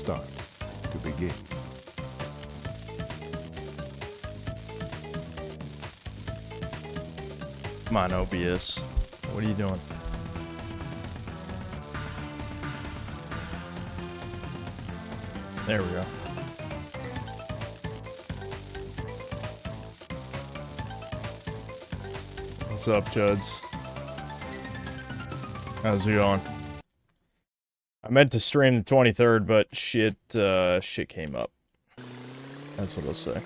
start to begin. Come on, OBS. What are you doing? There we go. What's up, Juds? How's it going? I meant to stream the 23rd, but shit came up. That's what I'll say.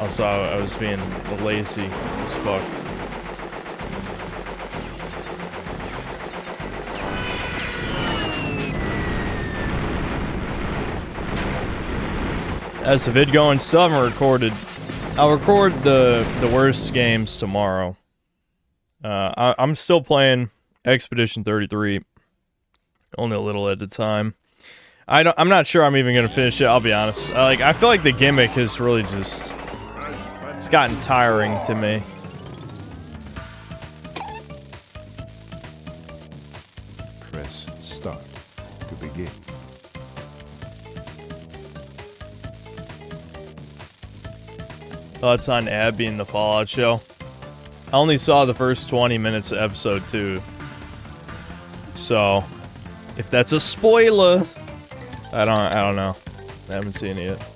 Also, I was being lazy as fuck. As the vid going, still haven't recorded. I'll record the worst games tomorrow. I'm still playing Expedition 33, only a little at a time. I'm not sure I'm even gonna finish it. I'll be honest. I feel like the gimmick has really just, it's gotten tiring to me. Press start to begin. Thoughts on Abby and the Fallout show? I only saw the first 20 minutes of episode 2. So, if that's a spoiler, I don't know. I haven't seen it yet.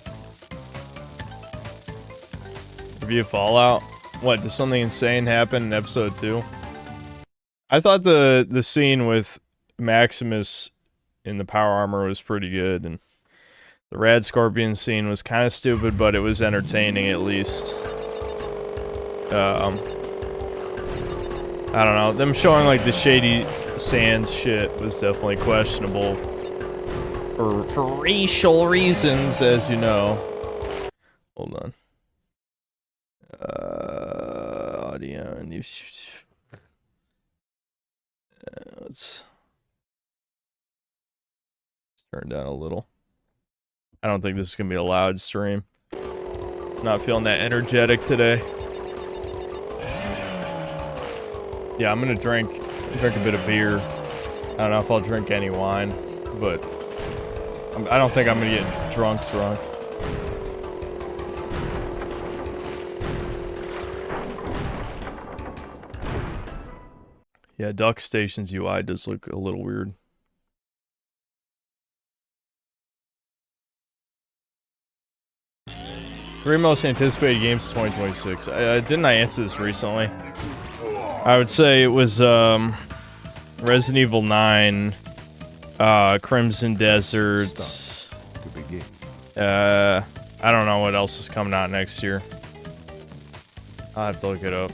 Review Fallout? What, does something insane happen in episode 2? I thought the scene with Maximus in the power armor was pretty good, and the Rad Scorpion scene was kind of stupid, but it was entertaining at least. I don't know, them showing like the Shady Sands shit was definitely questionable. For racial reasons, as you know. Hold on. Audio and let's turn down a little. I don't think this is gonna be a loud stream. Not feeling that energetic today. Yeah, I'm gonna drink a bit of beer. I don't know if I'll drink any wine, but I don't think I'm gonna get drunk. Yeah, Duck Station's UI does look a little weird. Three most anticipated games 2026. Didn't I answer this recently? I would say it was Resident Evil 9, Crimson Desert. I don't know what else is coming out next year. I'll have to look it up.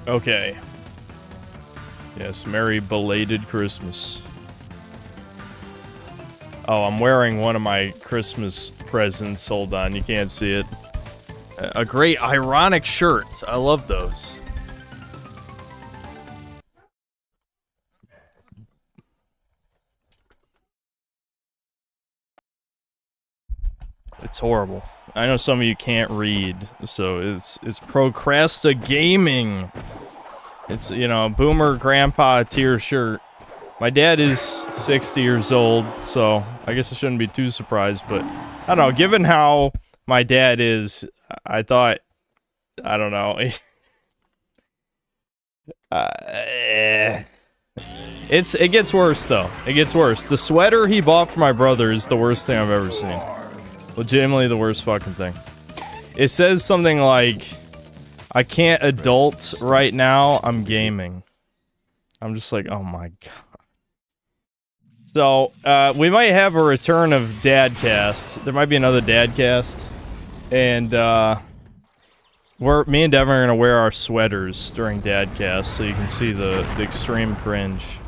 Okay. Yes, Merry Belated Christmas. Oh, I'm wearing one of my Christmas presents. Hold on, you can't see it. A great ironic shirt. I love those. It's horrible. I know some of you can't read, so it's Procrasta Gaming. It's, you know, a boomer grandpa tier shirt. My dad is 60 years old, so I guess I shouldn't be too surprised, but I don't know, given how my dad is, I thought, I don't know. It gets worse though. It gets worse. The sweater he bought for my brother is the worst thing I've ever seen. Legitimately the worst fucking thing. It says something like, I can't adult right now, I'm gaming. I'm just like, oh my god. So, we might have a return of Dadcast. There might be another Dadcast. And, me and Devin are gonna wear our sweaters during Dadcast, so you can see the extreme cringe.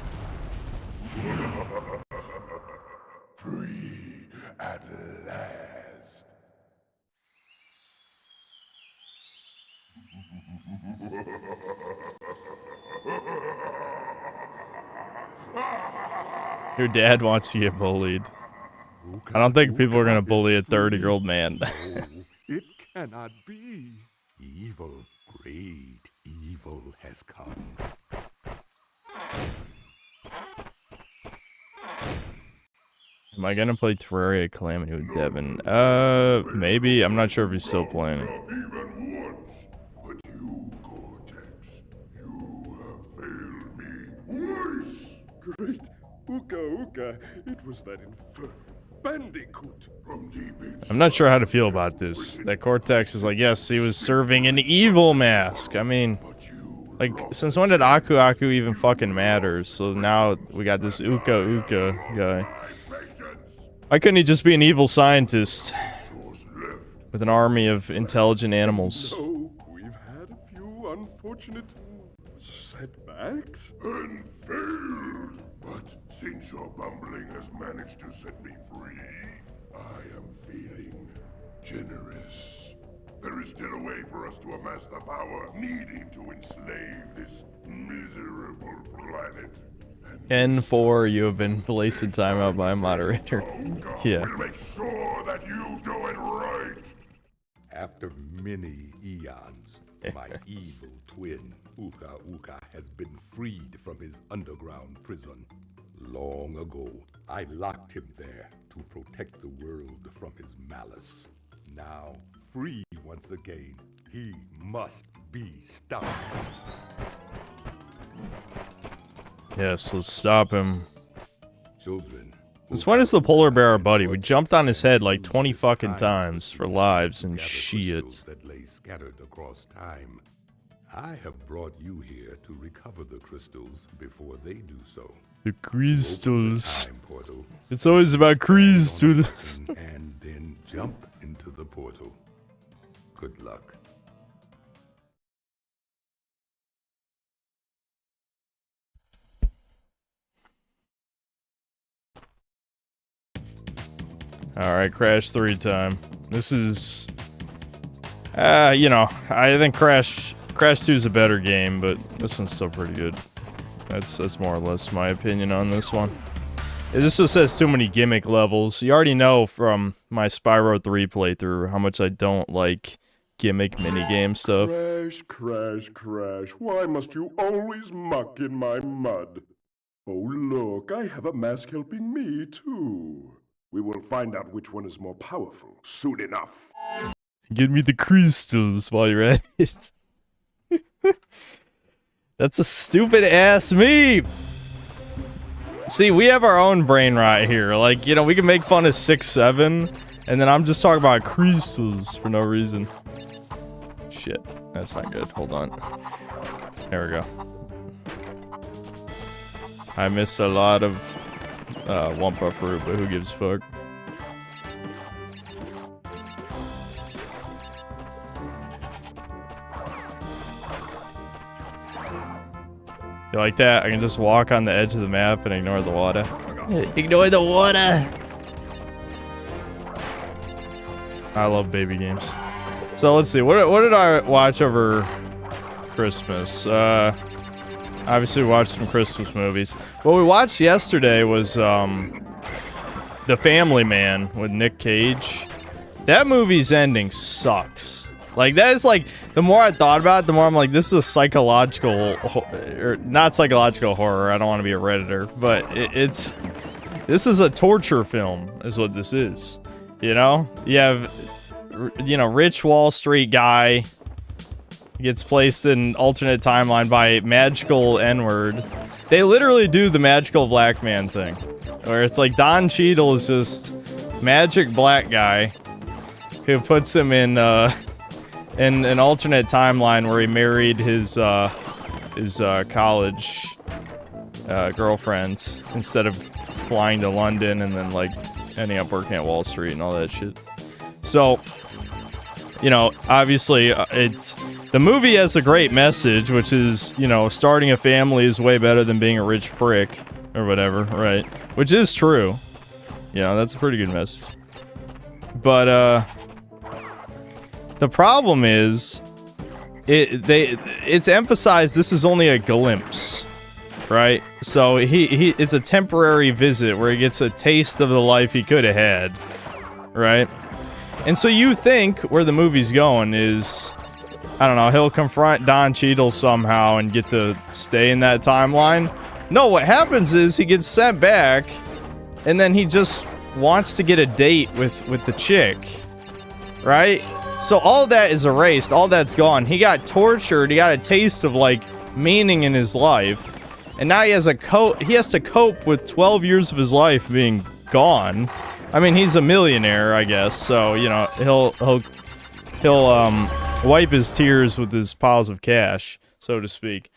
Free at last. Your dad wants to get bullied. I don't think people are gonna bully a 30-year-old man. It cannot be. Evil, great evil has come. Am I gonna play Terraria Calamity with Devin? Maybe. I'm not sure if he's still playing it. Even once, but you, Cortex, you have failed me twice. Great. Ooka, it was that infernal Bandicoot. From deep inside. I'm not sure how to feel about this. That Cortex is like, yes, he was serving an evil mask. I mean, like, since when did Aku Aku even fucking matter? So now we got this Uka guy. Why couldn't he just be an evil scientist with an army of intelligent animals? So, we've had a few unfortunate setbacks. And failed. But since your bumbling has managed to set me free, I am feeling generous. There is still a way for us to amass the power needed to enslave this miserable planet. N4, you have been placed in timeout by a moderator. Yeah. We'll make sure that you do it right. After many eons, my evil twin, Uka, has been freed from his underground prison. Long ago, I locked him there to protect the world from his malice. Now, free once again, he must be stopped. Yes, let's stop him. Children. Since when is the polar bear our buddy? We jumped on his head like 20 fucking times for lives and shit. That lay scattered across time. I have brought you here to recover the crystals before they do so. The crystals. Time portal. It's always about crystals. And then jump into the portal. Good luck. Alright, Crash 3 time. This is... you know, I think Crash 2 is a better game, but this one's still pretty good. That's more or less my opinion on this one. This just has too many gimmick levels. You already know from my Spyro 3 playthrough how much I don't like gimmick minigame stuff. Crash, why must you always muck in my mud? Oh look, I have a mask helping me too. We will find out which one is more powerful soon enough. Give me the crystals while you're at it. That's a stupid ass meme. See, we have our own brain right here. Like, you know, we can make fun of 6-7, and then I'm just talking about crystals for no reason. Shit, that's not good. Hold on. There we go. I missed a lot of Wumpa fruit, but who gives a fuck? You like that? I can just walk on the edge of the map and ignore the water. Ignore the water! I love baby games. So let's see, what did I watch over Christmas? Obviously we watched some Christmas movies. What we watched yesterday was The Family Man with Nick Cage. That movie's ending sucks. Like, that is like, the more I thought about it, the more I'm like, this is a psychological, or not psychological horror, I don't want to be a Redditor, but this is a torture film, is what this is. You know? You have, you know, rich Wall Street guy gets placed in alternate timeline by magical N-word. They literally do the magical black man thing, where it's like Don Cheadle is just magic black guy who puts him in an alternate timeline where he married his college girlfriend instead of flying to London and then like ending up working at Wall Street and all that shit. So, you know, obviously the movie has a great message, which is, you know, starting a family is way better than being a rich prick or whatever, right? Which is true. You know, that's a pretty good message. But the problem is, it's emphasized this is only a glimpse, right? So it's a temporary visit where he gets a taste of the life he could have had, right? And so you think where the movie's going is, I don't know, he'll confront Don Cheadle somehow and get to stay in that timeline. No, what happens is he gets sent back, and then he just wants to get a date with the chick, right? So all that is erased, all that's gone. He got tortured, he got a taste of like meaning in his life, and now he has to cope with 12 years of his life being gone. I mean, he's a millionaire, I guess, so you know he'll wipe his tears with his piles of cash, so to speak.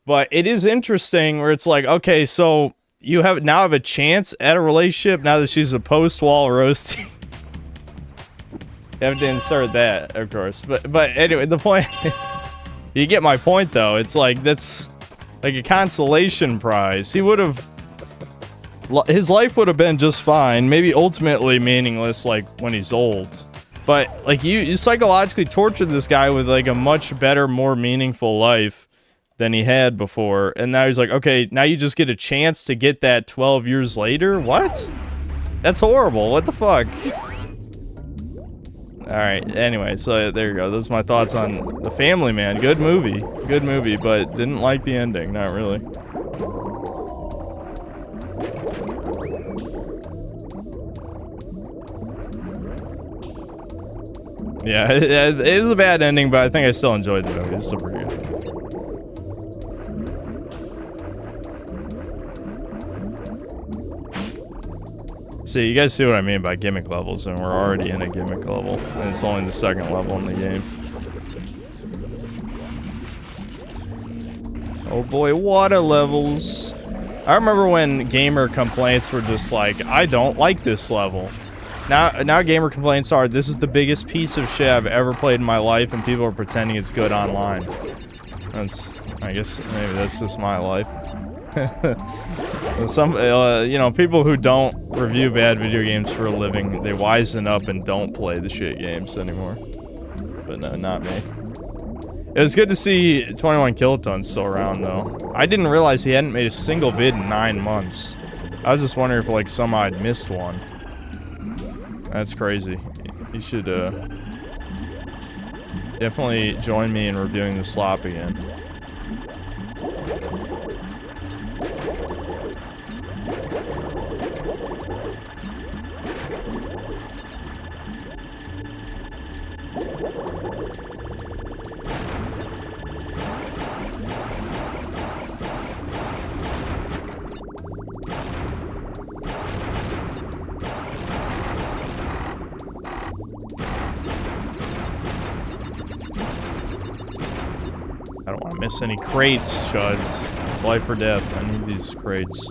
But it is interesting where it's like, okay, so you now have a chance at a relationship now that she's a post-wall roasting. You have to insert that, of course. But anyway, the point... You get my point, though. It's like, that's like a consolation prize. He would have... His life would have been just fine. Maybe ultimately meaningless, like, when he's old. But, like, you psychologically tortured this guy with, like, a much better, more meaningful life than he had before. And now he's like, okay, now you just get a chance to get that 12 years later? What? That's horrible. What the fuck? Alright, anyway, so there you go. Those are my thoughts on The Family Man. Good movie, but didn't like the ending. Not really. Yeah, it is a bad ending, but I think I still enjoyed the movie. It's still pretty good. See, you guys see what I mean by gimmick levels, and we're already in a gimmick level, and it's only the second level in the game. Oh boy, water levels. I remember when gamer complaints were just like, I don't like this level. Now gamer complaints are, this is the biggest piece of shit I've ever played in my life, and people are pretending it's good online. I guess maybe that's just my life. Some, you know, people who don't review bad video games for a living, they wisen up and don't play the shit games anymore. But no, not me. It was good to see 21 Kilotons still around, though. I didn't realize he hadn't made a single vid in 9 months. I was just wondering if, like, somehow I'd missed one. That's crazy. You should, definitely join me in reviewing the slop again. I don't want to miss any crates, chuds. It's life or death. I need these crates.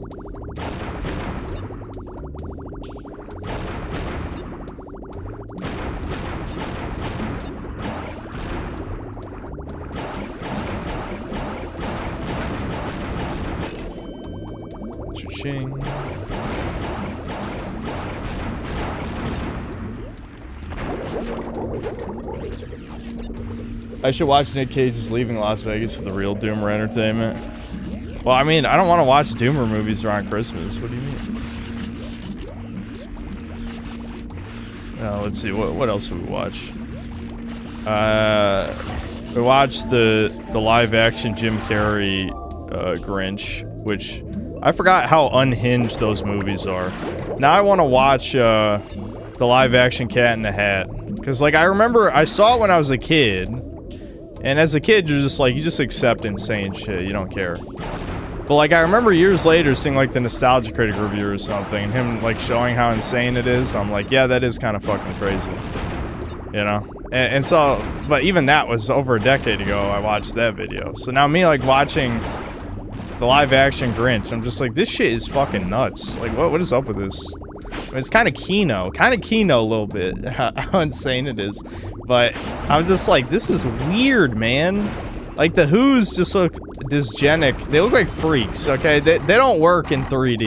Cha-ching. I should watch Nick Cage's Leaving Las Vegas for the real Doomer entertainment. Well, I mean, I don't want to watch Doomer movies around Christmas. What do you mean? Let's see. What else did we watch? We watched the live-action Jim Carrey Grinch, which I forgot how unhinged those movies are. Now I want to watch the live-action Cat in the Hat. Because, like, I remember I saw it when I was a kid. And as a kid, you're just like, you just accept insane shit. You don't care. But, like, I remember years later seeing, like, the Nostalgia Critic review or something, and him, like, showing how insane it is. I'm like, yeah, that is kind of fucking crazy. You know? And so, but even that was over a decade ago, I watched that video. So now me, like, watching the live-action Grinch, I'm just like, this shit is fucking nuts. Like, what is up with this? It's kind of Kino a little bit, how insane it is. But I'm just like, this is weird, man. Like, the Who's just look dysgenic. They look like freaks, okay? They don't work in 3D.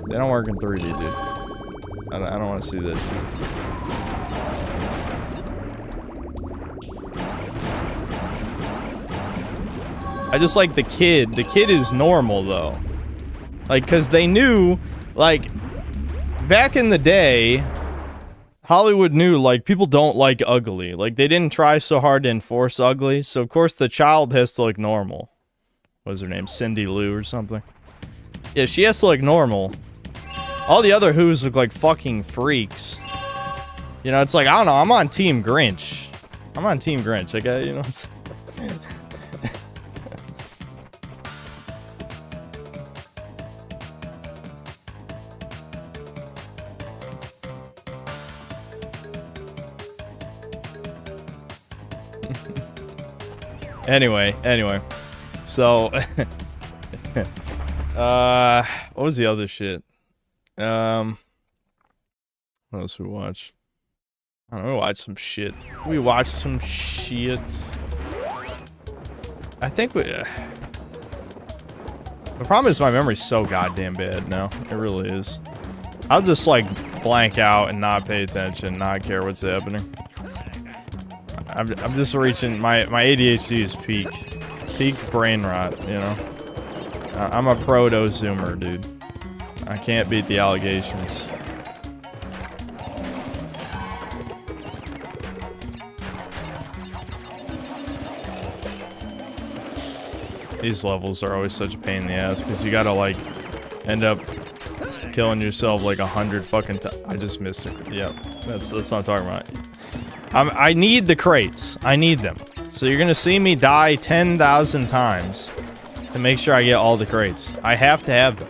They don't work in 3D, dude. I don't want to see this shit. I just like the kid. The kid is normal, though. Like, because they knew, like, back in the day, Hollywood knew, like, people don't like ugly. Like, they didn't try so hard to enforce ugly, so of course the child has to look normal. What is her name? Cindy Lou or something? Yeah, she has to look normal. All the other Who's look like fucking freaks. You know, it's like, I don't know, I'm on Team Grinch. I'm on Team Grinch, okay? You know, it's... Anyway. So, what was the other shit? What else we watch? I don't know, we watched some shit. I think we... the problem is my memory's so goddamn bad now. It really is. I'll just, like, blank out and not pay attention, not care what's happening. I'm just reaching... My ADHD is peak brain rot, you know? I'm a proto-zoomer, dude. I can't beat the allegations. These levels are always such a pain in the ass, because you gotta, like, end up killing yourself like 100 fucking times. I just missed it. Yep, that's what I'm talking about. I need the crates. I need them. So you're gonna see me die 10,000 times to make sure I get all the crates. I have to have them.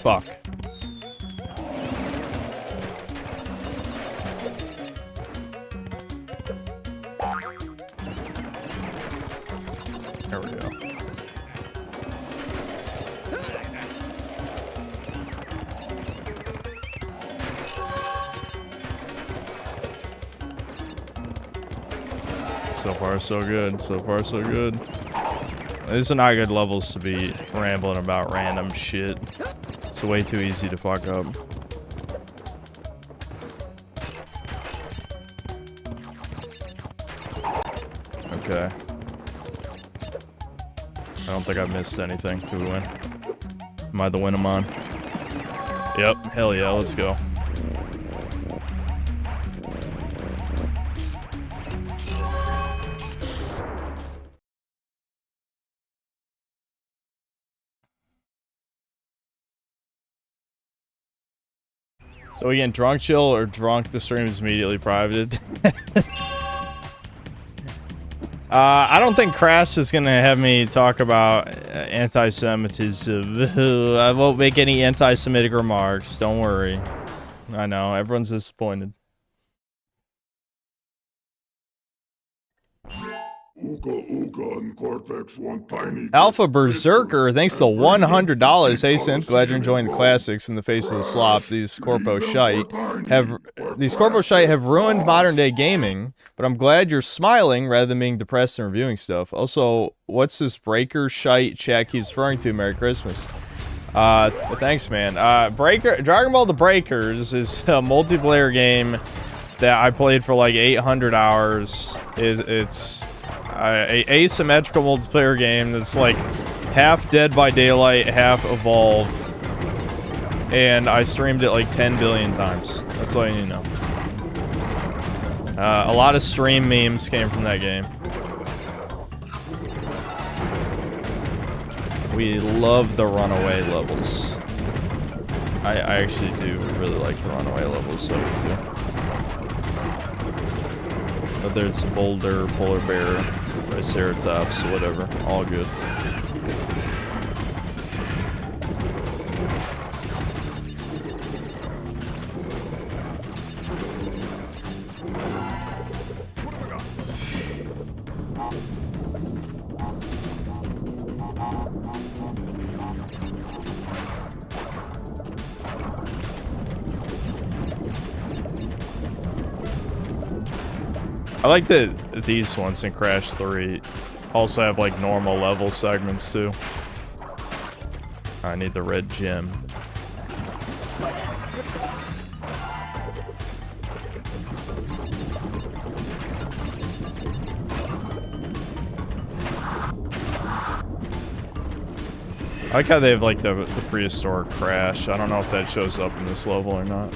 Fuck. There we go. So far, so good. So far, so good. These are not good levels to be rambling about random shit. It's way too easy to fuck up. Okay. I don't think I missed anything. Do we win? Am I the win I'm on? Yep. Hell yeah. Let's go. So again, drunk chill or drunk, the stream is immediately privated. I don't think Crash is gonna have me talk about anti-Semitism. I won't make any anti-Semitic remarks, don't worry. I know, everyone's disappointed. Alpha Berserker, thanks to the $100. Hey Synth, glad you're enjoying the classics in the face of the slop. These corpo shite have ruined modern day gaming, but I'm glad you're smiling rather than being depressed and reviewing stuff. Also, what's this breaker shite chat keeps referring to? Merry Christmas. Thanks, man. Dragon Ball The Breakers is a multiplayer game that I played for like 800 hours. It's a asymmetrical multiplayer game that's like half Dead by Daylight, half Evolve, and I streamed it like 10 billion times. That's all you need to know. A lot of stream memes came from that game. We love the runaway levels. I actually do really like the runaway levels, so it's too. Whether it's Boulder, Polar Bear, Triceratops, whatever, all good. I like that these ones in Crash 3 also have like normal level segments too. I need the red gem. I like how they have like the prehistoric crash. I don't know if that shows up in this level or not.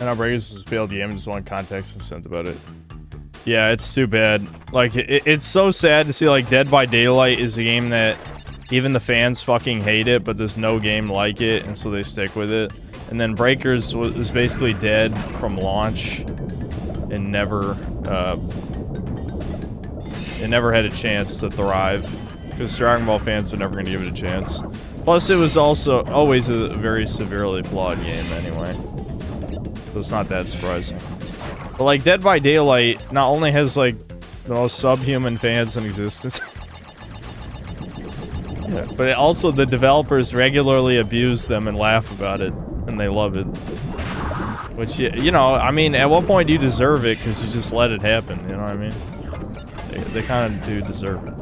And Breakers is a failed game, just want context and sent about it. Yeah, it's too bad. Like, it's so sad to see, like, Dead by Daylight is a game that even the fans fucking hate it, but there's no game like it, and so they stick with it. And then Breakers was basically dead from launch and never had a chance to thrive, because Dragon Ball fans were never going to give it a chance. Plus, it was also always a very severely flawed game anyway, so it's not that surprising. But like, Dead by Daylight not only has like the most subhuman fans in existence, yeah, but also the developers regularly abuse them and laugh about it, and they love it. Which, you know, I mean, at what point do you deserve it? Because you just let it happen, you know what I mean? They kind of do deserve it.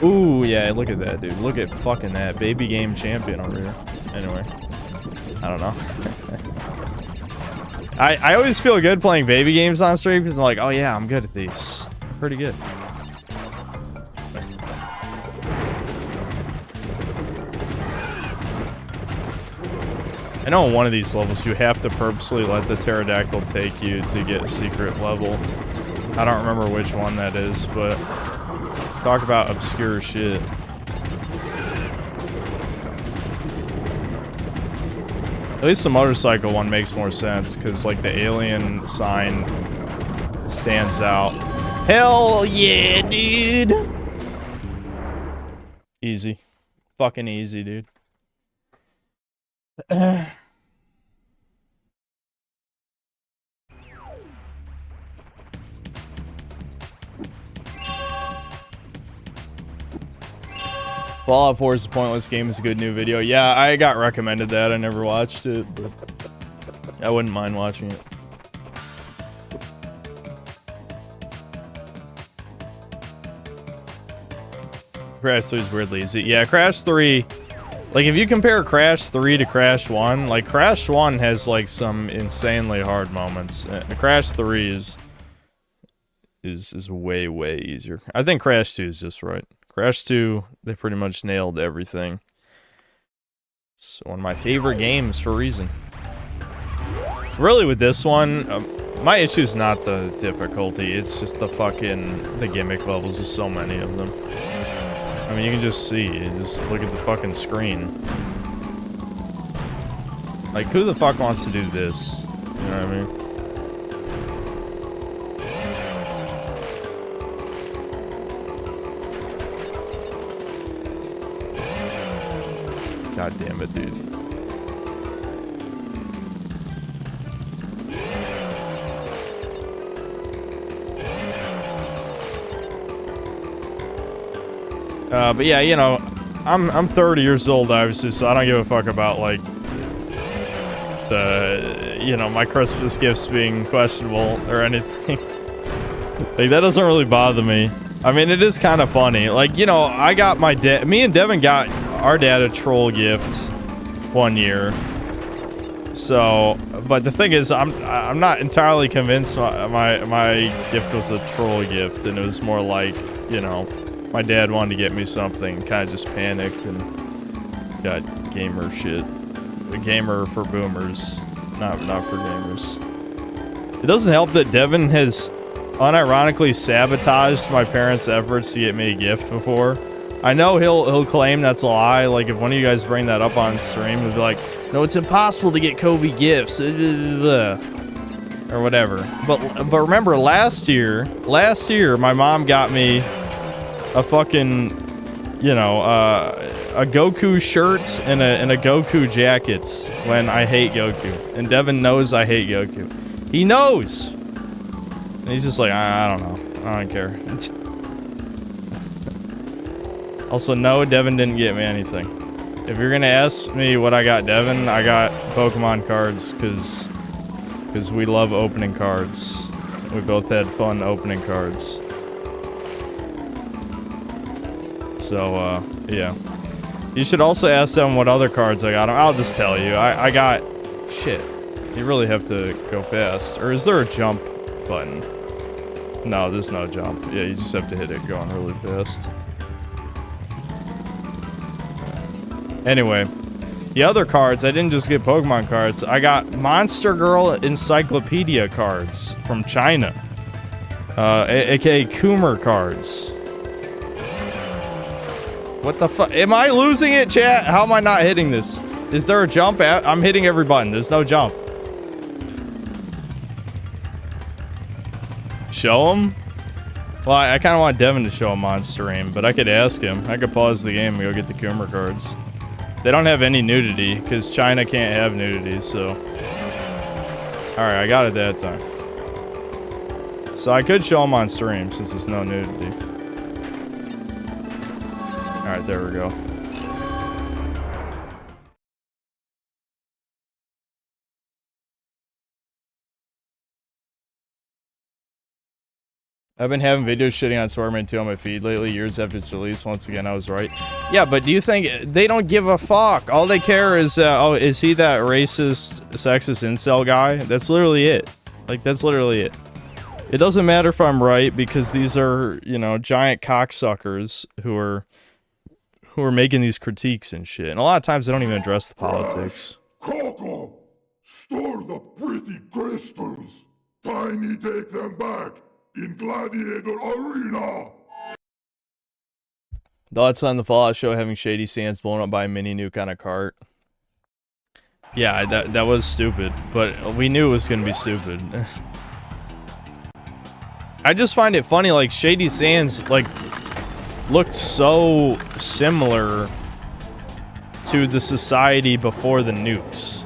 Ooh, yeah, look at that, dude. Look at fucking that. Baby game champion over here. Anyway. I don't know. I always feel good playing baby games on stream because I'm like, oh yeah, I'm good at these. Pretty good. I know in one of these levels you have to purposely let the pterodactyl take you to get a secret level. I don't remember which one that is, but talk about obscure shit. At least the motorcycle one makes more sense, because, like, the alien sign stands out. Hell yeah, dude! Easy. Fucking easy, dude. Fallout 4 is a pointless game. It's a good new video. Yeah, I got recommended that. I never watched it, but I wouldn't mind watching it. Crash 3 is weirdly easy. Yeah, Crash 3... Like, if you compare Crash 3 to Crash 1, like, Crash 1 has, like, some insanely hard moments. Crash 3 is way, way easier. I think Crash 2 is just right. Crash 2, they pretty much nailed everything. It's one of my favorite games for a reason. Really, with this one, my issue is not the difficulty, it's just the gimmick levels. There's so many of them. I mean, you can just see, just look at the fucking screen. Like, who the fuck wants to do this? You know what I mean? God damn it, dude. But yeah, you know, I'm 30 years old, obviously, so I don't give a fuck about, like, you know, my Christmas gifts being questionable or anything. Like, that doesn't really bother me. I mean, it is kind of funny. Like, you know, I got my dad... Me and Devin got our dad a troll gift one year. So, but the thing is, I'm not entirely convinced my gift was a troll gift, and it was more like, you know, my dad wanted to get me something, kind of just panicked and got gamer shit. A gamer for boomers, not for gamers. It doesn't help that Devin has unironically sabotaged my parents' efforts to get me a gift before. I know he'll claim that's a lie. Like, if one of you guys bring that up on stream, he'll be like, no, it's impossible to get Kobe gifts. Or whatever. But remember, last year, my mom got me a fucking, you know, a Goku shirt and a Goku jacket when I hate Goku. And Devin knows I hate Goku. He knows! And he's just like, I don't know. I don't care. Also, no, Devin didn't get me anything. If you're gonna ask me what I got Devin, I got Pokemon cards, because we love opening cards. We both had fun opening cards. So, yeah. You should also ask them what other cards I got. I'll just tell you. I got... Shit. You really have to go fast. Or is there a jump button? No, there's no jump. Yeah, you just have to hit it going really fast. Anyway. The other cards, I didn't just get Pokemon cards. I got Monster Girl Encyclopedia cards from China. AKA Coomer cards. What the fuck? Am I losing it, chat? How am I not hitting this? Is there a jump? I'm hitting every button. There's no jump. Show him? Well, I kind of want Devin to show him on stream, but I could ask him. I could pause the game and go get the Coomer cards. They don't have any nudity, because China can't have nudity, so... Alright, I got it that time. So I could show him on stream, since there's no nudity. Alright, there we go. I've been having videos shitting on Spider-Man 2 on my feed lately, years after its release. Once again, I was right. Yeah, but do you think they don't give a fuck? All they care is, oh, is he that racist, sexist incel guy? That's literally it. Like, that's literally it. It doesn't matter if I'm right, because these are, you know, giant cocksuckers who are making these critiques and shit. And a lot of times they don't even address the politics. Coco! Store the pretty crystals! Tiny, take them back! In Gladiator Arena! Thoughts on the Fallout show having Shady Sands blown up by a mini nuke on a cart? Yeah, that was stupid, but we knew it was gonna be stupid. I just find it funny, like, Shady Sands, like, looked so similar to the society before the nukes.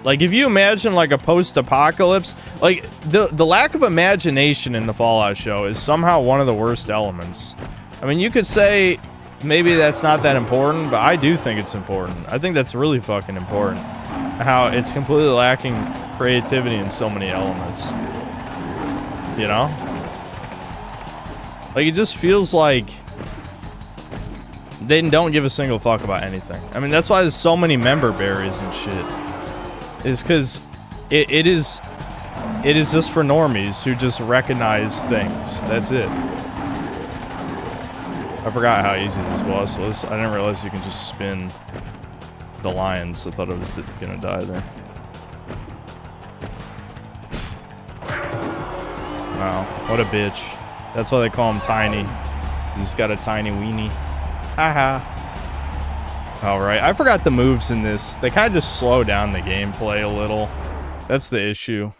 Like, if you imagine, like, a post-apocalypse, like, the lack of imagination in the Fallout show is somehow one of the worst elements. I mean, you could say maybe that's not that important, but I do think it's important. I think that's really fucking important. How it's completely lacking creativity in so many elements. You know? Like, it just feels like they don't give a single fuck about anything. I mean, that's why there's so many member berries and shit. Is because it is just for normies who just recognize things. That's it. I forgot how easy this boss was. I didn't realize you can just spin the lions. I thought I was gonna die there. Wow, what a bitch. That's why they call him Tiny. He's got a tiny weenie. Haha. Alright, I forgot the moves in this. They kind of just slow down the gameplay a little. That's the issue.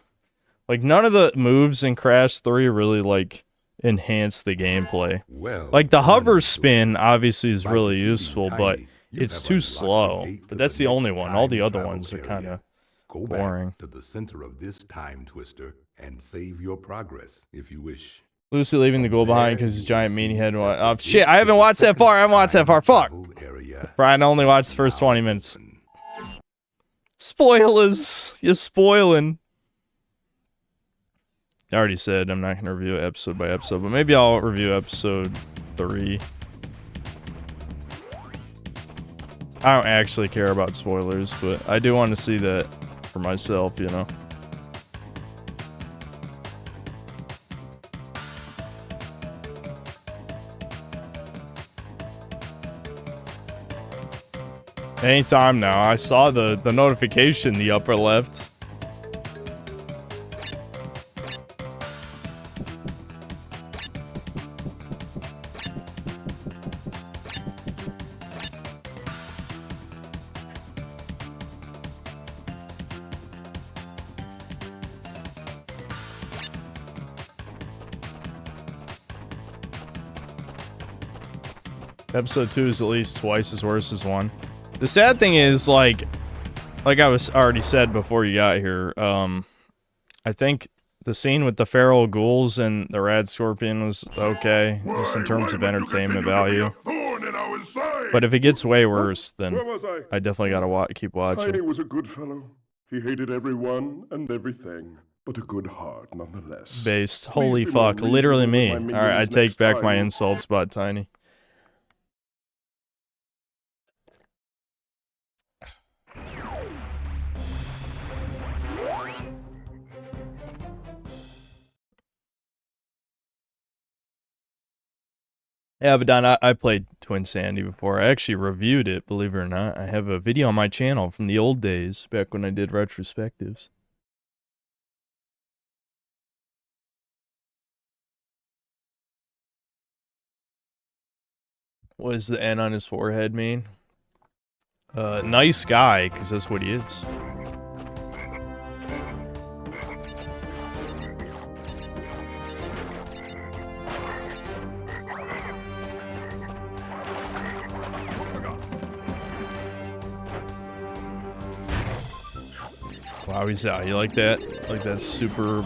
Like, none of the moves in Crash 3 really, like, enhance the gameplay. Well, like, the hover spin, obviously, is really useful, but it's too slow. But that's the only one. All the other ones are kind of boring. To the center of this time twister and save your progress, if you wish. Lucy leaving the goal behind because his giant meanie head. Oh, shit, I haven't watched that far. I haven't watched that far. Fuck. Brian only watched the first 20 minutes. Spoilers. You're spoiling. I already said I'm not going to review it episode by episode, but maybe I'll review episode 3. I don't actually care about spoilers, but I do want to see that for myself, you know. Anytime now. I saw the notification in the upper left. Episode 2 is at least twice as worse as 1. The sad thing is, like I was already said before you got here, I think the scene with the feral ghouls and the rad scorpion was okay, just in terms of entertainment value. But if it gets way worse, then I definitely gotta keep watching. Tiny was a good fellow. He hated everyone and everything, but a good heart nonetheless. Based. Holy fuck, literally me. Alright, I take back my insults about Tiny. Yeah, but Don, I played Twin Sandy before. I actually reviewed it, believe it or not. I have a video on my channel from the old days, back when I did retrospectives. What does the N on his forehead mean? Nice guy, because that's what he is. Wow, he's out. You like that? Like that super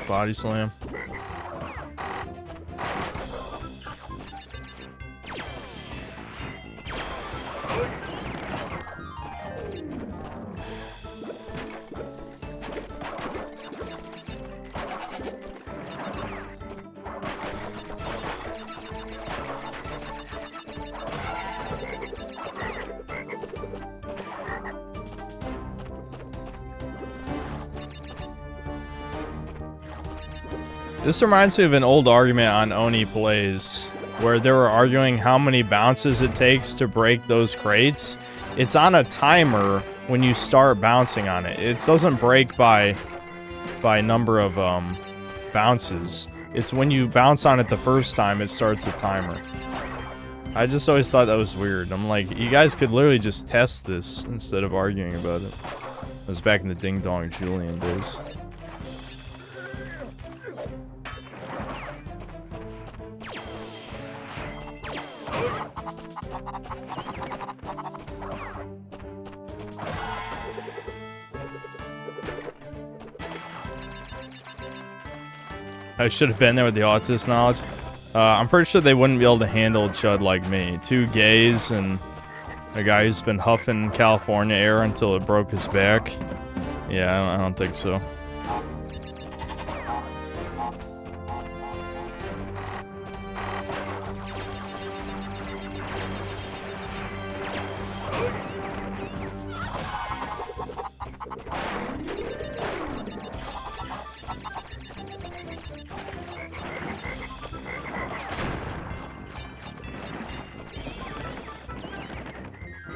body slam? This reminds me of an old argument on Oni Plays, where they were arguing how many bounces it takes to break those crates. It's on a timer when you start bouncing on it. It doesn't break by number of bounces. It's when you bounce on it the first time, it starts a timer. I just always thought that was weird. I'm like, you guys could literally just test this instead of arguing about it. It was back in the Ding Dong Julian days. I should have been there with the autist knowledge. I'm pretty sure they wouldn't be able to handle a chud like me. 2 gays and a guy who's been huffing California air until it broke his back. Yeah, I don't think so.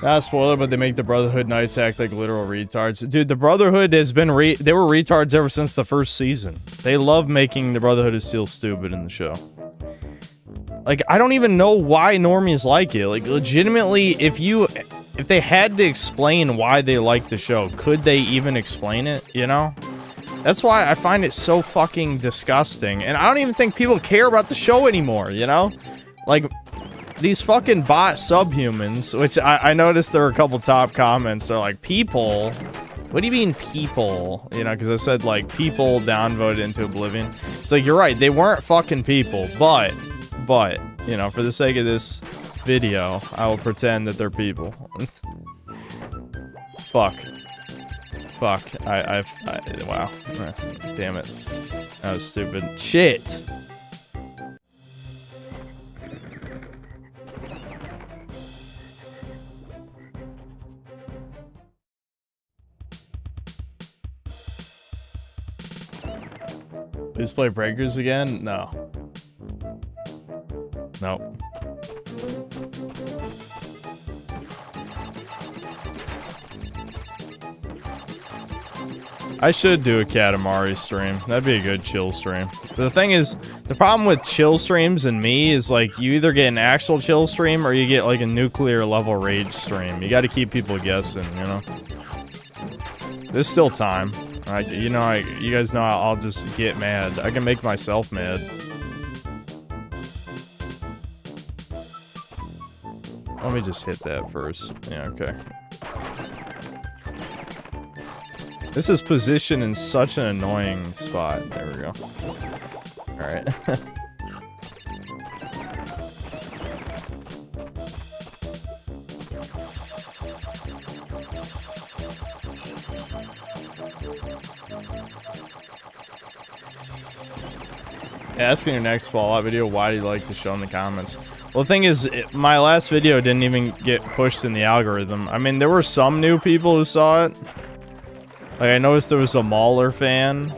Not a spoiler, but they make the Brotherhood Knights act like literal retards. Dude, the Brotherhood has been they were retards ever since the first season. They love making the Brotherhood of Steel stupid in the show. Like, I don't even know why normies like it. Like, legitimately, if they had to explain why they like the show, could they even explain it, you know? That's why I find it so fucking disgusting. And I don't even think people care about the show anymore, you know? Like, these fucking bot subhumans, which I noticed there were a couple top comments. They're like, people? What do you mean people? You know, because I said, like, people downvoted into oblivion. It's like, you're right, they weren't fucking people, but, you know, for the sake of this video, I will pretend that they're people. Fuck. Wow. Damn it. That was stupid. Shit! Please play Breakers again? No. Nope. I should do a Katamari stream. That'd be a good chill stream. But the thing is, the problem with chill streams and me is, like, you either get an actual chill stream or you get, like, a nuclear level rage stream. You gotta keep people guessing, you know? There's still time. You guys know I'll just get mad. I can make myself mad. Let me just hit that first. Yeah, okay. This is positioned in such an annoying spot. There we go. Alright. Ask in your next Fallout video, why do you like the show in the comments? Well, the thing is, my last video didn't even get pushed in the algorithm. I mean, there were some new people who saw it. Like, I noticed there was a Mauler fan,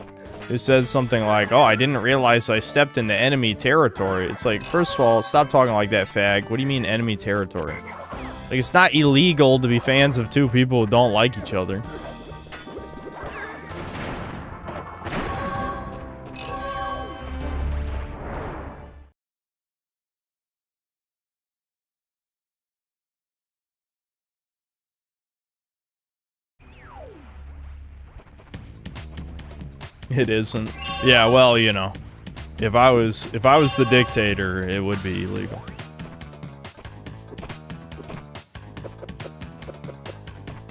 who said something like, "Oh, I didn't realize I stepped into enemy territory." It's like, first of all, stop talking like that, fag. What do you mean enemy territory? Like, it's not illegal to be fans of two people who don't like each other. It isn't. Yeah, well, you know, if I was the dictator, it would be illegal.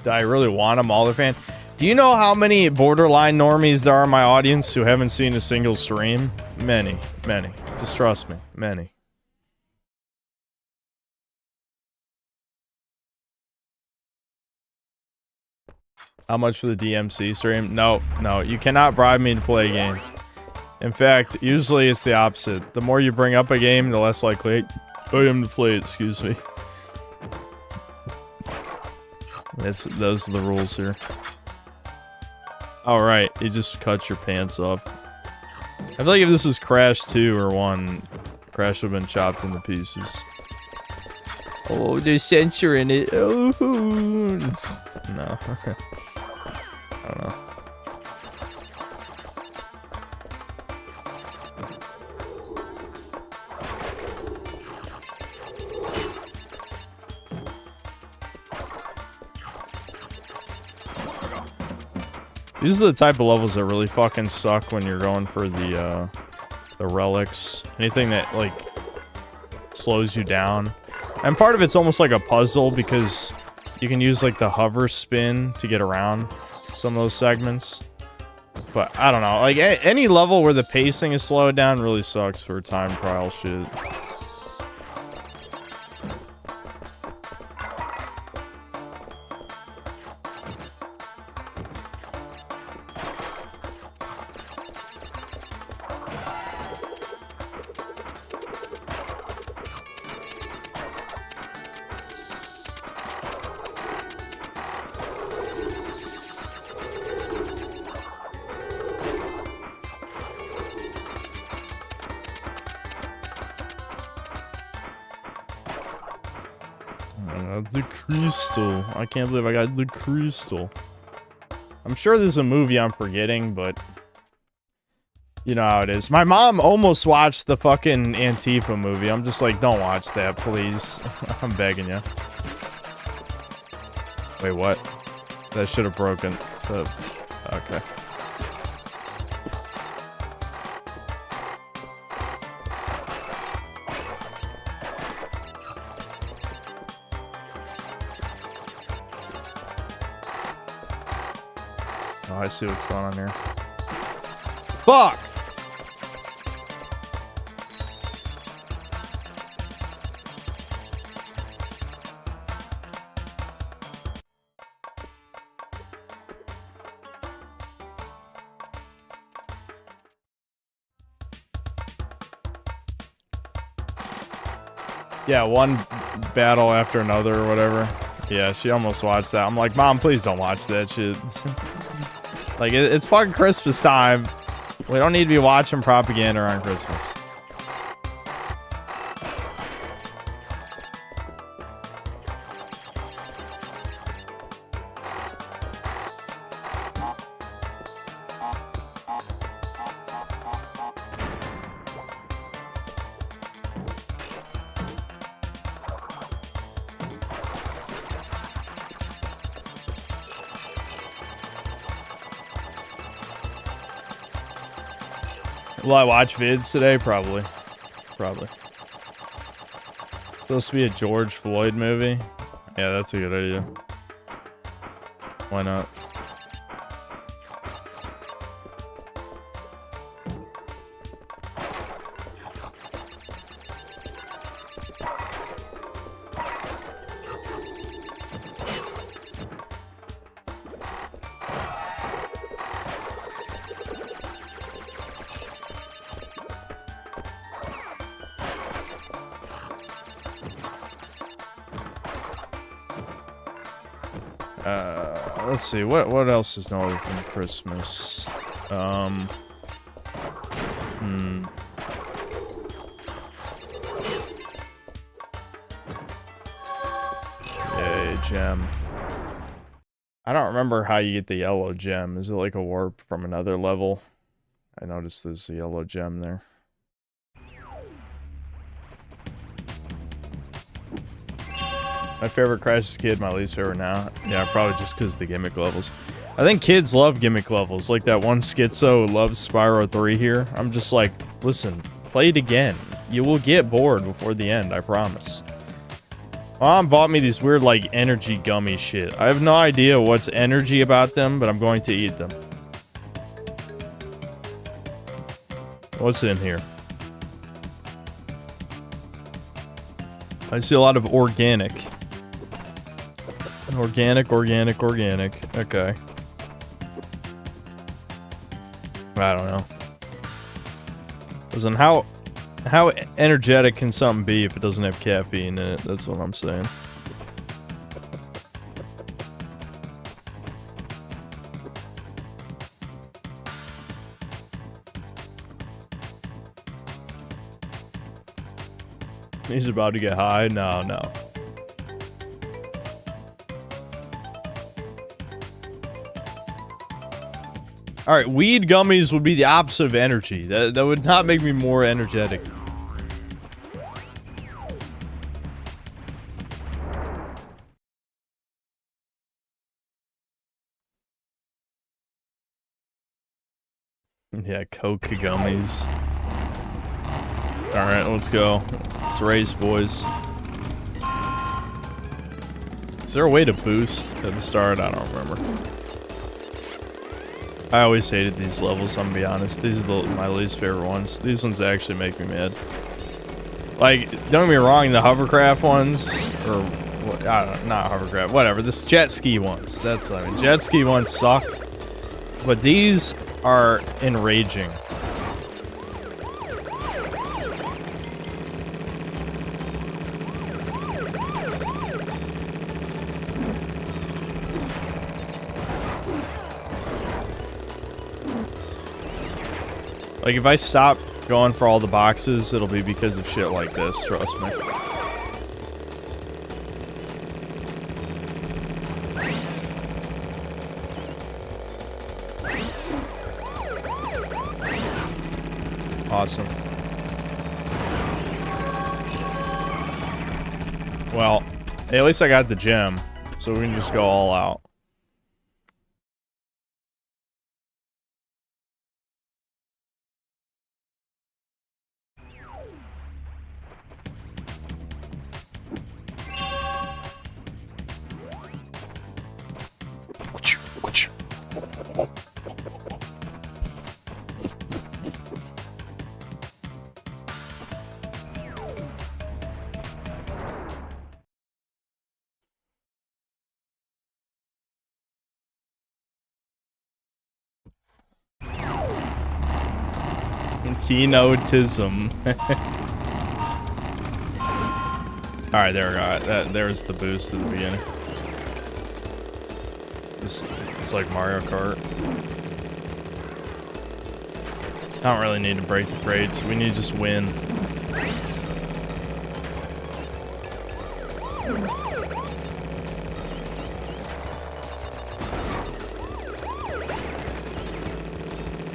Do I really want a Mauler fan? Do you know how many borderline normies there are in my audience who haven't seen a single stream? Many, many. Just trust me, many. How much for the DMC stream? No, no, you cannot bribe me to play a game. In fact, usually it's the opposite. The more you bring up a game, the less likely I am to play it, excuse me. Those are the rules here. Alright, you just cut your pants off. I feel like if this was Crash 2 or 1, Crash would have been chopped into pieces. Oh, they're censoring it. Oh, no. I don't know. These are the type of levels that really fucking suck when you're going for the relics. Anything that, like, slows you down. And part of it's almost like a puzzle because you can use, like, the hover spin to get around some of those segments. But, I don't know. Like, any level where the pacing is slowed down really sucks for time trial shit. The crystal. I can't believe I got the crystal. I'm sure there's a movie I'm forgetting, but you know how it is. My mom almost watched the fucking Antifa movie. I'm just like, don't watch that, please. I'm begging you. Wait, what? That should have broken. Okay. Oh, I see what's going on here. Fuck! Yeah, one battle after another or whatever. Yeah, she almost watched that. I'm like, Mom, please don't watch that shit. Like, it's fucking Christmas time. We don't need to be watching propaganda on Christmas. Will I watch vids today? Probably. Probably. Supposed to be a George Floyd movie? Yeah, that's a good idea. Why not? Let's see, what else is noted from Christmas? Yay, gem. I don't remember how you get the yellow gem. Is it like a warp from another level? I noticed there's a yellow gem there. My favorite Crash as a kid, my least favorite now. Yeah, probably just because the gimmick levels. I think kids love gimmick levels. Like that one schizo loves Spyro 3 here. I'm just like, listen, play it again. You will get bored before the end, I promise. Mom bought me these weird, like, energy gummy shit. I have no idea what's energy about them, but I'm going to eat them. What's in here? I see a lot of organic. Organic. Okay. I don't know. Listen, how energetic can something be if it doesn't have caffeine in it? That's what I'm saying. He's about to get high? No. Alright, weed gummies would be the opposite of energy. That would not make me more energetic. Yeah, Coke gummies. Alright, let's go. Let's race, boys. Is there a way to boost at the start? I don't remember. I always hated these levels, I'm gonna be honest. These are my least favorite ones. These ones actually make me mad. Like, don't get me wrong, the hovercraft ones, or, I don't know, not hovercraft, whatever, this jet ski ones. That's what I mean. Jet ski ones suck, but these are enraging. Like, if I stop going for all the boxes, it'll be because of shit like this, trust me. Awesome. Well, hey, at least I got the gem, so we can just go all out. Keynotism. Alright, there we go. There's the boost at the beginning. It's like Mario Kart. I don't really need to break the crates. We need to just win.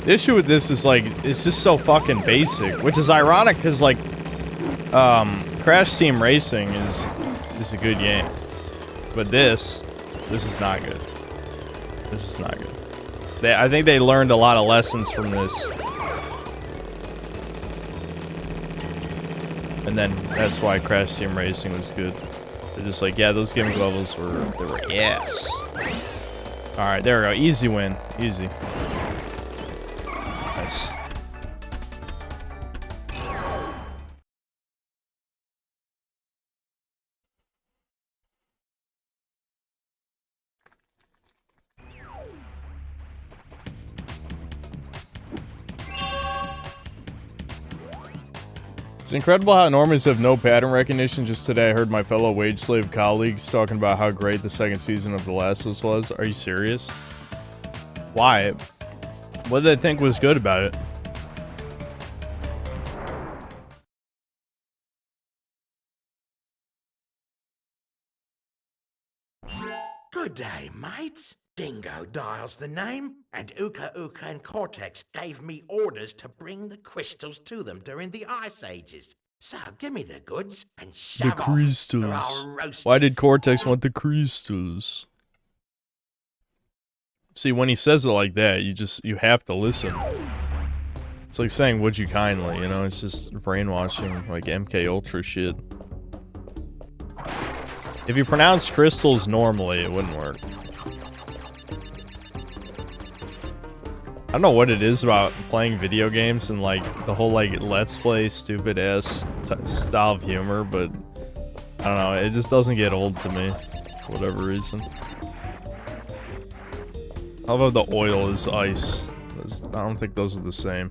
The issue with this is, like, it's just so fucking basic, which is ironic because, like, Crash Team Racing is a good game, but this is not good. This is not good. I think they learned a lot of lessons from this, and then that's why Crash Team Racing was good. They're just like, yeah, those gimmick levels were yes. All right, there we go. Easy win, easy. Nice. It's incredible how normies have no pattern recognition. Just today I heard my fellow wage slave colleagues talking about how great the second season of The Last of Us was. Are you serious? Why? What did they think was good about it? Good day, mates. Dingo dials the name, and Uka Uka and Cortex gave me orders to bring the crystals to them during the Ice Ages. So give me the goods and shove The off, or crystals. I'll roast Why you. did Cortex want the crystals? See, when he says it like that, you have to listen. It's like saying, would you kindly, you know? It's just brainwashing, like MK Ultra shit. If you pronounce crystals normally, it wouldn't work. I don't know what it is about playing video games and like the whole like let's play stupid ass style of humor, but I don't know, it just doesn't get old to me for whatever reason. How about the oil is ice? I don't think those are the same.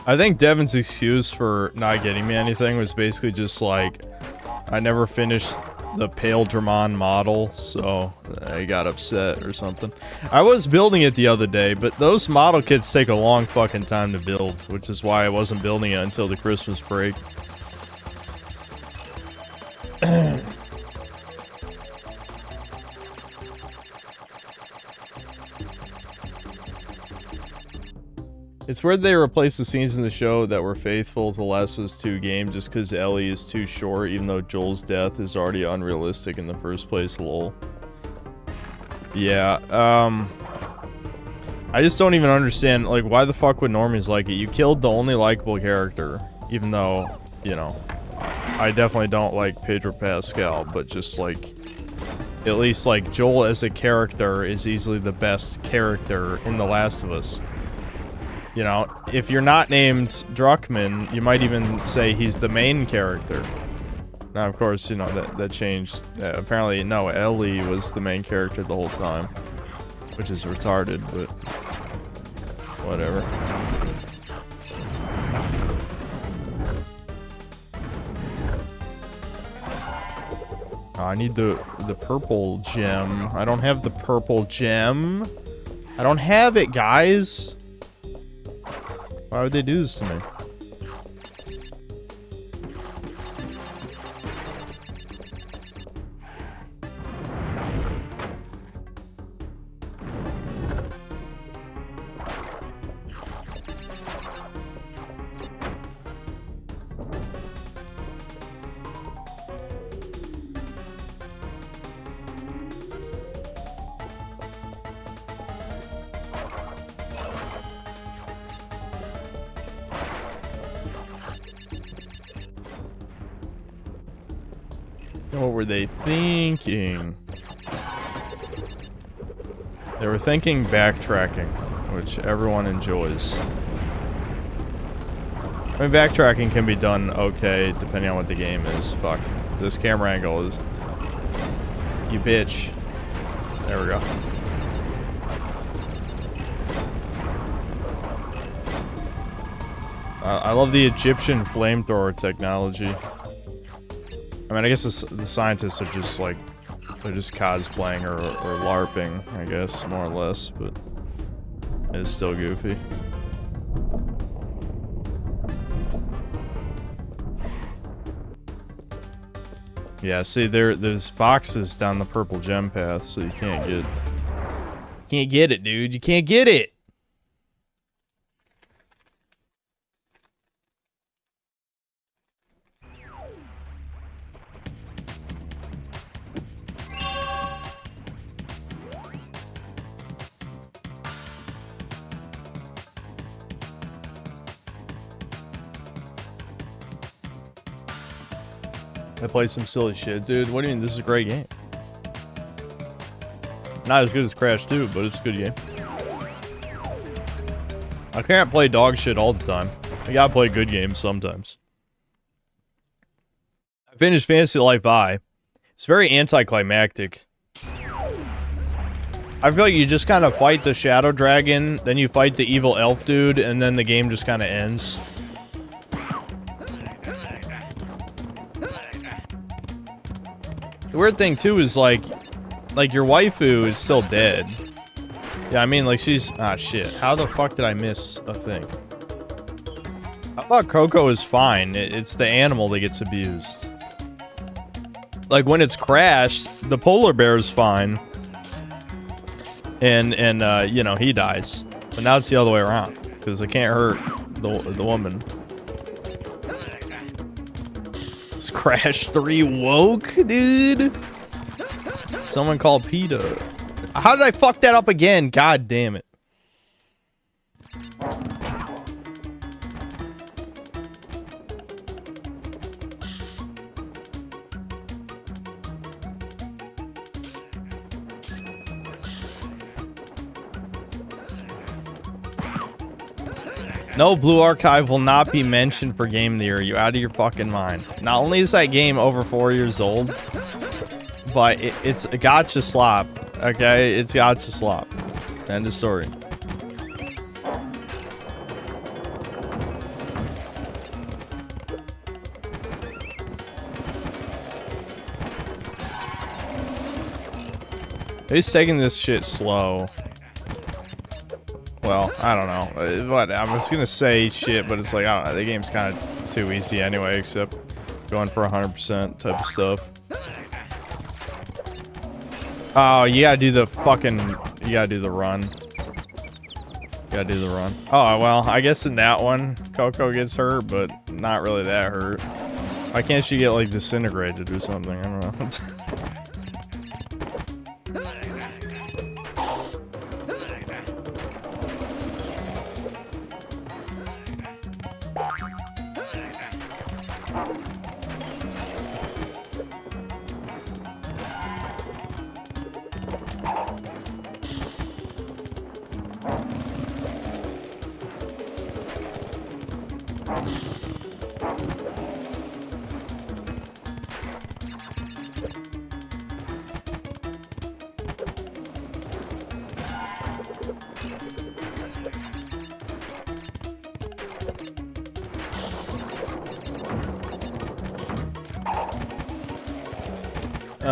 I think Devin's excuse for not getting me anything was basically just like, I never finished the Pale Dramon model, so I got upset or something. I was building it the other day, but those model kits take a long fucking time to build, which is why I wasn't building it until the Christmas break. It's weird they replaced the scenes in the show that were faithful to Last of Us 2 game just because Ellie is too short, even though Joel's death is already unrealistic in the first place, lol. Yeah, I just don't even understand, like, why the fuck would normies like it? You killed the only likable character, even though, you know, I definitely don't like Pedro Pascal, but just, like, at least, like, Joel as a character is easily the best character in The Last of Us. You know, if you're not named Druckmann, you might even say he's the main character. Now, of course, you know, that changed. Apparently, no, Ellie was the main character the whole time. Which is retarded, but whatever. Oh, I need the purple gem. I don't have the purple gem. I don't have it, guys. Why would they do this to me? What were they thinking? They were thinking backtracking, which everyone enjoys. I mean, backtracking can be done okay, depending on what the game is. Fuck. This camera angle is... You bitch. There we go. I love the Egyptian flamethrower technology. I mean, I guess the scientists are just like, they're just cosplaying or LARPing, I guess, more or less, but it's still goofy. Yeah, see, there's boxes down the purple gem path, so you can't get it, dude. You can't get it. I played some silly shit, dude. What do you mean? This is a great game. Not as good as Crash 2, but it's a good game. I can't play dog shit all the time. I gotta play good games sometimes. I finished Fantasy Life I. It's very anticlimactic. I feel like you just kind of fight the shadow dragon, then you fight the evil elf dude, and then the game just kind of ends. The weird thing too is like your waifu is still dead. Yeah, I mean like she's shit. How the fuck did I miss a thing? I thought Coco is fine. It's the animal that gets abused. Like when it's crashed, the polar bear is fine. And you know, he dies. But now it's the other way around. Because it can't hurt the woman. It's Crash 3 woke, dude. Someone called PETA. How did I fuck that up again? God damn it. No, Blue Archive will not be mentioned for Game of the Year. You out of your fucking mind. Not only is that game over 4 years old, but it's a gotcha slop. Okay? It's gotcha slop. End of story. He's taking this shit slow. Well, I don't know. What I was gonna say shit, but it's like I don't know. The game's kind of too easy anyway, except going for 100% type of stuff. Oh, you gotta do the fucking. You gotta do the run. You gotta do the run. Oh well, I guess in that one, Coco gets hurt, but not really that hurt. Why can't she get like disintegrated or something? I don't know.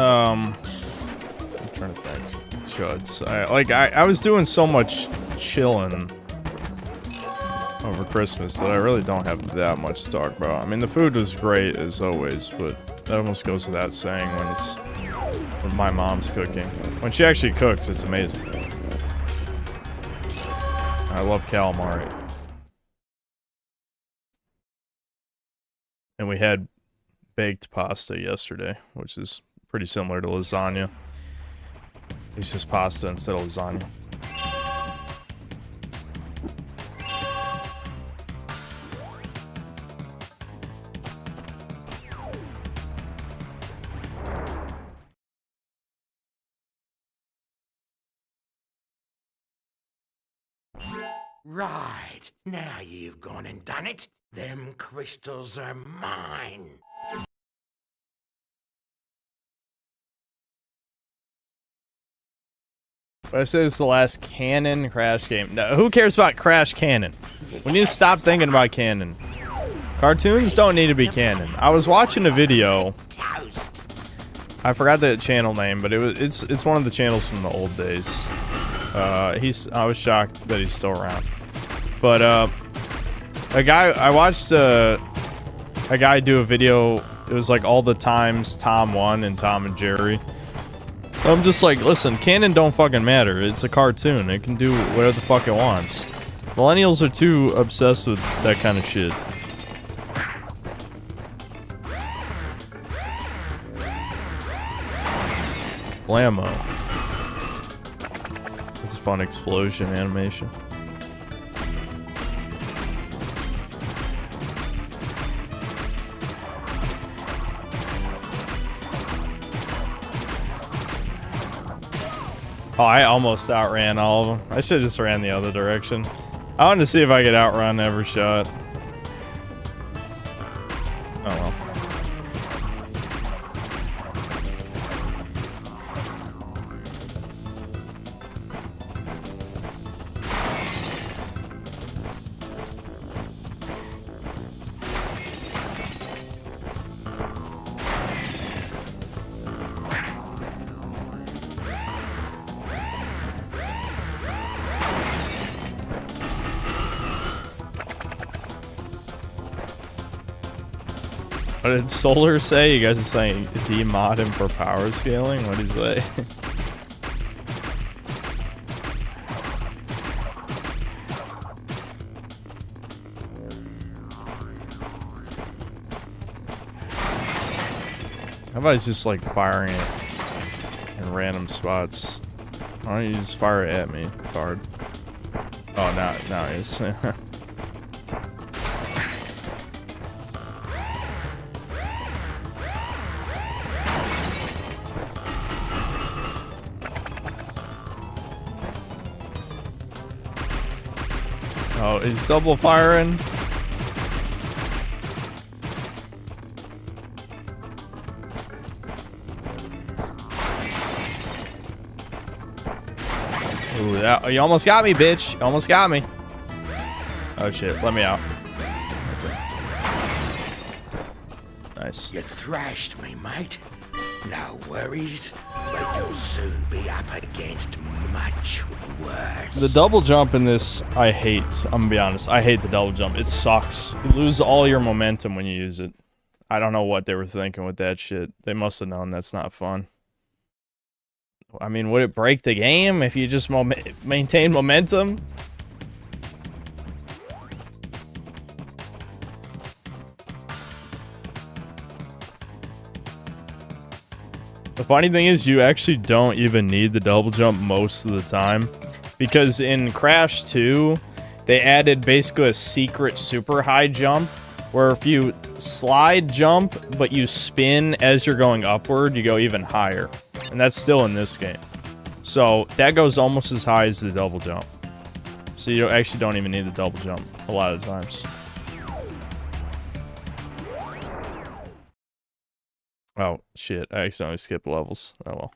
I'm trying to think. Chuds. I was doing so much chilling over Christmas that I really don't have that much to talk about. I mean, the food was great as always, but that almost goes without saying when my mom's cooking. When she actually cooks, it's amazing. I love calamari. And we had baked pasta yesterday, which is pretty similar to lasagna. It's just pasta instead of lasagna. Right. Now you've gone and done it. Them crystals are mine. But I said it's the last canon Crash game. No, who cares about Crash canon? We need to stop thinking about canon. Cartoons don't need to be canon. I was watching a video. I forgot the channel name, but it's one of the channels from the old days. I was shocked that he's still around. But I watched a guy do a video. It was like all the times Tom won and Tom and Jerry. I'm just like, listen, canon don't fucking matter. It's a cartoon. It can do whatever the fuck it wants. Millennials are too obsessed with that kind of shit. Blammo. It's a fun explosion animation. Oh, I almost outran all of them. I should have just ran the other direction. I wanted to see if I could outrun every shot. Oh well. What did Solar say? You guys are saying demod him for power scaling? What did he say? How about he's just like firing it in random spots? Why don't you just fire it at me? It's hard. Oh, now he is. Oh, he's double firing. Ooh, that, you almost got me, bitch. You almost got me. Oh shit, let me out. Nice. You thrashed me, mate. No worries, but you'll soon be up against much worse. The double jump in this, I hate. I'm gonna be honest. I hate the double jump. It sucks. You lose all your momentum when you use it. I don't know what they were thinking with that shit. They must have known that's not fun. I mean, would it break the game if you just maintain momentum? The funny thing is, you actually don't even need the double jump most of the time. Because in Crash 2, they added basically a secret super high jump. Where if you slide jump, but you spin as you're going upward, you go even higher. And that's still in this game. So that goes almost as high as the double jump. So you actually don't even need the double jump a lot of times. Oh, shit. I accidentally skipped levels. Oh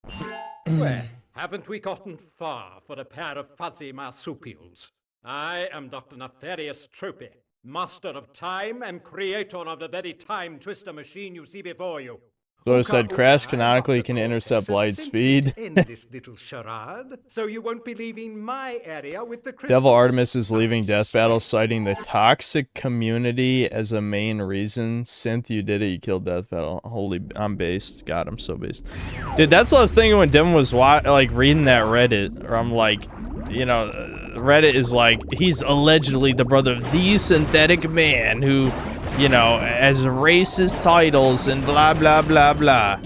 well. Well, haven't we gotten far for a pair of fuzzy marsupials? I am Dr. Nefarious Tropy, master of time and creator of the very time twister machine you see before you. So it said Crash canonically can intercept light speed. In this little charade, so you won't be leaving my area with the crystals. Devil Artemis is leaving Death Battle, citing the toxic community as a main reason. Synth, you did it. You killed Death Battle. Holy, I'm based. God, I'm so based. Dude, that's what I was thinking when Devin was like reading that Reddit. Or I'm like, you know, Reddit is like, he's allegedly the brother of the synthetic man who, you know, has racist titles and blah, blah, blah, blah.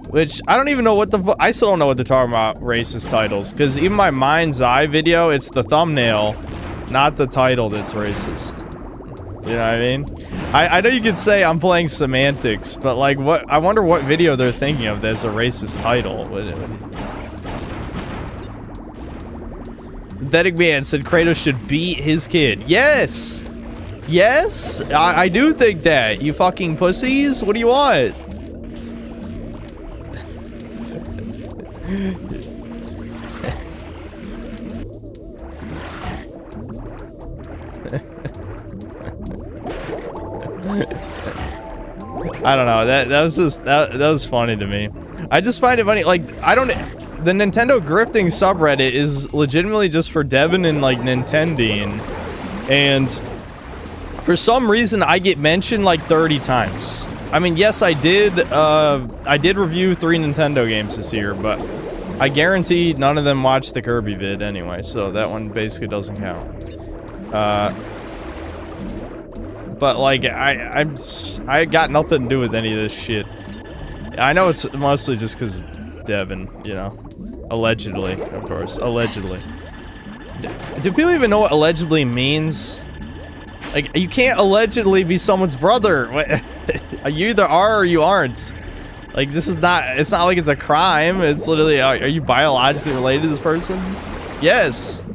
Which, I don't even know what the I still don't know what they're talking about, racist titles. Because even my Mind's Eye video, it's the thumbnail, not the title that's racist. You know what I mean? I know you could say I'm playing semantics, but like, what? I wonder what video they're thinking of that's a racist title. Synthetic Man said Kratos should beat his kid. Yes! Yes! I do think that. You fucking pussies? What do you want? I don't know. That was just that was funny to me. I just find it funny. Like, I don't. The Nintendo grifting subreddit is legitimately just for Devin and like Nintending, and for some reason I get mentioned like 30 times. I mean, yes, I did review 3 Nintendo games this year, but I guarantee none of them watched the Kirby vid anyway, so that one basically doesn't count. But like, I got nothing to do with any of this shit. I know it's mostly just because Devin, you know, allegedly, of course, allegedly. Do people even know what allegedly means? Like, you can't allegedly be someone's brother. You either are or you aren't. Like, this is not, it's not like it's a crime. It's literally, are you biologically related to this person? Yes.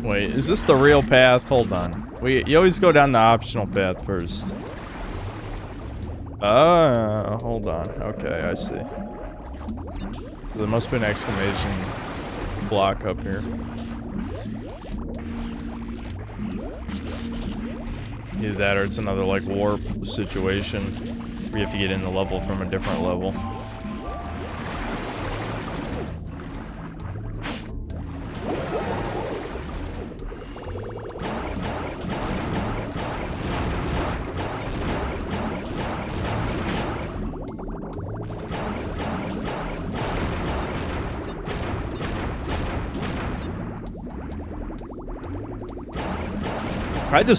Wait, is this the real path? Hold on. You always go down the optional path first. Hold on. Okay, I see. So there must be an exclamation block up here. Either that or it's another like warp situation where you have to get in the level from a different level.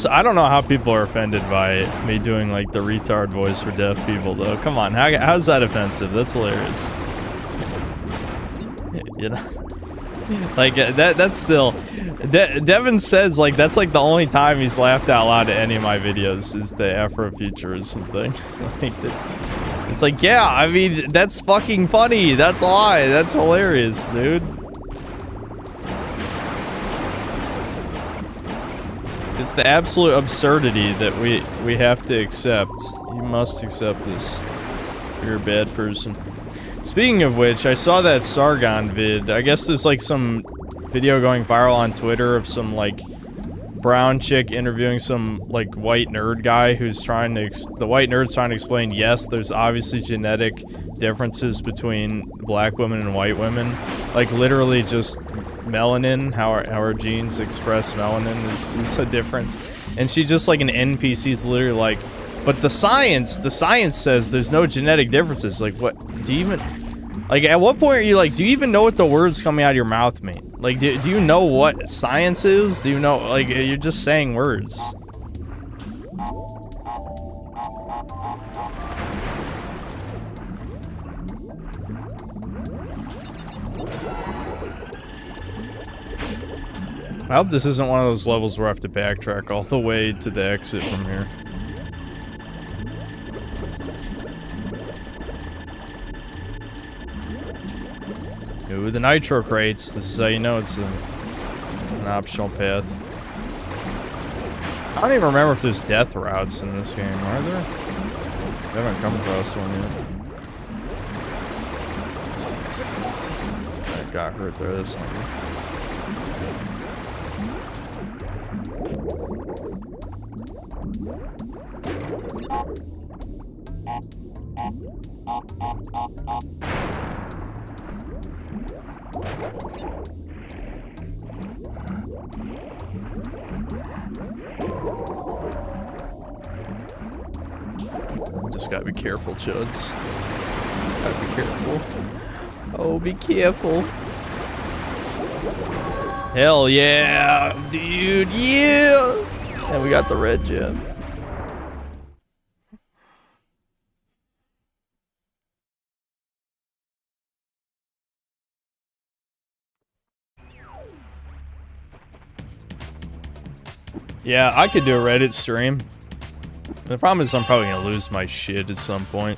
I don't know how people are offended by me doing like the retard voice for deaf people though. Come on, how's that offensive? That's hilarious. You know, like that's still. Devin says like that's like the only time he's laughed out loud at any of my videos is the Afrofuturism thing. Like, it's like, yeah, I mean that's fucking funny. That's why. That's hilarious, dude. It's the absolute absurdity that we have to accept. You must accept this. You're a bad person. Speaking of which, I saw that Sargon vid. I guess there's like some video going viral on Twitter of some like brown chick interviewing some like white nerd guy who's trying to the white nerd's trying to explain, yes, there's obviously genetic differences between black women and white women. Like literally just melanin, how our genes express melanin is a difference. And she's just like an NPC's literally like, but the science says there's no genetic differences. Like what, do you even, like at what point are you like, do you even know what the words coming out of your mouth mean? Like do you know what science is? Do you know, like you're just saying words. I hope this isn't one of those levels where I have to backtrack all the way to the exit from here. Ooh, the nitro crates. This is how you know it's an optional path. I don't even remember if there's death routes in this game. Are there? I haven't come across one yet. I got hurt there. That's not good. Just gotta be careful, chuds. Gotta be careful. Oh, be careful. Hell yeah, dude, yeah! And we got the red gem. Yeah, I could do a Reddit stream. The problem is I'm probably gonna lose my shit at some point.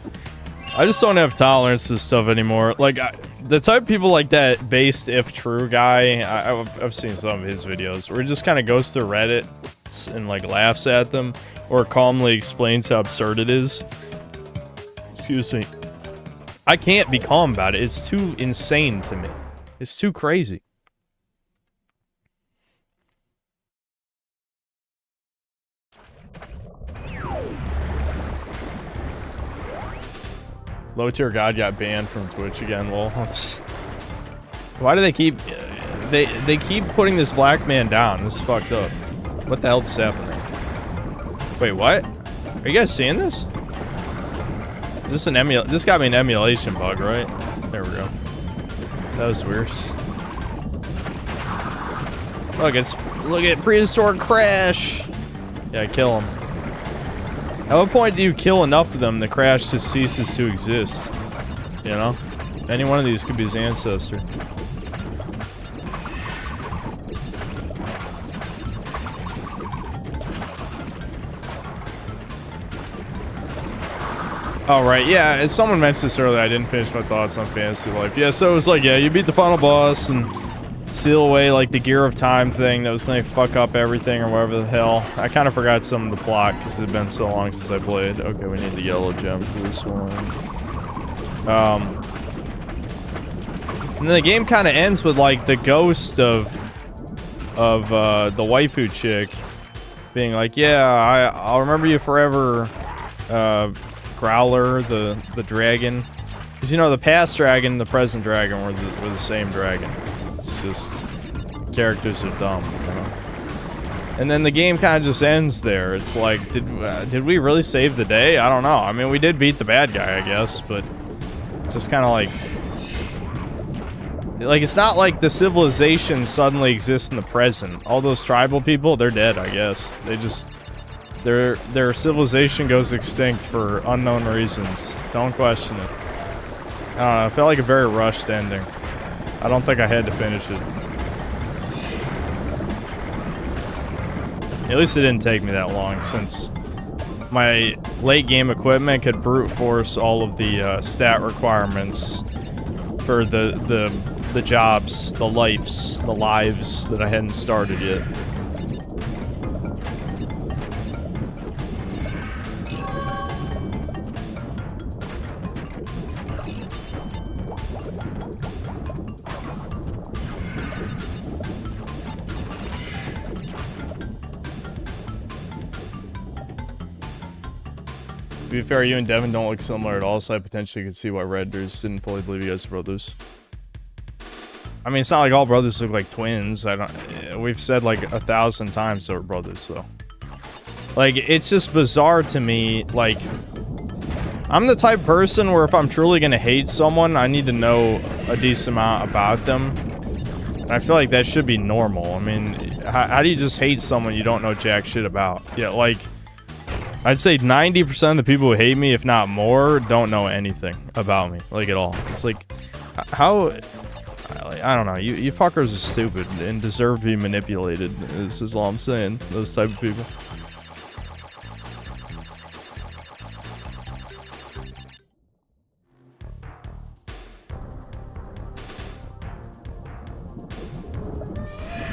I just don't have tolerance to stuff anymore. Like, the type of people like that based if true guy, I've seen some of his videos where he just kind of goes through Reddit and like laughs at them or calmly explains how absurd it is. Excuse me. I can't be calm about it. It's too insane to me. It's too crazy. Low tier god got banned from Twitch again. Well, why do they keep they keep putting this black man down? This is fucked up. What the hell just happened there? Wait, what? Are you guys seeing this? Is this an this got me an emulation bug, right? There we go. That was weird. Look at prehistoric crash. Yeah, kill him. At what point do you kill enough of them the crash just ceases to exist? You know? Any one of these could be his ancestor. Oh, right, yeah, as someone mentioned this earlier, I didn't finish my thoughts on Fantasy Life. Yeah, so it was like, yeah, you beat the final boss and seal away, like, the Gear of Time thing that was gonna fuck up everything or whatever the hell. I kind of forgot some of the plot because it had been so long since I played. Okay, we need the yellow gem for this one. And then the game kind of ends with like the ghost of the waifu chick being like, yeah, I'll remember you forever, Growler, the dragon. Because, you know, the past dragon and the present dragon were the same dragon. It's just, characters are dumb, you know? And then the game kind of just ends there. It's like, did we really save the day? I don't know. I mean, we did beat the bad guy, I guess, but it's just kind of like, it's not like the civilization suddenly exists in the present. All those tribal people, they're dead, I guess. They just, their civilization goes extinct for unknown reasons. Don't question it. I don't know, I felt like a very rushed ending. I don't think I had to finish it. At least it didn't take me that long, since my late game equipment could brute force all of the stat requirements for the jobs, the lives that I hadn't started yet. To be fair, you and Devin don't look similar at all, so I potentially could see why Redders didn't fully believe you guys are brothers. I mean, it's not like all brothers look like twins. We've said like 1,000 times that we're brothers, though. Like, it's just bizarre to me, like, I'm the type of person where if I'm truly gonna hate someone, I need to know a decent amount about them. And I feel like that should be normal. I mean, how do you just hate someone you don't know jack shit about? Yeah, like, I'd say 90% of the people who hate me, if not more, don't know anything about me, like, at all. It's like, how... I don't know, you fuckers are stupid and deserve to be manipulated. This is all I'm saying, those type of people.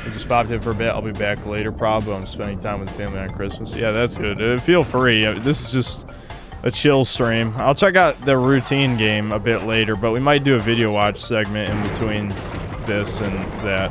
I just popped in for a bit. I'll be back later, probably. I'm spending time with the family on Christmas. Yeah, that's good. Feel free. This is just a chill stream. I'll check out the routine game a bit later, but we might do a video watch segment in between this and that.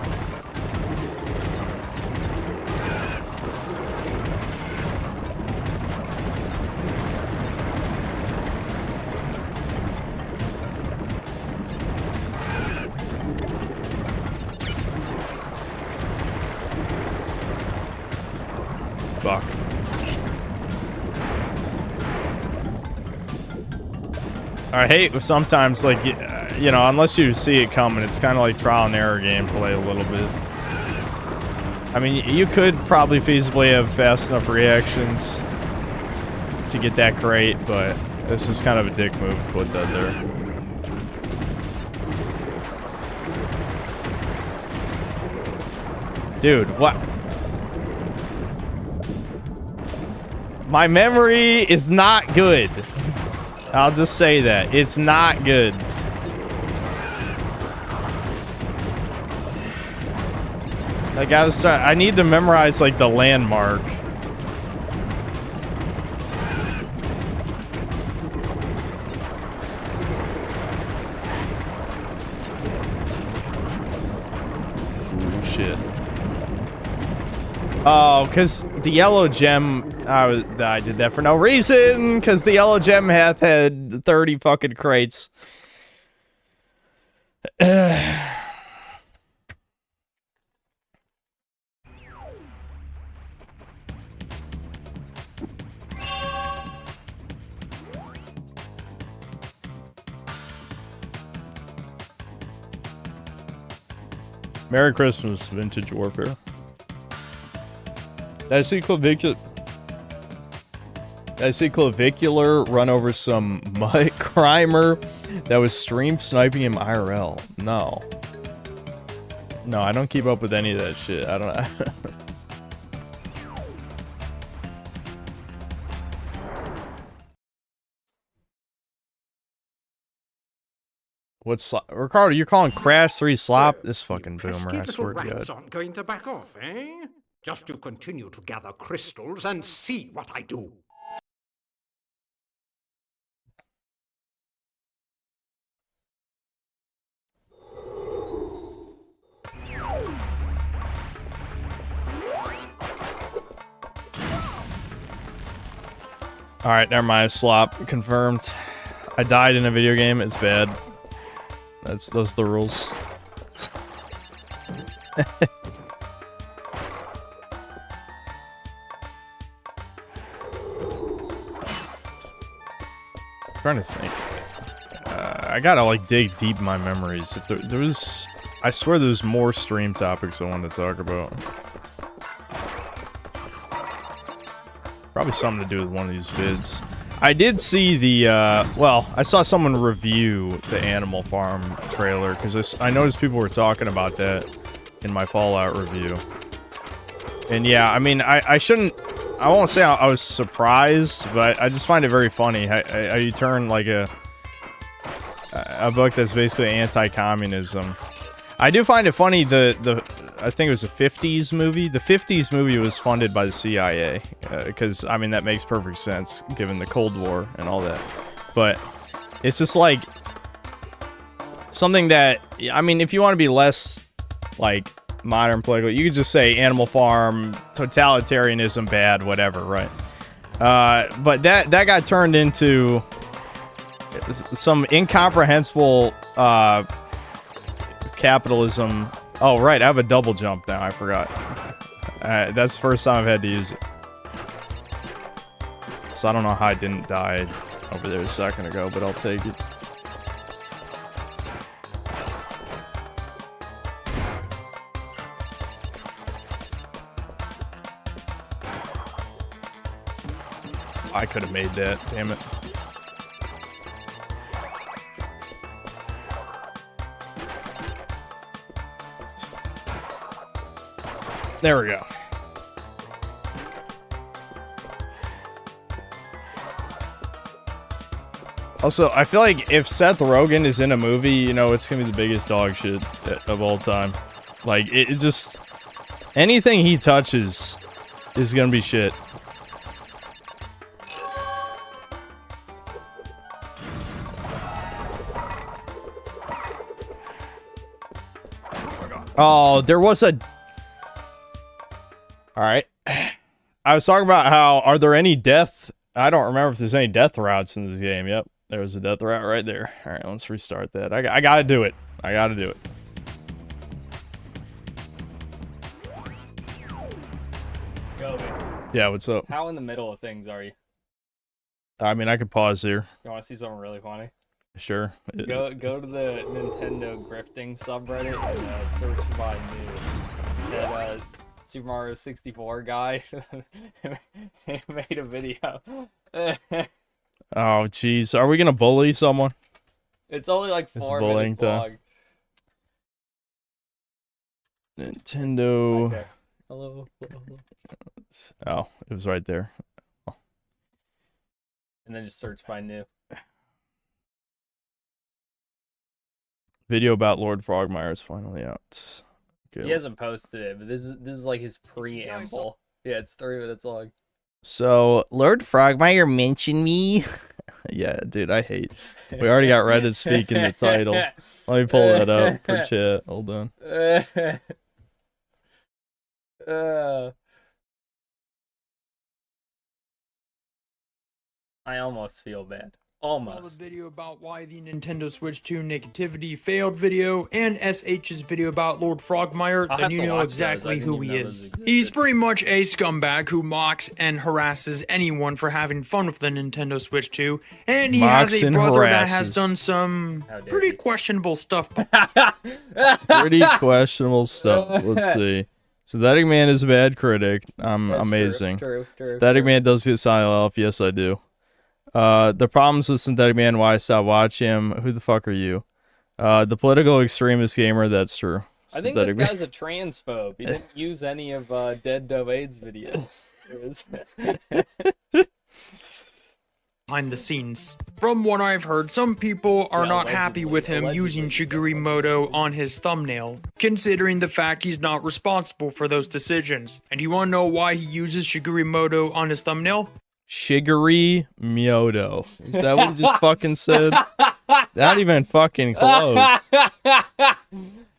Fuck. I hate sometimes, like, you know, unless you see it coming, it's kind of like trial and error gameplay a little bit. I mean, you could probably feasibly have fast enough reactions to get that crate, but it's just kind of a dick move to put that there. Dude, what? My memory is not good. I'll just say that. It's not good. Like, I need to memorize, like, the landmark. Ooh, shit. Oh, because the yellow gem, I did that for no reason, because the yellow gem had 30 fucking crates. Merry Christmas, Vintage Warfare. Did I see Clavicular run over some mud crimer that was stream sniping him IRL? No. No, I don't keep up with any of that shit. I don't know. What's Ricardo? You're calling Crash 3 slop? This fucking boomer, I swear to God. Aren't going to back off, eh? Just to continue to gather crystals and see what I do. Alright, never mind. Slop. Confirmed. I died in a video game. It's bad. Those are the rules. Trying to think. I gotta like dig deep in my memories. If there was, I swear there was more stream topics I wanted to talk about. Probably something to do with one of these vids. I did see the, well, I saw someone review the Animal Farm trailer, because I noticed people were talking about that in my Fallout review. And yeah, I mean, I won't say I was surprised, but I just find it very funny how you turn, like, a book that's basically anti-communism. I do find it funny, I think it was a 50s movie. The 50s movie was funded by the CIA, because, I mean, that makes perfect sense, given the Cold War and all that. But it's just, like, something that, I mean, if you want to be less, like, modern political, you could just say Animal Farm, totalitarianism, bad, whatever, right? But that got turned into some incomprehensible, capitalism. Oh, right, I have a double jump now, I forgot. That's the first time I've had to use it. So I don't know how I didn't die over there a second ago, but I'll take it. I could have made that, damn it. There we go. Also, I feel like if Seth Rogen is in a movie, you know, it's gonna be the biggest dog shit of all time. Like, it just... anything he touches is gonna be shit. Oh, there was a... Alright. I was talking about how, are there any death... I don't remember if there's any death routes in this game. Yep, there was a death route right there. Alright, let's restart that. I gotta do it. I gotta do it. Gobi. Yeah, what's up? How in the middle of things are you? I mean, I could pause here. You want to see something really funny? Sure. Go to the Nintendo grifting subreddit and search by new. That Super Mario 64 guy made a video. Oh, jeez. Are we gonna bully someone? It's only like 4 bullying minutes long. Nintendo. Okay. Hello. Oh, it was right there. Oh. And then just search by new. Video about Lord Frogmire is finally out. Good. He hasn't posted it, but this is like his preamble. Yeah, it's 3 minutes long. So, Lord Frogmire mentioned me. Yeah, dude, I hate. We already got Reddit speak in the title. Let me pull that up for chat. Hold on. I almost feel bad. Almost. The video about why the Nintendo Switch 2 negativity failed video, and SH's video about Lord Frogmire, then you know exactly who he is. He's pretty much a scumbag who mocks and harasses anyone for having fun with the Nintendo Switch 2, and he has a brother that has done some pretty questionable stuff. Pretty questionable stuff. Let's see. Synthetic Man is a bad critic. Amazing. True. Synthetic Man does get silent elf. Yes, I do. The problems with Synthetic Man, why I stopped watching him. Who the fuck are you? The political extremist gamer, that's true. I think this guy's a transphobe. He didn't use any of Dead Dove AIDS videos. Behind the scenes. From what I've heard, some people are not happy with him using Shigeru Moto on his thumbnail, considering the fact he's not responsible for those decisions. And you wanna know why he uses Shigeru Moto on his thumbnail? Shigeru Miyamoto. Is that what he just fucking said? Not even fucking close.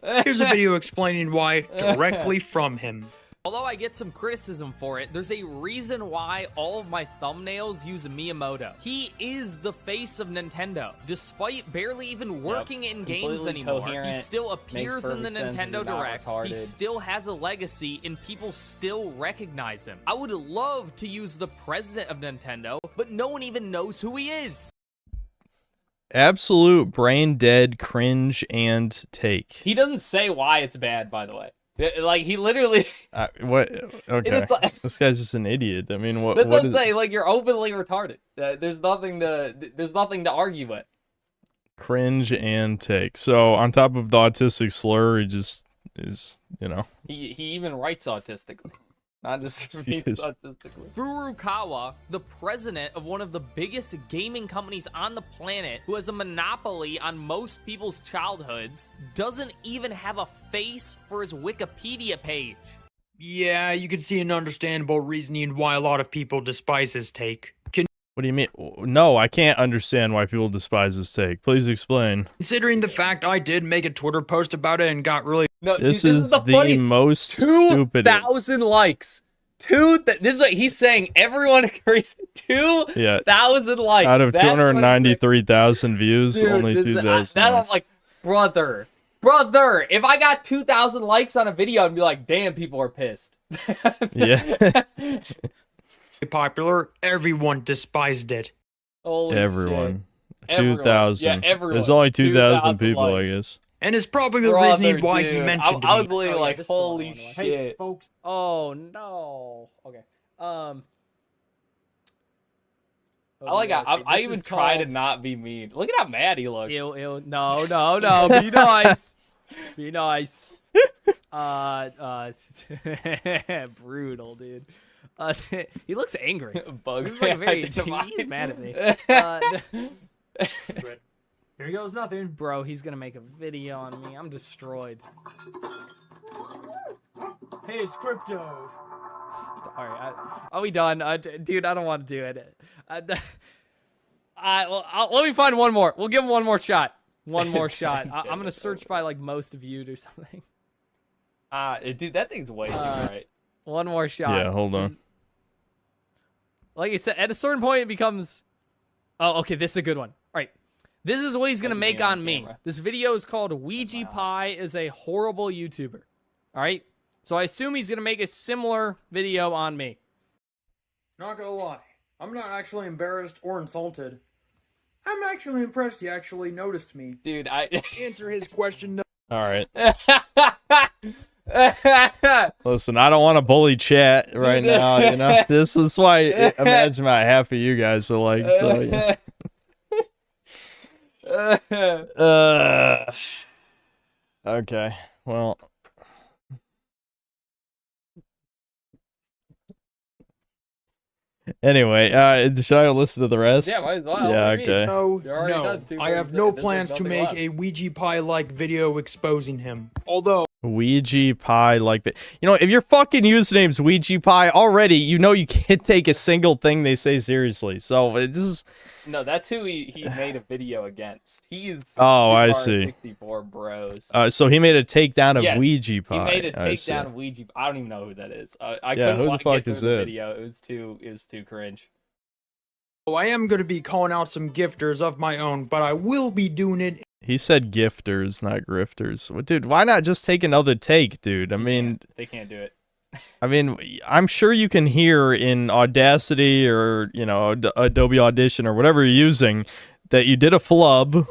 Here's a video explaining why directly from him. Although I get some criticism for it, there's a reason why all of my thumbnails use Miyamoto. He is the face of Nintendo. Despite barely even working in games anymore, he still appears in the Nintendo Direct. He still has a legacy, and people still recognize him. I would love to use the president of Nintendo, but no one even knows who he is. Absolute brain dead cringe and take. He doesn't say why it's bad, by the way. Like, he literally... what? Okay. Like, this guy's just an idiot. I mean, what? That's what I'm saying. Like, you're openly retarded. There's nothing to argue with. Cringe and take. So, on top of the autistic slur, he just is, you know... He even writes autistically. Not just reads autistically. Furukawa, the president of one of the biggest gaming companies on the planet, who has a monopoly on most people's childhoods, doesn't even have a face for his Wikipedia page. Yeah, you can see an understandable reasoning why a lot of people despise his take. What do you mean? No, I can't understand why people despise this take. Please explain. Considering the fact I did make a Twitter post about it and got really... No, this dude, is the most stupid. 2,000 likes. This is what he's saying. Everyone agrees. 2,000 likes. Out of 293,000 views, dude, only 2,000. I'm like, brother, if I got 2,000 likes on a video, I'd be like, damn, people are pissed. Yeah. Popular, everyone despised it. Holy everyone. Shit. 2,000. Yeah, everyone. There's only 2,000 people, likes. I guess. And it's probably the reason why he mentioned I was literally like, holy shit. Hey, folks. Oh, no. Okay. I even try to not be mean. Look at how mad he looks. Ew. No. Be nice. Be nice. Brutal, dude. He looks angry. Bug. He's like he's mad at me. Here goes nothing. Bro, he's gonna make a video on me. I'm destroyed. Hey, it's Crypto. Alright, are we done? Dude, I don't want to do it. Let me find one more. We'll give him one more shot. One more shot. I'm gonna search by like most viewed or something. Dude, that thing's way too bright. One more shot. Yeah, hold on. Like I said, at a certain point it becomes... Oh, okay, this is a good one. Alright. This is what he's gonna make on me. This video is called Ouija Pie is a Horrible YouTuber. Alright? So I assume he's gonna make a similar video on me. Not gonna lie, I'm not actually embarrassed or insulted. I'm actually impressed he actually noticed me. Dude, answer his question. Alright. Listen, I don't want to bully chat right now, you know? This is why imagine about half of you guys are like, so, yeah. Okay, well. Anyway, should I listen to the rest? Yeah, might as well. Yeah, okay. No, I have no plans to make a Ouija Pie-like video exposing him. Although... Ouija Pie like that. You know, if your fucking username's Ouija Pie already, you know you can't take a single thing they say seriously. So this is... No, that's who he made a video against. He's I see. 64 bros. So he made a takedown of Ouija Pie. He made a takedown of Ouija. I don't even know who that is. I yeah, couldn't who the fuck is the it? video. It was too cringe. Oh, I am going to be calling out some gifters of my own, but I will be doing it. He said gifters, not grifters. Well, dude, why not just take another take, dude? I mean... They can't do it. I mean, I'm sure you can hear in Audacity or, you know, Adobe Audition or whatever you're using that you did a flub.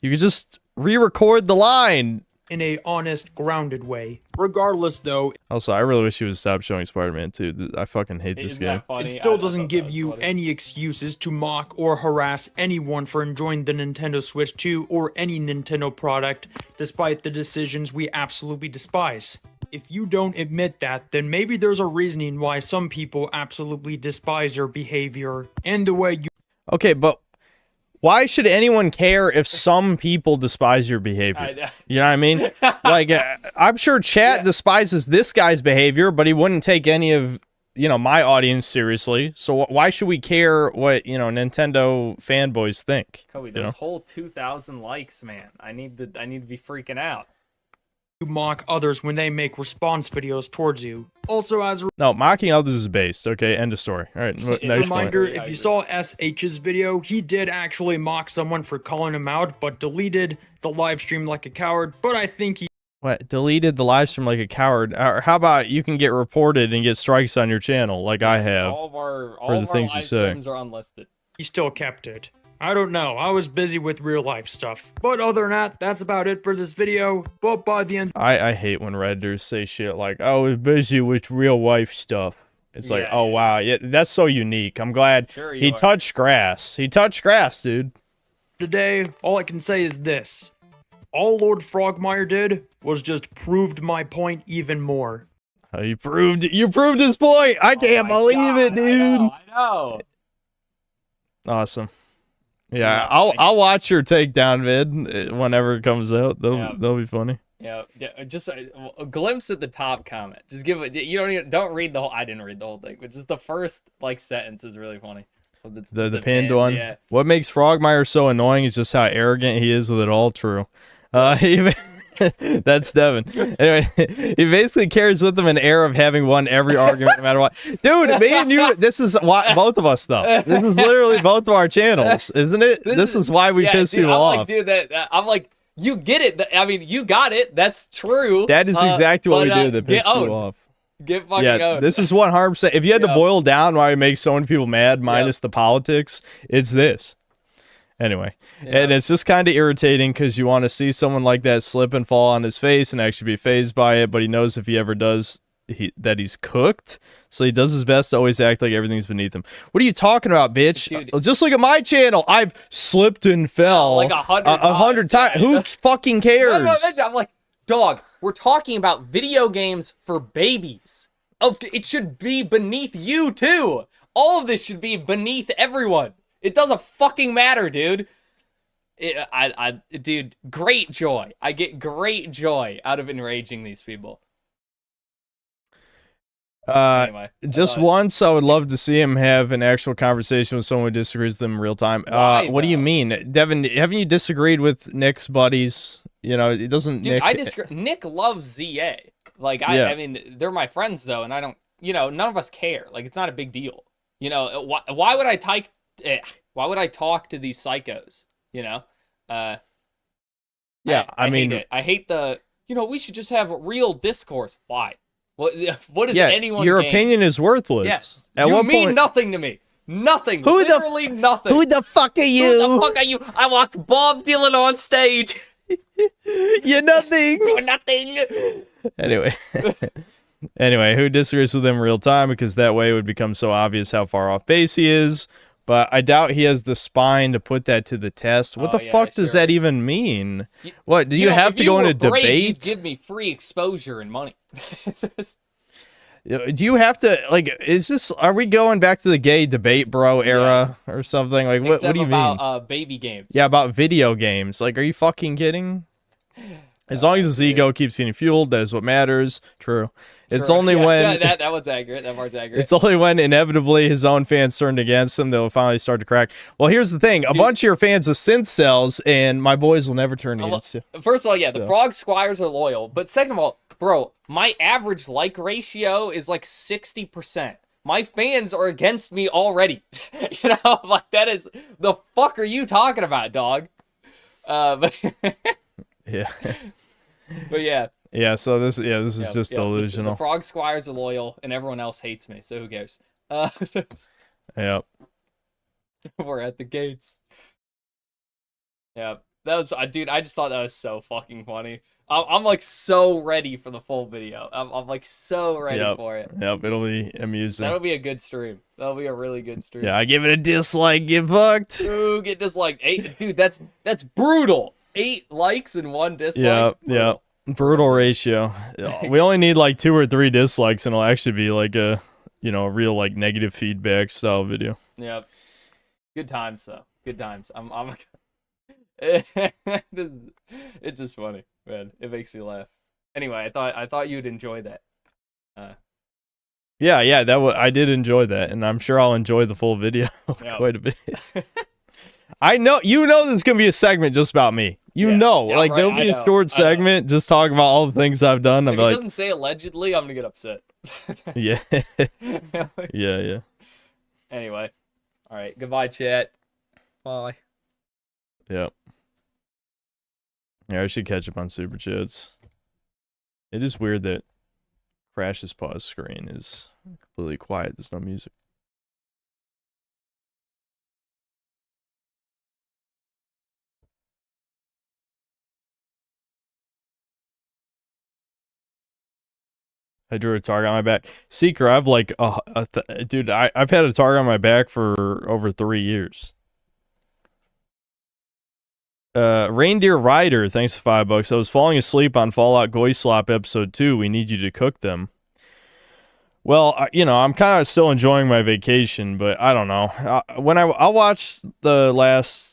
You could just re-record the line. In a honest, grounded way. Regardless, though... Also, I really wish he would stop showing Spider-Man 2. I fucking hate this game. It still doesn't give you any excuses to mock or harass anyone for enjoying the Nintendo Switch 2 or any Nintendo product, despite the decisions we absolutely despise. If you don't admit that, then maybe there's a reasoning why some people absolutely despise your behavior and the way you... Okay, but why should anyone care if some people despise your behavior? You know what I mean? Like, I'm sure chat despises this guy's behavior, but he wouldn't take any of, you know, my audience seriously. So why should we care what, you know, Nintendo fanboys think? Kobe, those whole 2,000 likes, man. I need to be freaking out. mock others when they make response videos towards you. Also, as a No, mocking others is based. Okay, end of story. All right, nice reminder, point. if you saw SH's video, he did actually mock someone for calling him out, but deleted the live stream like a coward. But I think he deleted the live stream like a coward. Or how about you can get reported and get strikes on your channel like I have All of our things you live streams are unlisted. He still kept it. I don't know, I was busy with real life stuff. But other than that, that's about it for this video. But by the end, I hate when Redditors say shit like, "I was busy with real life stuff." It's like, oh wow, yeah, that's so unique. I'm glad he touched grass. He touched grass, dude. Today, all I can say is this. All Lord Frogmire did was just proved my point even more. You proved his point. I can't believe it, dude. I know. Awesome. Yeah, I'll watch your takedown vid whenever it comes out. That'll be funny. Yeah, just a glimpse at the top comment. Just give it. You don't read the whole. I didn't read the whole thing, but just the first sentence is really funny. The pinned one. Yeah. What makes Frogmire so annoying is just how arrogant he is with it all. True. That's Devin. Anyway, he basically carries with him an air of having won every argument no matter what. Dude, me and you, this is why both of us though. This is literally both of our channels, isn't it? This is why we piss people off. I'm like, you get it. I mean, you got it. That's true. That is exactly what we do that piss people off. Get fucking owned. This is 100%. If you had to boil down why we make so many people mad, minus the politics, it's this. Anyway, and it's just kind of irritating because you want to see someone like that slip and fall on his face and actually be fazed by it, but he knows if he ever does, that he's cooked. So he does his best to always act like everything's beneath him. What are you talking about, bitch? Dude, just look at my channel. I've slipped and fell like 100 times. Who fucking cares? No, I'm like, dog, we're talking about video games for babies. It should be beneath you, too. All of this should be beneath everyone. It doesn't fucking matter, dude. Dude, great joy. I get great joy out of enraging these people. Anyway, just once, I would love to see him have an actual conversation with someone who disagrees with them in real time. What do you mean, Devin? Haven't you disagreed with Nick's buddies? You know, it doesn't. Dude, I disagree. Nick loves ZA. Like, I mean, they're my friends though, and I don't. You know, none of us care. Like, it's not a big deal. You know, why would I why would I talk to these psychos? You know, I mean, hate it. I hate we should just have real discourse. Why? What is anyone? Your opinion is worthless. Yes. You mean nothing to me. Nothing. Literally nothing. Who the fuck are you? Who the fuck are you? I walked Bob Dylan on stage. You're nothing. You're nothing. Anyway, who disagrees with him in real time? Because that way it would become so obvious how far off base he is. But I doubt he has the spine to put that to the test. What the fuck does that even mean? What, do you have to go in a debate? You'd give me free exposure and money. Do you have to, like, are we going back to the gay debate bro era or something? Like, what do you mean? About baby games. Yeah, about video games. Like, are you fucking kidding? As long as his ego keeps getting fueled, that is what matters. True. It's only when that one's accurate. That part's accurate. It's only when inevitably his own fans turned against him they'll finally start to crack. Well, here's the thing: a bunch of your fans are synth cells, and my boys will never turn against you. First of all, the Frog Squires are loyal, but second of all, bro, my average like ratio is like 60%. My fans are against me already. You know, like that is the fuck are you talking about, dog? But yeah. Yeah, so this is just delusional. The Frog Squires are loyal, and everyone else hates me, so who cares? Yep. We're at the gates. Yeah, that was, dude, I just thought that was so fucking funny. I'm like so ready for the full video. I'm like so ready for it. Yep, it'll be amusing. That'll be a good stream. That'll be a really good stream. Yeah, I give it a dislike, get fucked. Ooh, get disliked. 8, dude, that's brutal. 8 likes and 1 dislike. Yeah. Brutal ratio. We only need like 2 or 3 dislikes and it'll actually be like a real like negative feedback style video. Yep. Good times though. Good times. It's just funny, man. It makes me laugh. Anyway, I thought you'd enjoy that. Yeah, I did enjoy that, and I'm sure I'll enjoy the full video quite a bit. I know there's gonna be a segment just about me. You know, Yeah, like right, there'll be a short segment just talking about all the things I've done. If I'm he like, doesn't say allegedly, I'm gonna get upset. yeah, yeah. Anyway, all right. Goodbye, chat. Bye. Yep. Yeah, I should catch up on Superchats. It is weird that Crash's pause screen is completely quiet. There's no music. I drew a target on my back. Seeker, I've like, dude, I've had a target on my back for over 3 years. Reindeer Rider, thanks for $5. I was falling asleep on Fallout Goyslop episode 2. We need you to cook them. Well, I'm kind of still enjoying my vacation, but I don't know. I'll watch the last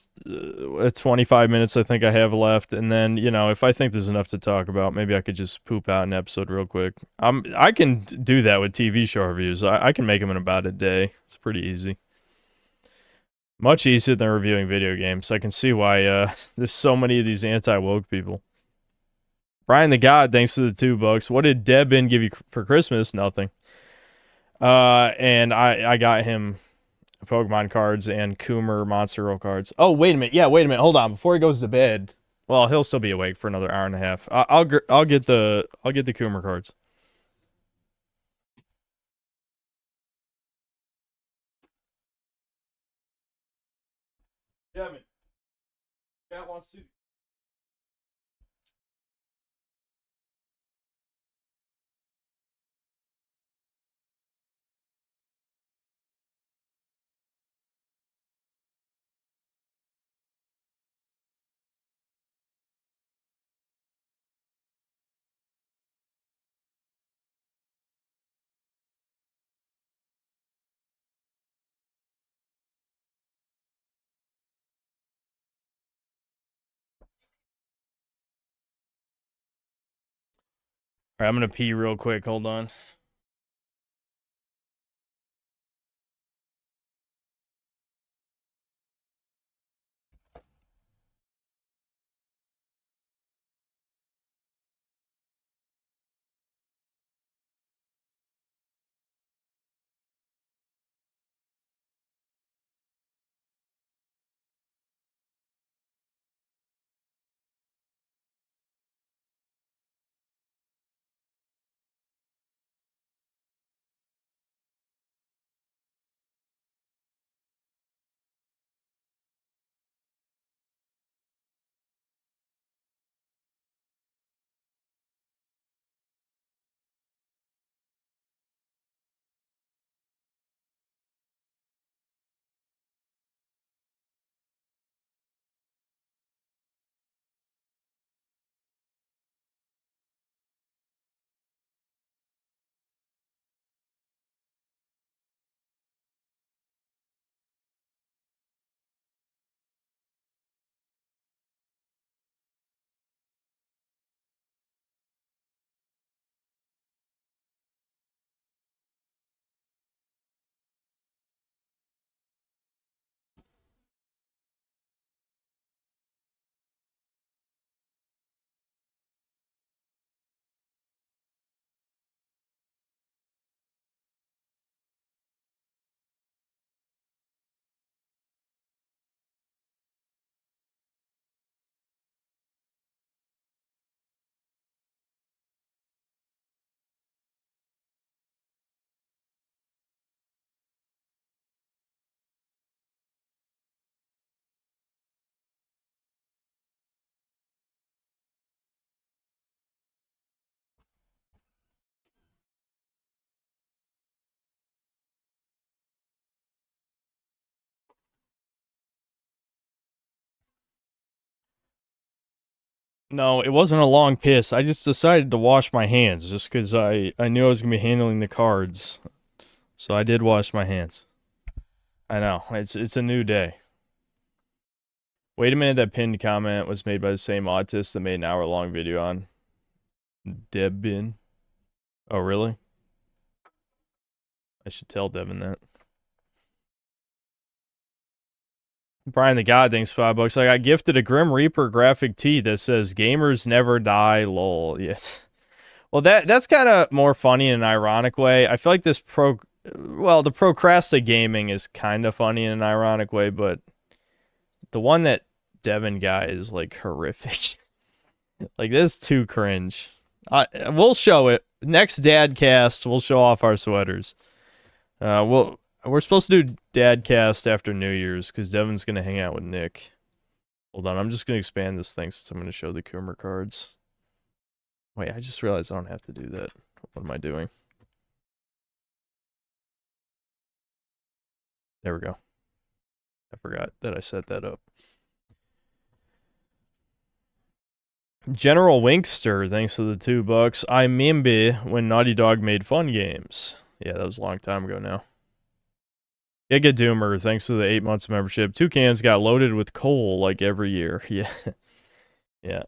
25 minutes I think I have left, and then, if I think there's enough to talk about, maybe I could just poop out an episode real quick. I can do that with TV show reviews. I can make them in about a day. It's pretty easy. Much easier than reviewing video games. I can see why there's so many of these anti-woke people. Brian the God, thanks to the $2. What did Debin give you for Christmas? Nothing. And I got him Pokemon cards and Coomer Monster Roll cards. Oh, wait a minute. Yeah, wait a minute. Hold on. Before he goes to bed. Well, he'll still be awake for another hour and a half. I'll get the Coomer cards. Yeah, man. Cat wants to. All right, I'm gonna pee real quick. Hold on. No, it wasn't a long piss. I just decided to wash my hands just because I knew I was going to be handling the cards. So I did wash my hands. I know. It's a new day. Wait a minute, that pinned comment was made by the same autist that made an hour-long video on Debin. Oh, really? I should tell Devin that. Brian the God, thanks $5. I got gifted a Grim Reaper graphic tee that says "Gamers never die." Lol. Yes. Well, that's kind of more funny in an ironic way. I feel like the Procrasta gaming is kind of funny in an ironic way, but the one that Devin got is like horrific. Like, this is too cringe. We'll show it next Dadcast. We'll show off our sweaters. We're supposed to do Dadcast after New Year's because Devin's gonna hang out with Nick. Hold on, I'm just gonna expand this thing since I'm gonna show the Coomer cards. Wait, I just realized I don't have to do that. What am I doing? There we go. I forgot that I set that up. General Winkster, thanks to the $2. I remember when Naughty Dog made fun games. Yeah, that was a long time ago now. Giga Doomer, thanks to the 8 months membership. Toucans got loaded with coal like every year. Yeah. Yeah.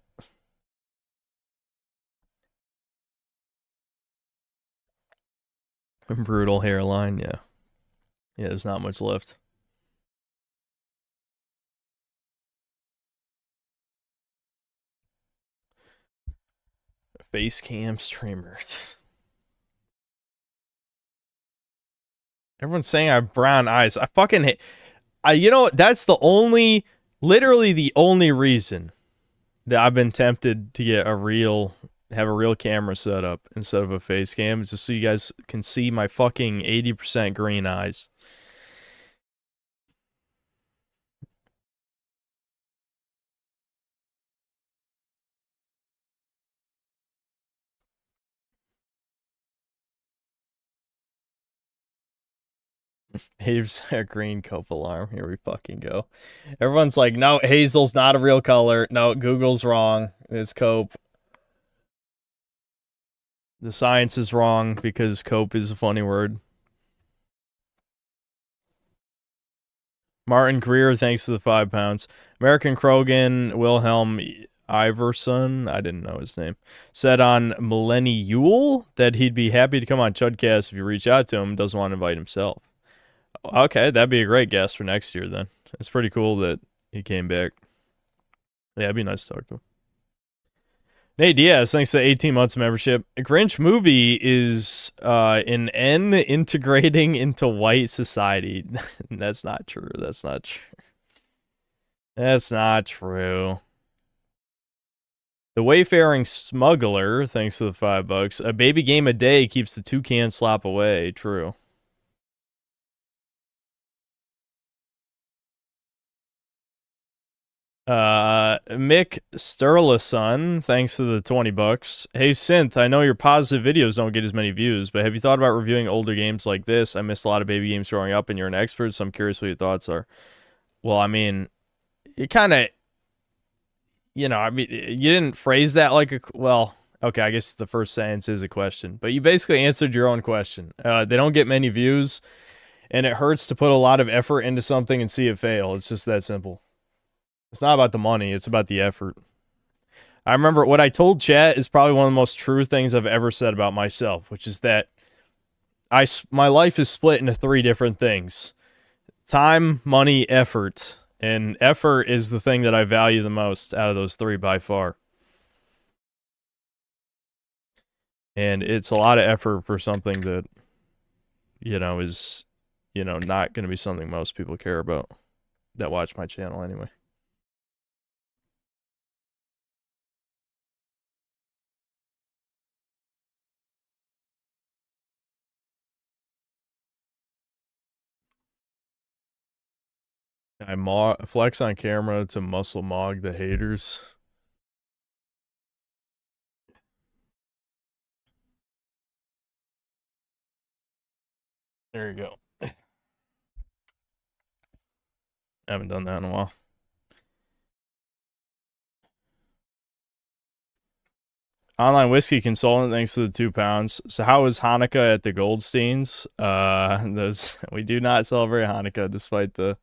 Brutal hairline, yeah. Yeah, there's not much left. Face cam streamer. Everyone's saying I have brown eyes. I fucking hate... you know what? That's literally the only reason that I've been tempted to get have a real camera set up instead of a face cam. It's just so you guys can see my fucking 80% green eyes. Hazel's a green cope alarm. Here we fucking go. Everyone's like, no, hazel's not a real color. No, Google's wrong. It's cope. The science is wrong because cope is a funny word. Martin Greer, thanks to the £5. American Krogan, Wilhelm Iverson, I didn't know his name, said on Millennial that he'd be happy to come on Chudcast if you reach out to him, doesn't want to invite himself. Okay, that'd be a great guest for next year then. It's pretty cool that he came back. Yeah, it'd be nice to talk to him. Nate Diaz, thanks to 18 months membership. A Grinch movie is an N integrating into white society. That's not true. That's not true. That's not true. The Wayfaring Smuggler, thanks to the $5. A baby game a day keeps the toucan slop away. True. Mick Sterlison, thanks to the $20. Hey Synth, I know your positive videos don't get as many views, but have you thought about reviewing older games like this? I missed a lot of baby games growing up, and you're an expert, so I'm curious what your thoughts are. Well, I mean, you kind of, you didn't phrase that like a, well, okay, I guess the first sentence is a question, but you basically answered your own question. They don't get many views, and it hurts to put a lot of effort into something and see it fail. It's just that simple. It's not about the money, it's about the effort. I remember what I told chat is probably one of the most true things I've ever said about myself, which is that my life is split into 3 different things. Time, money, effort. And effort is the thing that I value the most out of those 3 by far. And it's a lot of effort for something that, is, not going to be something most people care about that watch my channel anyway. I flex on camera to muscle mog the haters. There you go. I haven't done that in a while. Online whiskey consultant, thanks to the £2. So how was Hanukkah at the Goldsteins? We do not celebrate Hanukkah despite the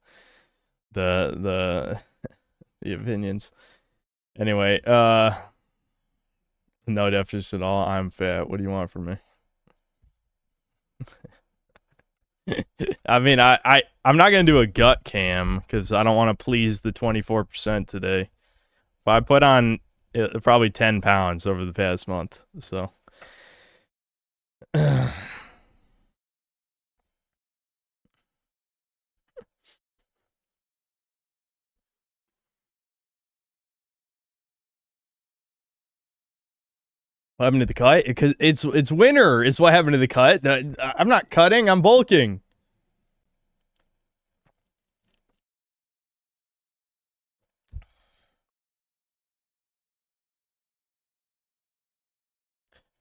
opinions. Anyway, no deficit at all. I'm fat. What do you want from me? I mean, I'm not gonna do a gut cam because I don't want to please the 24% today. But I put on probably 10 pounds over the past month, so. What happened to the cut? Because it's winter. Is what happened to the cut. I'm not cutting. I'm bulking.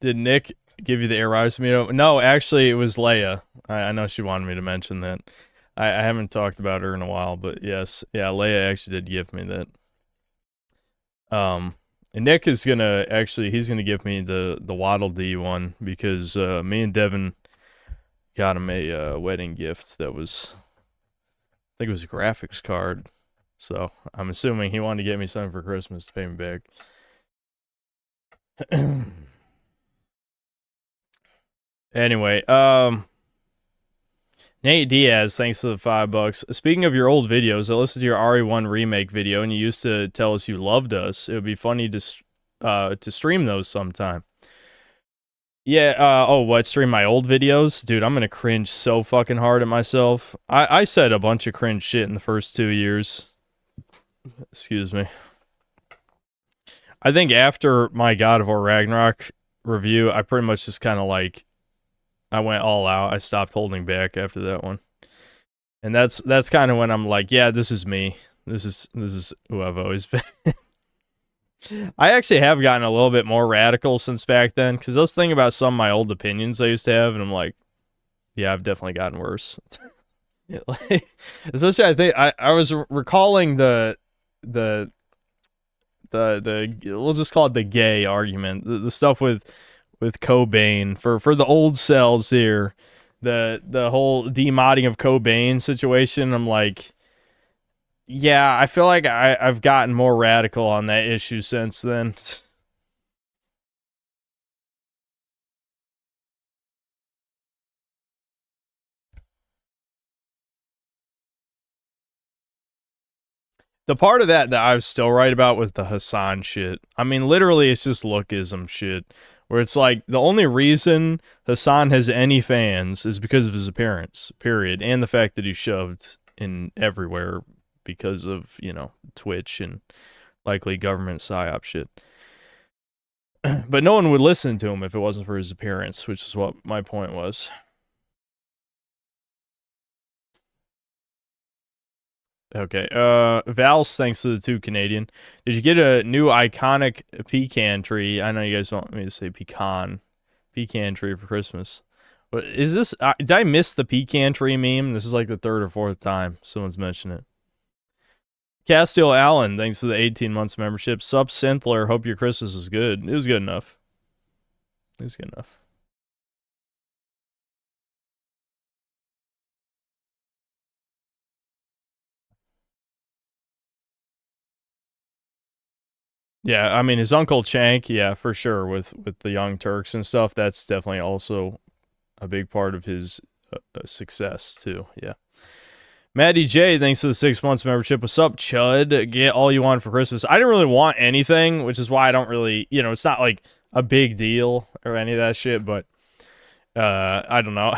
Did Nick give you the Arise meetup? No, actually, it was Leia. I know she wanted me to mention that. I haven't talked about her in a while, but yes, yeah, Leia actually did give me that. And Nick is he's gonna give me the Waddle Dee one because me and Devin got him a wedding gift that was, I think it was a graphics card. So I'm assuming he wanted to get me something for Christmas to pay me back. Anyway, Nate Diaz, thanks for the $5. Speaking of your old videos, I listened to your RE1 remake video, and you used to tell us you loved us. It would be funny to stream those sometime. Yeah, what, stream my old videos? Dude, I'm gonna cringe so fucking hard at myself. I said a bunch of cringe shit in the first 2 years. Excuse me. I think after my God of War Ragnarok review, I pretty much just kind of like, I went all out. I stopped holding back after that one. And that's kind of when I'm like, yeah, this is me. This is who I've always been. I actually have gotten a little bit more radical since back then, because I was thinking about some of my old opinions I used to have, and I'm like, yeah, I've definitely gotten worse. Like, especially I think I was recalling the we'll just call it the gay argument, the stuff with Cobain for the old cells here, the whole demodding of Cobain situation. I'm like, yeah, I feel like I've gotten more radical on that issue since then. The part of that I was still right about was the Hassan shit. I mean, literally, it's just lookism shit. Where it's like, the only reason Hassan has any fans is because of his appearance, period. And the fact that he's shoved in everywhere because of, Twitch and likely government psyop shit. But no one would listen to him if it wasn't for his appearance, which is what my point was. Okay, Val's, thanks to the 2 Canadian. Did you get a new iconic pecan tree? I know you guys want me to say pecan tree for Christmas. But is this, did I miss the pecan tree meme? This is like the 3rd or 4th time someone's mentioned it. Castiel Allen, thanks to the 18 months membership. Sup Synthler, hope your Christmas is good. It was good enough. It was good enough. Yeah, I mean, his Uncle Chank, yeah, for sure, with the Young Turks and stuff, that's definitely also a big part of his success, too, yeah. Maddie J, thanks to the 6 months membership. What's up, Chud? Get all you want for Christmas. I didn't really want anything, which is why I don't really, it's not like a big deal or any of that shit, but I don't know.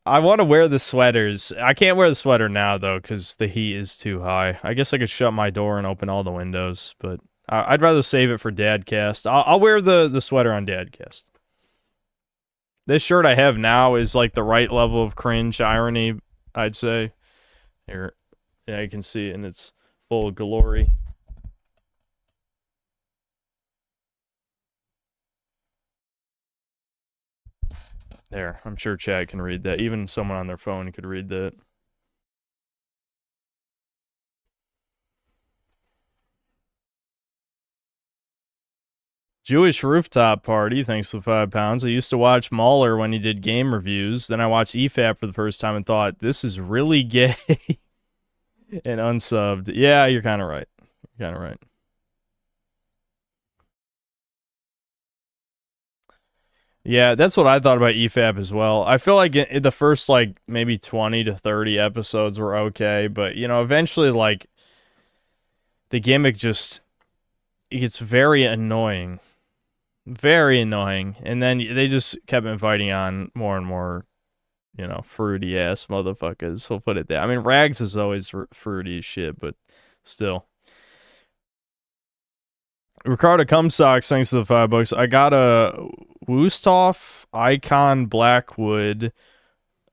I want to wear the sweaters. I can't wear the sweater now, though, because the heat is too high. I guess I could shut my door and open all the windows, but I'd rather save it for Dadcast. I'll wear the sweater on Dadcast. This shirt I have now is like the right level of cringe irony, I'd say. Here, yeah, you can see it in its full glory. There, I'm sure chat can read that. Even someone on their phone could read that. Jewish Rooftop Party, thanks for £5. I used to watch Mahler when he did game reviews. Then I watched EFAP for the first time and thought, this is really gay. And unsubbed. Yeah, you're kind of right. You're kind of right. Yeah, that's what I thought about EFAP as well. I feel like in the first, like, maybe 20 to 30 episodes were okay, but, you know, eventually, like, the gimmick just, it gets very annoying. Very annoying. And then they just kept inviting on more and more, you know, fruity-ass motherfuckers. We'll put it there. I mean, Rags is always fruity as shit, but still. Ricardo Cumsocks, thanks to the $5. I got a Wusthof Icon Blackwood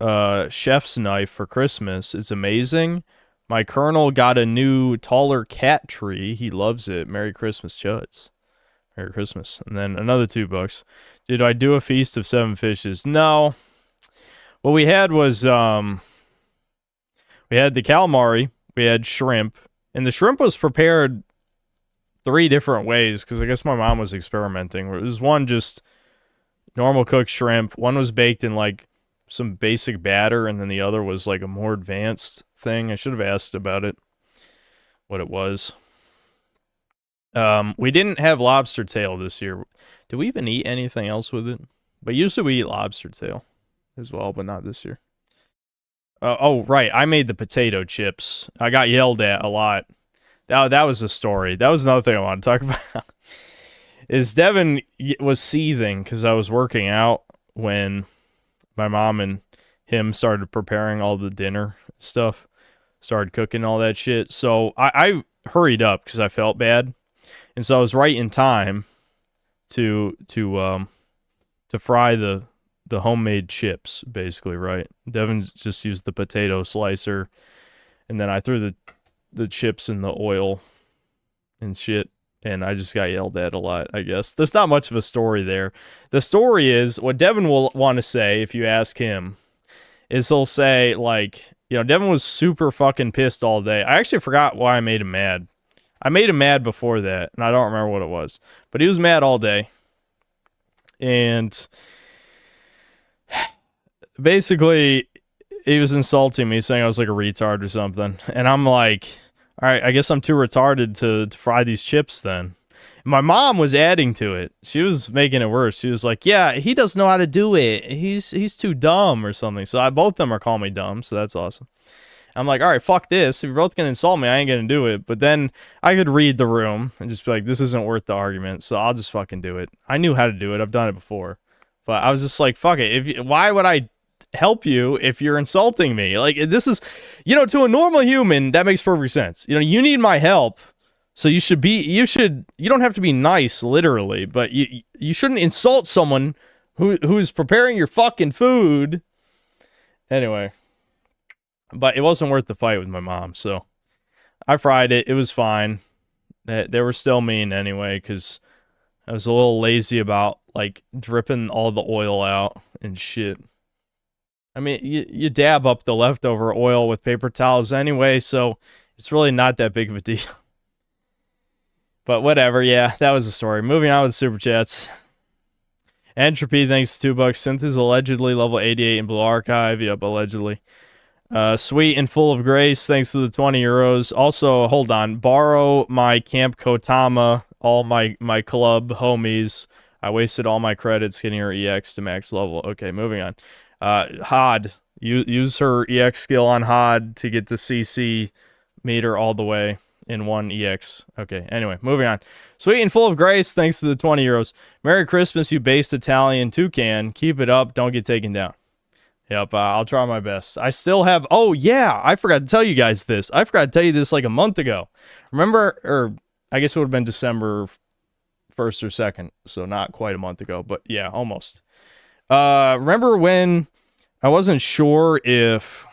chef's knife for Christmas. It's amazing. My colonel got a new taller cat tree. He loves it. Merry Christmas, Chuds. Merry Christmas. And then another $2. Did I do a feast of 7 fishes? No. What we had was we had the calamari, we had shrimp, and the shrimp was prepared 3 different ways, because I guess my mom was experimenting. It was one just normal cooked shrimp, one was baked in like some basic batter, and then the other was like a more advanced thing. I should have asked about it, what it was. We didn't have lobster tail this year. Did we even eat anything else with it? But usually we eat lobster tail as well, but not this year. Oh, right, I made the potato chips. I got yelled at a lot. That was a story. That was another thing I want to talk about. Is Devin was seething because I was working out when my mom and him started preparing all the dinner stuff, started cooking all that shit. So I hurried up because I felt bad, and so I was right in time to fry the homemade chips, basically, right? Devin just used the potato slicer, and then I threw the chips in the oil and shit, and I just got yelled at a lot, I guess. There's not much of a story there. The story is, what Devin will want to say, if you ask him, is he'll say, like, you know, Devin was super fucking pissed all day. I actually forgot why I made him mad. I made him mad before that, and I don't remember what it was. But he was mad all day. And basically, he was insulting me, saying I was like a retard or something. And I'm like, all right, I guess I'm too retarded to fry these chips then. My mom was adding to it. She was making it worse. She was like, yeah, he doesn't know how to do it. He's too dumb or something. So both of them are calling me dumb, so that's awesome. I'm like, all right, fuck this. If you're both going to insult me, I ain't going to do it. But then I could read the room and just be like, this isn't worth the argument, so I'll just fucking do it. I knew how to do it. I've done it before. But I was just like, fuck it. Why would I help you if you're insulting me? Like, this is, you know, to a normal human, that makes perfect sense. You know, you need my help. So you don't have to be nice, literally, but you shouldn't insult someone who's preparing your fucking food. Anyway, but it wasn't worth the fight with my mom, so I fried it. It was fine. They were still mean anyway, because I was a little lazy about, like, dripping all the oil out and shit. I mean, you dab up the leftover oil with paper towels anyway, so it's really not that big of a deal. But whatever, yeah, that was the story. Moving on with Super Chats. Entropy, thanks to $2. Synth is allegedly level 88 in Blue Archive. Yep, allegedly. Sweet and Full of Grace, thanks to the 20 euros. Also, hold on. Borrow my Camp Kotama, all my club homies. I wasted all my credits getting her EX to max level. Okay, moving on. Hod. Use her EX skill on Hod to get the CC meter all the way in 1 EX. Okay, anyway, moving on. Sweet and Full of Grace, thanks to the 20 euros. Merry Christmas, you based Italian toucan. Keep it up, don't get taken down. Yep, I'll try my best. I still have, oh yeah, I forgot to tell you guys this. I forgot to tell you this like a month ago. Remember, or I guess it would have been December 1st or 2nd, so not quite a month ago, but yeah, almost. Remember when I wasn't sure if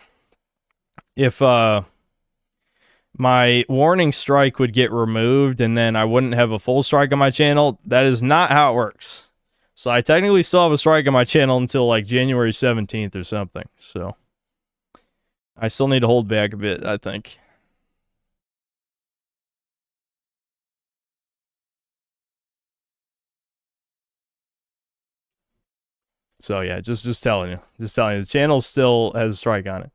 my warning strike would get removed and then I wouldn't have a full strike on my channel? That is not how it works. So I technically still have a strike on my channel until like January 17th or something. So I still need to hold back a bit, I think. So yeah, just telling you. Just telling you. The channel still has a strike on it.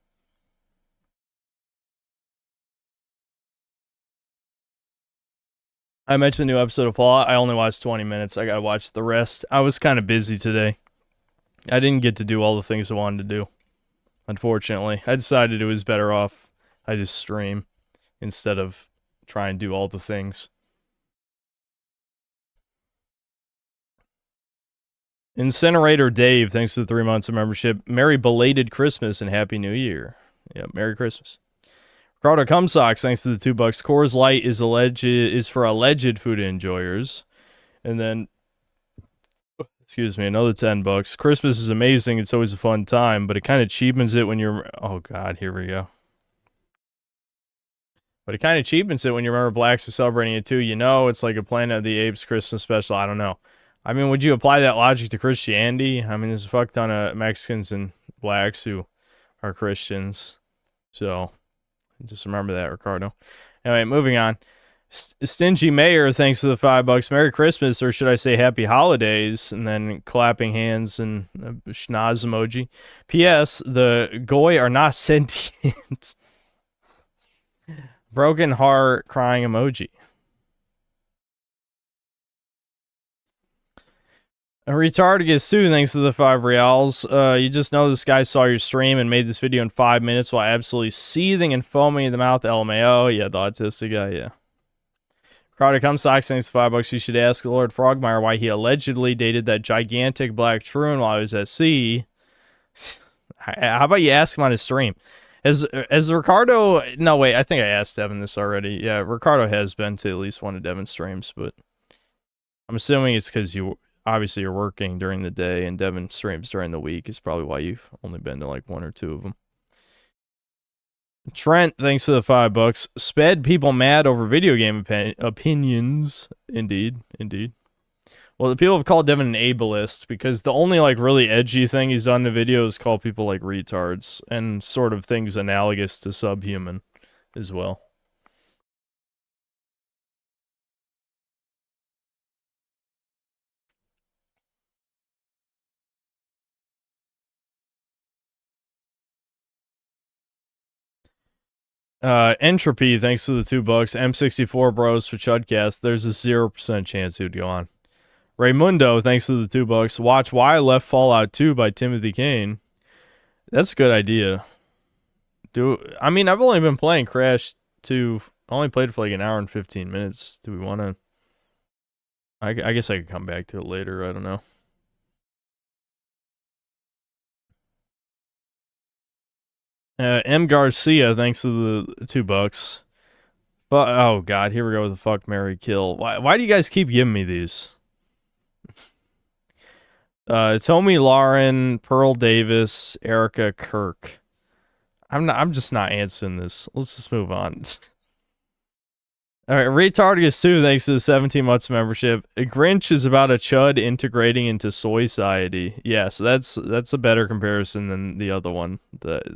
I mentioned a new episode of Fallout. I only watched 20 minutes. I gotta watch the rest. I was kind of busy today. I didn't get to do all the things I wanted to do, unfortunately. I decided it was better off I just stream instead of try and do all the things. Incinerator Dave, thanks to the 3 months of membership. Merry belated Christmas and Happy New Year. Yeah, Merry Christmas. Ricardo Cumsocks, thanks to the $2. Coors Light is for alleged food enjoyers. And then, excuse me, another $10. Christmas is amazing. It's always a fun time, but it kind of cheapens it when you're... Oh, God, here we go. But it kind of cheapens it when you remember blacks are celebrating it too. You know, it's like a Planet of the Apes Christmas special. I don't know. I mean, would you apply that logic to Christianity? I mean, there's a fuck ton of Mexicans and blacks who are Christians. So, just remember that, Ricardo. Anyway, moving on. Stingy Mayor, thanks to the $5. Merry Christmas, or should I say Happy Holidays? And then clapping hands and a schnoz emoji. P.S. The Goy are not sentient. Broken heart crying emoji. A retard gets too, thanks to the 5 reals. You just know this guy saw your stream and made this video in 5 minutes while absolutely seething and foaming in the mouth. LMAO. Yeah, the autistic guy, yeah. Crowder comes socks, thanks to $5. You should ask Lord Frogmire why he allegedly dated that gigantic black troon while he was at sea. How about you ask him on his stream? As Ricardo... No, wait, I think I asked Devin this already. Yeah, Ricardo has been to at least one of Devin's streams, but I'm assuming it's because obviously you're working during the day and Devin streams during the week is probably why you've only been to like 1 or 2 of them. Trent, thanks to the $5. Sped people mad over video game opinions. Indeed. Well, the people have called Devin an ableist because the only like really edgy thing he's done in the video is call people like retards and sort of things analogous to subhuman as well. Entropy, thanks to the $2. M64 bros for Chudcast. There's a 0% chance he would go on. Raymundo, thanks to the $2. Watch Why I Left Fallout 2 by Timothy Kane. That's a good idea. I mean, I've only been playing Crash 2. I only played for like an hour and 15 minutes. Do we want to... I guess I could come back to it later. I don't know. M. Garcia, thanks to the $2. But oh god, here we go with the fuck, marry, kill. Why do you guys keep giving me these? Tommy Lauren, Pearl Davis, Erica Kirk. I'm just not answering this. Let's just move on. Alright, Retardius 2, thanks to the 17 months membership. Grinch is about a chud integrating into soy society. Yes, that's a better comparison than the other one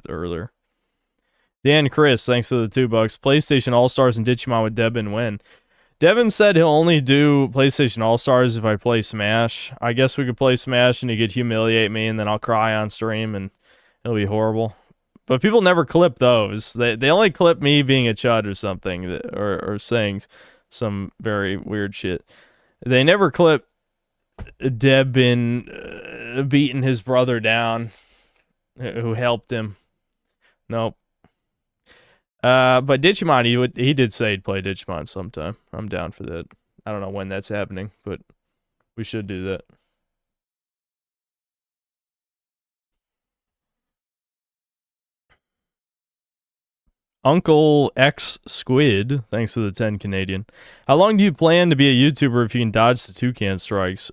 earlier. Dan Chris, thanks to the $2. PlayStation All-Stars and Digimon with Devin when? Devin said he'll only do PlayStation All-Stars if I play Smash. I guess we could play Smash and he could humiliate me and then I'll cry on stream and it'll be horrible. But people never clip those. They only clip me being a chud or something, or saying some very weird shit. They never clip Devin beating his brother down, who helped him. Nope. But Digimon, he did say he'd play Digimon sometime. I'm down for that. I don't know when that's happening, but we should do that. Uncle X Squid, thanks to the 10 Canadian. How long do you plan to be a YouTuber if you can dodge the toucan strikes?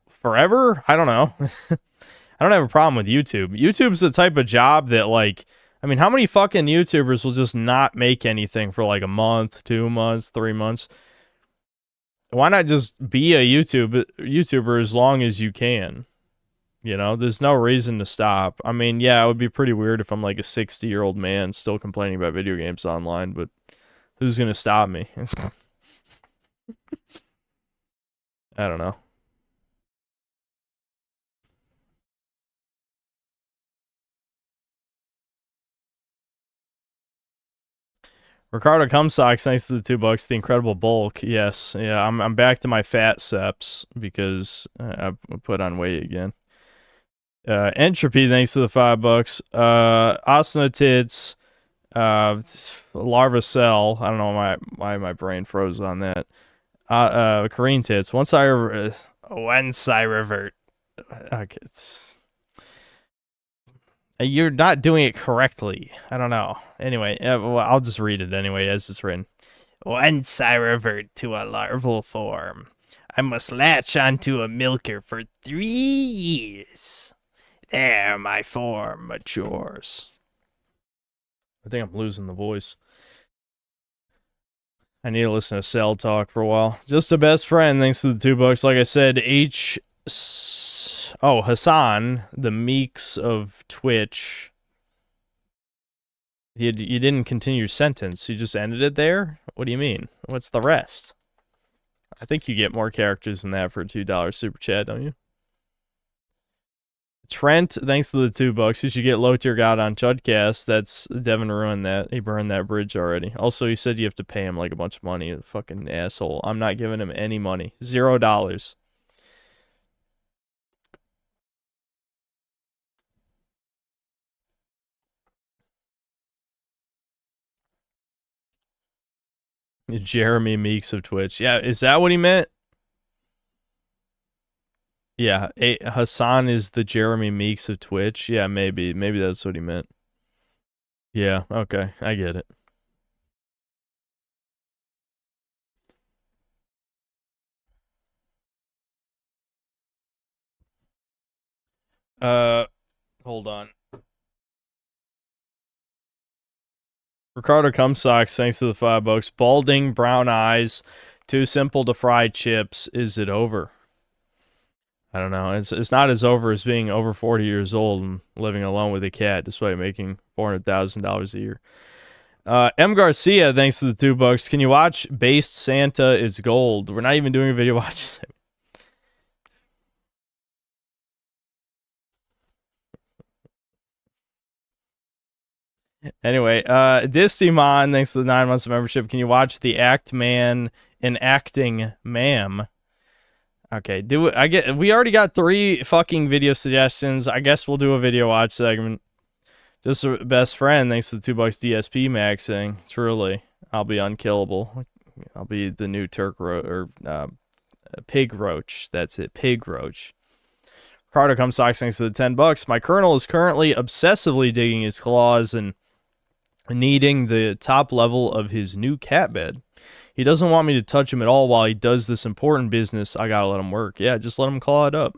Forever? I don't know. I don't have a problem with YouTube. YouTube's the type of job that, like, I mean, how many fucking YouTubers will just not make anything for like a month, 2 months, 3 months? Why not just be a YouTuber as long as you can? You know, there's no reason to stop. I mean, yeah, it would be pretty weird if I'm like a 60-year-old man still complaining about video games online, but who's gonna stop me? I don't know. Ricardo Cumsocks, thanks to the $2. The incredible bulk. Yes. Yeah, I'm back to my fat seps because I put on weight again. Entropy, thanks to the $5. Asuna Tits, Larva Cell. I don't know why my brain froze on that. Korean Tits. Once I revert. Okay, you're not doing it correctly. I don't know. Anyway, well, I'll just read it anyway as it's written. Once I revert to a larval form, I must latch onto a milker for 3 years. There my form matures. I think I'm losing the voice. I need to listen to Cell talk for a while. Just a best friend, thanks to the $2. Like I said, Hassan, the Meeks of Twitch. You didn't continue your sentence. You just ended it there? What do you mean? What's the rest? I think you get more characters than that for a $2 super chat, don't you? Trent, thanks to the $2. You should get low tier god on Chudcast. That's Devin ruined that. He burned that bridge already. Also, he said you have to pay him like a bunch of money. Fucking asshole. I'm not giving him any money. $0. Jeremy Meeks of Twitch. Yeah, is that what he meant? Yeah, Hassan is the Jeremy Meeks of Twitch. Yeah, maybe that's what he meant. Yeah, okay, I get it. Hold on. Ricardo Cumsocks, thanks to the $5. Balding, brown eyes, too simple to fry chips. Is it over? I don't know. It's not as over as being over 40 years old and living alone with a cat, despite making $400,000 a year. M. Garcia, thanks to the $2. Can you watch Based Santa? It's gold. We're not even doing a video watch. Anyway, Distimon, thanks to the 9 months of membership. Can you watch The Act Man and Acting Ma'am? Okay, we already got 3 fucking video suggestions. I guess we'll do a video watch segment. Just a best friend, thanks to the $2 DSP maxing. Truly, I'll be unkillable. I'll be the new Pig Roach. That's it, Pig Roach. Ricardo Cumsocks, thanks to the $10. My colonel is currently obsessively digging his claws and kneading the top level of his new cat bed. He doesn't want me to touch him at all while he does this important business. I gotta let him work. Yeah, just let him claw it up.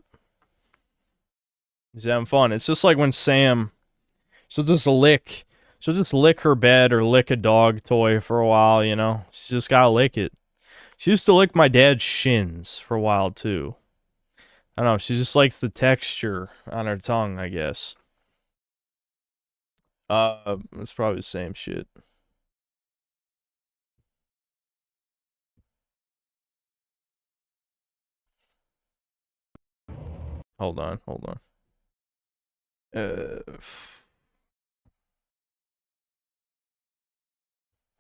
He's having fun. It's just like when Sam, she'll just lick her bed or lick a dog toy for a while, you know? She's just gotta lick it. She used to lick my dad's shins for a while, too. I don't know, she just likes the texture on her tongue, I guess. It's probably the same shit. Hold on.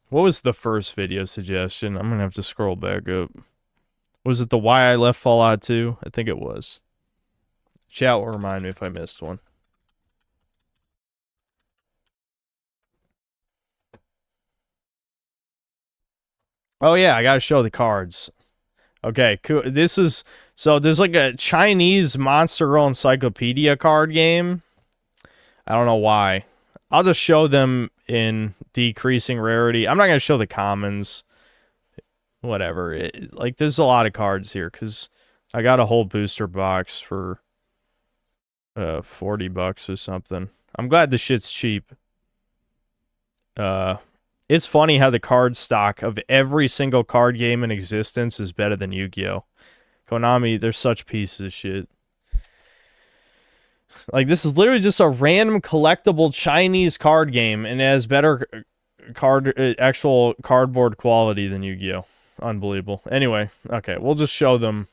What was the first video suggestion? I'm gonna have to scroll back up. Was it the Why I Left Fallout 2? I think it was. Chat will remind me if I missed one. Oh yeah, I gotta show the cards. Okay, cool. So there's like a Chinese Monster Girl Encyclopedia card game. I don't know why. I'll just show them in decreasing rarity. I'm not going to show the commons. Whatever. Like, there's a lot of cards here, because I got a whole booster box for $40 or something. I'm glad the shit's cheap. It's funny how the card stock of every single card game in existence is better than Yu-Gi-Oh! Konami, they're such pieces of shit. Like, this is literally just a random collectible Chinese card game, and it has better actual cardboard quality than Yu-Gi-Oh! Unbelievable. Anyway, okay, we'll just show them.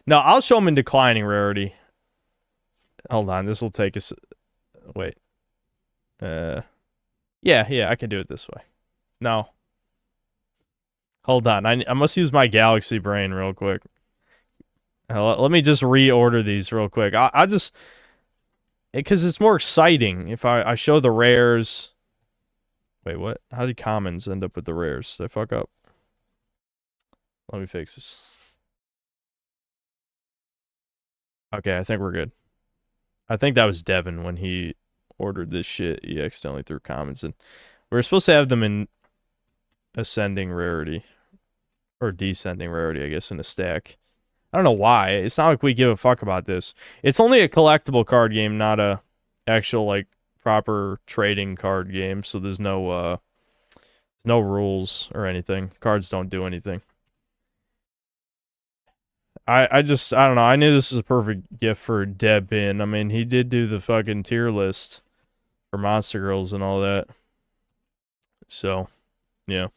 No, I'll show them in declining rarity. Hold on, this will take us... Wait. Yeah, I can do it this way. No. Hold on. I must use my galaxy brain real quick. Let me just reorder these real quick. I just... Because it's more exciting if I show the rares. Wait, what? How did commons end up with the rares? Did I fuck up? Let me fix this. Okay, I think we're good. I think that was Devin when he ordered this shit. He accidentally threw commons in. We were supposed to have them in ascending rarity. Or descending rarity, I guess, in a stack. I don't know why. It's not like we give a fuck about this. It's only a collectible card game, not a actual, like, proper trading card game. So there's no rules or anything. Cards don't do anything. I don't know. I knew this was a perfect gift for Debin. I mean, he did do the fucking tier list for Monster Girls and all that. So, yeah.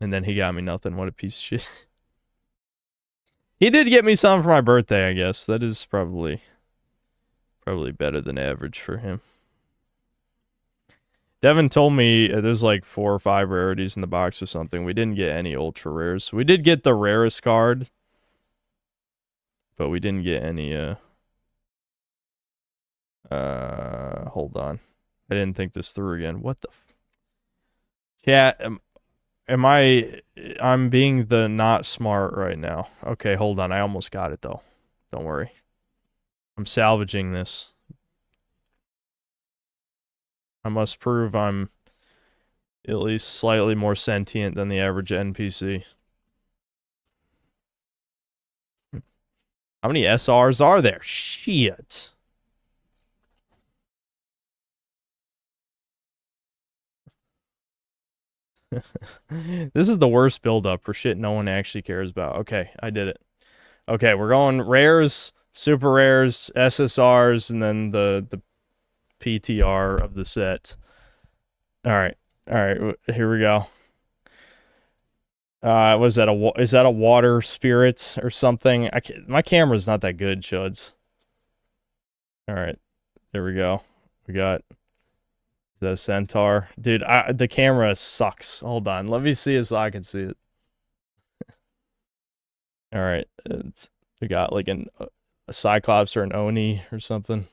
And then he got me nothing. What a piece of shit. He did get me something for my birthday, I guess. That is probably better than average for him. Devin told me there's like 4 or 5 rarities in the box or something. We didn't get any ultra rares. We did get the rarest card, but we didn't get any hold on. I didn't think this through again. What the chat, I'm being the not smart right now. Okay, hold on. I almost got it though. Don't worry. I'm salvaging this. I must prove I'm at least slightly more sentient than the average NPC. How many SRs are there? Shit. This is the worst build-up for shit no one actually cares about. Okay, I did it. Okay, we're going rares, super rares, SSRs, and then the PTR of the set. All right, here we go. Was that is that a water spirit or something? My camera's not that good, chuds. All right, there we go. We got the centaur. Dude, the camera sucks. Hold on, let me see it so I can see it. All right, we got like a cyclops or an oni or something.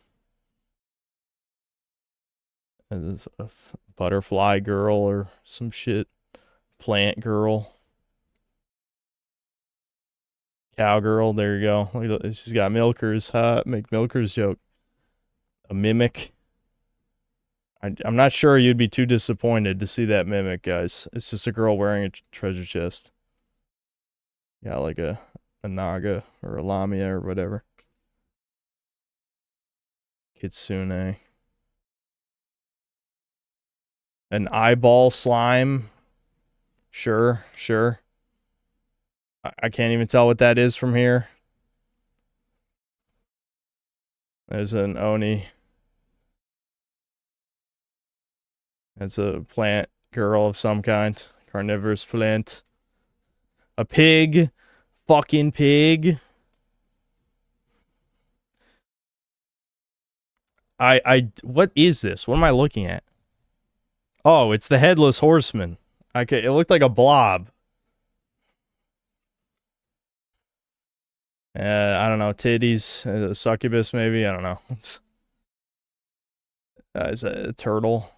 And there's a butterfly girl or some shit. Plant girl. Cowgirl, there you go. Look at, she's got milkers, huh? Make milkers joke. A mimic. I'm not sure you'd be too disappointed to see that mimic, guys. It's just a girl wearing a treasure chest. Yeah, like a naga or a lamia or whatever. Kitsune. An eyeball slime. Sure. I can't even tell what that is from here. There's an oni. That's a plant girl of some kind. Carnivorous plant. A pig. Fucking pig. What is this? What am I looking at? Oh, it's the Headless Horseman. Okay, it looked like a blob. I don't know, titties, a succubus maybe, I don't know. Is that a turtle?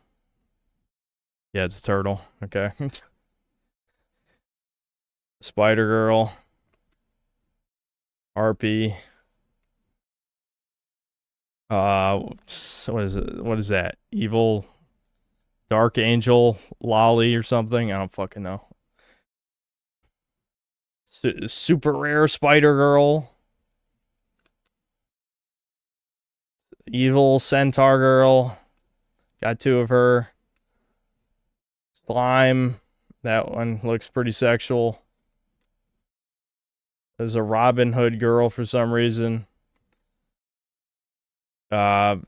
Yeah, it's a turtle. Okay. Spider girl. Harpy. What is it? What is that? Evil Dark Angel Lolly or something? I don't fucking know. Super rare Spider Girl. Evil Centaur Girl. Got 2 of her. Slime. That one looks pretty sexual. There's a Robin Hood girl for some reason. I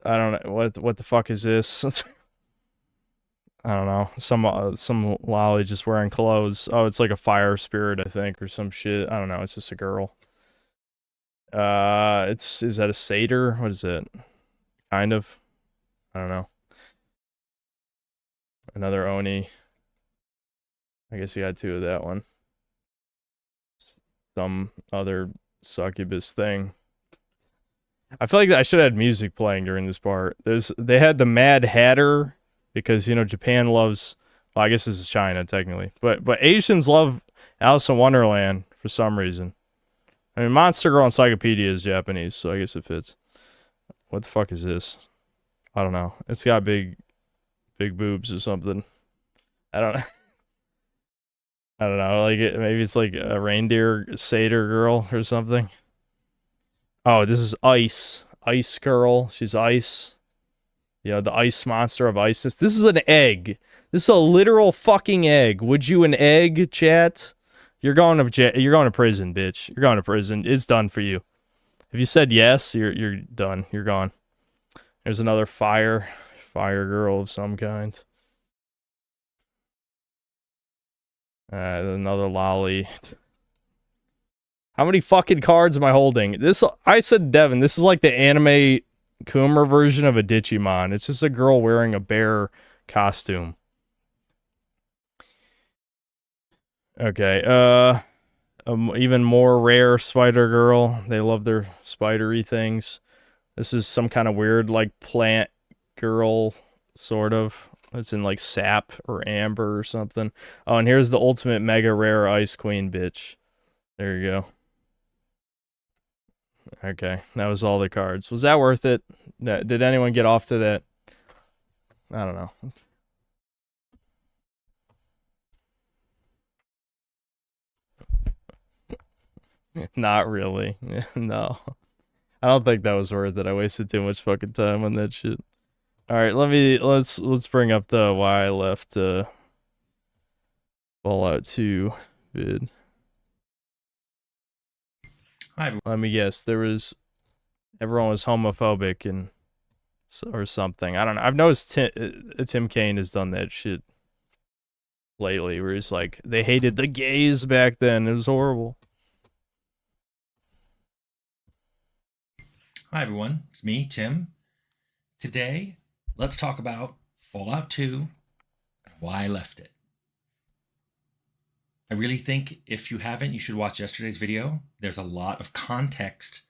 don't know. What the fuck is this? I don't know. Some lolly just wearing clothes. Oh, it's like a fire spirit, I think, or some shit. I don't know. It's just a girl. Is that a satyr? What is it? Kind of. I don't know. Another oni. I guess you got 2 of that one. Some other succubus thing. I feel like I should have had music playing during this part. They had the Mad Hatter because, you know, Japan loves, well, I guess this is China technically, but Asians love Alice in Wonderland for some reason. I mean, Monster Girl Encyclopedia is Japanese, so I guess it fits. What the fuck is this? I don't know. It's got big boobs or something. I don't know. I don't know. Like maybe it's like a reindeer satyr girl or something. Oh, this is Ice. Ice Girl. She's ice. You know, the ice monster of Isis. This is an egg. This is a literal fucking egg. Would you an egg, chat? You're going to prison, bitch. You're going to prison. It's done for you. If you said yes, you're done. You're gone. There's another fire girl of some kind. Another lolly. How many fucking cards am I holding? I said Devin, this is like the anime Coomer version of a Digimon. It's just a girl wearing a bear costume. Okay, even more rare Spider Girl. They love their spidery things. This is some kind of weird, like, plant girl, sort of. It's in, like, sap or amber or something. Oh, and here's the ultimate mega rare Ice Queen, bitch. There you go. Okay, that was all the cards. Was that worth it? Did anyone get off to that? I don't know. Not really. No. I don't think that was worth it. I wasted too much fucking time on that shit. Alright, let's bring up the why I left Fallout 2 vid. Let me guess, everyone was homophobic or something. I don't know. I've noticed Tim Kaine has done that shit lately, where he's like, they hated the gays back then. It was horrible. Hi everyone, it's me, Tim. Today, let's talk about Fallout 2 and why I left it. I really think if you haven't, you should watch yesterday's video. There's a lot of context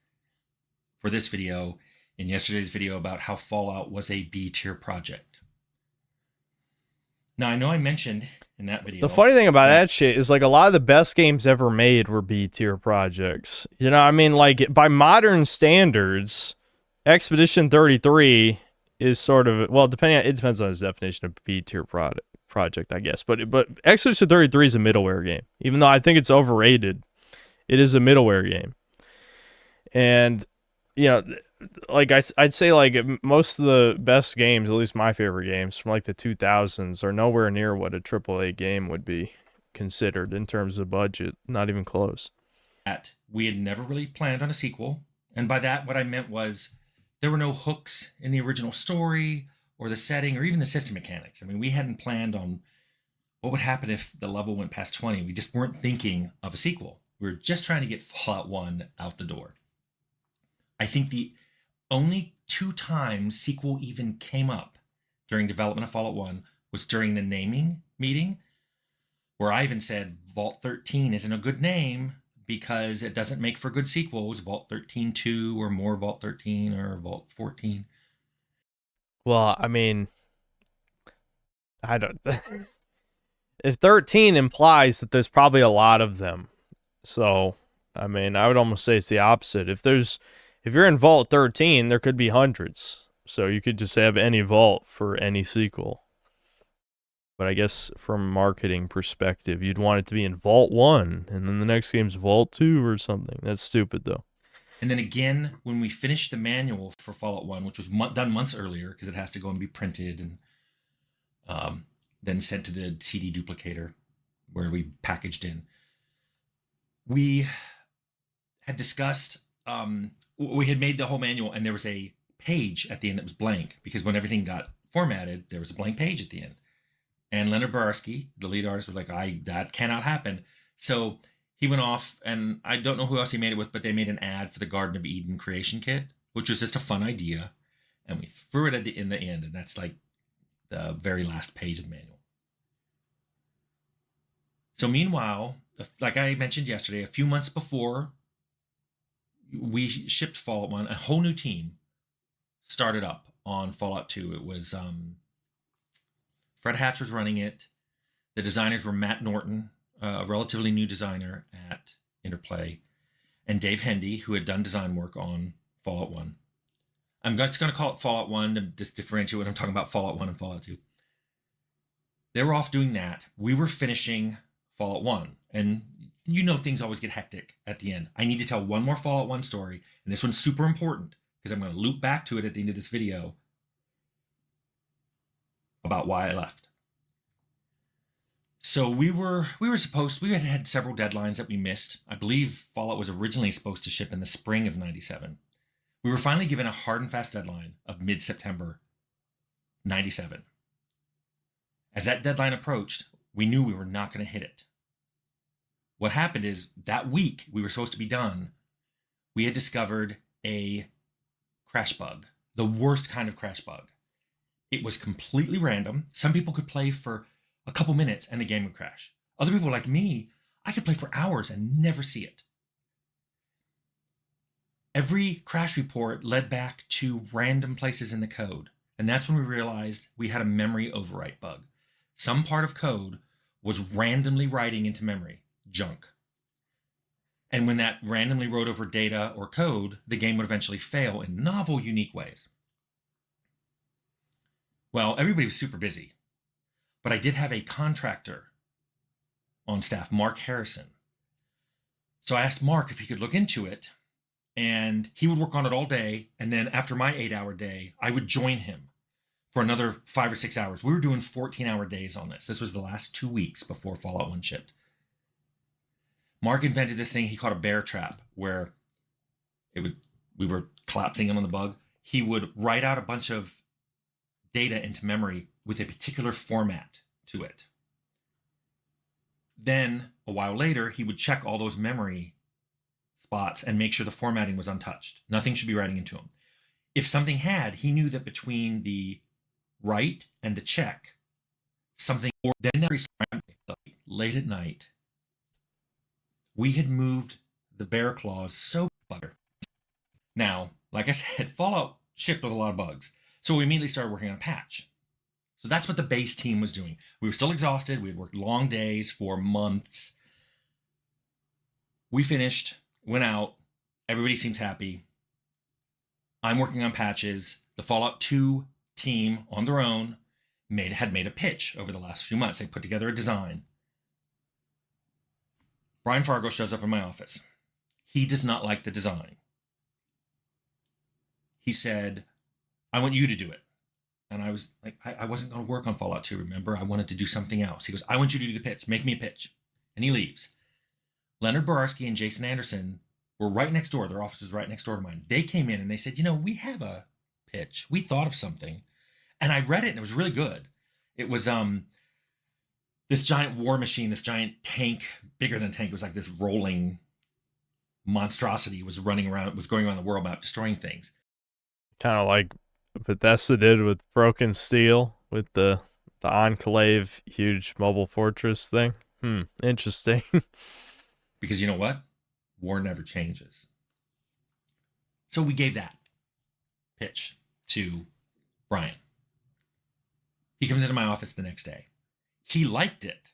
for this video in yesterday's video about how Fallout was a B-tier project. Now, I know I mentioned in that video... The funny thing about that shit is, like, a lot of the best games ever made were B-tier projects. You know, I mean, like, by modern standards, Expedition 33 is sort of... Well, it depends on his definition of B-tier project, I guess. But Expedition 33 is a middleware game. Even though I think it's overrated, it is a middleware game. And, you know... Like, I'd say, like, most of the best games, at least my favorite games from, like, the 2000s, are nowhere near what a AAA game would be considered in terms of budget. Not even close. We had never really planned on a sequel. And by that, what I meant was there were no hooks in the original story or the setting or even the system mechanics. I mean, we hadn't planned on what would happen if the level went past 20. We just weren't thinking of a sequel. We were just trying to get Fallout 1 out the door. I think the only 2 times sequel even came up during development of Fallout 1 was during the naming meeting, where I even said Vault 13 isn't a good name because it doesn't make for good sequels. Vault 13 2 or more Vault 13 or Vault 14. Well, I mean, I don't... If 13 implies that there's probably a lot of them. So, I mean, I would almost say it's the opposite. If you're in Vault 13, there could be hundreds. So you could just have any vault for any sequel. But I guess from a marketing perspective, you'd want it to be in Vault 1, and then the next game's Vault 2 or something. That's stupid, though. And then again, when we finished the manual for Fallout 1, which was done months earlier, because it has to go and be printed and then sent to the CD duplicator, where we packaged in, we had discussed... we had made the whole manual, and there was a page at the end that was blank, because when everything got formatted, there was a blank page at the end. And Leonard Borarsky, the lead artist, was like, that cannot happen. So he went off, and I don't know who else he made it with, but they made an ad for the Garden of Eden creation kit, which was just a fun idea. And we threw it in the end, and that's like the very last page of the manual. So meanwhile, like I mentioned yesterday, a few months before we shipped Fallout 1, a whole new team started up on Fallout 2. It was Fred Hatch was running it. The designers were Matt Norton, a relatively new designer at Interplay, and Dave Hendy, who had done design work on Fallout 1. I'm just going to call it Fallout 1 to just differentiate when I'm talking about Fallout 1 and Fallout 2. They were off doing that. We were finishing Fallout 1. And you know things always get hectic at the end. I need to tell one more Fallout 1 story, and this one's super important because I'm going to loop back to it at the end of this video about why I left. So we had several deadlines that we missed. I believe Fallout was originally supposed to ship in the spring of 97. We were finally given a hard and fast deadline of mid-September 97. As that deadline approached, we knew we were not going to hit it. What happened is that week we were supposed to be done, we had discovered a crash bug, the worst kind of crash bug. It was completely random. Some people could play for a couple minutes and the game would crash. Other people like me, I could play for hours and never see it. Every crash report led back to random places in the code. And that's when we realized we had a memory overwrite bug. Some part of code was randomly writing into memory junk. And when that randomly wrote over data or code, the game would eventually fail in novel, unique ways. Well, everybody was super busy, but I did have a contractor on staff, Mark Harrison. So I asked Mark if he could look into it, and he would work on it all day. And then after my 8-hour day, I would join him for another 5 or 6 hours. We were doing 14-hour days on this. This was the last 2 weeks before Fallout 1 shipped. Mark invented this thing he called a bear trap, where we were collapsing him on the bug. He would write out a bunch of data into memory with a particular format to it. Then, a while later, he would check all those memory spots and make sure the formatting was untouched. Nothing should be writing into them. If something had, he knew that between the write and the check, something, or then late at night, we had moved the bear claws so butter. Now, like I said, Fallout shipped with a lot of bugs. So we immediately started working on a patch. So that's what the base team was doing. We were still exhausted. We had worked long days for months. We finished, went out. Everybody seems happy. I'm working on patches. The Fallout 2 team on their own had made a pitch over the last few months. They put together a design. Brian Fargo shows up in my office. He does not like the design. He said, I want you to do it. And I was like, I wasn't going to work on Fallout 2, remember? I wanted to do something else. He goes, I want you to do the pitch. Make me a pitch. And he leaves. Leonard Borarski and Jason Anderson were right next door. Their office was right next door to mine. They came in and they said, we have a pitch. We thought of something. And I read it and it was really good. It was this giant war machine, this giant tank, bigger than a tank. It was like this rolling monstrosity was going around the world map, destroying things. Kind of like Bethesda did with Broken Steel, with the Enclave huge mobile fortress thing. Interesting. Because you know what? War never changes. So we gave that pitch to Brian. He comes into my office the next day. He liked it.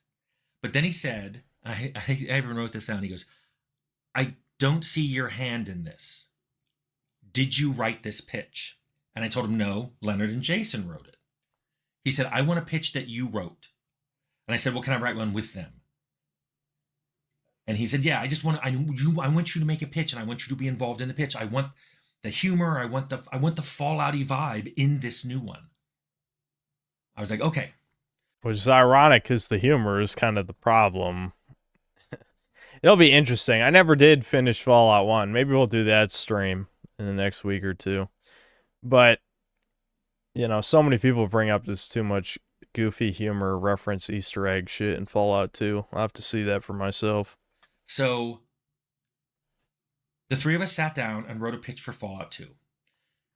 But then he said, I even wrote this down. He goes, I don't see your hand in this. Did you write this pitch? And I told him, no, Leonard and Jason wrote it. He said, I want a pitch that you wrote. And I said, well, can I write one with them? And he said, yeah, I want you to make a pitch and I want you to be involved in the pitch. I want the humor. I want the Fallout-y vibe in this new one. I was like, okay. Which is ironic because the humor is kind of the problem. It'll be interesting. I never did finish Fallout 1. Maybe we'll do that stream in the next week or two. But, so many people bring up this too much goofy humor, reference, Easter egg shit in Fallout 2. I'll have to see that for myself. So, the three of us sat down and wrote a pitch for Fallout 2.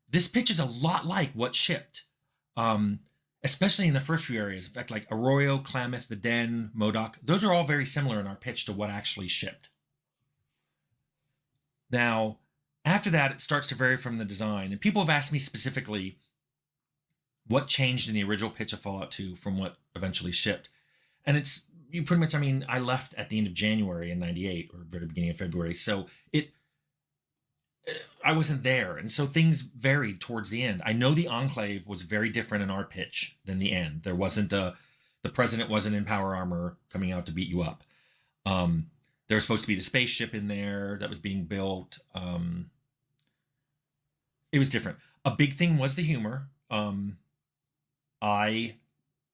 This pitch is a lot like what shipped. especially in the first few areas. In fact, like Arroyo, Klamath, the Den, Modoc, those are all very similar in our pitch to what actually shipped. Now, after that, it starts to vary from the design. And people have asked me specifically what changed in the original pitch of Fallout 2 from what eventually shipped. And it's you pretty much, I mean, I left at the end of January in 98 or very beginning of February. So I wasn't there. And so things varied towards the end. I know the Enclave was very different in our pitch than the end. There wasn't the president wasn't in power armor coming out to beat you up. There was supposed to be the spaceship in there that was being built. It was different. A big thing was the humor. I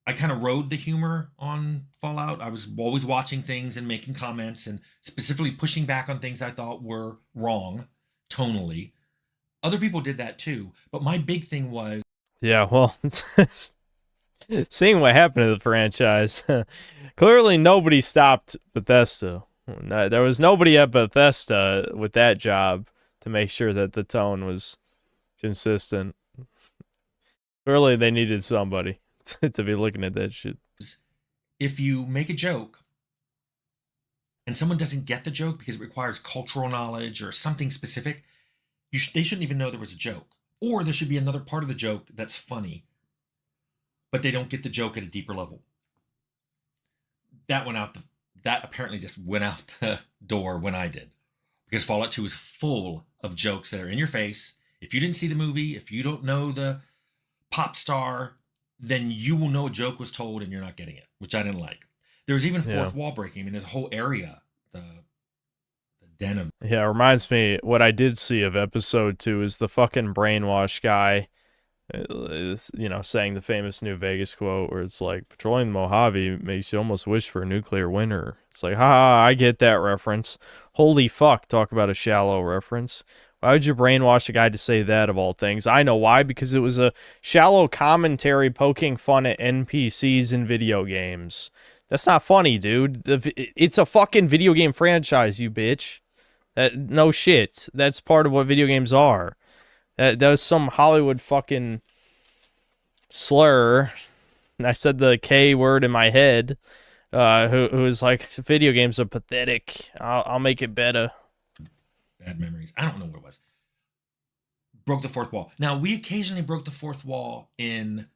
kind of rode the humor on Fallout. I was always watching things and making comments and specifically pushing back on things I thought were wrong tonally. Other people did that too. But my big thing was... Yeah, well, seeing what happened to the franchise, clearly nobody stopped Bethesda. There was nobody at Bethesda with that job to make sure that the tone was consistent. Clearly they needed somebody to be looking at that shit. If you make a joke and someone doesn't get the joke because it requires cultural knowledge or something specific, they shouldn't even know there was a joke. Or there should be another part of the joke that's funny, but they don't get the joke at a deeper level. That apparently just went out the door when I did. Because Fallout 2 is full of jokes that are in your face. If you didn't see the movie, if you don't know the pop star, then you will know a joke was told and you're not getting it, which I didn't like. There was even fourth wall breaking. I mean, there's a whole area, the den of... Yeah, it reminds me, what I did see of episode 2 is the fucking brainwash guy, saying the famous New Vegas quote where it's like, patrolling the Mojave makes you almost wish for a nuclear winter. It's like, I get that reference. Holy fuck, talk about a shallow reference. Why would you brainwash a guy to say that of all things? I know why, because it was a shallow commentary poking fun at NPCs in video games. That's not funny, dude. It's a fucking video game franchise, you bitch. No shit. That's part of what video games are. That was some Hollywood fucking slur. And I said the K word in my head. Who was like, video games are pathetic. I'll make it better. Bad memories. I don't know what it was. Broke the fourth wall. Now, we occasionally broke the fourth wall in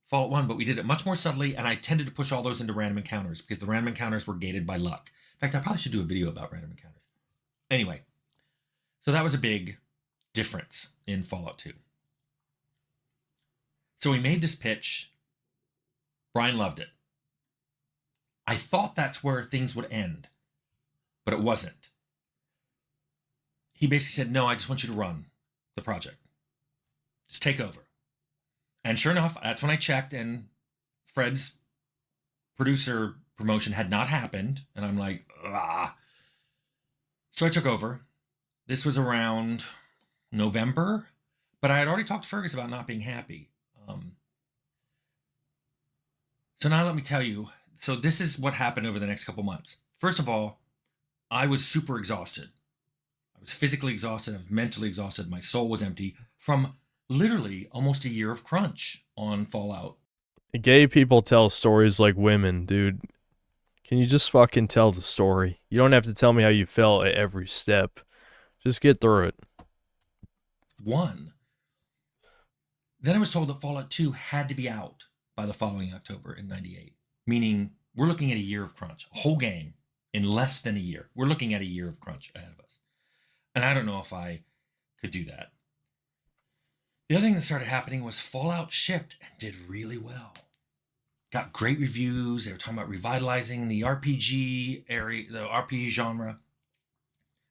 Fallout 1, but we did it much more subtly, and I tended to push all those into random encounters because the random encounters were gated by luck. In fact, I probably should do a video about random encounters. Anyway, so that was a big difference in Fallout 2. So we made this pitch. Brian loved it. I thought that's where things would end, but it wasn't. He basically said, no, I just want you to run the project. Just take over. And sure enough, that's when I checked, and Fred's producer promotion had not happened. And I'm like, ah. So I took over. This was around November, but I had already talked to Fergus about not being happy. So now let me tell you. So this is what happened over the next couple months. First of all, I was super exhausted. I was physically exhausted. I was mentally exhausted. My soul was empty from literally almost a year of crunch on Fallout. Gay people tell stories like women, dude. Can you just fucking tell the story? You don't have to tell me how you felt at every step. Just get through it. Then I was told that Fallout 2 had to be out by the following October in 98. Meaning we're looking at a year of crunch. A whole game in less than a year. We're looking at a year of crunch ahead of us. And I don't know if I could do that. The other thing that started happening was Fallout shipped and did really well. Got great reviews. They were talking about revitalizing the RPG area, the RPG genre.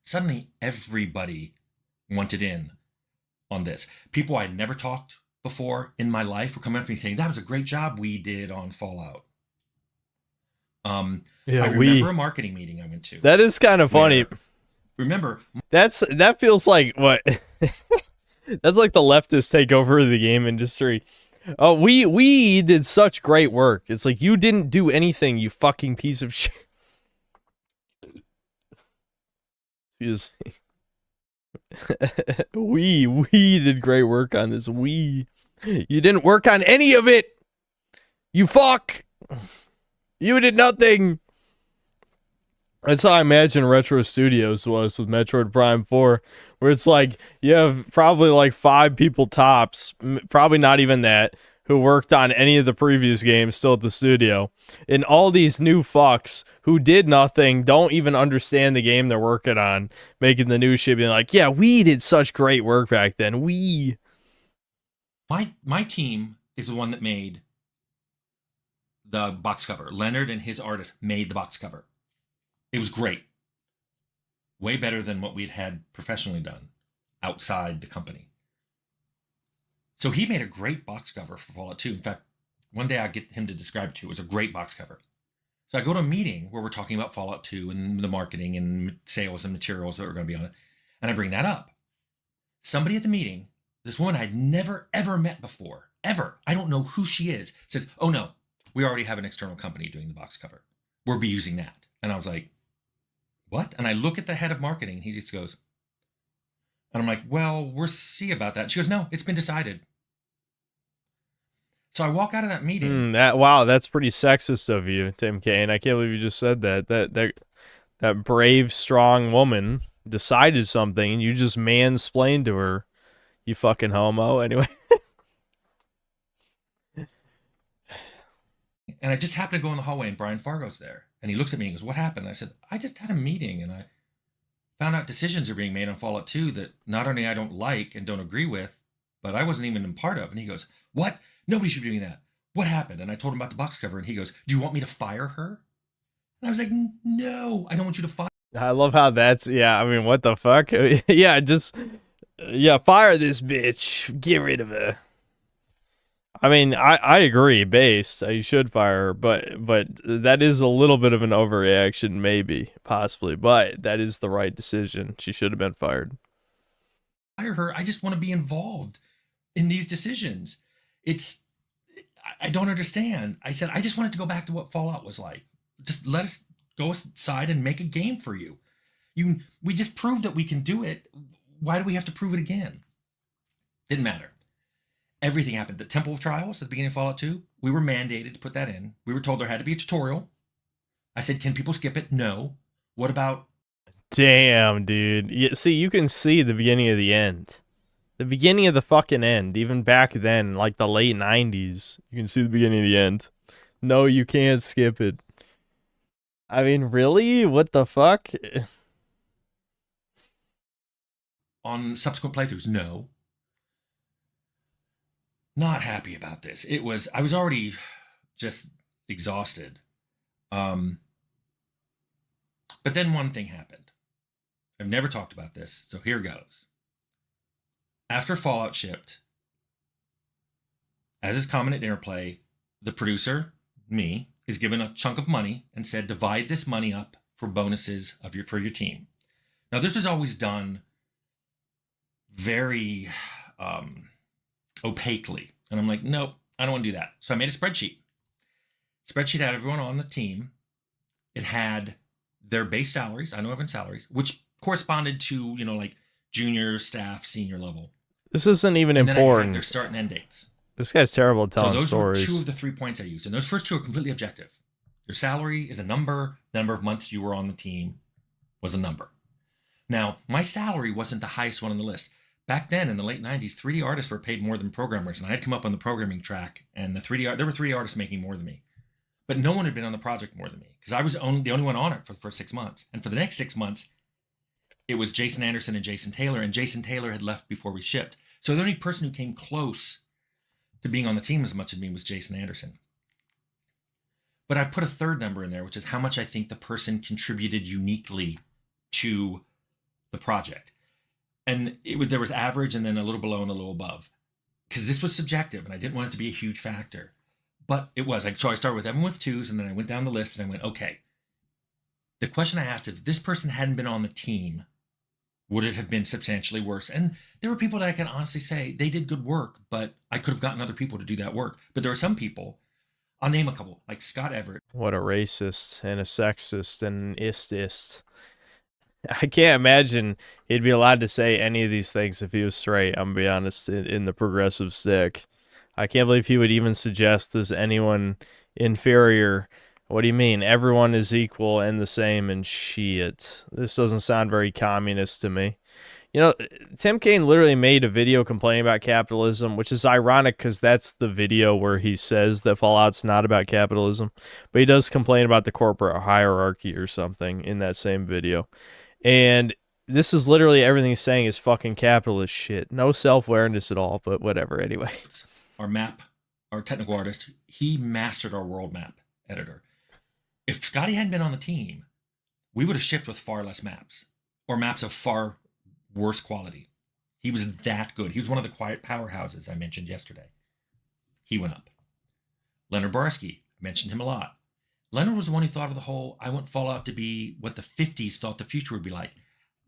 Suddenly, everybody wanted in on this. People I had never talked before in my life were coming up to me saying, that was a great job we did on Fallout. I remember a marketing meeting I went to. That is kind of funny. Remember, that feels like what? That's like the leftist takeover of the game industry. Oh, we did such great work. It's like, you didn't do anything, you fucking piece of shit. Excuse me. We did great work on this. You didn't work on any of it. You fuck! You did nothing! That's how I imagine Retro Studios was with Metroid Prime 4, where it's like, you have probably like 5 people tops, probably not even that, who worked on any of the previous games still at the studio. And all these new fucks who did nothing, don't even understand the game they're working on, making the new shit, being like, yeah, we did such great work back then. My team is the one that made the box cover. Leonard and his artist made the box cover. It was great. Way better than what we'd had professionally done outside the company. So he made a great box cover for Fallout 2. In fact, one day I'll get him to describe it to you. It was a great box cover. So I go to a meeting where we're talking about Fallout 2 and the marketing and sales and materials that are going to be on it. And I bring that up. Somebody at the meeting, this woman I'd never, ever met before, ever, I don't know who she is, says, oh no, we already have an external company doing the box cover. We'll be using that. And I was like, what? And I look at the head of marketing. He just goes, and I'm like, well, we'll see about that. She goes, no, it's been decided. So I walk out of that meeting. Wow, that's pretty sexist of you, Tim Kaine. I can't believe you just said that. That brave, strong woman decided something, and you just mansplained to her. You fucking homo. Anyway. And I just happened to go in the hallway, and Brian Fargo's there. And he looks at me and goes, what happened? And I said, I just had a meeting, and I found out decisions are being made on Fallout 2 that not only I don't like and don't agree with, but I wasn't even a part of. And he goes, what? Nobody should be doing that. What happened? And I told him about the box cover, and he goes, do you want me to fire her? And I was like, no, I don't want you to fire her. I love how that's, yeah, I mean, what the fuck? Yeah, fire this bitch. Get rid of her. I mean, I agree, based. You should fire her, but that is a little bit of an overreaction, maybe, possibly. But that is the right decision. She should have been fired. Fire her. I just want to be involved in these decisions. I don't understand. I said, I just wanted to go back to what Fallout was like. Just let us go aside and make a game for you. We just proved that we can do it. Why do we have to prove it again? Didn't matter. Everything happened. The Temple of Trials at the beginning of Fallout 2, we were mandated to put that in. We were told there had to be a tutorial. I said, can people skip it? No. What about... Damn, dude. See, you can see the beginning of the end. The beginning of the fucking end. Even back then, like the late 90s, you can see the beginning of the end. No, you can't skip it. I mean, really? What the fuck? On subsequent playthroughs, no. Not happy about this. I was already just exhausted. But then one thing happened. I've never talked about this, so here goes. After Fallout shipped, as is common at Interplay, the producer, me, is given a chunk of money and said, divide this money up for bonuses for your team. Now, this was always done very opaquely. And I'm like, nope, I don't want to do that. So I made a spreadsheet. Spreadsheet had everyone on the team. It had their base salaries. I know everyone's salaries, which corresponded to, like junior, staff, senior level. This isn't even and important. Then I had their start and end dates. This guy's terrible at telling stories. So those stories. were 2 of the 3 points I used. And those first 2 are completely objective. Your salary is a number. The number of months you were on the team was a number. Now, my salary wasn't the highest one on the list. Back then, in the late 90s, 3D artists were paid more than programmers. And I had come up on the programming track. And there were 3D artists making more than me. But no one had been on the project more than me. Because I was the only one on it for the first 6 months. And for the next 6 months, it was Jason Anderson and Jason Taylor. And Jason Taylor had left before we shipped. So the only person who came close to being on the team as much as me was Jason Anderson. But I put a third number in there, which is how much I think the person contributed uniquely to the project. And there was average and then a little below and a little above. Because this was subjective and I didn't want it to be a huge factor. But it was. So I started with everyone with 2s and then I went down the list and I went, okay. The question I asked, if this person hadn't been on the team, would it have been substantially worse? And there were people that I can honestly say they did good work, but I could have gotten other people to do that work. But there were some people, I'll name a couple, like Scott Everett. What a racist and a sexist and an istist. I can't imagine he'd be allowed to say any of these things if he was straight, I'm going to be honest, in the progressive stick. I can't believe he would even suggest there's anyone inferior. What do you mean? Everyone is equal and the same and shit. This doesn't sound very communist to me. You know, Tim Kaine literally made a video complaining about capitalism, which is ironic because that's the video where he says that Fallout's not about capitalism. But he does complain about the corporate hierarchy or something in that same video. And this is literally everything he's saying is fucking capitalist shit. No self-awareness at all, but whatever, anyway. Our map, our technical artist, he mastered our world map editor. If Scotty hadn't been on the team, we would have shipped with far less maps, or maps of far worse quality. He was that good. He was one of the quiet powerhouses I mentioned yesterday. He went up. Leonard Barsky, I mentioned him a lot. Leonard was the one who thought of the whole, I want Fallout to be what the 50s thought the future would be like.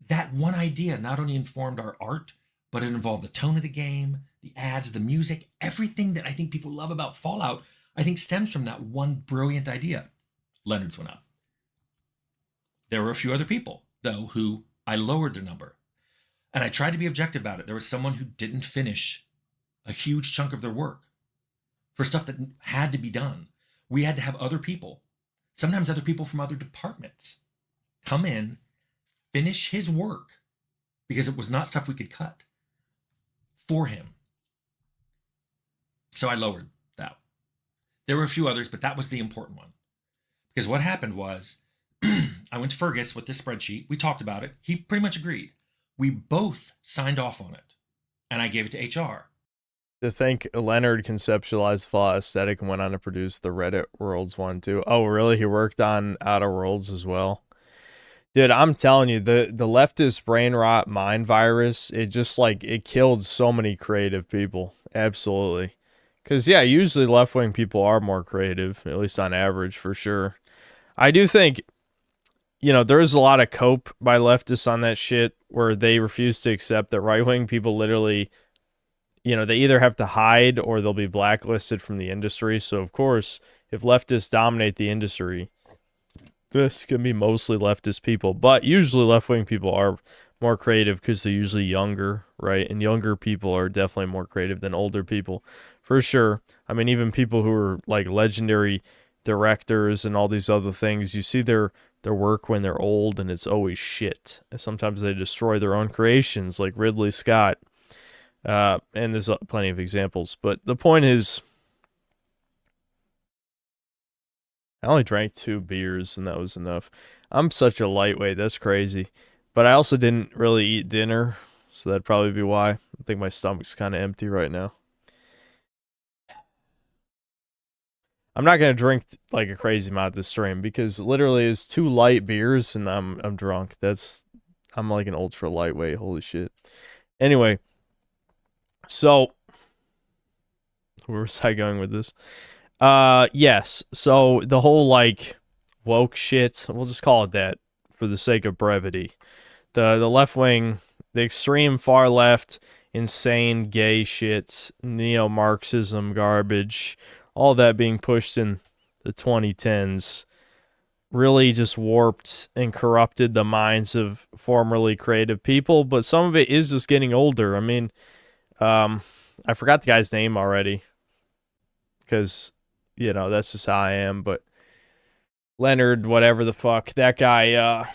That one idea not only informed our art, but it involved the tone of the game, the ads, the music, everything that I think people love about Fallout, I think stems from that one brilliant idea. Leonard's went up. There were a few other people, though, who I lowered their number. And I tried to be objective about it. There was someone who didn't finish a huge chunk of their work for stuff that had to be done. We had to have other people, sometimes other people from other departments, come in, finish his work, because it was not stuff we could cut for him. So I lowered that. There were a few others, but that was the important one. Because what happened was, I went to Fergus with this spreadsheet. We talked about it. He pretty much agreed. We both signed off on it, and I gave it to HR. To think Leonard conceptualized the Fallout aesthetic and went on to produce the Reddit Worlds one too. Oh, really? He worked on Outer Worlds as well? Dude, I'm telling you, the leftist brain rot mind virus, it just like, it killed so many creative people. Absolutely. Because, yeah, usually left-wing people are more creative, at least on average, for sure. I do think, you know, there is a lot of cope by leftists on that shit where they refuse to accept that right-wing people literally, you know, they either have to hide or they'll be blacklisted from the industry. So, of course, if leftists dominate the industry, this can be mostly leftist people. But usually left-wing people are more creative because they're usually younger, right? And younger people are definitely more creative than older people, for sure. I mean, even people who are like legendary directors and all these other things, you see their work when they're old and it's always shit. And sometimes they destroy their own creations like Ridley Scott. And there's plenty of examples. But the point is, I only drank 2 beers and that was enough. I'm such a lightweight. That's crazy. But I also didn't really eat dinner, so that'd probably be why. I think my stomach's kind of empty right now. I'm not going to drink like a crazy amount this stream because literally it's 2 light beers and I'm drunk. I'm like an ultra lightweight. Holy shit. Anyway, so where was I going with this? Yes. So the whole like woke shit, we'll just call it that for the sake of brevity. The left wing, the extreme far left, insane gay shit, neo-Marxism garbage, all that being pushed in the 2010s really just warped and corrupted the minds of formerly creative people, but some of it is just getting older. I mean, I forgot the guy's name already because, you know, that's just how I am, but Leonard, whatever the fuck, that guy,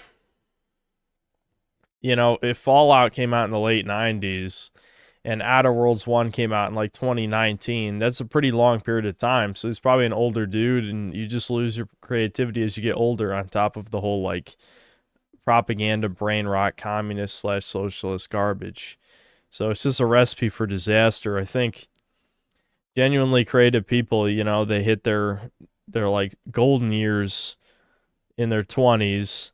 you know, if Fallout came out in the late 90s and Outer Worlds 1 came out in like 2019, that's a pretty long period of time. So he's probably an older dude and you just lose your creativity as you get older on top of the whole like propaganda, brain rot, communist / socialist garbage. So it's just a recipe for disaster. I think genuinely creative people, you know, they hit their like golden years in their 20s,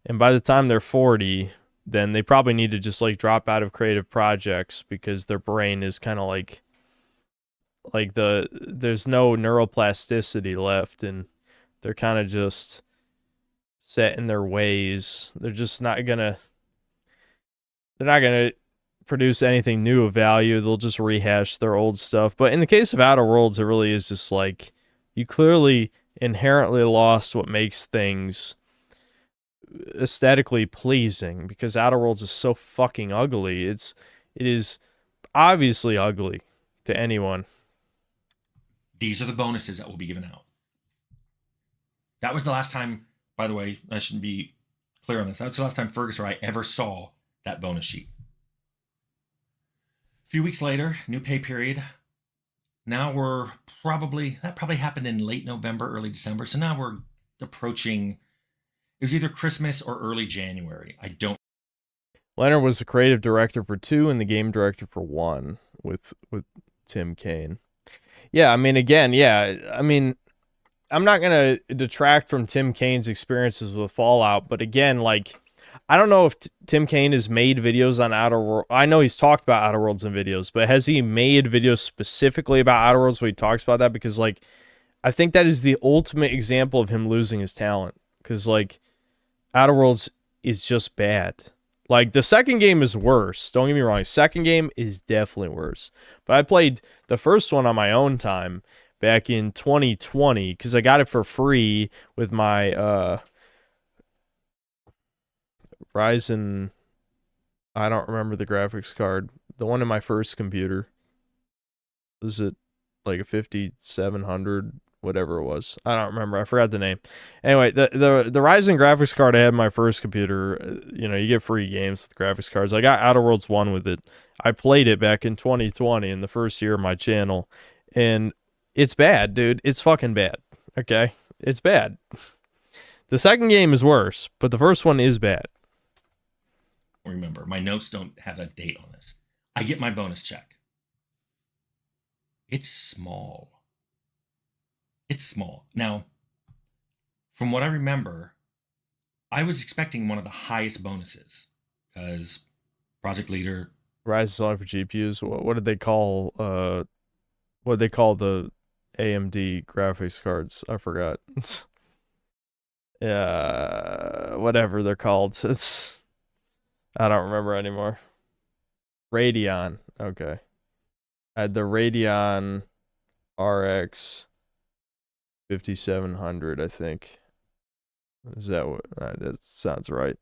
and by the time they're 40, then they probably need to just like drop out of creative projects because their brain is kind of like there's no neuroplasticity left and they're kind of just set in their ways. They're not gonna produce anything new of value. They'll just rehash their old stuff. But in the case of Outer Worlds, it really is just like you clearly inherently lost what makes things aesthetically pleasing because Outer Worlds is so fucking ugly. It is obviously ugly to anyone. These are the bonuses that will be given out. That was the last time, by the way, I should be clear on this. That's the last time Fergus or I ever saw that bonus sheet. A few weeks later, new pay period. Now that probably happened in late November, early December. So now we're approaching, it was either Christmas or early January. I don't. Leonard was the creative director for 2 and the game director for 1 with Tim Kaine. Yeah, I mean, again, I'm not going to detract from Tim Kaine's experiences with Fallout, but again, like, I don't know if Tim Kaine has made videos on Outer Worlds. I know he's talked about Outer Worlds in videos, but has he made videos specifically about Outer Worlds where he talks about that? Because, like, I think that is the ultimate example of him losing his talent. Because, like, Outer Worlds is just bad. Like, the second game is worse. Don't get me wrong. The second game is definitely worse. But I played the first one on my own time back in 2020 because I got it for free with my Ryzen. I don't remember the graphics card. The one in my first computer. Was it like a 5700? Whatever it was. I don't remember. I forgot the name. Anyway, the Ryzen graphics card I had in my first computer, you get free games with graphics cards. I got Outer Worlds 1 with it. I played it back in 2020 in the first year of my channel. And it's bad, dude. It's fucking bad. Okay? It's bad. The second game is worse, but the first one is bad. Remember, my notes don't have a date on this. I get my bonus check. It's small. It's small. Now, from what I remember, I was expecting one of the highest bonuses because project leader. Rise only for GPUs. What did they call? What did they call the AMD graphics cards? I forgot. Yeah, whatever they're called. I don't remember anymore. Radeon. Okay. I had the Radeon RX 5700, I think. Is that what? That sounds right.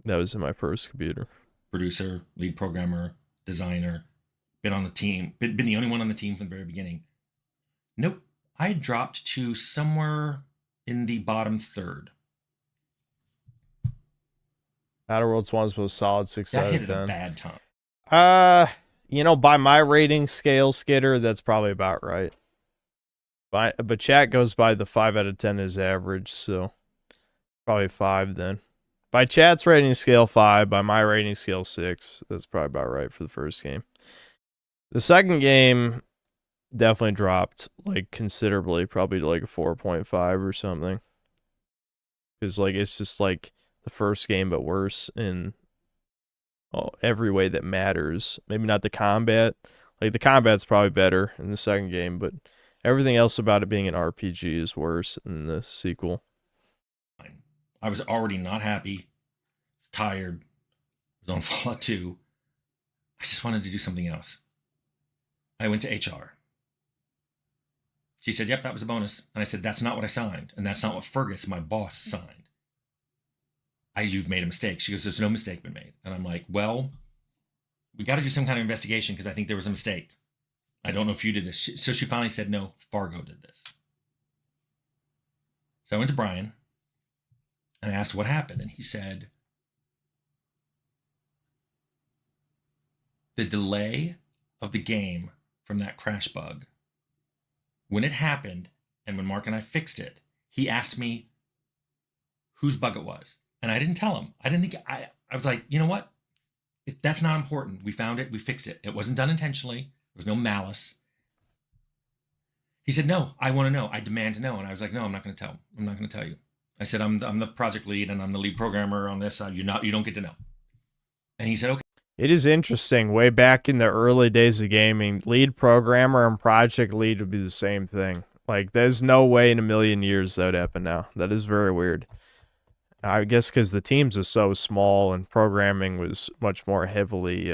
That was in my first computer. Producer, lead programmer, designer, been on the team, been the only one on the team from the very beginning. Nope. I dropped to somewhere in the bottom third. Outer Worlds 1 was solid 6 out of 10. That hit at a bad time. By my rating scale, Skitter, that's probably about right. But chat goes by the 5 out of 10 is average, so probably 5 then. By chat's rating scale, 5. By my rating scale, 6. That's probably about right for the first game. The second game definitely dropped, like, considerably. Probably like a 4.5 or something. Because, like, it's just like the first game, but worse in every way that matters. Maybe not the combat. Like, the combat's probably better in the second game, but everything else about it being an RPG is worse in the sequel. I was already not happy. Was tired. Was on Fallout 2. I just wanted to do something else. I went to HR. She said, yep, that was a bonus. And I said, that's not what I signed. And that's not what Fergus, my boss, signed. You've made a mistake. She goes, there's no mistake been made. And I'm like, well, we got to do some kind of investigation because I think there was a mistake. I don't know if you did this. So she finally said, no, Fargo did this. So I went to Brian and I asked what happened. And he said, the delay of the game from that crash bug, when it happened and when Mark and I fixed it, he asked me whose bug it was. And I didn't tell him. I didn't think, I was like, you know what? That's not important. We found it. We fixed it. It wasn't done intentionally. There was no malice. He said, no, I want to know. I demand to know. And I was like, no, I'm not going to tell him. I'm not going to tell you. I said, I'm the project lead and I'm the lead programmer on this. You don't get to know. And he said, okay. It is interesting. Way back in the early days of gaming, lead programmer and project lead would be the same thing. Like, there's no way in a million years that would happen now. That is very weird. I guess because the teams are so small and programming was much more heavily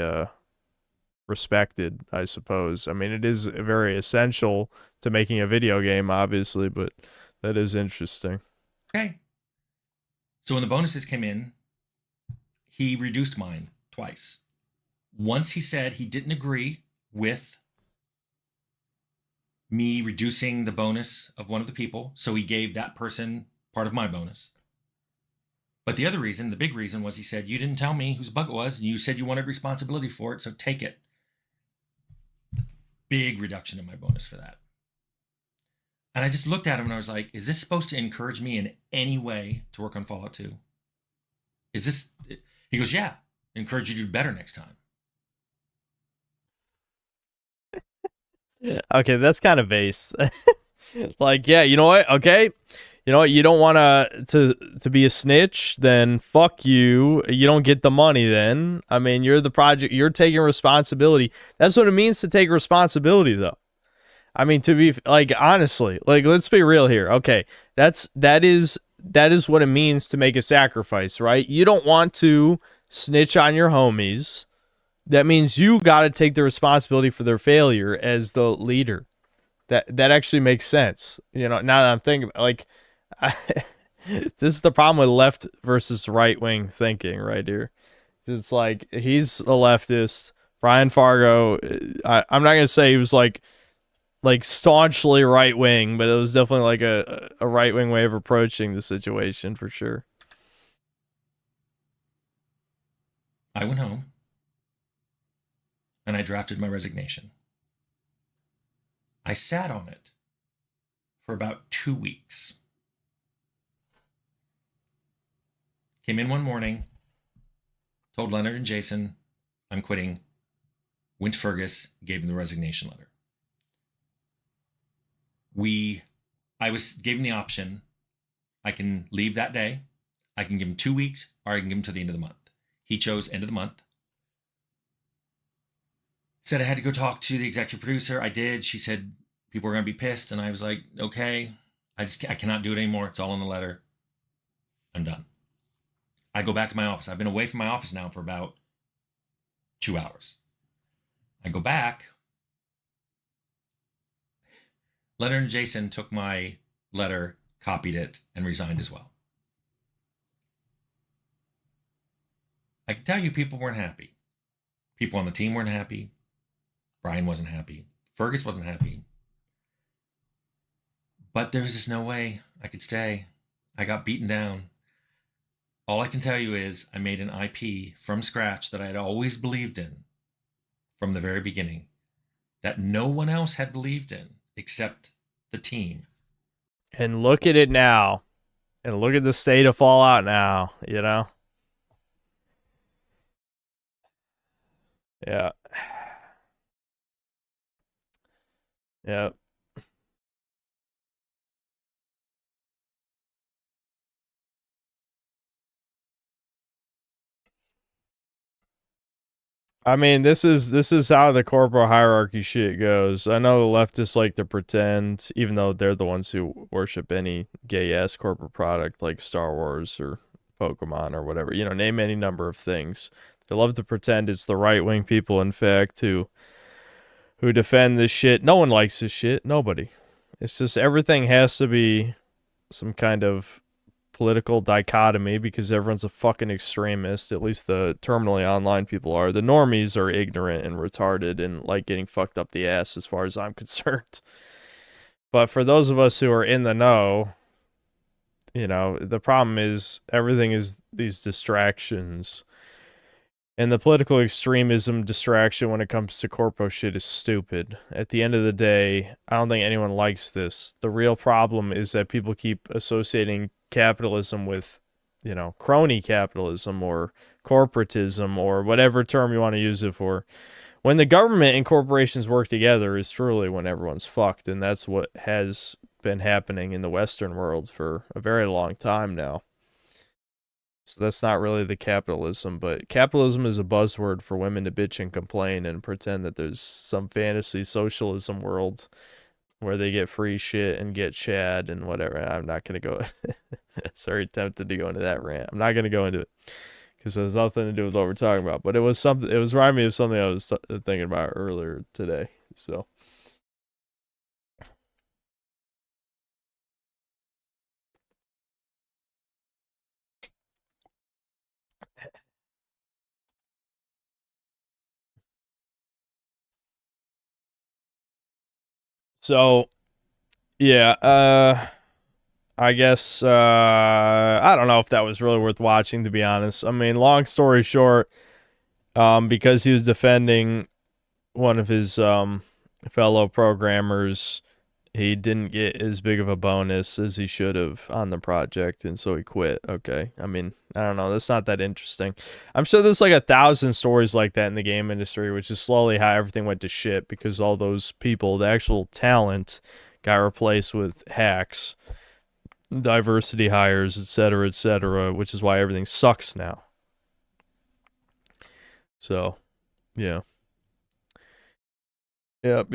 respected, I suppose. I mean, it is very essential to making a video game, obviously, but that is interesting. Okay. So when the bonuses came in, he reduced mine twice. once he said he didn't agree with me reducing the bonus of one of the people, so he gave that person part of my bonus. But the other reason, the big reason, was he said, you didn't tell me whose bug it was, and you said you wanted responsibility for it, so take it. Big reduction in my bonus for that. And I just looked at him and I was like, is this supposed to encourage me in any way to work on Fallout 2? Is this... He goes, yeah, encourage you to do better next time. Okay, that's kind of base. Like, yeah, you know what? Okay, you know what? You don't want to be a snitch, then fuck you. You don't get the money then. I mean, you're the project. You're taking responsibility. That's what it means to take responsibility, though. I mean, to be like, honestly, like, let's be real here. Okay, that is what it means to make a sacrifice, right? You don't want to snitch on your homies. That means you got to take the responsibility for their failure as the leader. That actually makes sense. You know, now that I'm thinking, like, this is the problem with left versus right wing thinking right here. It's like, he's a leftist. Brian Fargo, I'm not gonna say he was like staunchly right wing, but it was definitely like a right wing way of approaching the situation for sure. I went home and I drafted my resignation. I sat on it for about 2 weeks. Came in one morning, told Leonard and Jason, I'm quitting. Went to Fergus, gave him the resignation letter. Gave him the option. I can leave that day. I can give him 2 weeks, or I can give him to the end of the month. He chose end of the month. Said I had to go talk to the executive producer. I did. She said people were going to be pissed. And I was like, okay, I cannot do it anymore. It's all in the letter. I'm done. I go back to my office. I've been away from my office now for about 2 hours. I go back. Leonard and Jason took my letter, copied it, and resigned as well. I can tell you people weren't happy. People on the team weren't happy. Brian wasn't happy. Fergus wasn't happy. But there was just no way I could stay. I got beaten down. All I can tell you is I made an IP from scratch that I had always believed in from the very beginning, that no one else had believed in except the team. And look at it now. And look at the state of Fallout now, you know? Yeah. Yeah. I mean, this is how the corporate hierarchy shit goes. I know the leftists like to pretend, even though they're the ones who worship any gay-ass corporate product like Star Wars or Pokemon or whatever. You know, name any number of things. They love to pretend it's the right-wing people, in fact, who defend this shit. No one likes this shit. Nobody. It's just everything has to be some kind of political dichotomy because everyone's a fucking extremist. At least the terminally online people are. The normies are ignorant and retarded and like getting fucked up the ass as far as I'm concerned. But for those of us who are in the know, you know, the problem is everything is these distractions. And the political extremism distraction when it comes to corpo shit is stupid. At the end of the day, I don't think anyone likes this. The real problem is that people keep associating capitalism with, you know, crony capitalism or corporatism or whatever term you want to use it for. When the government and corporations work together is truly when everyone's fucked, and that's what has been happening in the Western world for a very long time now. So that's not really the capitalism, but capitalism is a buzzword for women to bitch and complain and pretend that there's some fantasy socialism world where they get free shit and get Chad and whatever. I'm not going to go. Sorry, tempted to go into that rant. I'm not going to go into it because it has nothing to do with what we're talking about. But it was something. It was reminding me of something I was thinking about earlier today. So. So, yeah, I guess, I don't know if that was really worth watching, to be honest. I mean, long story short, because he was defending one of his fellow programmers, he didn't get as big of a bonus as he should have on the project, and so he quit. Okay, I mean, I don't know, that's not that interesting. I'm sure there's like 1,000 stories like that in the game industry, which is slowly how everything went to shit, because all those people, the actual talent, got replaced with hacks, diversity hires, etc., which is why everything sucks now. So, yeah. Yep.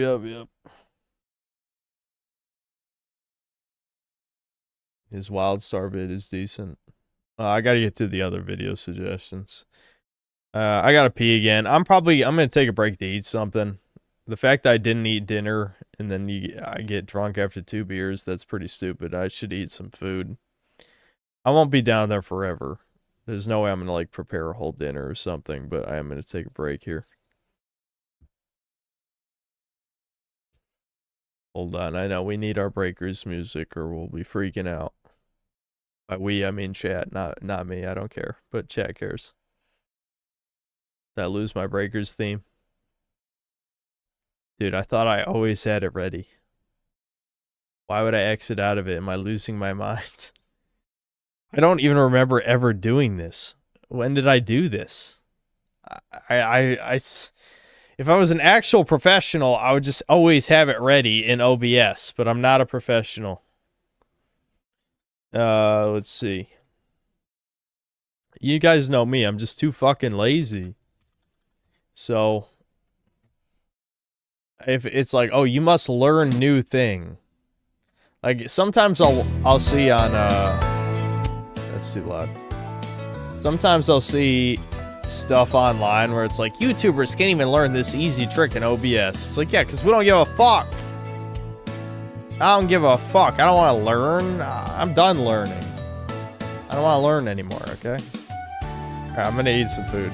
His WildStar vid is decent. I gotta get to the other video suggestions. I gotta pee again. I'm gonna take a break to eat something. The fact that I didn't eat dinner and then I get drunk after 2 beers, that's pretty stupid. I should eat some food. I won't be down there forever. There's no way I'm gonna like prepare a whole dinner or something, but I am gonna take a break here. Hold on, I know we need our breakers music or we'll be freaking out. By we, I mean chat, not me. I don't care, but chat cares. Did I lose my breakers theme? Dude, I thought I always had it ready. Why would I exit out of it? Am I losing my mind? I don't even remember ever doing this. When did I do this? If I was an actual professional, I would just always have it ready in OBS, but I'm not a professional. Let's see. You guys know me, I'm just too fucking lazy. So, if it's like, oh, you must learn new thing. Like, sometimes I'll see on, that's too loud. Sometimes I'll see stuff online where it's like, YouTubers can't even learn this easy trick in OBS. It's like, yeah, because we don't give a fuck. I don't give a fuck. I don't want to learn. I'm done learning. I don't want to learn anymore, okay? Alright, I'm gonna eat some food.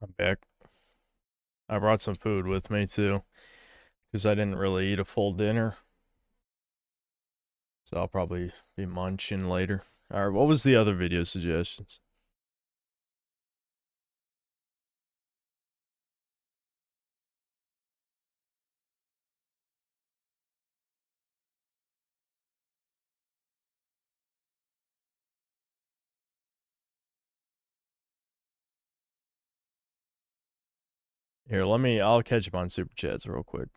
I'm back. I brought some food with me too, because I didn't really eat a full dinner. So I'll probably be munching later. Alright, what was the other video suggestions? Here, I'll catch up on Super Chats real quick.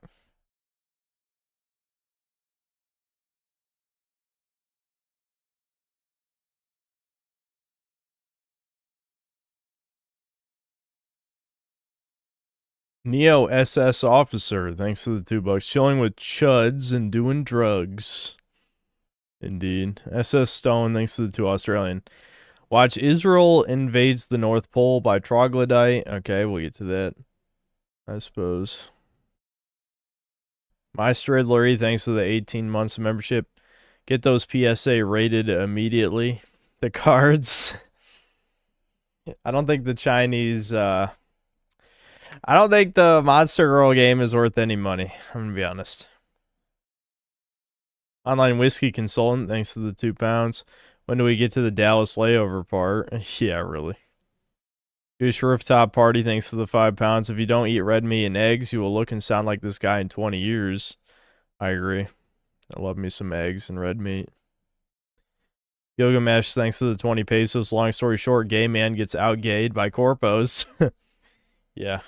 Neo SS Officer, thanks to the $2. Chilling with chuds and doing drugs. Indeed. SS Stone, thanks to the 2 Australian. Watch Israel Invades the North Pole by Troglodyte. Okay, we'll get to that, I suppose. My Stridlery, thanks to the 18 months of membership. Get those PSA rated immediately. The cards. I don't think the Chinese... I don't think the Monster Girl game is worth any money. I'm going to be honest. Online Whiskey Consultant, thanks to the £2. When do we get to the Dallas layover part? Yeah, really. Goose Rooftop Party, thanks to the £5. If you don't eat red meat and eggs, you will look and sound like this guy in 20 years. I agree. I love me some eggs and red meat. Gilgamesh, thanks to the 20 pesos. Long story short, gay man gets outgayed by corpos. Yeah.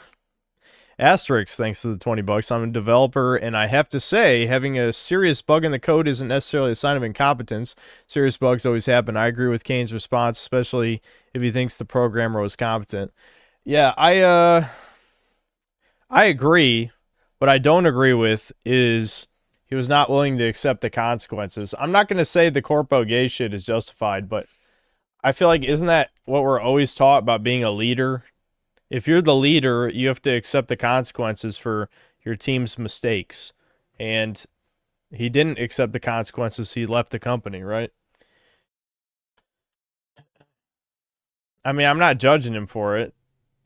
Asterix, thanks to the $20. I'm a developer, and I have to say, having a serious bug in the code isn't necessarily a sign of incompetence. Serious bugs always happen. I agree with Kane's response, especially if he thinks the programmer was competent. Yeah, I agree. What I don't agree with is he was not willing to accept the consequences. I'm not going to say the corpo gay shit is justified, but I feel like, isn't that what we're always taught about being a leader? If you're the leader, you have to accept the consequences for your team's mistakes. And he didn't accept the consequences. He left the company, right? I mean, I'm not judging him for it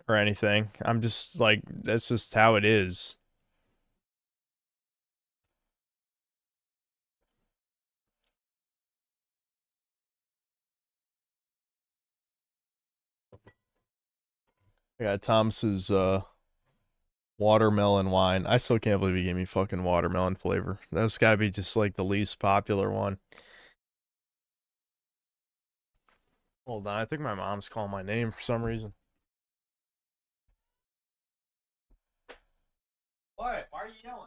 or anything. I'm just like, that's just how it is. I got Thomas's watermelon wine. I still can't believe he gave me fucking watermelon flavor. That's got to be just like the least popular one. Hold on, I think my mom's calling my name for some reason. What? Why are you yelling?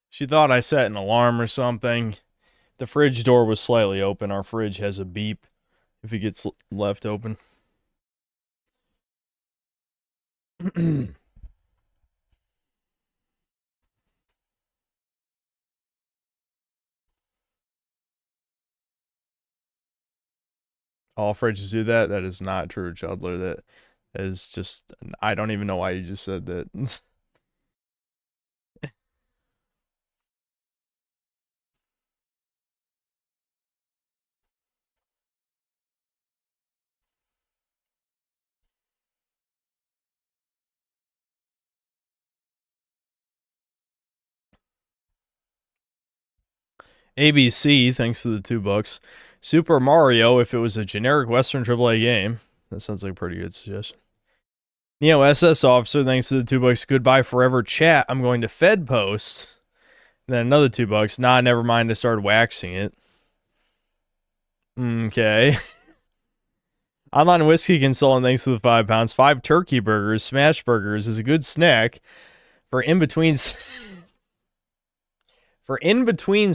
She thought I set an alarm or something. The fridge door was slightly open. Our fridge has a beep if it gets left open. All fridges do that? That is not true, Chudler. That is just... I don't even know why you just said that. ABC, thanks to the $2. Super Mario, if it was a generic Western AAA game. That sounds like a pretty good suggestion. Neo SS Officer, thanks to the $2. Goodbye forever chat. I'm going to Fed post. And then another $2. Nah, never mind. I started waxing it. Okay. Online whiskey consultant, thanks to the £5. 5 turkey burgers, smash burgers is a good snack for in between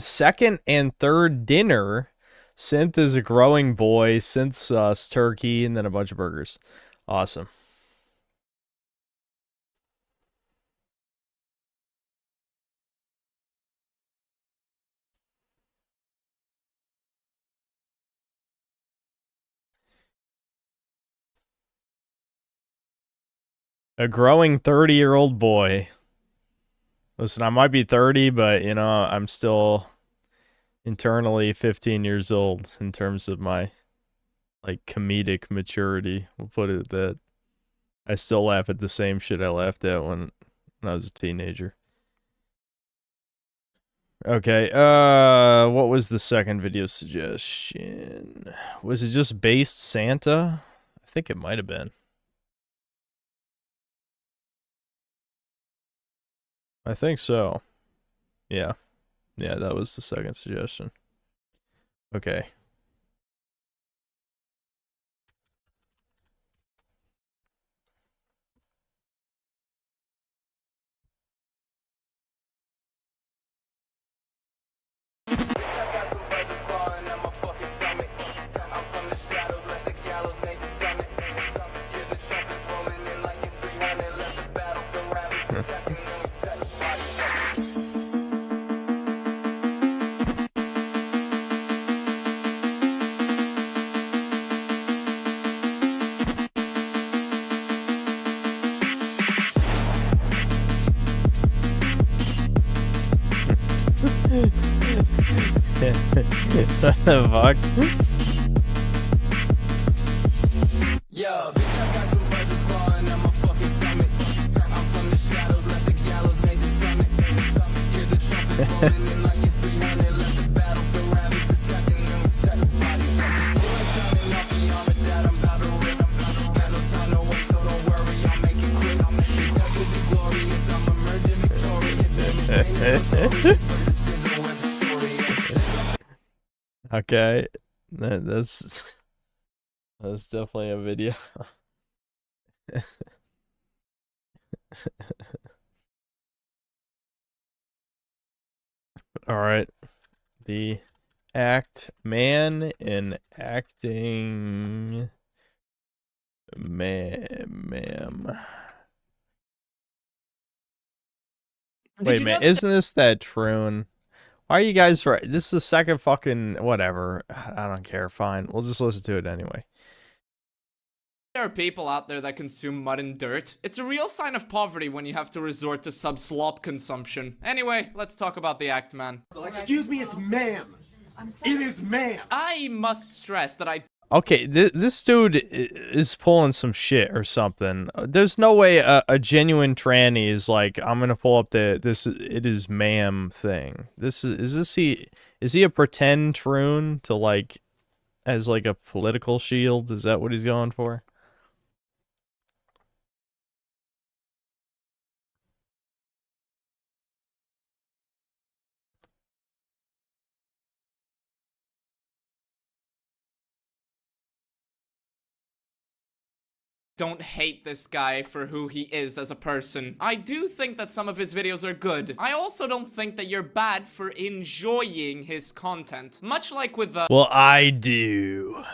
second and third dinner. Synth is a growing boy. Synth sauce, turkey, and then a bunch of burgers. Awesome. A growing 30-year-old boy. Listen, I might be 30, but, you know, I'm still internally 15 years old in terms of my, like, comedic maturity. We'll put it at that. I still laugh at the same shit I laughed at when I was a teenager. Okay, what was the second video suggestion? Was it just based Santa? I think it might have been. I think so. Yeah. Yeah, that was the second suggestion. Okay. What the fuck? Yo, bitch, I got some buzzers clawing on my fucking stomach. I'm from the shadows, left the gallows, made the summit. Hear the trumpets rolling in like it's 300. Left the battlefield, ravaged the tech, and then we set the bodies up. Boy, shining off the armor that I'm about to rip. Got no time to wait, so don't worry, I'll make it quick. The death will be glorious, I'm emerging victorious. Notorious, but this isn't where the story is. Okay, that's definitely a video. All right, the act man in acting ma'am. Wait, man, isn't this that Troon? Why are you guys right? This is the second fucking whatever. I don't care. Fine. We'll just listen to it anyway. There are people out there that consume mud and dirt. It's a real sign of poverty when you have to resort to sub-slop consumption. Anyway, let's talk about the act, man. Excuse me, it's ma'am. It is ma'am. I must stress that I... Okay, this dude is pulling some shit or something. There's no way a genuine tranny is like, I'm gonna pull up this it is ma'am thing. Is he a pretend troon to like as like a political shield? Is that what he's going for? don't hate this guy for who he is as a person. I do think that some of his videos are good. I also don't think that you're bad for enjoying his content. Much like with the... Well, I do.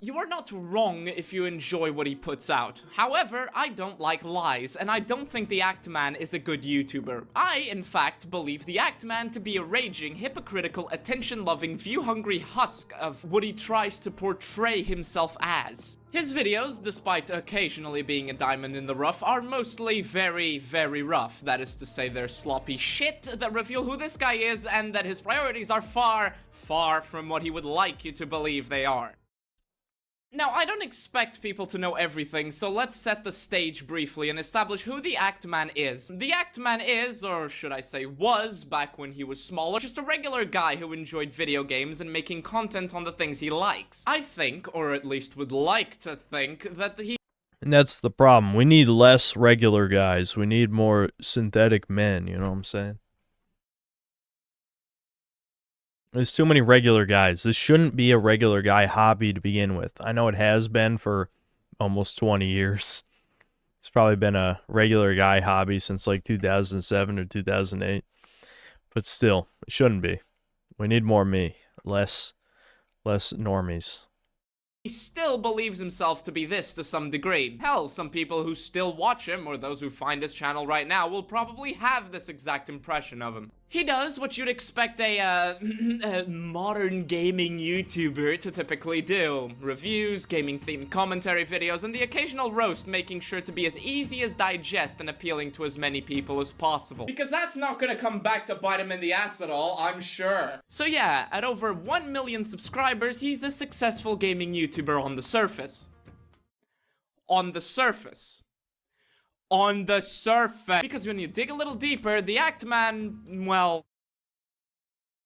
You are not wrong if you enjoy what he puts out. However, I don't like lies, and I don't think the Act Man is a good YouTuber. I, in fact, believe the Act Man to be a raging, hypocritical, attention-loving, view-hungry husk of what he tries to portray himself as. His videos, despite occasionally being a diamond in the rough, are mostly very, very rough. That is to say, they're sloppy shit that reveal who this guy is and that his priorities are far, far from what he would like you to believe they are. Now, I don't expect people to know everything, so let's set the stage briefly and establish who the Act Man is. The Act Man is, or should I say was, back when he was smaller, just a regular guy who enjoyed video games and making content on the things he likes. I think, or at least would like to think, that he... And that's the problem. We need less regular guys. We need more synthetic men, you know what I'm saying? There's too many regular guys. This shouldn't be a regular guy hobby to begin with. I know it has been for almost 20 years. It's probably been a regular guy hobby since like 2007 or 2008. But still, it shouldn't be. We need more me, less normies. He still believes himself to be this to some degree. Hell, some people who still watch him, or those who find his channel right now, will probably have this exact impression of him. He does what you'd expect a modern gaming YouTuber to typically do. Reviews, gaming-themed commentary videos, and the occasional roast, making sure to be as easy as digest and appealing to as many people as possible. Because that's not gonna come back to bite him in the ass at all, I'm sure. So yeah, at over 1 million subscribers, he's a successful gaming YouTuber on the surface. On the surface. On the surface. Because when you dig a little deeper, the Actman, well...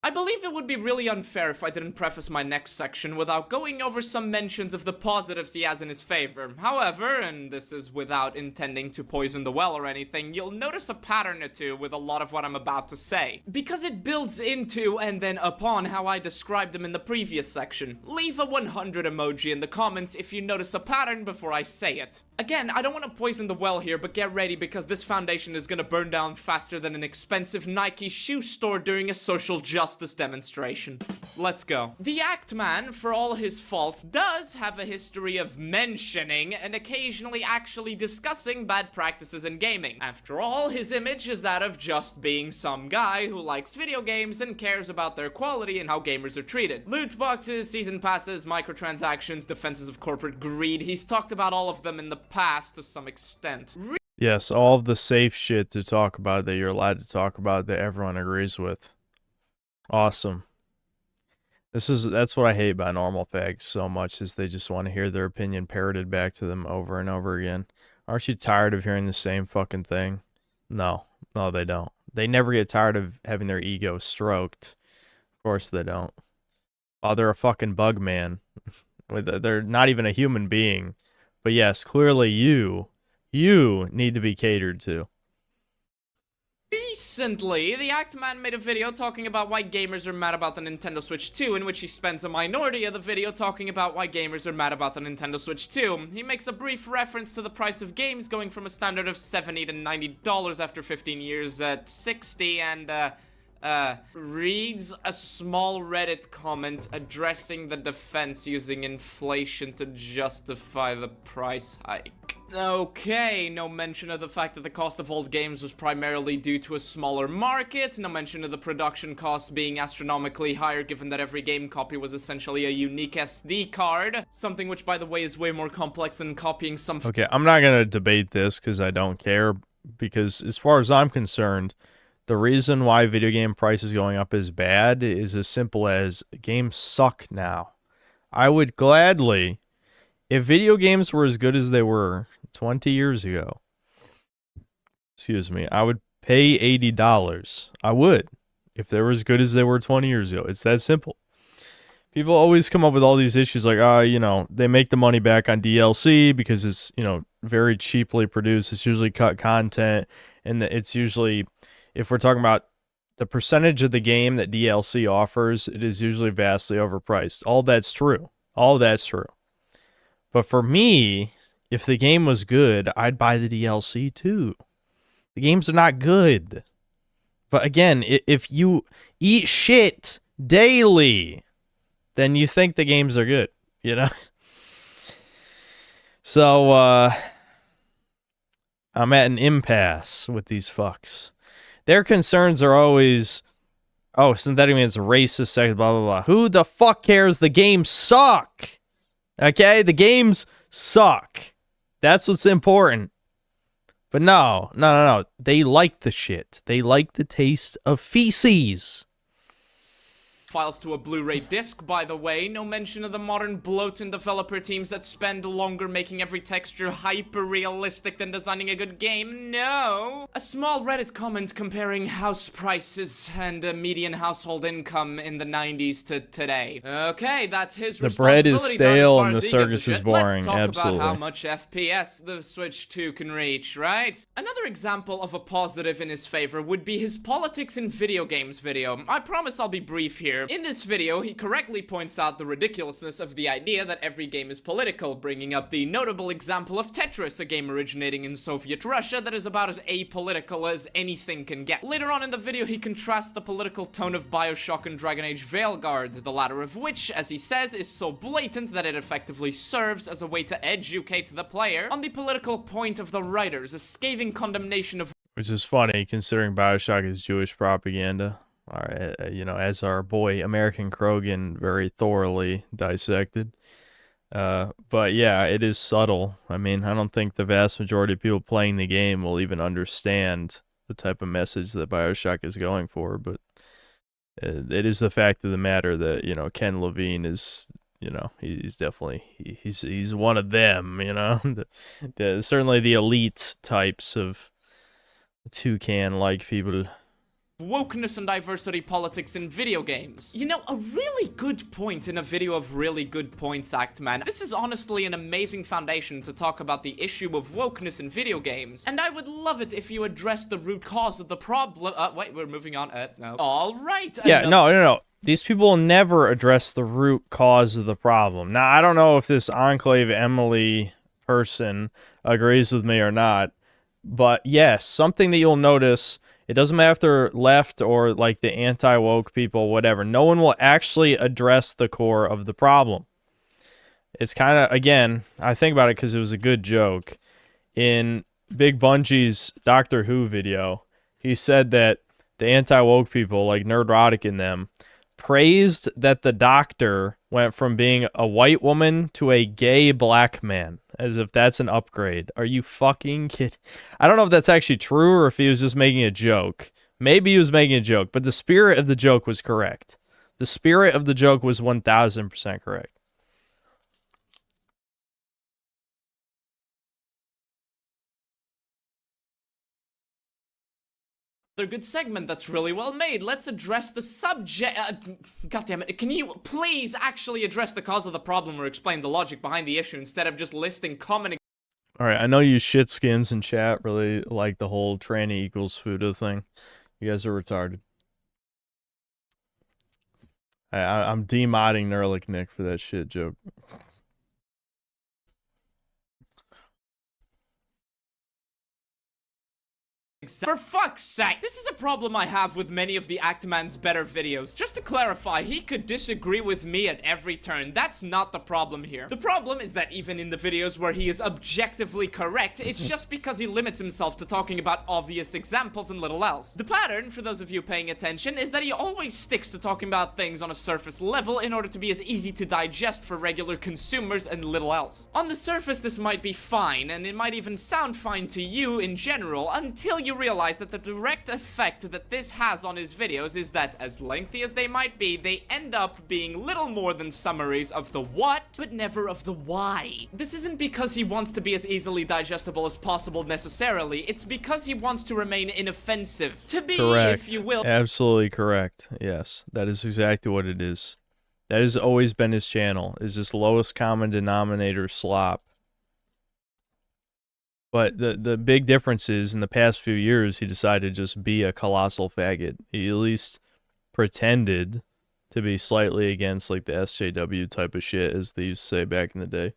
I believe it would be really unfair if I didn't preface my next section without going over some mentions of the positives he has in his favor. However, and this is without intending to poison the well or anything, you'll notice a pattern or two with a lot of what I'm about to say. Because it builds into and then upon how I described them in the previous section. Leave a 100 emoji in the comments if you notice a pattern before I say it. Again, I don't want to poison the well here, but get ready because this foundation is gonna burn down faster than an expensive Nike shoe store during a social justice demonstration. Let's go. The Actman, for all his faults, does have a history of mentioning and occasionally actually discussing bad practices in gaming. After all, his image is that of just being some guy who likes video games and cares about their quality and how gamers are treated. Loot boxes, season passes, microtransactions, defenses of corporate greed. He's talked about all of them in the past to some extent. Yes, all of the safe shit to talk about that you're allowed to talk about that everyone agrees with. Awesome. That's what I hate about normal fags so much, is they just want to hear their opinion parroted back to them over and over again. Aren't you tired of hearing the same fucking thing? No, they don't. They never get tired of having their ego stroked. Of course they don't. Oh, they're a fucking bug man. They're not even a human being. But yes, clearly you need to be catered to. Recently, the Actman made a video talking about why gamers are mad about the Nintendo Switch 2, in which he spends a minority of the video talking about why gamers are mad about the Nintendo Switch 2. He makes a brief reference to the price of games going from a standard of $70 to $90 after 15 years at $60, and reads a small Reddit comment addressing the defense using inflation to justify the price hike. Okay, no mention of the fact that the cost of old games was primarily due to a smaller market, no mention of the production costs being astronomically higher given that every game copy was essentially a unique SD card, something which, by the way, is way more complex than copying some... Okay, I'm not gonna debate this because I don't care, because as far as I'm concerned, the reason why video game prices going up is bad is as simple as games suck now. I would gladly, if video games were as good as they were 20 years ago, excuse me, I would pay $80. I would, if they were as good as they were 20 years ago. It's that simple. People always come up with all these issues like, they make the money back on DLC because it's, very cheaply produced. It's usually cut content, and it's usually... If we're talking about the percentage of the game that DLC offers, it is usually vastly overpriced. All that's true. All that's true. But for me, if the game was good, I'd buy the DLC too. The games are not good. But again, if you eat shit daily, then you think the games are good, So, I'm at an impasse with these fucks. Their concerns are always, synthetic means racist, sex, blah, blah, blah. Who the fuck cares? The games suck. Okay? The games suck. That's what's important. But no. They like the shit. They like the taste of feces. Files to a Blu-ray disc, by the way. No mention of the modern bloat and developer teams that spend longer making every texture hyper-realistic than designing a good game. No! A small Reddit comment comparing house prices and median household income in the 90s to today. Okay, that's his responsibility. The bread is stale and the circus is boring. Let's talk Absolutely. about how much FPS the Switch 2 can reach, right? Another example of a positive in his favor would be his politics in video games video. I promise I'll be brief here, here. In this video, he correctly points out the ridiculousness of the idea that every game is political, bringing up the notable example of Tetris, a game originating in Soviet Russia that is about as apolitical as anything can get. Later on in the video, he contrasts the political tone of BioShock and Dragon Age Veilguard, the latter of which, as he says, is so blatant that it effectively serves as a way to educate the player on the political point of the writers, a scathing condemnation of which is funny considering BioShock is Jewish propaganda. All right, you know, as our boy American Krogan very thoroughly dissected. But yeah, it is subtle. I mean, I don't think the vast majority of people playing the game will even understand the type of message that BioShock is going for. But it is the fact of the matter that, you know, Ken Levine is, you know, he's definitely he's one of them. You know, certainly the elite types of toucan-like people. Wokeness and diversity politics in video games. You know, a really good point in a video of really good points, Actman. This is honestly an amazing foundation to talk about the issue of wokeness in video games. And I would love it if you addressed the root cause of the problem. Wait, we're moving on. No. All right. Yeah, no. These people will never address the root cause of the problem. Now, I don't know if this Enclave Emily person agrees with me or not. But yes, something that you'll notice, it doesn't matter if they're left or like the anti-woke people, whatever. No one will actually address the core of the problem. It's kind of, again, I think about it because it was a good joke. In Big Bungie's Doctor Who video, he said that the anti-woke people, like Nerdrotic in them, praised that the Doctor went from being a white woman to a gay black man, as if that's an upgrade. Are you fucking kidding? I don't know if that's actually true or if he was just making a joke. Maybe he was making a joke, but the spirit of the joke was correct. The spirit of the joke was 1000% correct. Another good segment that's really well made. Let's address the subject. God damn it. Can you please actually address the cause of the problem or explain the logic behind the issue instead of just listing common... All right, I know you shitskins in chat really like the whole tranny equals Fuda thing. You guys are retarded. I'm demodding Nerlick Nick for that shit joke. For fuck's sake, this is a problem I have with many of the Actman's better videos. Just to clarify, he could disagree with me at every turn. That's not the problem here. The problem is that even in the videos where he is objectively correct, it's just because he limits himself to talking about obvious examples and little else. The pattern, for those of you paying attention, is that he always sticks to talking about things on a surface level in order to be as easy to digest for regular consumers and little else. On the surface, this might be fine, and it might even sound fine to you in general, until you realize that the direct effect that this has on his videos is that, as lengthy as they might be, they end up being little more than summaries of the what, but never of the why. This isn't because he wants to be as easily digestible as possible necessarily, it's because he wants to remain inoffensive. To be, correct. If you will... Absolutely correct. Yes, that is exactly what it is. That has always been his channel, is this lowest common denominator slop. But the big difference is, in the past few years, he decided to just be a colossal faggot. He at least pretended to be slightly against, like, the SJW type of shit, as they used to say back in the day.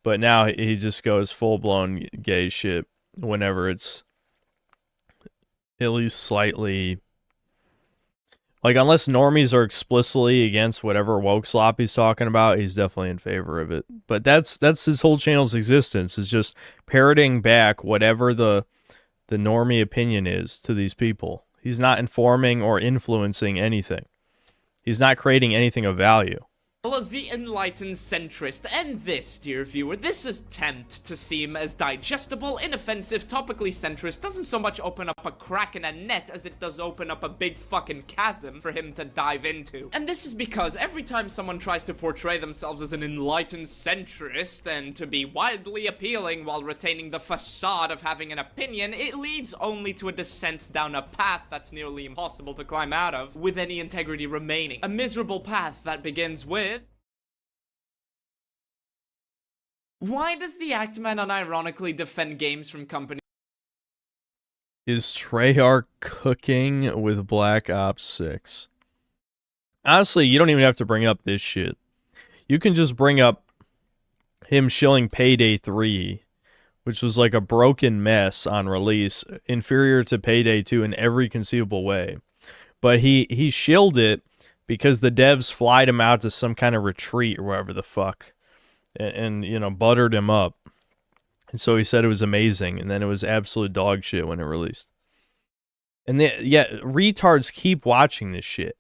But now he just goes full-blown gay shit whenever it's at least slightly... Like, unless normies are explicitly against whatever woke slop he's talking about, he's definitely in favor of it. But that's his whole channel's existence, is just parroting back whatever the normie opinion is to these people. He's not informing or influencing anything. He's not creating anything of value. The enlightened centrist, and this, dear viewer, this attempt to seem as digestible, inoffensive, topically centrist doesn't so much open up a crack in a net as it does open up a big fucking chasm for him to dive into. And this is because every time someone tries to portray themselves as an enlightened centrist and to be widely appealing while retaining the facade of having an opinion, it leads only to a descent down a path that's nearly impossible to climb out of with any integrity remaining. A miserable path that begins with... Why does the Actman unironically defend games from companies? Is Treyarch cooking with Black Ops 6? Honestly, you don't even have to bring up this shit. You can just bring up him shilling Payday 3, which was like a broken mess on release, inferior to Payday 2 in every conceivable way. But he shilled it because the devs flied him out to some kind of retreat or whatever the fuck, and you know, buttered him up. And so he said it was amazing, and then it was absolute dog shit when it released. And retards keep watching this shit.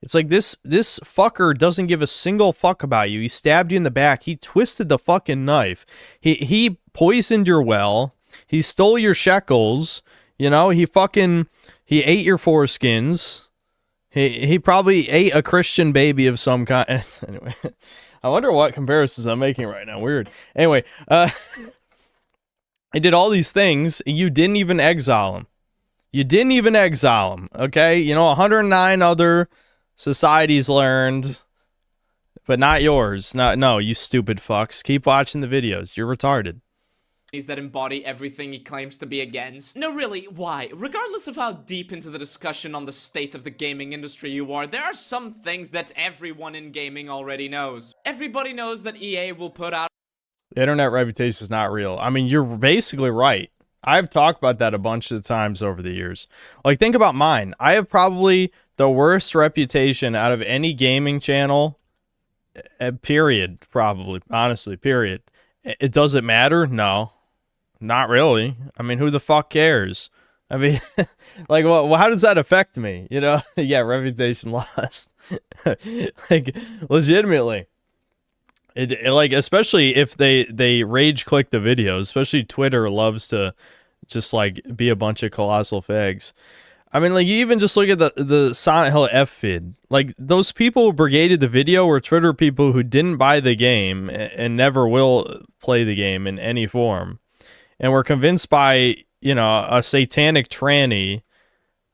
It's like this fucker doesn't give a single fuck about you. He stabbed you in the back. He twisted the fucking knife. He poisoned your well. He stole your shekels. You know, he ate your foreskins. He probably ate a Christian baby of some kind. Anyway, I wonder what comparisons I'm making right now. Weird. Anyway, he did all these things. You didn't even exile him. Okay? You know, 109 other societies learned, but not yours. No, you stupid fucks. Keep watching the videos. You're retarded. That embody everything he claims to be against. No, really, why? Regardless of how deep into the discussion on the state of the gaming industry you are, there are some things that everyone in gaming already knows. Everybody knows that EA will put out... The internet reputation is not real. I mean, you're basically right. I've talked about that a bunch of times over the years. Like, think about mine. I have probably the worst reputation out of any gaming channel, period, probably. Honestly, period. It doesn't matter? No. Not really. I mean, who the fuck cares? I mean, like, well, how does that affect me? You know? Yeah, reputation lost. Like, legitimately. It like, especially if they rage click the videos, especially Twitter loves to just like be a bunch of colossal fags. I mean, like, you even just look at the Silent Hill F vid. Like, those people who brigaded the video were Twitter people who didn't buy the game and never will play the game in any form, and were convinced by, you know, a satanic tranny.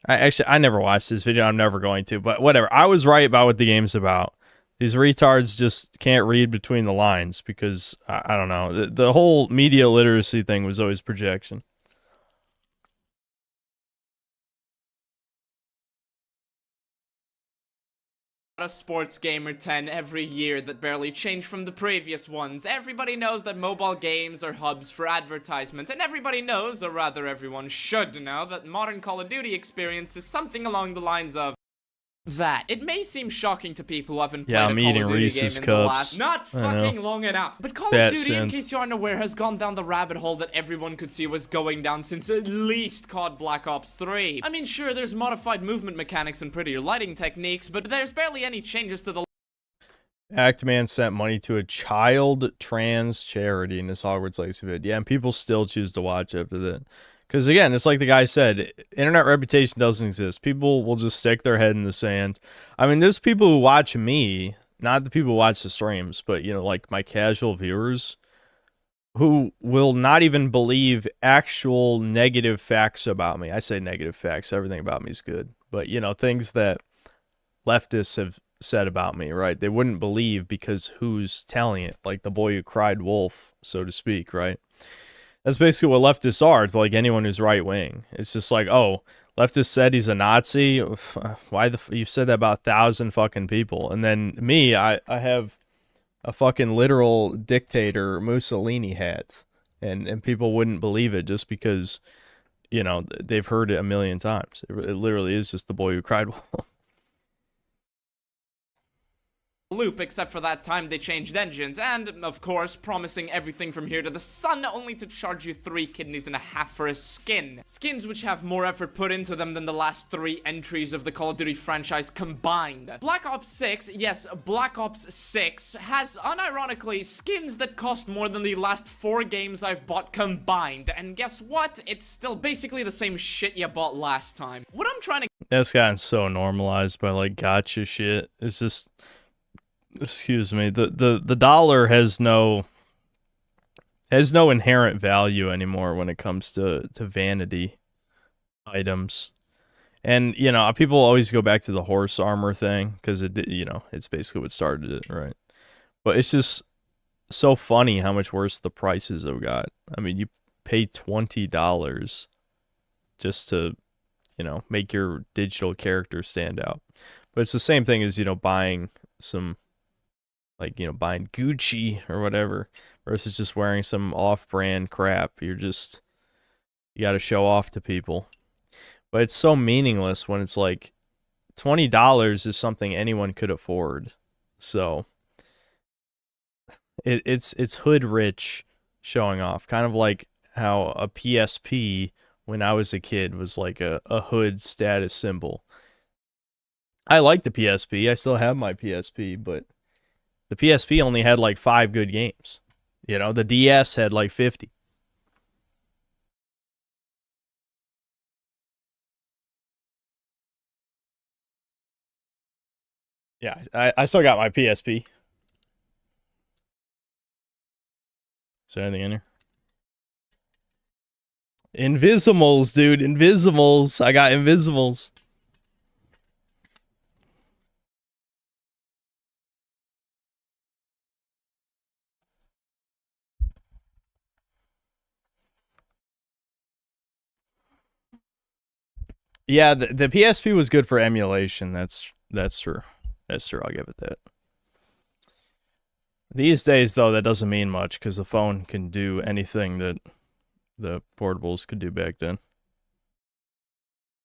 I never watched this video. I'm never going to, but whatever. I was right about what the game's about. These retards just can't read between the lines because, I don't know, the whole media literacy thing was always projection. A Sports Gamer 10 every year that barely change from the previous ones. Everybody knows that mobile games are hubs for advertisement, and everybody knows, or rather everyone should know, that modern Call of Duty experience is something along the lines of that. It may seem shocking to people who haven't played a Call of Duty Reese's game in the Cups. last not fucking long enough. But Call of Duty, in case you aren't aware, has gone down the rabbit hole that everyone could see was going down since at least COD Black Ops 3. I mean, sure, there's modified movement mechanics and prettier lighting techniques, but there's barely any changes to the... Actman sent money to a child trans charity in this Hogwarts Legacy vid. Yeah, and people still choose to watch after that. Because, again, it's like the guy said, internet reputation doesn't exist. People will just stick their head in the sand. I mean, there's people who watch me, not the people who watch the streams, but, you know, like my casual viewers, who will not even believe actual negative facts about me. I say negative facts. Everything about me is good. But, you know, things that leftists have said about me, right? They wouldn't believe because who's telling it? Like the boy who cried wolf, so to speak, right? That's basically what leftists are. It's like anyone who's right-wing. It's just like, oh, leftist said he's a Nazi. Why you've said that about 1,000 fucking people. And then me, I have a fucking literal dictator Mussolini hat. And people wouldn't believe it just because, you know, they've heard it a million times. It literally is just the boy who cried wolf. Loop, except for that time they changed engines, and, of course, promising everything from here to the sun, only to charge you 3 kidneys and a half for a skin. Skins which have more effort put into them than the last 3 entries of the Call of Duty franchise combined. Black Ops 6, yes, Black Ops 6, has, unironically, skins that cost more than the last 4 games I've bought combined, and guess what? It's still basically the same shit you bought last time. What I'm trying to... That's gotten so normalized by, like, gotcha shit. It's just... Excuse me. The dollar has no inherent value anymore when it comes to vanity items. And, you know, people always go back to the horse armor thing because it, you know, it's basically what started it, right? But it's just so funny how much worse the prices have got. I mean, you pay $20 just to, you know, make your digital character stand out. But it's the same thing as, buying some, like, buying Gucci or whatever versus just wearing some off-brand crap. You got to show off to people. But it's so meaningless when it's like $20 is something anyone could afford. So it's hood rich showing off, kind of like how a PSP when I was a kid was like a hood status symbol. I like the PSP. I still have my PSP, but the PSP only had like 5 good games. The DS had like 50. Yeah, I still got my PSP. Is there anything in here? Invisimals, dude. Invisimals. I got Invisimals. Yeah, the PSP was good for emulation. That's true. That's true. I'll give it that. These days, though, that doesn't mean much because the phone can do anything that the portables could do back then.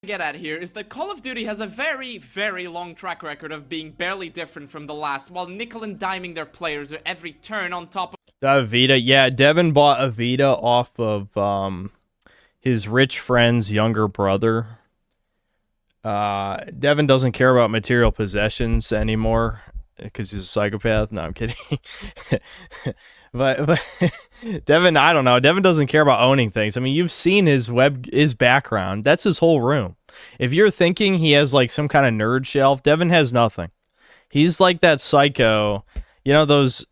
Get at here is that Call of Duty has a very, very long track record of being barely different from the last, while nickel and diming their players at every turn on top of That Vita, yeah, Devin bought a Vita off of his rich friend's younger brother. Devin doesn't care about material possessions anymore because he's a psychopath. No, I'm kidding. but Devin, I don't know. Devin doesn't care about owning things. I mean, you've seen his background. That's his whole room. If you're thinking he has like some kind of nerd shelf, Devin has nothing. He's like that psycho. Those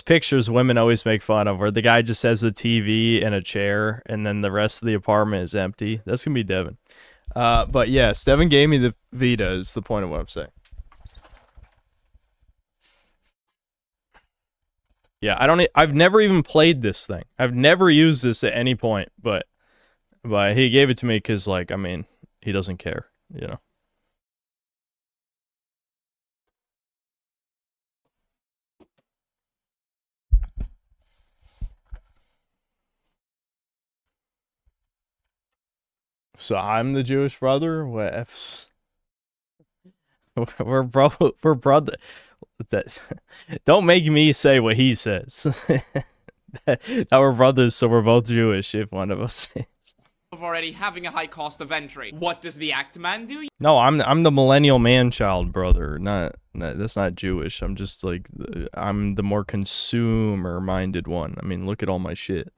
pictures women always make fun of where the guy just has a TV and a chair and then the rest of the apartment is empty. That's going to be Devin. But yes, Devin gave me the Vita is the point of what I'm saying. Yeah, I've never even played this thing. I've never used this at any point, but he gave it to me because, like, I mean, he doesn't care, So I'm the Jewish brother? We're brother. Don't make me say what he says. that we're brothers, so we're both Jewish if one of us is. of already having a high cost of entry. What does the act man do? No, I'm the millennial man-child brother. Not that's not Jewish. I'm just like I'm the more consumer-minded one. I mean, look at all my shit.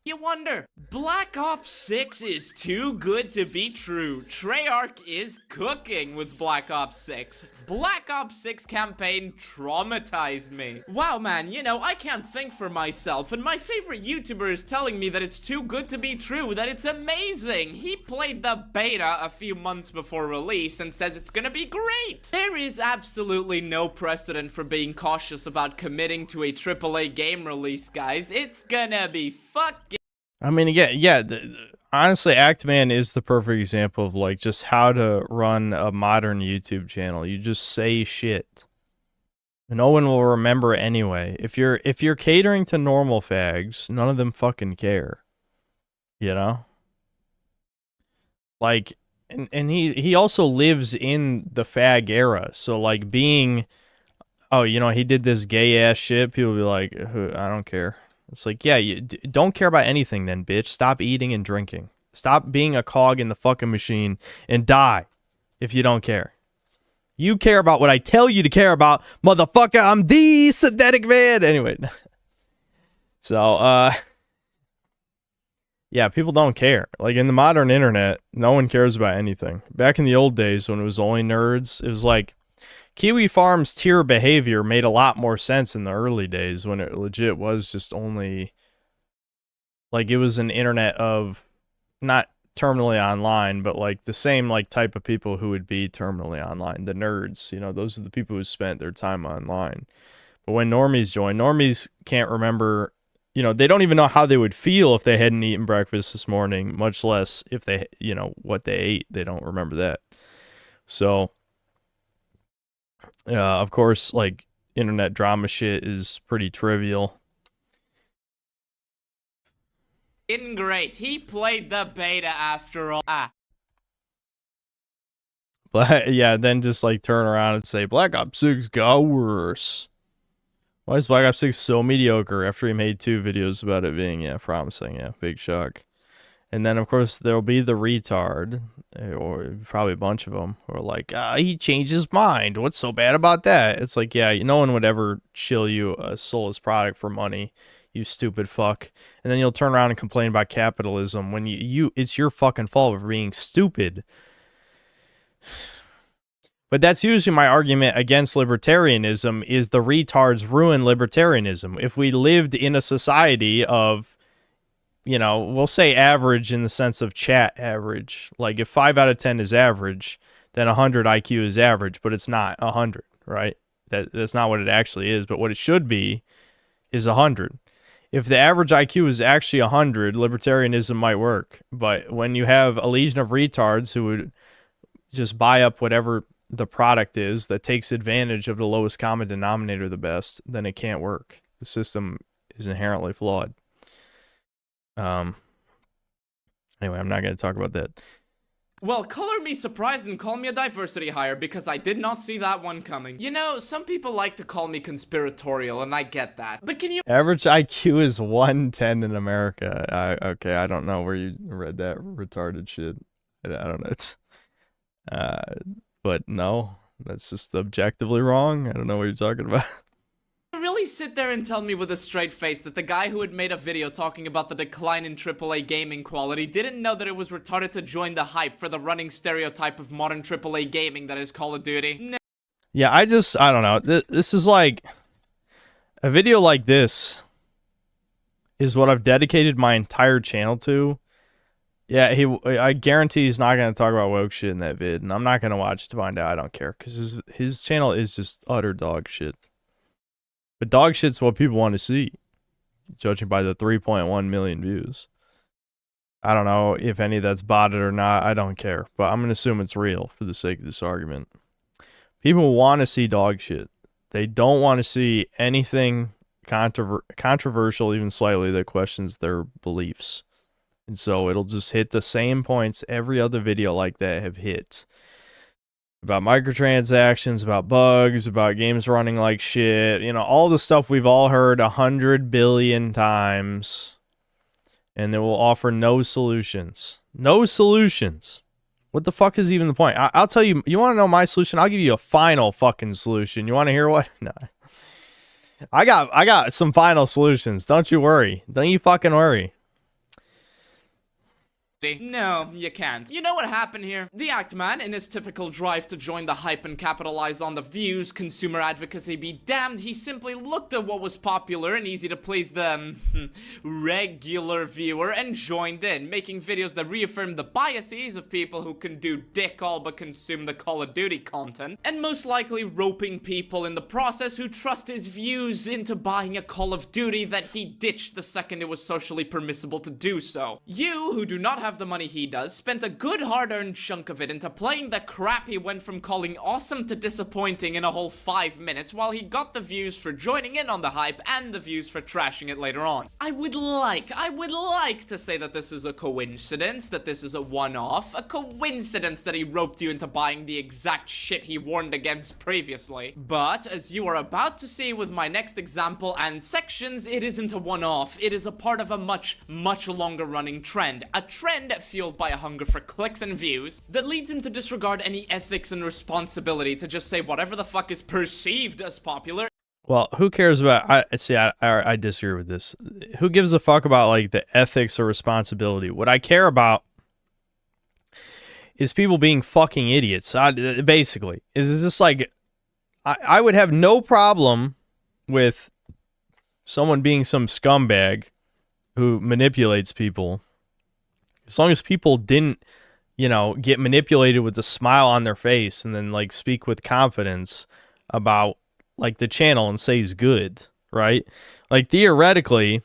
You wonder, Black Ops 6 is too good to be true. Treyarch is cooking with Black Ops 6. Black Ops 6 campaign traumatized me. Wow, man, I can't think for myself, and my favorite YouTuber is telling me that it's too good to be true, that it's amazing. He played the beta a few months before release and says it's gonna be great. There is absolutely no precedent for being cautious about committing to a AAA game release, guys. It's gonna be fucking... I mean, yeah. Honestly, Actman is the perfect example of like just how to run a modern YouTube channel. You just say shit. No one will remember it anyway. If you're catering to normal fags, none of them fucking care. Like, and he also lives in the fag era. So like being, oh, he did this gay ass shit. People will be like, I don't care. It's like, yeah, you don't care about anything then, bitch. Stop eating and drinking. Stop being a cog in the fucking machine and die if you don't care. You care about what I tell you to care about, motherfucker. I'm the synthetic man. Anyway. So, yeah, people don't care. Like, in the modern internet, no one cares about anything. Back in the old days when it was only nerds, it was like, Kiwi Farm's tier behavior made a lot more sense in the early days when it legit was just only, like, it was an internet of, not terminally online, but, like, the same, like, type of people who would be terminally online. The nerds, those are the people who spent their time online. But when normies join, normies can't remember, they don't even know how they would feel if they hadn't eaten breakfast this morning, much less if they, what they ate. They don't remember that. So... Of course, like, internet drama shit is pretty trivial. Great. He played the beta after all. But yeah, then just like turn around and say Black Ops 6 got worse. Why is Black Ops 6 so mediocre after he made 2 videos about it being, promising? Yeah, big shock. And then, of course, there'll be the retard, or probably a bunch of them, who are like, he changed his mind. What's so bad about that? It's like, yeah, no one would ever shill you a soulless product for money, you stupid fuck. And then you'll turn around and complain about capitalism when it's your fucking fault for being stupid. But that's usually my argument against libertarianism, is the retards ruin libertarianism. If we lived in a society of, we'll say average in the sense of chat average. Like if 5 out of 10 is average, then 100 IQ is average, but it's not 100, right? That's not what it actually is, but what it should be is 100. If the average IQ is actually 100, libertarianism might work. But when you have a legion of retards who would just buy up whatever the product is that takes advantage of the lowest common denominator the best, then it can't work. The system is inherently flawed. Anyway, I'm not going to talk about that. Well, color me surprised and call me a diversity hire, because I did not see that one coming. Some people like to call me conspiratorial, and I get that. But can you— Average IQ is 110 in America. Okay, I don't know where you read that retarded shit. I don't know. But no, that's just objectively wrong. I don't know what you're talking about. really sit there and tell me with a straight face that the guy who had made a video talking about the decline in AAA gaming quality didn't know that it was retarded to join the hype for the running stereotype of modern AAA gaming that is Call of Duty? No. Yeah, I don't know. This is like, a video like this is what I've dedicated my entire channel to. Yeah, I guarantee he's not going to talk about woke shit in that vid, and I'm not going to watch to find out. I don't care, because his channel is just utter dog shit. But dog shit's what people want to see, judging by the 3.1 million views. I don't know if any of that's botted or not. I don't care, but I'm going to assume it's real for the sake of this argument. People want to see dog shit. They don't want to see anything controversial, even slightly, that questions their beliefs. And so it'll just hit the same points every other video like that have hit. About microtransactions, about bugs, about games running like shit. You know, all the stuff we've all heard 100 billion times. And they will offer no solutions. No solutions. What the fuck is even the point? I'll tell you, you want to know my solution? I'll give you a final fucking solution. You want to hear what? No. I got some final solutions. Don't you worry. Don't you fucking worry. No, you can't. You know what happened here? The Actman, in his typical drive to join the hype and capitalize on the views, consumer advocacy be damned, he simply looked at what was popular and easy to please the regular viewer and joined in, making videos that reaffirm the biases of people who can do dick all but consume the Call of Duty content, and most likely roping people in the process who trust his views into buying a Call of Duty that he ditched the second it was socially permissible to do so. You, who do not have the money he does, spent a good hard-earned chunk of it into playing the crap he went from calling awesome to disappointing in a whole 5 minutes, while he got the views for joining in on the hype and the views for trashing it later on. I would like to say that this is a coincidence, that this is a one-off, a coincidence that he roped you into buying the exact shit he warned against previously. But, as you are about to see with my next example and sections, it isn't a one-off. It is a part of a much, much longer-running trend. A trend fueled by a hunger for clicks and views that leads him to disregard any ethics and responsibility to just say whatever the fuck is perceived as popular. Well, who cares about... I disagree with this. Who gives a fuck about, like, the ethics or responsibility? What I care about is people being fucking idiots, basically. Is just like... I would have no problem with someone being some scumbag who manipulates people, as long as people didn't, get manipulated with a smile on their face and then, like, speak with confidence about, like, the channel and say he's good, right? Like, theoretically,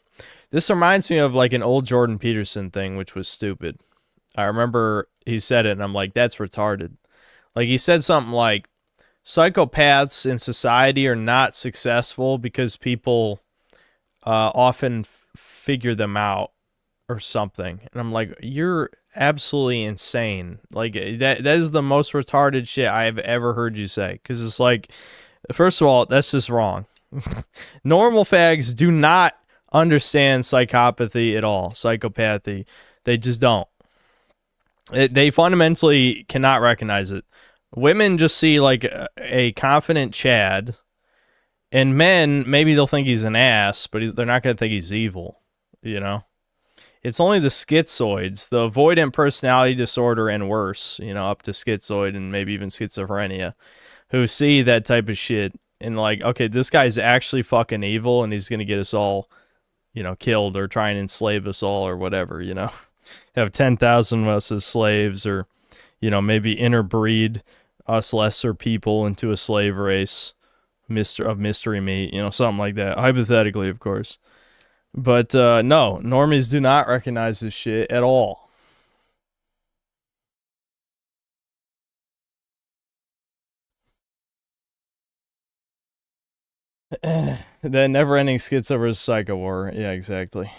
this reminds me of, like, an old Jordan Peterson thing, which was stupid. I remember he said it, and I'm like, that's retarded. Like, he said something like, psychopaths in society are not successful because people often figure them out or something. And I'm like, you're absolutely insane. Like, that is the most retarded shit I've ever heard you say. Because it's like, first of all, that's just wrong. Normal fags do not understand psychopathy at all. Psychopathy. They just don't. They fundamentally cannot recognize it. Women just see like a confident Chad, and men, maybe they'll think he's an ass, but they're not going to think he's evil, you know? It's only the schizoids, the avoidant personality disorder and worse, you know, up to schizoid and maybe even schizophrenia, who see that type of shit and like, okay, this guy's actually fucking evil and he's going to get us all, you know, killed or try and enslave us all or whatever, you know? Have 10,000 of us as slaves, or, you know, maybe interbreed us lesser people into a slave race of mystery meat, you know, something like that. Hypothetically, of course. But no, normies do not recognize this shit at all. The never-ending schizo versus psycho war. Yeah, exactly.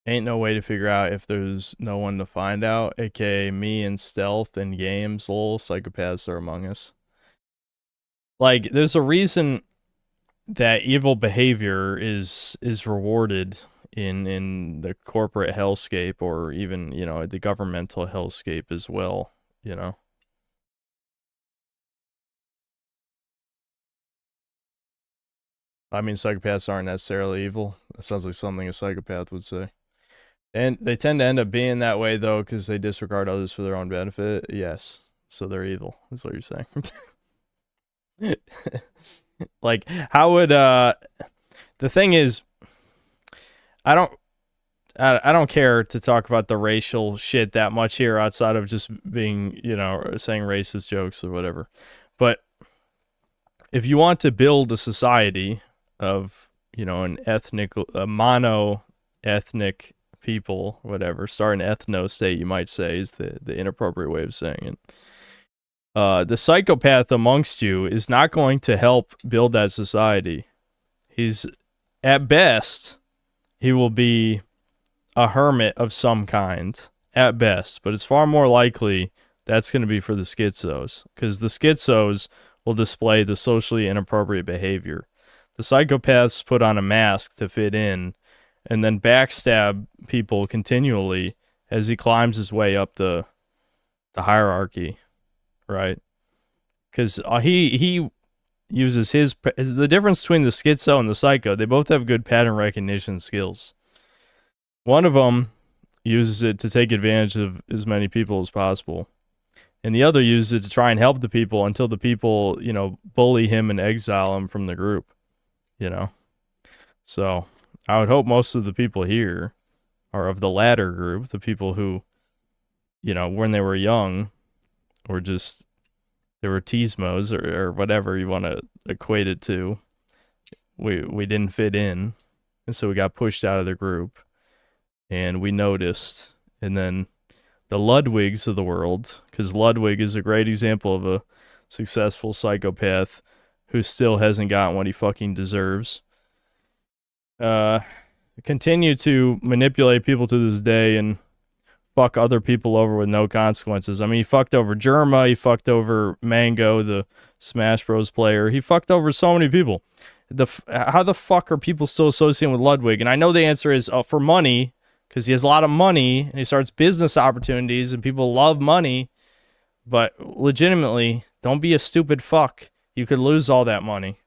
Ain't no way to figure out if there's no one to find out, aka me and stealth and games. Lol, psychopaths are among us. Like, there's a reason that evil behavior is rewarded in the corporate hellscape, or even, you know, the governmental hellscape as well, you know. I mean, psychopaths aren't necessarily evil. That sounds like something a psychopath would say. And they tend to end up being that way, though, because they disregard others for their own benefit. Yes. So they're evil. That's what you're saying. Like, how would, the thing is, I don't care to talk about the racial shit that much here outside of just being, you know, saying racist jokes or whatever. But if you want to build a society of, you know, a mono-ethnic people, whatever, start an ethno-state, you might say, is the inappropriate way of saying it. The psychopath amongst you is not going to help build that society. He's, at best, he will be a hermit of some kind, at best. But it's far more likely that's going to be for the schizos, because the schizos will display the socially inappropriate behavior. The psychopaths put on a mask to fit in, and then backstab people continually as he climbs his way up the hierarchy, right? Because he uses the difference between the schizo and the psycho, they both have good pattern recognition skills. One of them uses it to take advantage of as many people as possible, and the other uses it to try and help the people until the people, you know, bully him and exile him from the group, you know? So I would hope most of the people here are of the latter group, the people who, you know, when they were young, or just, they were Tismos or whatever you want to equate it to. We didn't fit in, and so we got pushed out of the group, and we noticed. And then the Ludwigs of the world, because Ludwig is a great example of a successful psychopath who still hasn't gotten what he fucking deserves, continue to manipulate people to this day and fuck other people over with no consequences. I mean, he fucked over Germa, he fucked over Mango, the Smash Bros player. He fucked over so many people. How the fuck are people still associating with Ludwig? And I know the answer is for money, because he has a lot of money and he starts business opportunities and people love money. But legitimately, don't be a stupid fuck. You could lose all that money.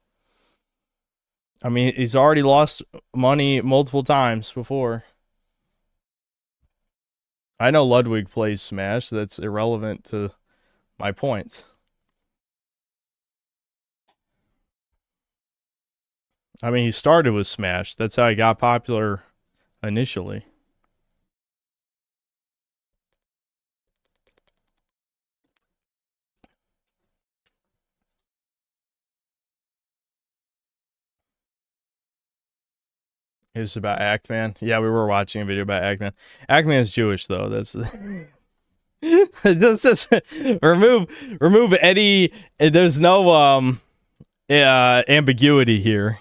I mean, he's already lost money multiple times before. I know Ludwig plays Smash. So that's irrelevant to my point. I mean, he started with Smash. That's how he got popular initially. It was about Actman. Yeah, we were watching a video about Actman. Actman is Jewish, though. That's this remove any. There's no ambiguity here.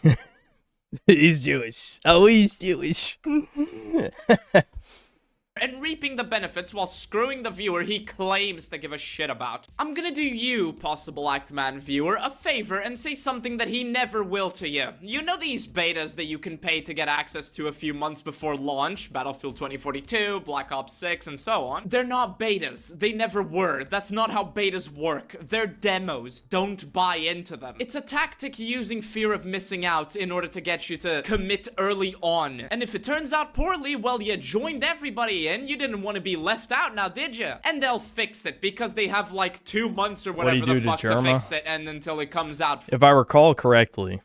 He's Jewish. Oh, he's Jewish. And reaping the benefits while screwing the viewer he claims to give a shit about. I'm gonna do you, possible Actman viewer, a favor and say something that he never will to you. You know these betas that you can pay to get access to a few months before launch, Battlefield 2042, Black Ops 6, and so on? They're not betas. They never were. That's not how betas work. They're demos. Don't buy into them. It's a tactic using fear of missing out in order to get you to commit early on. And if it turns out poorly, well, you joined everybody in. You didn't want to be left out now, did you? And they'll fix it because they have like 2 months or whatever the fuck to fix it, and until it comes out. If I recall correctly,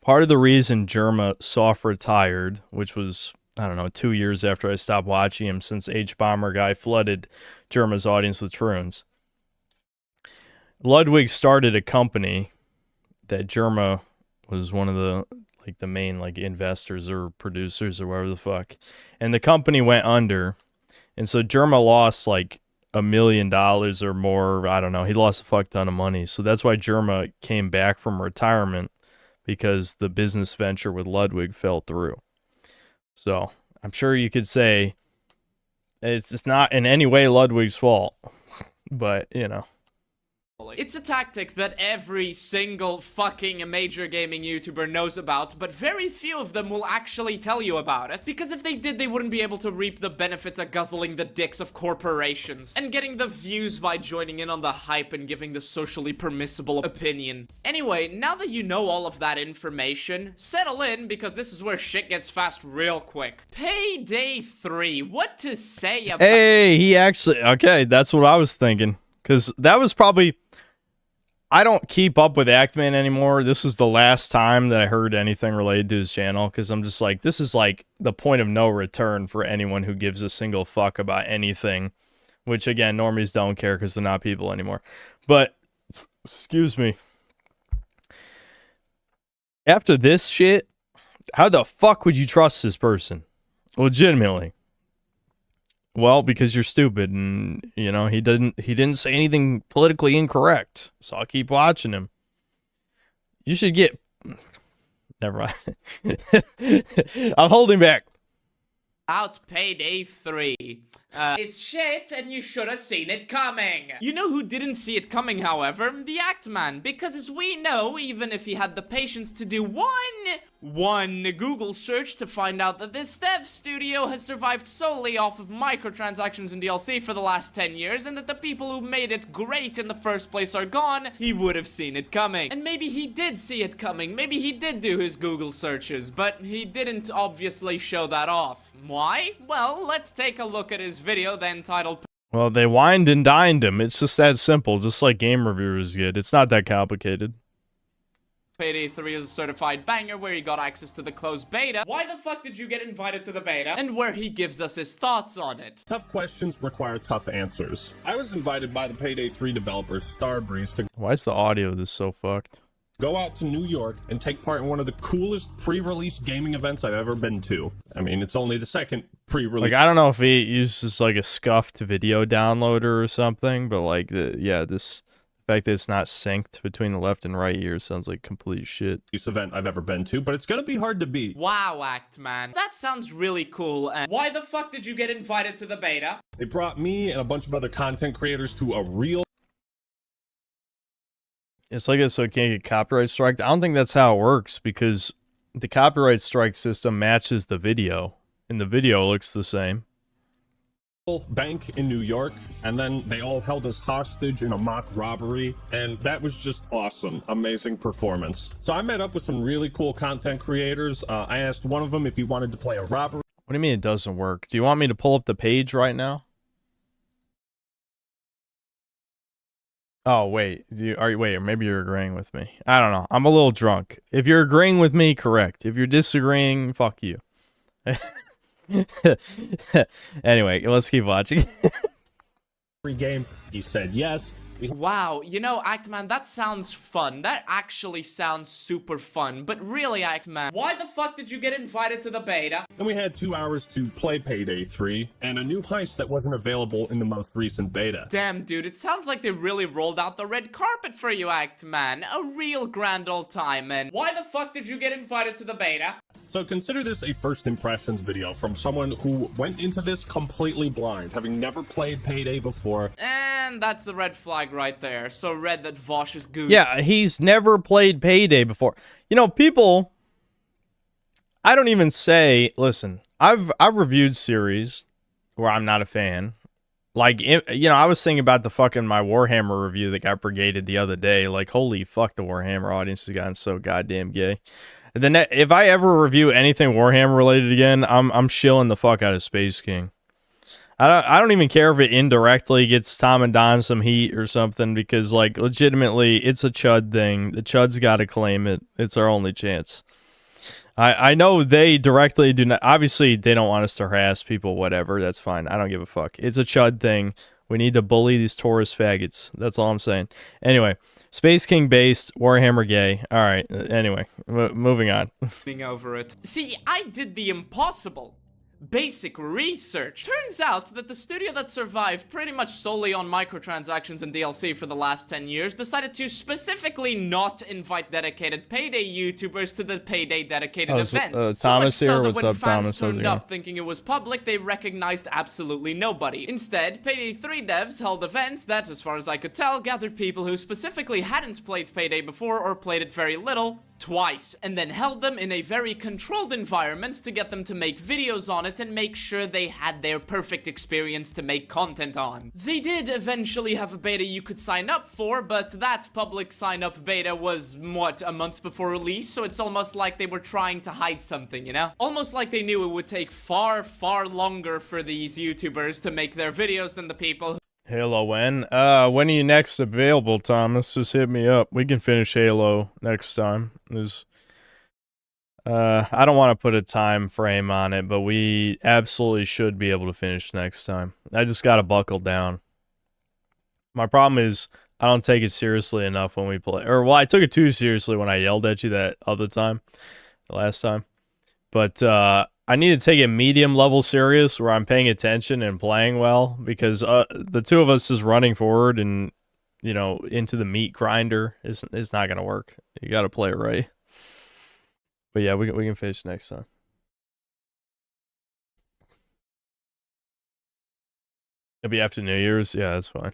part of the reason Jerma soft retired, which was, I don't know, 2 years after I stopped watching him since H-Bomber guy flooded Jerma's audience with troons. Ludwig started a company that Jerma was one of the main investors or producers or whatever the fuck, and the company went under, and so Jerma lost like $1 million or more. I don't know, he lost a fuck ton of money. So that's why Jerma came back from retirement, because the business venture with Ludwig fell through. So I'm sure you could say it's just not in any way Ludwig's fault, but you know. It's a tactic that every single fucking major gaming YouTuber knows about, but very few of them will actually tell you about it, because if they did, they wouldn't be able to reap the benefits of guzzling the dicks of corporations, and getting the views by joining in on the hype and giving the socially permissible opinion. Anyway, now that you know all of that information, settle in, because this is where shit gets fast real quick. Payday 3, what to say about— Hey, he actually— okay, that's what I was thinking. Because that was probably— I don't keep up with Actman anymore. This was the last time that I heard anything related to his channel, because I'm just like, this is like the point of no return for anyone who gives a single fuck about anything. Which, again, normies don't care because they're not people anymore. But, excuse me. After this shit, how the fuck would you trust this person? Legitimately. Well, because you're stupid, and you know he didn't say anything politically incorrect, so I'll keep watching him. You should get— never mind. I'm holding back. Out Payday 3. It's shit, and you should have seen it coming. You know who didn't see it coming, however? The Actman, because as we know, even if he had the patience to do one Google search to find out that this dev studio has survived solely off of microtransactions and DLC for the last 10 years, and that the people who made it great in the first place are gone, he would have seen it coming. And maybe he did see it coming, maybe he did do his Google searches, but he didn't obviously show that off. Why? Well, let's take a look at his video then titled— well, they wined and dined him. It's just that simple, just like game reviewers get. It's not that complicated. Payday 3 is a certified banger where he got access to the closed beta. Why the fuck did you get invited to the beta? And where he gives us his thoughts on it. Tough questions require tough answers. I was invited by the Payday 3 developers Starbreeze to— why is the audio of this so fucked? Go out to New York and take part in one of the coolest pre-release gaming events I've ever been to. I mean, it's only the second pre-release. Like, I don't know if he uses like a scuffed video downloader or something, but like, this fact that it's not synced between the left and right ear sounds like complete shit. Event I've ever been to, but it's gonna be hard to beat. Wow, Actman. That sounds really cool. And why the fuck did you get invited to the beta? They brought me and a bunch of other content creators to a real— it's like it so it can't get copyright striked. I don't think that's how it works, because the copyright strike system matches the video, and the video looks the same. Bank in New York, and then they all held us hostage in a mock robbery, and that was just awesome. Amazing performance. So I met up with some really cool content creators. I asked one of them if he wanted to play a robbery. What do you mean it doesn't work? Do you want me to pull up the page right now? Oh, wait. Wait, or maybe you're agreeing with me. I don't know. I'm a little drunk. If you're agreeing with me, correct. If you're disagreeing, fuck you. Anyway, let's keep watching. Free game. He said yes. Wow, you know, Actman, that sounds fun. That actually sounds super fun. But really, Actman, why the fuck did you get invited to the beta? And we had 2 hours to play Payday 3 and a new heist that wasn't available in the most recent beta. Damn, dude, it sounds like they really rolled out the red carpet for you, Actman. A real grand old time, and why the fuck did you get invited to the beta? So consider this a first impressions video from someone who went into this completely blind, having never played Payday before. And that's the red flag right there. So red that Vosh is good. Yeah, he's never played Payday before. You know, people, I don't even say, listen, I've reviewed series where I'm not a fan. Like, you know, I was thinking about the fucking my Warhammer review that got brigaded the other day. Like, holy fuck, the Warhammer audience has gotten so goddamn gay. And then if I ever review anything Warhammer related again, I'm shilling the fuck out of Space King. I don't even care if it indirectly gets Tom and Don some heat or something, because, like, legitimately, it's a chud thing. The chud's got to claim it. It's our only chance. I know they directly do not. Obviously, they don't want us to harass people, whatever. That's fine. I don't give a fuck. It's a chud thing. We need to bully these Taurus faggots. That's all I'm saying. Anyway, Space King based, Warhammer gay. All right. Anyway, moving on. Over it. See, I did the impossible. Basic research. Turns out that the studio that survived pretty much solely on microtransactions and DLC for the last 10 years decided to specifically not invite dedicated Payday YouTubers to the Payday dedicated event. Thomas so here. that What's when up, fans Thomas? turned up thinking it was public, they recognized absolutely nobody. Instead, Payday 3 devs held events that, as far as I could tell, gathered people who specifically hadn't played Payday before or played it very little, twice, and then held them in a very controlled environment to get them to make videos on it and make sure they had their perfect experience to make content on. They did eventually have a beta you could sign up for, but that public sign-up beta was, what, a month before release, so it's almost like they were trying to hide something, you know? Almost like they knew it would take far, far longer for these YouTubers to make their videos than the people who Halo when? When are you next available, Thomas? Just hit me up. We can finish Halo next time. I don't want to put a time frame on it, but we absolutely should be able to finish next time. I just gotta buckle down. My problem is I don't take it seriously enough when we play. Or, well, I took it too seriously when I yelled at you that other time, the last time. But, I need to take it medium level serious where I'm paying attention and playing well, because the two of us just running forward and, you know, into the meat grinder is not going to work. You got to play it right. But yeah, we can finish next time. It'll be after New Year's. Yeah, that's fine.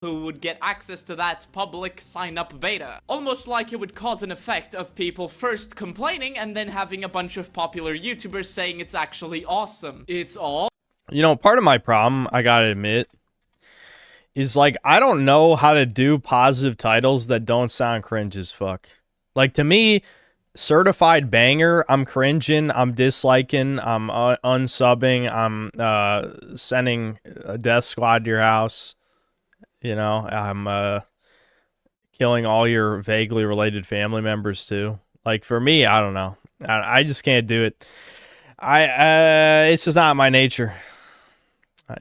Who would get access to that public sign-up beta. Almost like it would cause an effect of people first complaining and then having a bunch of popular YouTubers saying it's actually awesome. It's all... You know, part of my problem, I gotta admit, is, like, I don't know how to do positive titles that don't sound cringe as fuck. Like, to me, certified banger, I'm cringing, I'm disliking, I'm unsubbing, I'm sending a death squad to your house. You know, I'm killing all your vaguely related family members too. Like, for me, I don't know. I just can't do it. It's just not my nature.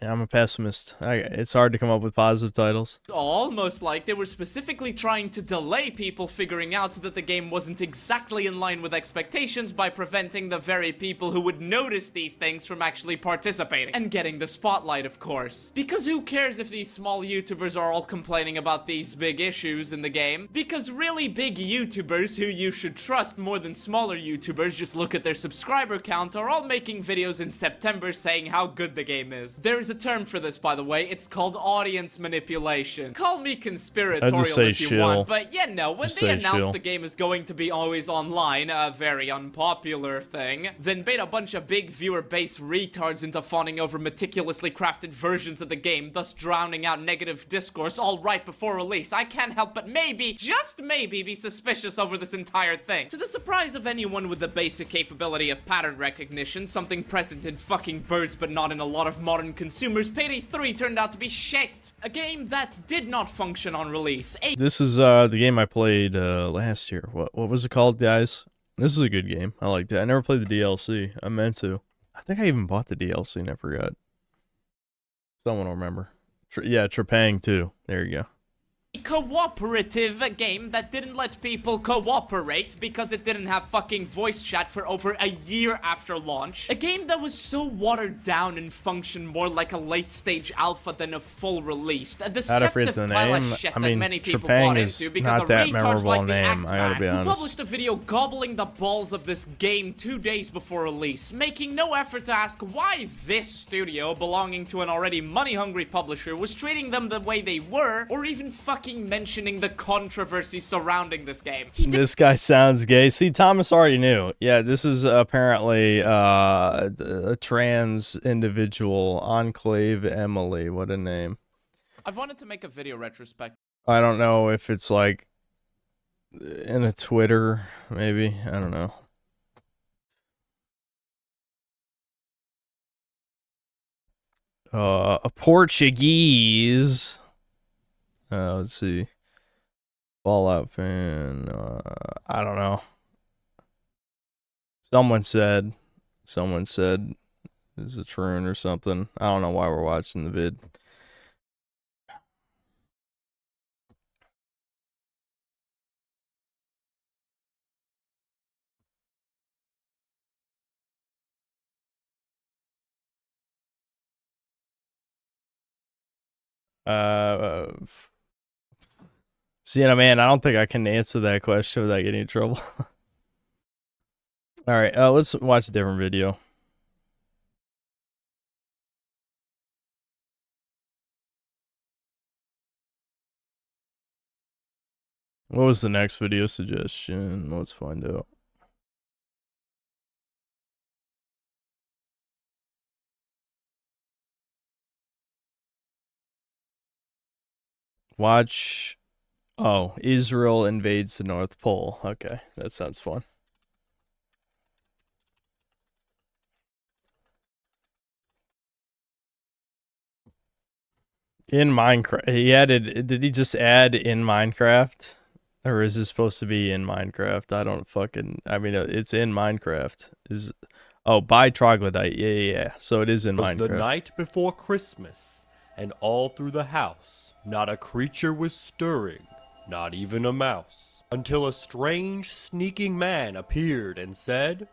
I'm a pessimist. It's hard to come up with positive titles. Almost like they were specifically trying to delay people figuring out that the game wasn't exactly in line with expectations by preventing the very people who would notice these things from actually participating. And getting the spotlight, of course. Because who cares if these small YouTubers are all complaining about these big issues in the game? Because really big YouTubers, who you should trust more than smaller YouTubers, just look at their subscriber count, are all making videos in September saying how good the game is. There is a term for this, by the way. It's called audience manipulation. Call me conspiratorial if you want, but yeah, no, when they announce the game is going to be always online, a very unpopular thing, then bait a bunch of big viewer-based retards into fawning over meticulously crafted versions of the game, thus drowning out negative discourse all right before release. I can't help but maybe, just maybe, be suspicious over this entire thing. To the surprise of anyone with the basic capability of pattern recognition, something present in fucking birds but not in a lot of modern consumers, Payday 3 turned out to be shit. A game that did not function on release. This is the game I played last year. What was it called, guys? This is a good game. I liked it. I never played the DLC. I meant to. I think I even bought the DLC and I forgot. Someone will remember. Yeah, Trepang 2. There you go. cooperative game that didn't let people cooperate because it didn't have fucking voice chat for over a year after launch. A game that was so watered down and functioned more like a late stage alpha than a full release. A deceptive pile of shit that many people bought into because of retards like the Actman, who published a video gobbling the balls of this game 2 days before release, making no effort to ask why this studio, belonging to an already money-hungry publisher, was treating them the way they were, or even fucking mentioning the controversy surrounding this game. This guy sounds gay. See, Thomas already knew. Yeah, this is apparently a trans individual, Enclave Emily. What a name. I've wanted to make a video retrospect. I don't know if it's like in a Twitter, maybe. I don't know. A Portuguese. Let's see. Fallout fan. I don't know. Someone said it's a troon or something. I don't know why we're watching the vid. So, man, I don't think I can answer that question without getting in trouble. All right, let's watch a different video. What was the next video suggestion? Let's find out. Watch. Oh, Israel invades the North Pole. Okay, that sounds fun. In Minecraft, he added. Did he just add in Minecraft, or is this supposed to be in Minecraft? I don't fucking. I mean, it's in Minecraft. By Troglodyte. Yeah. So it is in Minecraft. It was the night before Christmas, and all through the house, not a creature was stirring. Not even a mouse, until a strange, sneaking man appeared and said,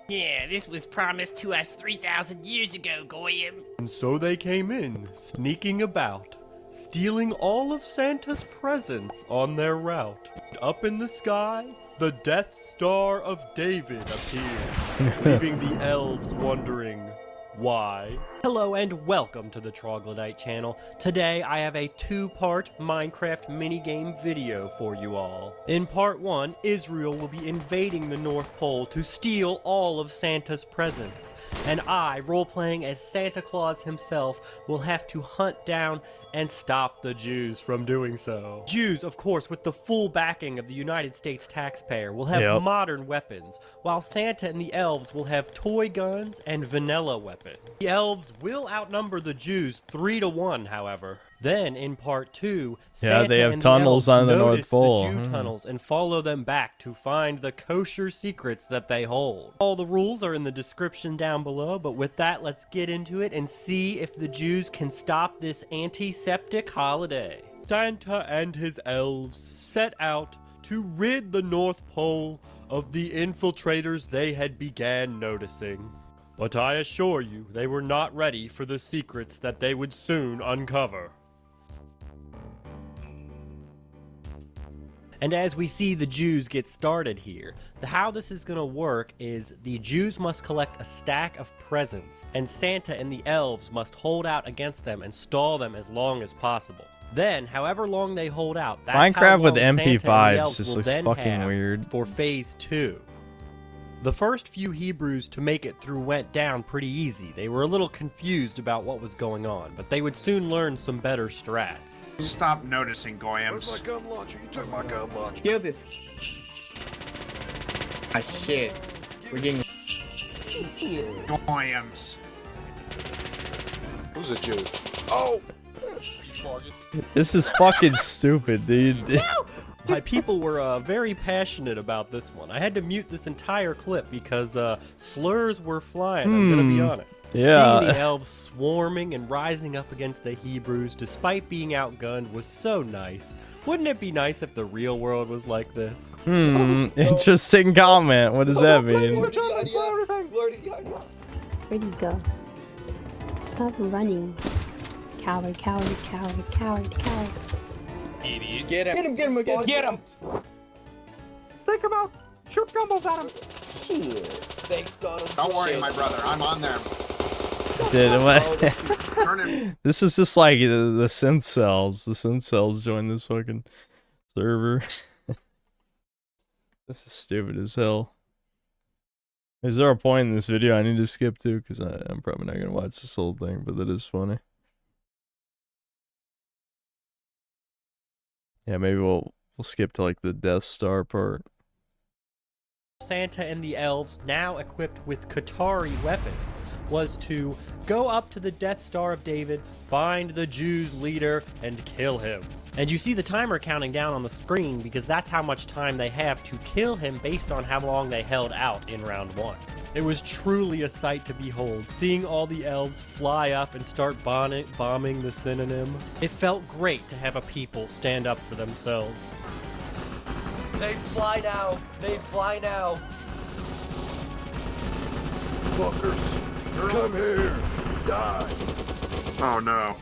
"Yeah, this was promised to us 3,000 years ago, Goyim." And so they came in, sneaking about, stealing all of Santa's presents on their route. Up in the sky, the Death Star of David appeared, leaving the elves wondering, why? Hello and welcome to the Troglodyte channel. Today I have a two-part Minecraft minigame video for you all. In part 1, Israel will be invading the North Pole to steal all of Santa's presents. And I, role-playing as Santa Claus himself, will have to hunt down and stop the Jews from doing so. Jews, of course, with the full backing of the United States taxpayer, will have modern weapons, while Santa and the elves will have toy guns and vanilla weapons. The elves will outnumber the Jews 3-1, however. Then, in part 2, Santa they have and tunnels the elves on the North notice Pole. the Jew tunnels and follow them back to find the kosher secrets that they hold. All the rules are in the description down below, but with that, let's get into it and see if the Jews can stop this antiseptic holiday. Santa and his elves set out to rid the North Pole of the infiltrators they had began noticing. But I assure you, they were not ready for the secrets that they would soon uncover. And as we see the Jews get started here, how this is going to work is the Jews must collect a stack of presents, and Santa and the elves must hold out against them and stall them as long as possible. Then, however long they hold out, that's Minecraft how long with Santa and the MP5s elves just will looks then fucking have weird. for phase 2. The first few Hebrews to make it through went down pretty easy. They were a little confused about what was going on, but they would soon learn some better strats. Stop noticing, Goyams. Where's my gun launcher? You took my gun launcher. Kill this. Ah, shit. We're getting... Goyams. Who's a Jew? Oh! This is fucking stupid, dude. My people were very passionate about this one. I had to mute this entire clip because slurs were flying, I'm gonna be honest. Yeah. Seeing the elves swarming and rising up against the Hebrews despite being outgunned was so nice. Wouldn't it be nice if the real world was like this? Interesting comment. What does that mean? Where'd he go? Stop running. Coward, coward, coward, coward, coward. Idiot. Get him, get him, get him. Think about shoot gumbos at him. Shit. Thanks, Donald. Don't worry, my brother. I'm on there. Dude, what? Turn him. This is just like the synth cells. The synth cells join this fucking server. This is stupid as hell. Is there a point in this video I need to skip to? Because I'm probably not going to watch this whole thing, but that is funny. Yeah, maybe we'll skip to like the Death Star part. Santa and the elves, now equipped with Qatari weapons, was to go up to the Death Star of David, find the Jews' leader, and kill him. And you see the timer counting down on the screen because that's how much time they have to kill him based on how long they held out in round 1. It was truly a sight to behold, seeing all the elves fly up and start bombing the synonym. It felt great to have a people stand up for themselves. They fly now. They fly now. Fuckers, come here. Die. Oh no.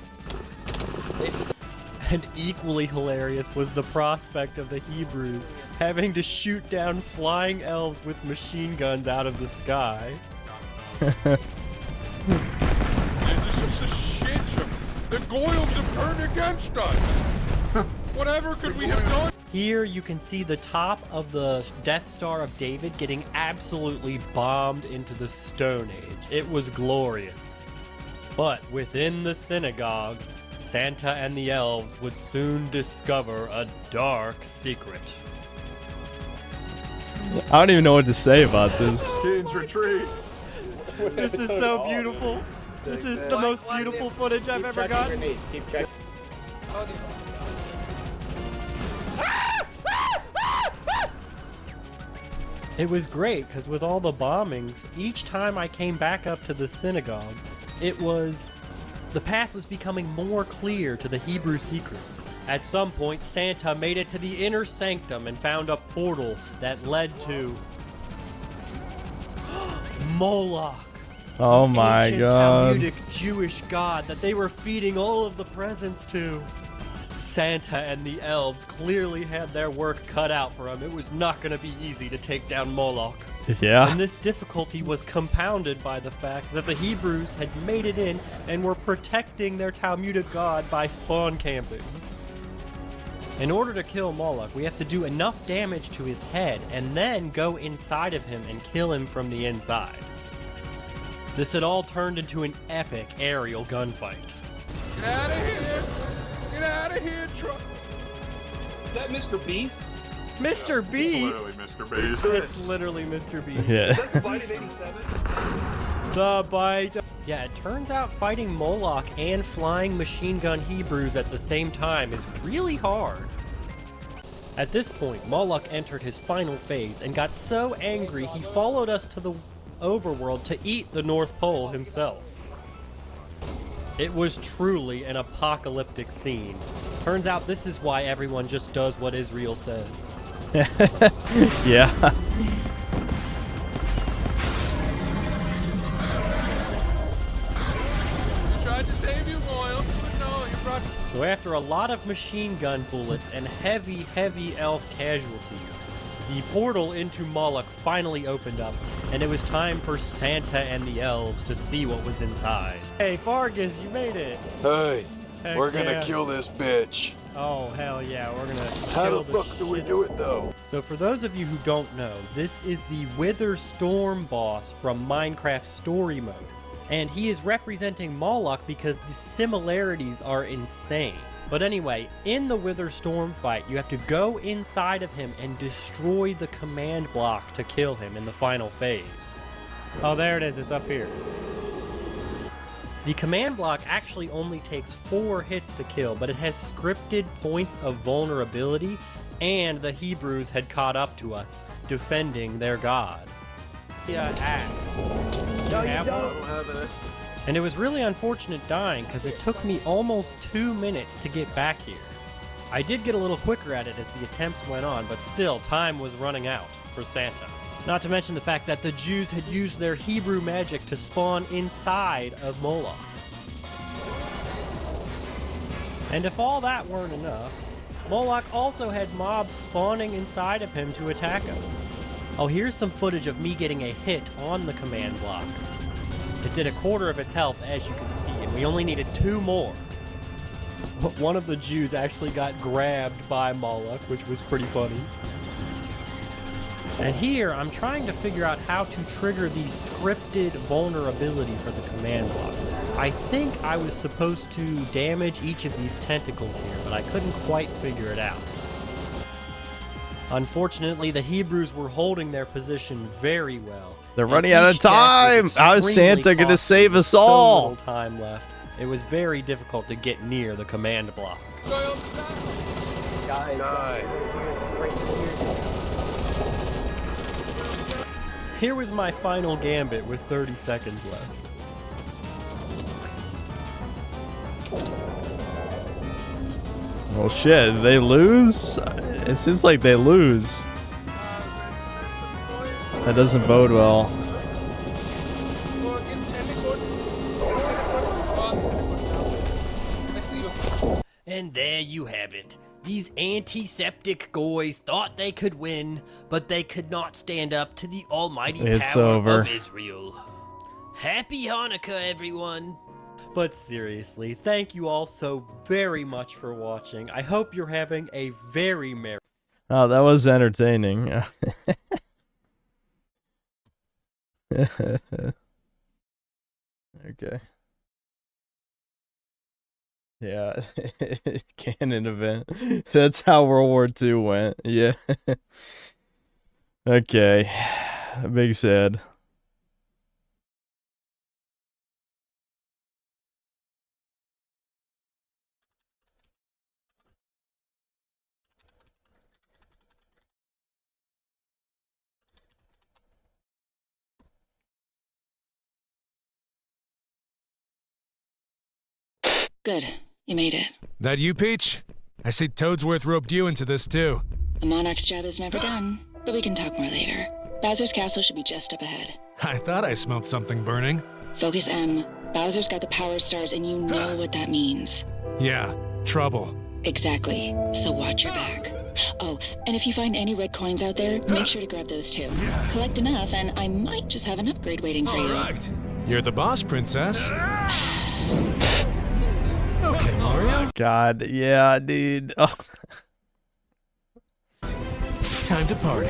And equally hilarious was the prospect of the Hebrews having to shoot down flying elves with machine guns out of the sky. This is a shit show. The Goyles have turned against us. Whatever could we have done? Here you can see the top of the Death Star of David getting absolutely bombed into the Stone Age. It was glorious. But within the synagogue, Santa and the elves would soon discover a dark secret. I don't even know what to say about this. King's retreat. This is so beautiful. This is the most beautiful footage I've ever gotten. Keep checking. It was great because with all the bombings, each time I came back up to the synagogue, the path was becoming more clear to the Hebrew secrets. At some point, Santa made it to the inner sanctum and found a portal that led to Moloch. Oh my ancient god. Talmudic Jewish god that they were feeding all of the presents to. Santa and the elves clearly had their work cut out for them. It was not going to be easy to take down Moloch. Yeah. And this difficulty was compounded by the fact that the Hebrews had made it in and were protecting their Talmudic god by spawn camping. In order to kill Moloch, we have to do enough damage to his head and then go inside of him and kill him from the inside. This had all turned into an epic aerial gunfight. Get out of here! Get out of here, truck! Is that Mr. Beast? Mr. Beast? It's literally Mr. Beast. It's literally Mr. Beast. Yeah. Is that the Bite of 87? The Bite. Yeah, it turns out fighting Moloch and flying machine gun Hebrews at the same time is really hard. At this point, Moloch entered his final phase and got so angry he followed us to the overworld to eat the North Pole himself. It was truly an apocalyptic scene. Turns out this is why everyone just does what Israel says. Yeah. Tried to save you, Goyle, but no, you brought... So after a lot of machine gun bullets and heavy elf casualties, the portal into Moloch finally opened up, and it was time for Santa and the elves to see what was inside. Hey, Fargus, you made it! Hey, Heck we're gonna yeah. kill this bitch. Oh, hell yeah, we're gonna How kill the fuck do we shit. do it, though? So for those of you who don't know, this is the Wither Storm boss from Minecraft Story Mode. And he is representing Moloch because the similarities are insane. But anyway, in the Wither Storm fight, you have to go inside of him and destroy the command block to kill him in the final phase. Oh, there it is. It's up here. The command block actually only takes 4 hits to kill, but it has scripted points of vulnerability, and the Hebrews had caught up to us, defending their god. Yeah, axe. No, you don't have it. And it was really unfortunate dying, because it took me almost 2 minutes to get back here. I did get a little quicker at it as the attempts went on, but still, time was running out for Santa. Not to mention the fact that the Jews had used their Hebrew magic to spawn inside of Moloch. And if all that weren't enough, Moloch also had mobs spawning inside of him to attack him. Oh, here's some footage of me getting a hit on the command block. It did 1/4 of its health, as you can see, and we only needed 2 more. One of the Jews actually got grabbed by Moloch, which was pretty funny. And here, I'm trying to figure out how to trigger the scripted vulnerability for the command block. I think I was supposed to damage each of these tentacles here, but I couldn't quite figure it out. Unfortunately, the Hebrews were holding their position very well. They're running out of time! How is Santa gonna save us all? So little time left. It was very difficult to get near the command block. Here was my final gambit with 30 seconds left. Well, shit, they lose? It seems like they lose. That doesn't bode well. And there you have it. These antiseptic goys thought they could win, but they could not stand up to the almighty power of Israel. Happy Hanukkah, everyone! But seriously, thank you all so very much for watching. I hope you're having a very merry... Oh, that was entertaining. Okay. Yeah, canon event. That's how World War II went. Yeah. Okay. Big sad. Good. You made it. That you, Peach? I see Toadsworth roped you into this, too. A monarch's job is never done, but we can talk more later. Bowser's castle should be just up ahead. I thought I smelled something burning. Focus M. Bowser's got the power stars, and you know what that means. Yeah, trouble. Exactly. So watch your back. Oh, and if you find any red coins out there, make sure to grab those too. Collect enough, and I might just have an upgrade waiting for you. All right. You're the boss, princess. Okay, Mario. God, yeah, dude. Oh. Time to party.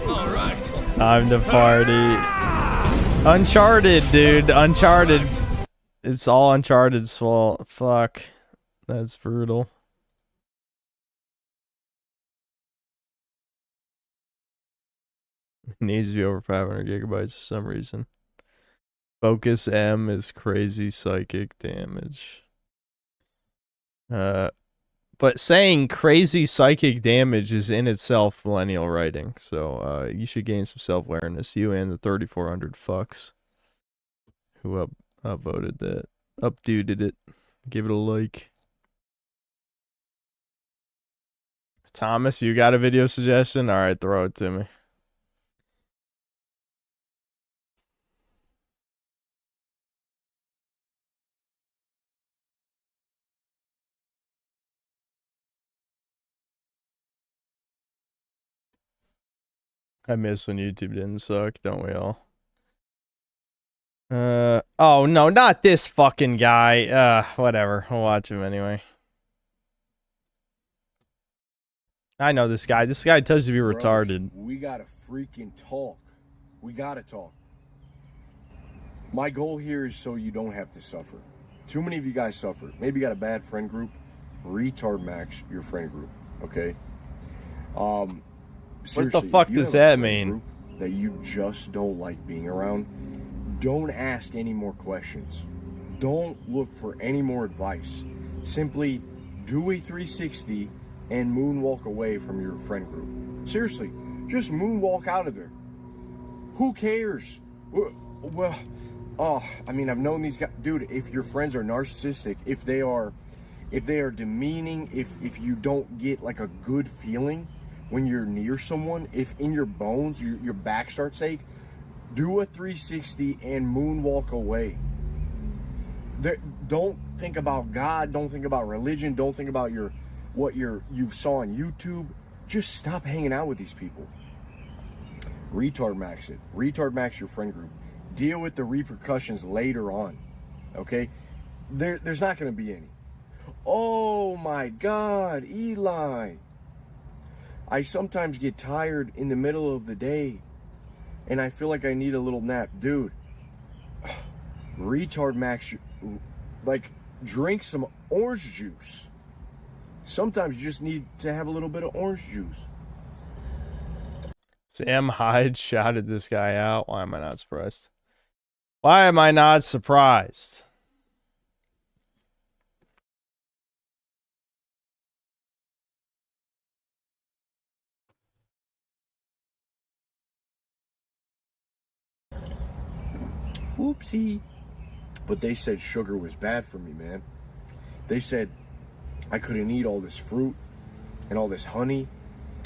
All right. Time to party. Uncharted, dude. Uncharted. It's all Uncharted's fault. Fuck. That's brutal. It needs to be over 500 gigabytes for some reason. Focus M is crazy psychic damage. But saying crazy psychic damage is in itself millennial writing, so you should gain some self-awareness. You and the 3,400 fucks who upvoted that, upduted it. Give it a like. Thomas, you got a video suggestion? All right, throw it to me. I miss when YouTube didn't suck, don't we all? Oh no, not this fucking guy. Whatever. I'll watch him anyway. I know this guy. This guy tells you to be retarded. We gotta freaking talk. We gotta talk. My goal here is so you don't have to suffer. Too many of you guys suffer. Maybe you got a bad friend group. Retard max your friend group, okay? What the fuck does that mean? That you just don't like being around, don't ask any more questions. don't look for any more advice. Simply do a 360 and moonwalk away from your friend group. Seriously, just moonwalk out of there. Who cares? Well, I mean, I've known these guys, dude. If your friends are narcissistic, if they are demeaning, if you don't get like a good feeling when you're near someone, if in your bones your back starts ache, do a 360 and moonwalk away. Don't think about God. Don't think about religion. Don't think about what you saw on YouTube. Just stop hanging out with these people. Retard max it. Retard max your friend group. Deal with the repercussions later on. Okay? There's not going to be any. Oh my God, Eli. I sometimes get tired in the middle of the day and I feel like I need a little nap. Dude, retard max, like, drink some orange juice. Sometimes you just need to have a little bit of orange juice. Sam Hyde shouted this guy out. Why am I not surprised? Why am I not surprised? Whoopsie. But they said sugar was bad for me, man. They said I couldn't eat all this fruit and all this honey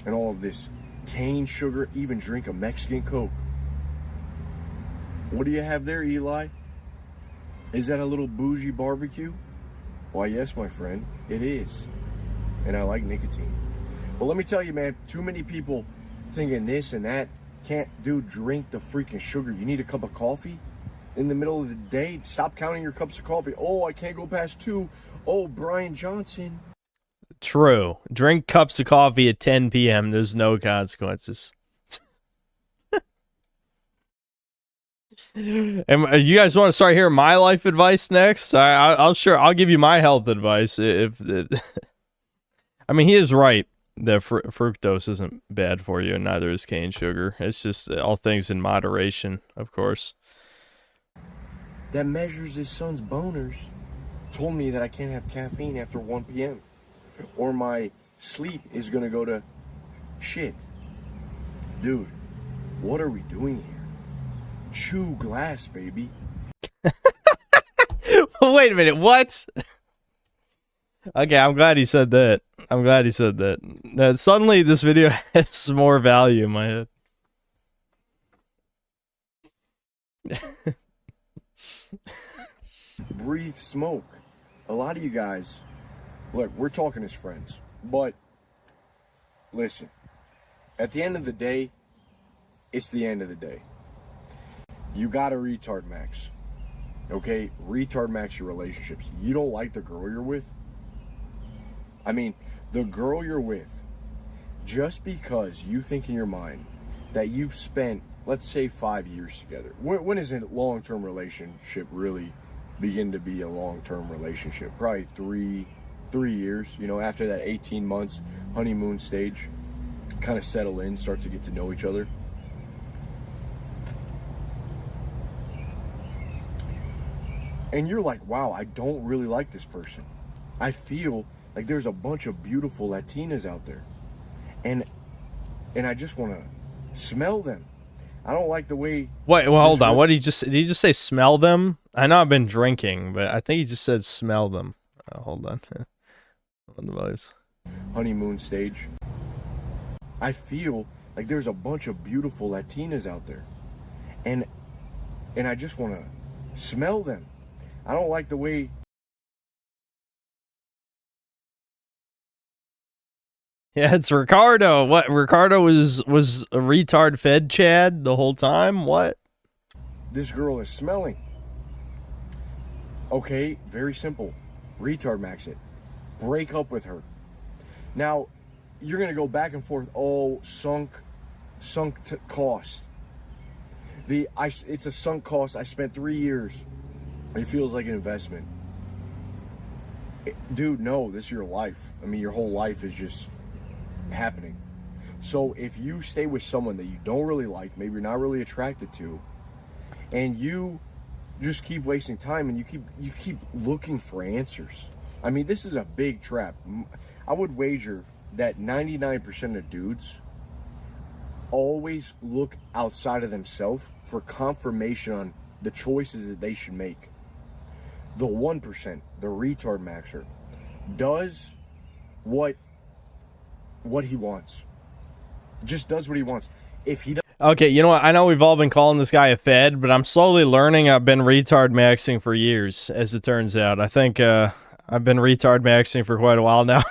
and all of this cane sugar, even drink a Mexican Coke. What do you have there, Eli? Is that a little bougie barbecue? Why, yes, my friend, it is. And I like nicotine. But let me tell you, man, too many people thinking this and that. Can't, dude, drink the freaking sugar. You need a cup of coffee in the middle of the day. Stop counting your cups of coffee. Oh, I can't go past 2. Oh, Brian Johnson. True. Drink cups of coffee at 10 p.m. There's no consequences. And you guys want to start hearing my life advice next? I'll give you my health advice. I mean, he is right that fructose isn't bad for you, and neither is cane sugar. It's just all things in moderation, of course. That measures his son's boners told me that I can't have caffeine after 1 p.m. or my sleep is going to go to shit. Dude, what are we doing here? Chew glass, baby. Wait a minute, what? Okay, I'm glad he said that. Suddenly, this video has more value in my head. Breathe smoke. A lot of you guys, look, we're talking as friends, but listen, at the end of the day, it's the end of the day. You gotta retard max, okay? Retard max your relationships. You don't like the girl you're with? I mean, the girl you're with, just because you think in your mind that you've spent, let's say, 5 years together. When is a long-term relationship really begin to be a long-term relationship? Probably three years, you know, after that 18 months honeymoon stage, kind of settle in, start to get to know each other. And you're like, wow, I don't really like this person. I feel like there's a bunch of beautiful Latinas out there. And I just want to smell them. I don't like the way... Wait, well, hold on. What did he just say smell them? I know I've been drinking, but I think he just said smell them. Hold on. On the vibes. Honeymoon stage. I feel like there's a bunch of beautiful Latinas out there. And I just want to smell them. I don't like the way... Yeah, it's Ricardo. What? Ricardo was a retard fed Chad the whole time? What? This girl is smelling. Okay, very simple. Retard max it. Break up with her. Now, you're going to go back and forth. Oh, sunk cost. It's a sunk cost. I spent 3 years. It feels like an investment. Dude, no, this is your life. I mean, your whole life is just happening. So if you stay with someone that you don't really like, maybe you're not really attracted to, and you just keep wasting time, and you keep looking for answers. I mean, this is a big trap. I would wager that 99% of dudes always look outside of themselves for confirmation on the choices that they should make. The 1%, the retard maxer, does what he wants. Just does what he wants. If he does. Okay, you know what? I know we've all been calling this guy a fed, but I'm slowly learning I've been retard maxing for years, as it turns out. I think I've been retard maxing for quite a while now.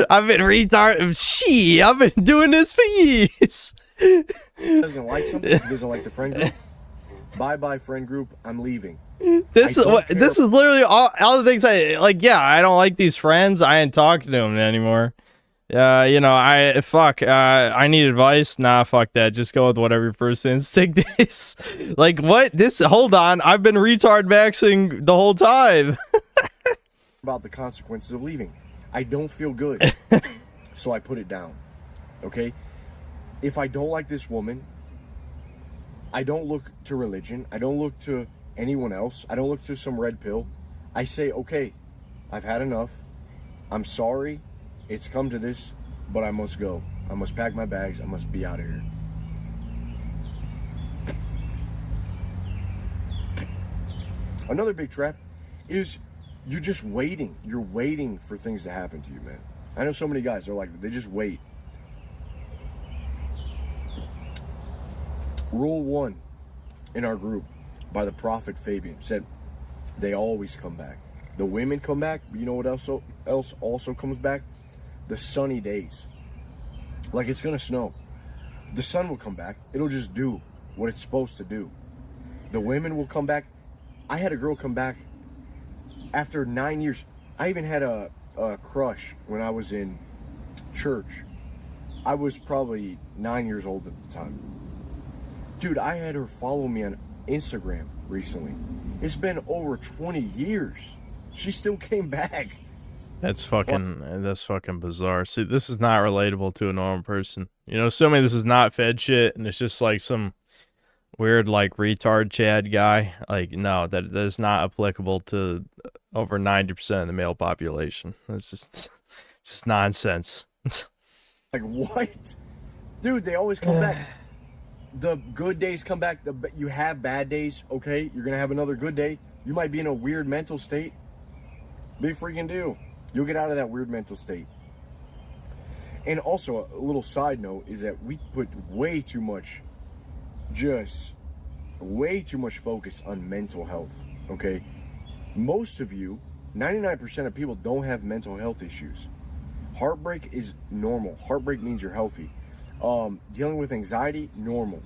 I've been I've been doing this for years. Doesn't like something, he doesn't like the friend group. Bye-bye friend group, I'm leaving. This is literally all the things I like. Yeah, I don't like these friends. I ain't talking to them anymore. You know, I need advice. Nah, fuck that. Just go with whatever your first instinct is. Like, what? Hold on. I've been retard maxing the whole time. About the consequences of leaving. I don't feel good. So I put it down. Okay? If I don't like this woman, I don't look to religion. I don't look to anyone else. I don't look to some red pill. I say, okay, I've had enough. I'm sorry. It's come to this, but I must go. I must pack my bags. I must be out of here. Another big trap is you're just waiting. You're waiting for things to happen to you, man. I know so many guys, they're like, they just wait. Rule 1 in our group by the Prophet Fabian said they always come back. The women come back, but you know what else also comes back? The sunny days. Like it's gonna snow. The sun will come back. It'll just do what it's supposed to do. The women will come back. I had a girl come back after 9 years. I even had a crush when I was in church. I was probably 9 years old at the time. Dude, I had her follow me on Instagram recently. It's been over 20 years. She still came back. That's fucking bizarre. See, this is not relatable to a normal person. You know, assuming this is not fed shit and it's just like some weird like retard Chad guy. Like, no, that is not applicable to over 90% of the male population. It's just nonsense. Like, what? Dude, they always come back. The good days come back. You have bad days, okay? You're gonna have another good day. You might be in a weird mental state. Big freaking deal. You'll get out of that weird mental state. And also, a little side note is that we put way too much focus on mental health, okay? Most of you, 99% of people don't have mental health issues. Heartbreak is normal. Heartbreak means you're healthy. Dealing with anxiety, normal.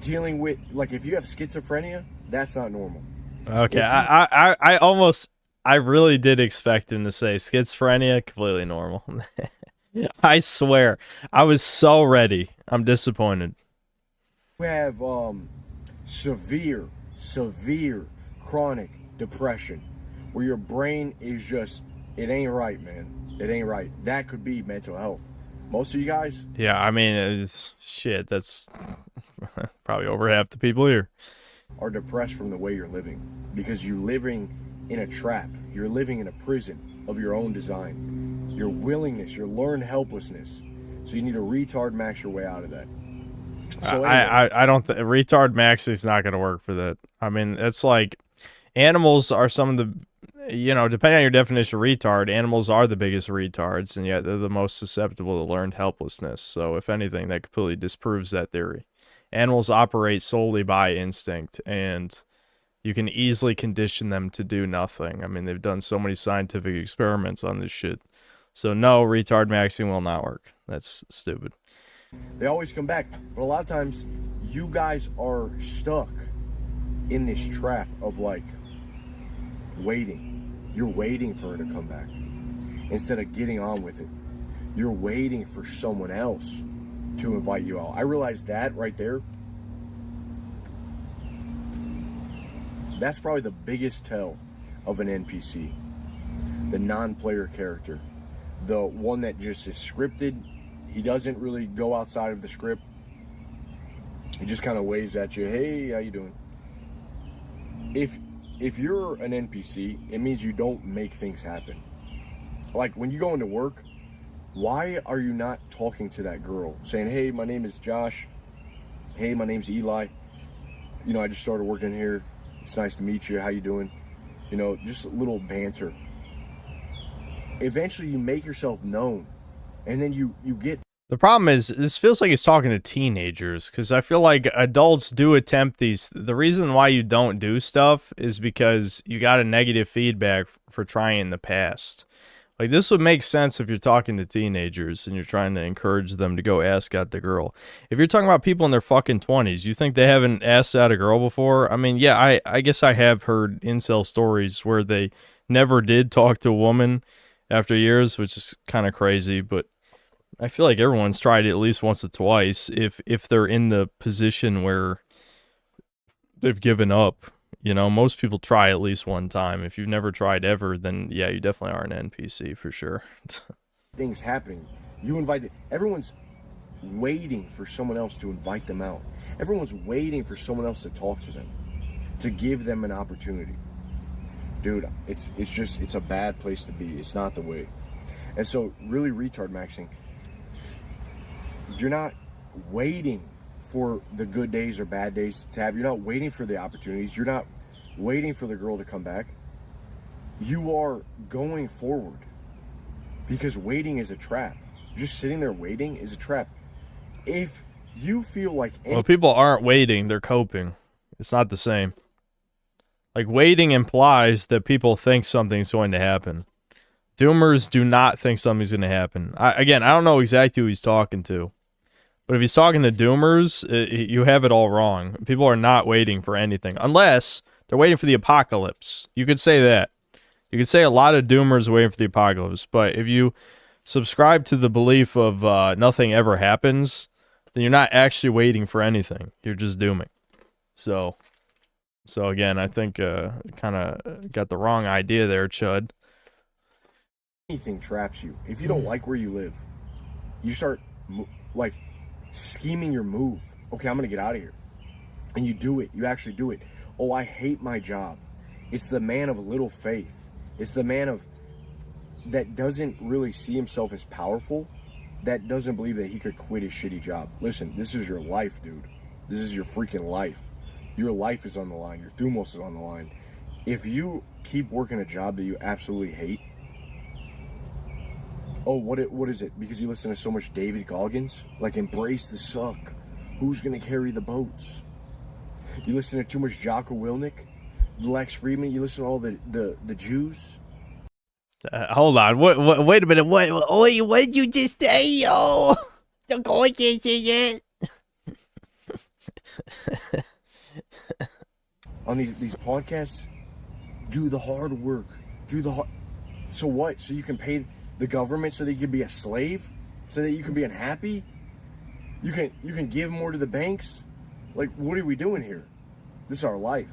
Dealing with, like, if you have schizophrenia, that's not normal. Okay, I really did expect him to say schizophrenia, completely normal. I swear, I was so ready. I'm disappointed. You have severe chronic depression where your brain is just, it ain't right, man. It ain't right. That could be mental health. Most of you guys? Yeah, I mean, it's shit. That's probably over half the people here. Are depressed from the way you're living because you're living in a trap. You're living in a prison of your own design. Your willingness, your learned helplessness. So you need to retard max your way out of that. So anyway. I don't think retard maxing is not going to work for that. I mean, it's like animals are some of the, you know, depending on your definition of retard, animals are the biggest retards, and yet they're the most susceptible to learned helplessness. So if anything, that completely disproves that theory. Animals operate solely by instinct, and you can easily condition them to do nothing. I mean, they've done so many scientific experiments on this shit. So no, retard maxing will not work. That's stupid. They always come back. But a lot of times, you guys are stuck in this trap of, like, waiting. You're waiting for her to come back instead of getting on with it. You're waiting for someone else to invite you out. I realized that right there. That's probably the biggest tell of an NPC. The non-player character. The one that just is scripted. He doesn't really go outside of the script. He just kind of waves at you. Hey, how you doing? If you're an NPC, it means you don't make things happen. Like when you go into work, why are you not talking to that girl? Saying, hey, my name is Josh. Hey, my name's Eli. You know, I just started working here. It's nice to meet you. How you doing? You know, just a little banter. Eventually you make yourself known. And then you get... The problem is, this feels like he's talking to teenagers, because I feel like adults do attempt these. The reason why you don't do stuff is because you got a negative feedback for trying in the past. Like, this would make sense if you're talking to teenagers and you're trying to encourage them to go ask out the girl. If you're talking about people in their fucking 20s, you think they haven't asked out a girl before? I mean, yeah, I guess I have heard incel stories where they never did talk to a woman after years, which is kind of crazy, but I feel like everyone's tried it at least once or twice if they're in the position where they've given up. You know, most people try at least one time. If you've never tried ever, then yeah, you definitely are an NPC for sure. Things happening. You invite... Everyone's waiting for someone else to invite them out. Everyone's waiting for someone else to talk to them, to give them an opportunity. Dude, it's a bad place to be. It's not the way. And so, really retard maxing, you're not waiting for the good days or bad days to have. You're not waiting for the opportunities. You're not waiting for the girl to come back. You are going forward, because waiting is a trap. Just sitting there waiting is a trap. If you feel like... Well, people aren't waiting. They're coping. It's not the same. Like, waiting implies that people think something's going to happen. Doomers do not think something's going to happen. I don't know exactly who he's talking to. But if he's talking to Doomers, you have it all wrong. People are not waiting for anything. Unless they're waiting for the apocalypse. You could say that. You could say a lot of Doomers are waiting for the apocalypse. But if you subscribe to the belief of nothing ever happens, then you're not actually waiting for anything. You're just dooming. So again, I think kind of got the wrong idea there, Chud. Anything traps you. If you don't like where you live, you start like scheming your move. Okay, I'm gonna get out of here, and you do it. You actually do it. Oh, I hate my job. It's the man of little faith. It's the man that doesn't really see himself as powerful, that doesn't believe that he could quit his shitty job. Listen, this is your life, dude. This is your freaking life. Your life is on the line. Your thumos is on the line. If you keep working a job that you absolutely hate, oh, what is it? Because you listen to so much David Goggins? Like, embrace the suck. Who's gonna carry the boats? You listen to too much Jocko Willink, Lex Friedman. You listen to all the Jews. Hold on. Wait a minute. What did you just say, yo? Don't go against it yet. On these podcasts, do the hard work. So what? So you can pay the government so that you can be a slave? So that you can be unhappy? You can give more to the banks? Like, what are we doing here? This is our life.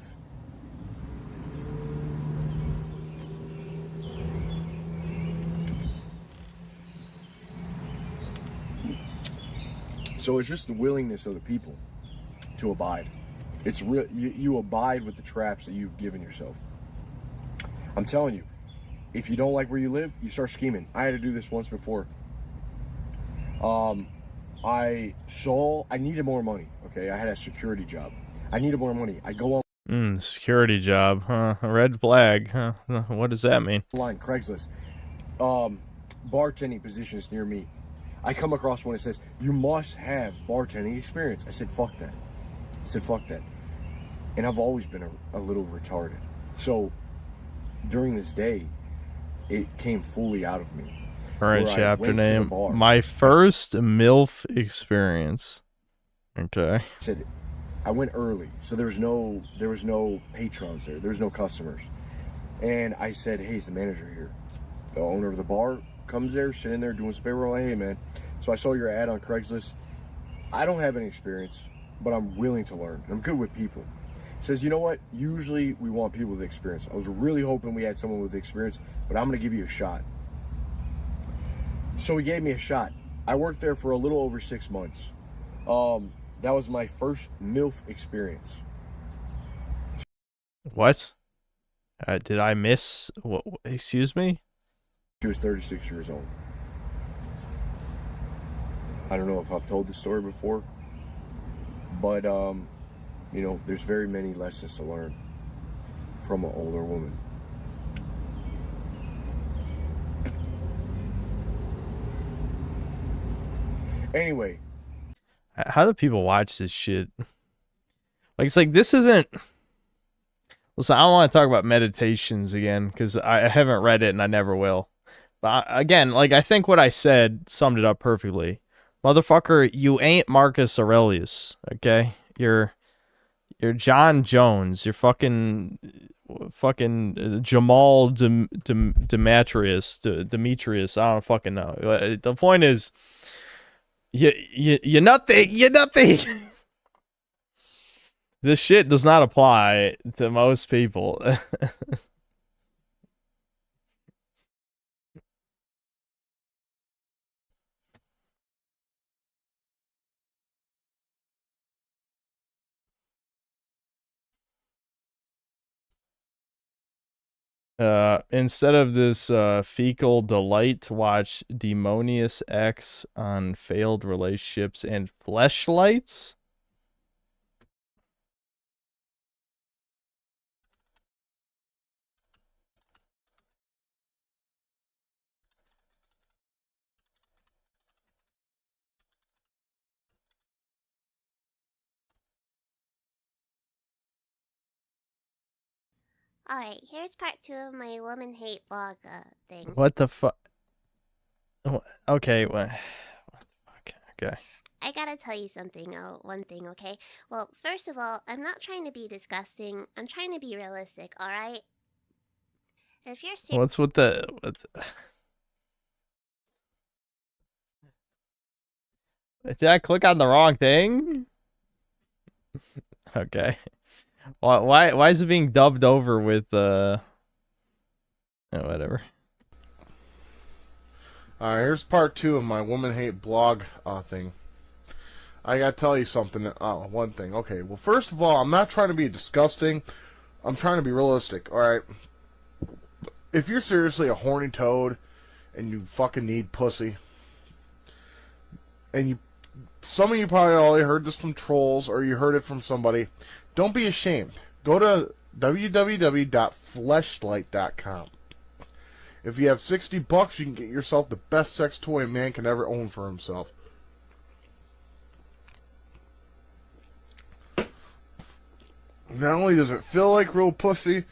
So it's just the willingness of the people to abide. It's real. You abide with the traps that you've given yourself. I'm telling you, if you don't like where you live, you start scheming. I had to do this once before. I needed more money. Okay, I had a security job. I needed more money. I go on. Security job, huh? A red flag, huh? What does that mean? Online, Craigslist. Bartending positions near me. I come across one that says, you must have bartending experience. I said, fuck that. And I've always been a little retarded. So during this day, it came fully out of me. All right, chapter name. My first MILF experience. Okay. I went early, so there was no patrons there. There was no customers. And I said, hey, is the manager here? The owner of the bar comes there, sitting there doing some payroll. Hey, man, so I saw your ad on Craigslist. I don't have any experience, but I'm willing to learn. I'm good with people. Says, you know what? Usually we want people with experience. I was really hoping we had someone with experience, but I'm going to give you a shot. So he gave me a shot. I worked there for a little over 6 months. That was my first MILF experience. What? Did I miss? What? Excuse me? She was 36 years old. I don't know if I've told the story before, but, you know, there's very many lessons to learn from an older woman. Anyway. How do people watch this shit? Like, it's like, this isn't... Listen, I don't want to talk about meditations again, because I haven't read it and I never will. But again, like, I think what I said summed it up perfectly. Motherfucker, you ain't Marcus Aurelius, okay? You're John Jones. You're fucking Jamal Demetrius. Demetrius. I don't fucking know. The point is, you're nothing. You're nothing. This shit does not apply to most people. Instead of this fecal delight, watch Demonius X on failed relationships and fleshlights. Alright, here's part 2 of my woman hate blog thing. What the fuck? Okay, what? Okay. I gotta tell you something, one thing, okay? Well, first of all, I'm not trying to be disgusting. I'm trying to be realistic, alright? If you're serious... What's with the... Did I click on the wrong thing? Okay. Why is it being dubbed over with whatever. Alright, here's part 2 of my woman hate blog thing. I gotta tell you something. One thing. Okay, well, first of all, I'm not trying to be disgusting. I'm trying to be realistic. Alright, if you're seriously a horny toad and you fucking need pussy, and some of you probably already heard this from trolls or you heard it from somebody, don't be ashamed. Go to www.fleshlight.com. If you have $60, you can get yourself the best sex toy a man can ever own for himself. Not only does it feel like real pussy,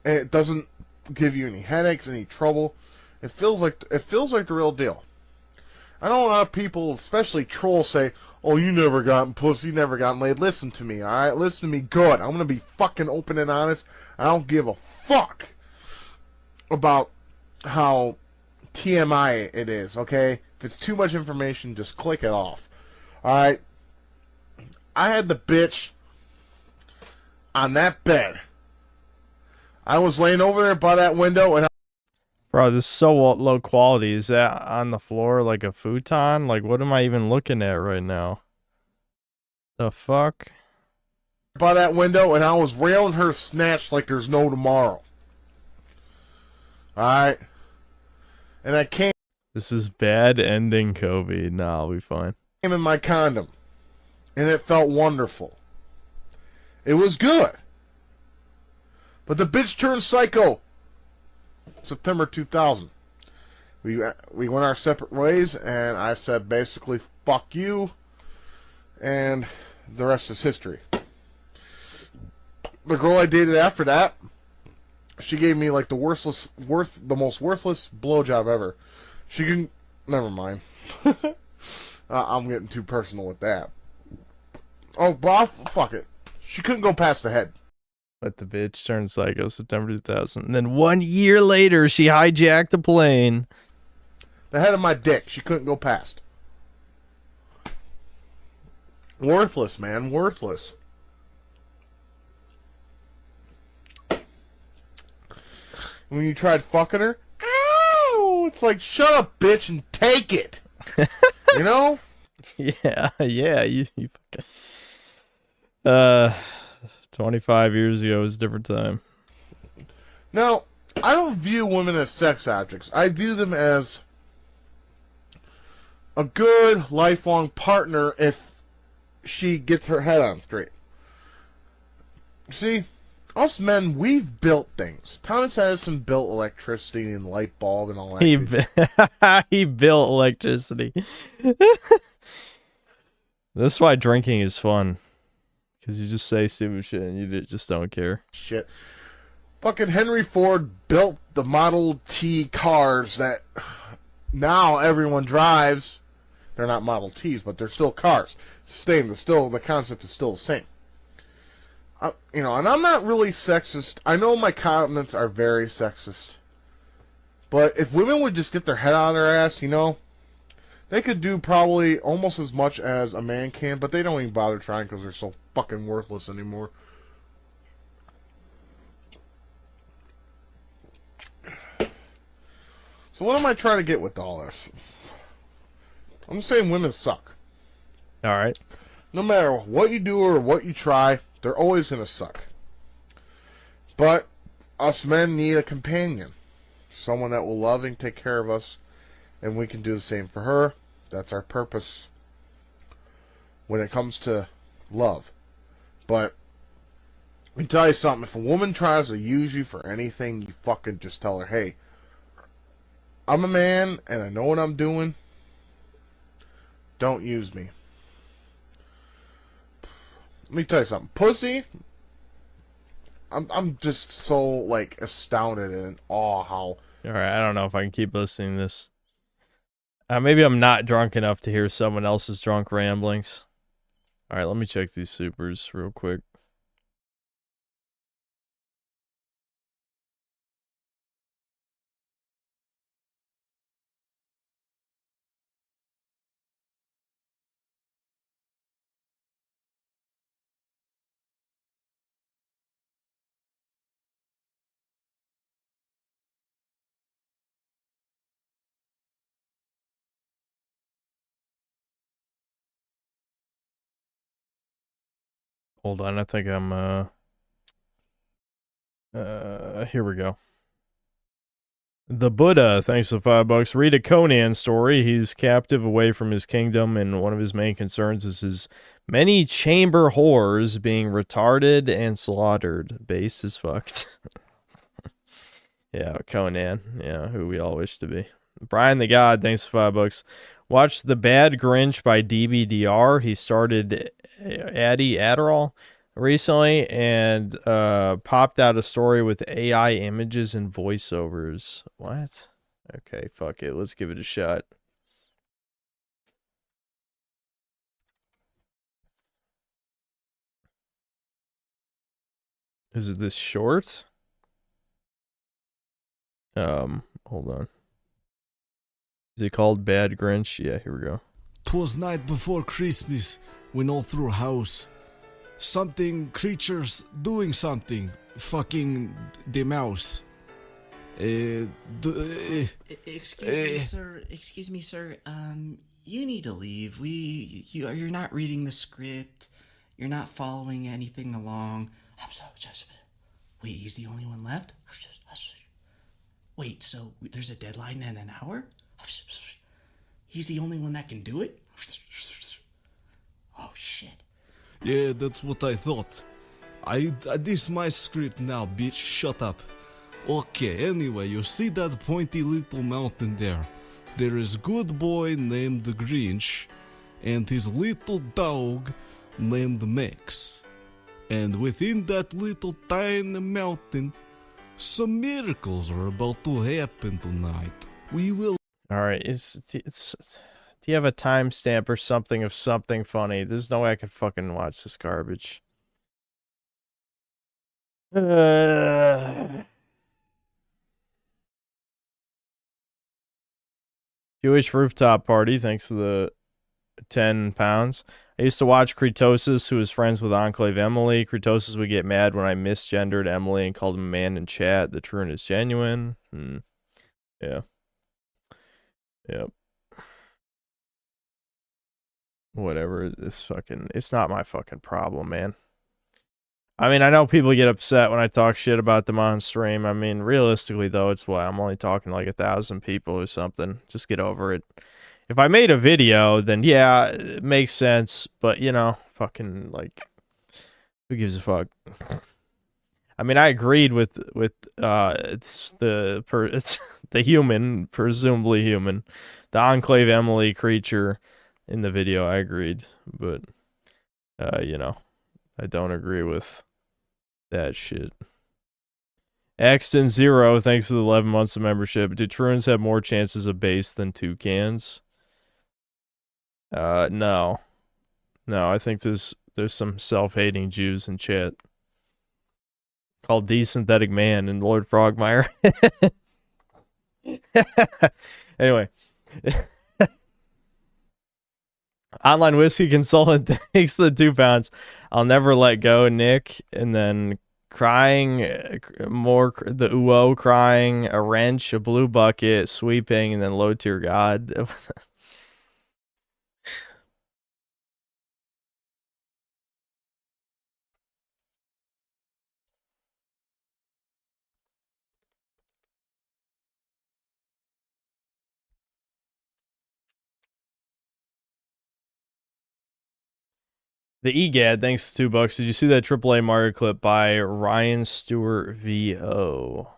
and it doesn't give you any headaches, any trouble. It feels like the real deal. I know a lot of people, especially trolls, say, "Oh, you never gotten pussy, you never gotten laid." Listen to me, alright? Listen to me good. I'm gonna be fucking open and honest. I don't give a fuck about how TMI it is, okay? If it's too much information, just click it off. Alright? I had the bitch on that bed. I was laying over there by that window, and Bro, this is so low quality. Is that on the floor like a futon? Like, what am I even looking at right now? The fuck? by that window, and I was railing her snatched like there's no tomorrow. Alright? And I came... This is bad ending, Kobe. Nah, I'll be fine. ...in my condom. And it felt wonderful. It was good. But the bitch turned psycho. September 2000. We went our separate ways, and I said basically, fuck you, and the rest is history. The girl I dated after that, she gave me like the most worthless blowjob ever. She can, never mind. I'm getting too personal with that. Oh, but fuck it. She couldn't go past the head. But the bitch turned psycho September 2000. And then 1 year later, she hijacked a plane. The head of my dick. She couldn't go past. Worthless, man. Worthless. When you tried fucking her, ow! It's like, shut up, bitch, and take it. You know? Yeah, you fucking 25 years ago was a different time. Now, I don't view women as sex objects. I view them as a good, lifelong partner if she gets her head on straight. See, us men, we've built things. Thomas Edison built electricity and light bulb and all that. He built electricity. That's why drinking is fun. Because you just say stupid shit and you just don't care. Shit. Fucking Henry Ford built the Model T cars that now everyone drives. They're not Model Ts, but they're still cars. The concept is still the same. And I'm not really sexist. I know my comments are very sexist. But if women would just get their head out of their ass, they could do probably almost as much as a man can, but they don't even bother trying because they're so fucking worthless anymore. So what am I trying to get with all this? I'm just saying women suck. Alright. No matter what you do or what you try, they're always going to suck. But us men need a companion. Someone that will love and take care of us. And we can do the same for her. That's our purpose when it comes to love. But let me tell you something. If a woman tries to use you for anything, you fucking just tell her, hey, I'm a man and I know what I'm doing. Don't use me. Let me tell you something. Pussy, I'm just so, astounded and in awe how... Alright, I don't know if I can keep listening to this. Maybe I'm not drunk enough to hear someone else's drunk ramblings. Alright, let me check these supers real quick. Hold on, I think I'm, here we go. The Buddha, thanks for $5. Read a Conan story. He's captive away from his kingdom, and one of his main concerns is his many chamber whores being retarded and slaughtered. Base is fucked. Yeah, Conan. Yeah, who we all wish to be. Brian the God, thanks for $5. Watched The Bad Grinch by DBDR. He started Addy Adderall recently and popped out a story with AI images and voiceovers. What? Okay, fuck it. Let's give it a shot. Is it this short? Hold on. Is it called Bad Grinch? Yeah, here we go. 'Twas night before Christmas, when all through house, creatures doing something, fucking the mouse. Excuse me, sir. You need to leave. You're not reading the script. You're not following anything along. Wait, he's the only one left? Wait, so there's a deadline in an hour? He's the only one that can do it? Oh, shit. Yeah, that's what I thought. This is my script now, bitch. Shut up. Okay, anyway, you see that pointy little mountain there? There is good boy named Grinch and his little dog named Max. And within that little tiny mountain, some miracles are about to happen tonight. We will... Alright, do you have a timestamp or something of something funny? There's no way I could fucking watch this garbage. Jewish rooftop party, thanks to the 10 pounds. I used to watch Kretosis, who was friends with Enclave Emily. Kretosis would get mad when I misgendered Emily and called him a man in chat. The truant is genuine. Yeah. Yep. whatever. It's not my fucking problem, man. I mean, I know people get upset when I talk shit about them on stream. I mean, realistically, though, it's why I'm only talking like 1,000 people or something. Just get over it. If I made a video, then yeah, it makes sense. But, you know, fucking, like, who gives a fuck? I mean, I agreed with it's the human, presumably human, the Enclave Emily creature in the video. I agreed, but, you know, I don't agree with that shit. Axton Zero, thanks to the 11 months of membership. Do Truans have more chances of base than toucans? No. No, I think there's some self-hating Jews in chat called Desynthetic Man and Lord Frogmire. Anyway. Online whiskey consultant, thanks to the 2 pounds. I'll never let go, Nick. And then crying, more the UO crying, a wrench, a blue bucket, sweeping, and then low tier God. The EGAD, thanks to $2. Did you see that AAA Mario clip by Ryan Stewart VO?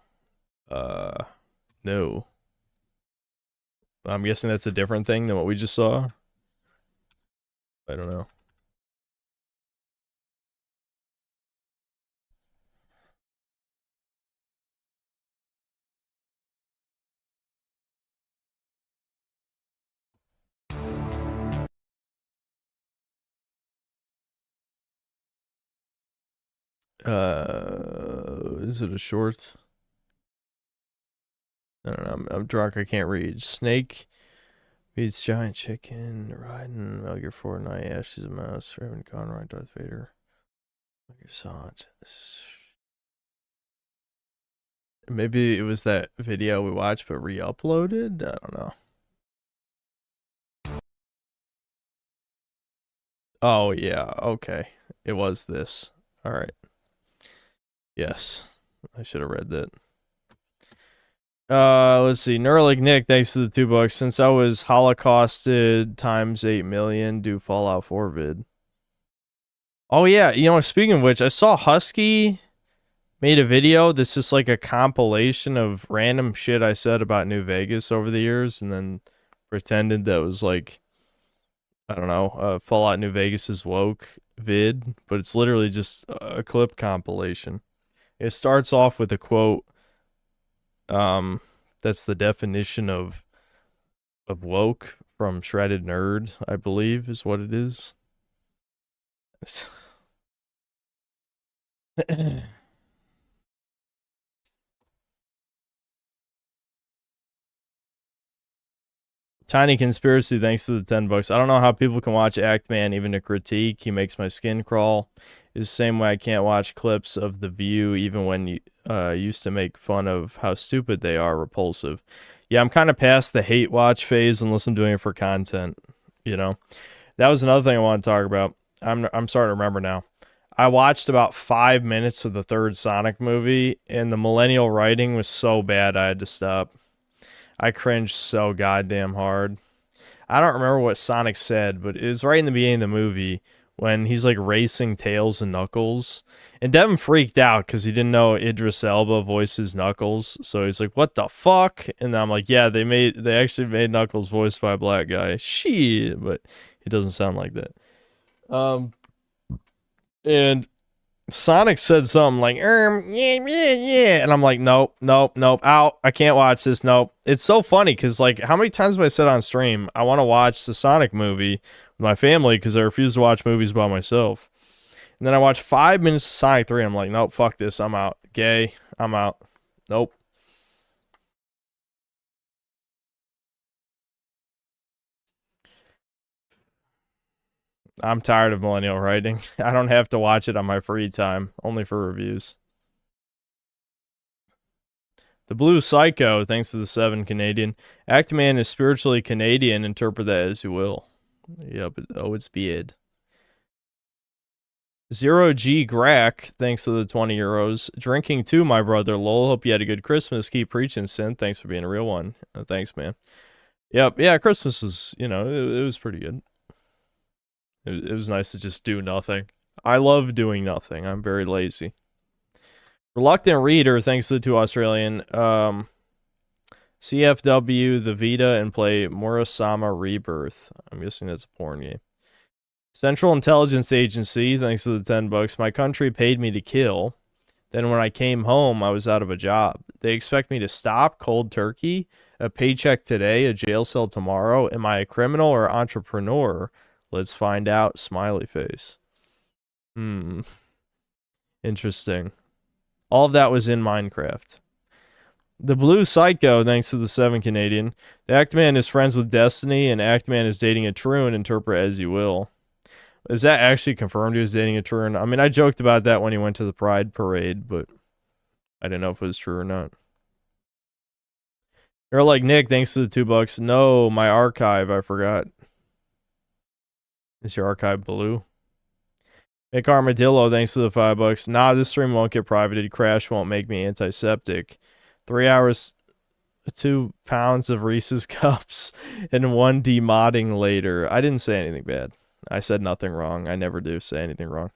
No. I'm guessing that's a different thing than what we just saw. I don't know. Is it a short? I don't know. I'm drunk. I can't read. Snake beats giant chicken. Riding Metal Gear Fortnite. Ashes a mouse. Raven Conroy. Darth Vader. Metal Gear Solid. Maybe it was that video we watched but re-uploaded. I don't know. Oh yeah. Okay. It was this. All right. Yes. I should have read that. Let's see. Neuralink Nick, thanks to the $2. Since I was holocausted times 8 million, do Fallout 4 vid. Oh yeah, you know, speaking of which, I saw Husky made a video that's just like a compilation of random shit I said about New Vegas over the years, and then pretended that was like, I don't know, Fallout New Vegas is woke vid, but it's literally just a clip compilation. It starts off with a quote. That's the definition of woke from Shredded Nerd, I believe, is what it is. Tiny Conspiracy, thanks to the $10. I don't know how people can watch Act Man even to critique. He makes my skin crawl. It's the same way I can't watch clips of The View even when you used to make fun of how stupid they are. Repulsive. Yeah, I'm kind of past the hate watch phase unless I'm doing it for content, you know. That was another thing I want to talk about. I'm starting to remember now. I watched about 5 minutes of the third Sonic movie, and the millennial writing was so bad I had to stop. I cringed so goddamn hard. I don't remember what Sonic said, but it was right in the beginning of the movie when he's like racing Tails and Knuckles. And Devin freaked out because he didn't know Idris Elba voices Knuckles. So he's like, what the fuck? And I'm like, yeah, they actually made Knuckles voiced by a black guy. Shit, but he doesn't sound like that. And Sonic said something like, yeah. And I'm like, nope, out. I can't watch this. Nope. It's so funny because, like, how many times have I said on stream, I want to watch the Sonic movie with my family because I refuse to watch movies by myself. And then I watch 5 minutes of Sonic 3. And I'm like, nope, fuck this. I'm out. Gay. I'm out. Nope. I'm tired of millennial writing. I don't have to watch it on my free time, only for reviews. The Blue Psycho, thanks to the 7 Canadian. Actman is spiritually Canadian, interpret that as you will. Yeah, but oh, it's beard. Zero G Grack, thanks to the 20 euros. Drinking too, my brother. Lol, hope you had a good Christmas. Keep preaching, Synth. Thanks for being a real one. Thanks, man. Yep, yeah, Christmas was, you know, it was pretty good. It was nice to just do nothing. I love doing nothing. I'm very lazy. Reluctant Reader, thanks to the 2 Australian. CFW, the Vita, and play Murasama Rebirth. I'm guessing that's a porn game. Central Intelligence Agency, thanks to the $10. My country paid me to kill. Then when I came home, I was out of a job. They expect me to stop cold turkey, a paycheck today, a jail cell tomorrow. Am I a criminal or entrepreneur? Let's find out. Smiley face. Interesting. All of that was in Minecraft. The Blue Psycho, thanks to the 7 Canadian. The Actman is friends with Destiny, and Actman is dating a Troon. Interpret as you will. Is that actually confirmed he was dating a Troon? I mean, I joked about that when he went to the Pride Parade, but I didn't know if it was true or not. You're like, Nick, thanks to the $2. No, my archive, I forgot. Is your archive blue? Mick Armadillo, thanks to the $5. Nah, this stream won't get privated. Crash won't make me antiseptic. 3 hours, 2 pounds of Reese's Cups, and 1 demodding later. I didn't say anything bad. I said nothing wrong. I never do say anything wrong.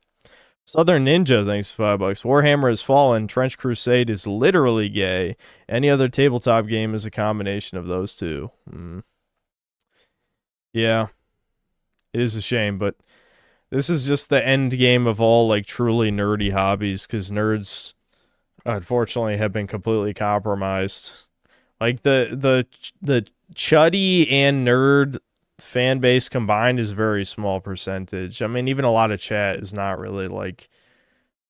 Southern Ninja, thanks to $5. Warhammer has fallen. Trench Crusade is literally gay. Any other tabletop game is a combination of those two. Yeah. It is a shame, but this is just the end game of all, like, truly nerdy hobbies, because nerds, unfortunately, have been completely compromised. Like, the chuddy and nerd fan base combined is a very small percentage. I mean, even a lot of chat is not really, like,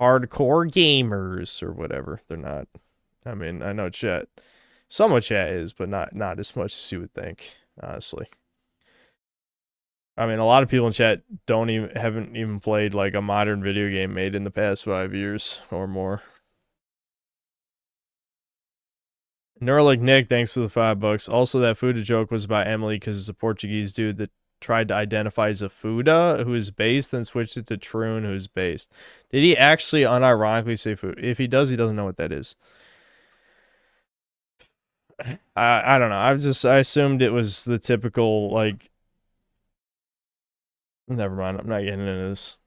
hardcore gamers or whatever. They're not. I mean, I know chat, some of chat is, but not as much as you would think, honestly. I mean, a lot of people in chat haven't even played, like, a modern video game made in the past 5 years or more. Neuralink Nick, thanks to the $5. Also, that Fuda joke was about Emily because it's a Portuguese dude that tried to identify as a Fuda who is based, then switched it to Troon who is based. Did he actually unironically say Fuda? If he does, he doesn't know what that is. I don't know. I assumed it was the typical, like... Never mind, I'm not getting into this.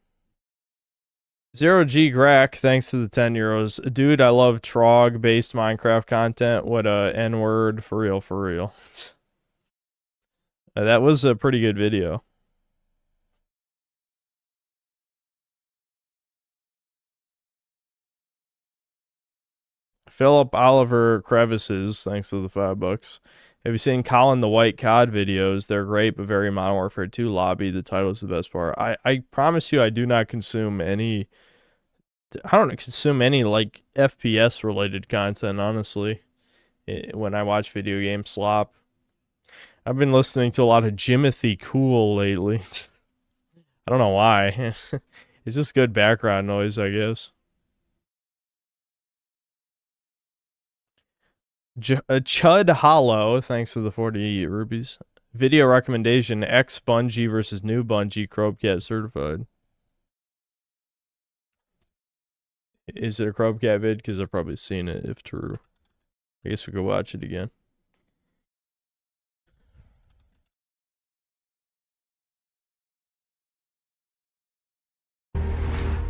Zero G Grack, thanks to the 10 euros. Dude, I love Trog-based Minecraft content. What a N-word. For real, for real. That was a pretty good video. Philip Oliver Crevices, thanks to the $5. Have you seen Colin the White Cod videos? They're great, but very Modern Warfare 2 lobby. The title is the best part. I promise you I do not consume any... I don't consume any, like, FPS-related content, honestly, when I watch video game slop. I've been listening to a lot of Jimothy Cool lately. I don't know why. It's just good background noise, I guess. Chud Hollow, thanks to the 40 rupees. Video recommendation, ex-Bungie versus new Bungie, Cropcat certified. Is it a Cropcat vid? Because I've probably seen it, if true. I guess we could watch it again.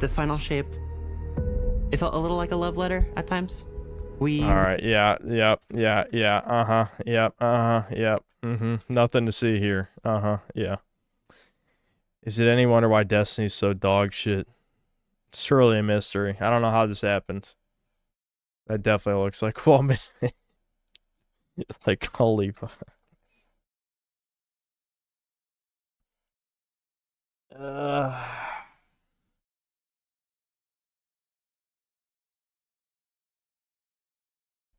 The final shape, it felt a little like a love letter at times. Alright, yeah, yep, nothing to see here. Yeah. Is it any wonder why Destiny's so dog shit? It's truly a mystery. I don't know how this happened. That definitely looks like woman. Like, holy fuck.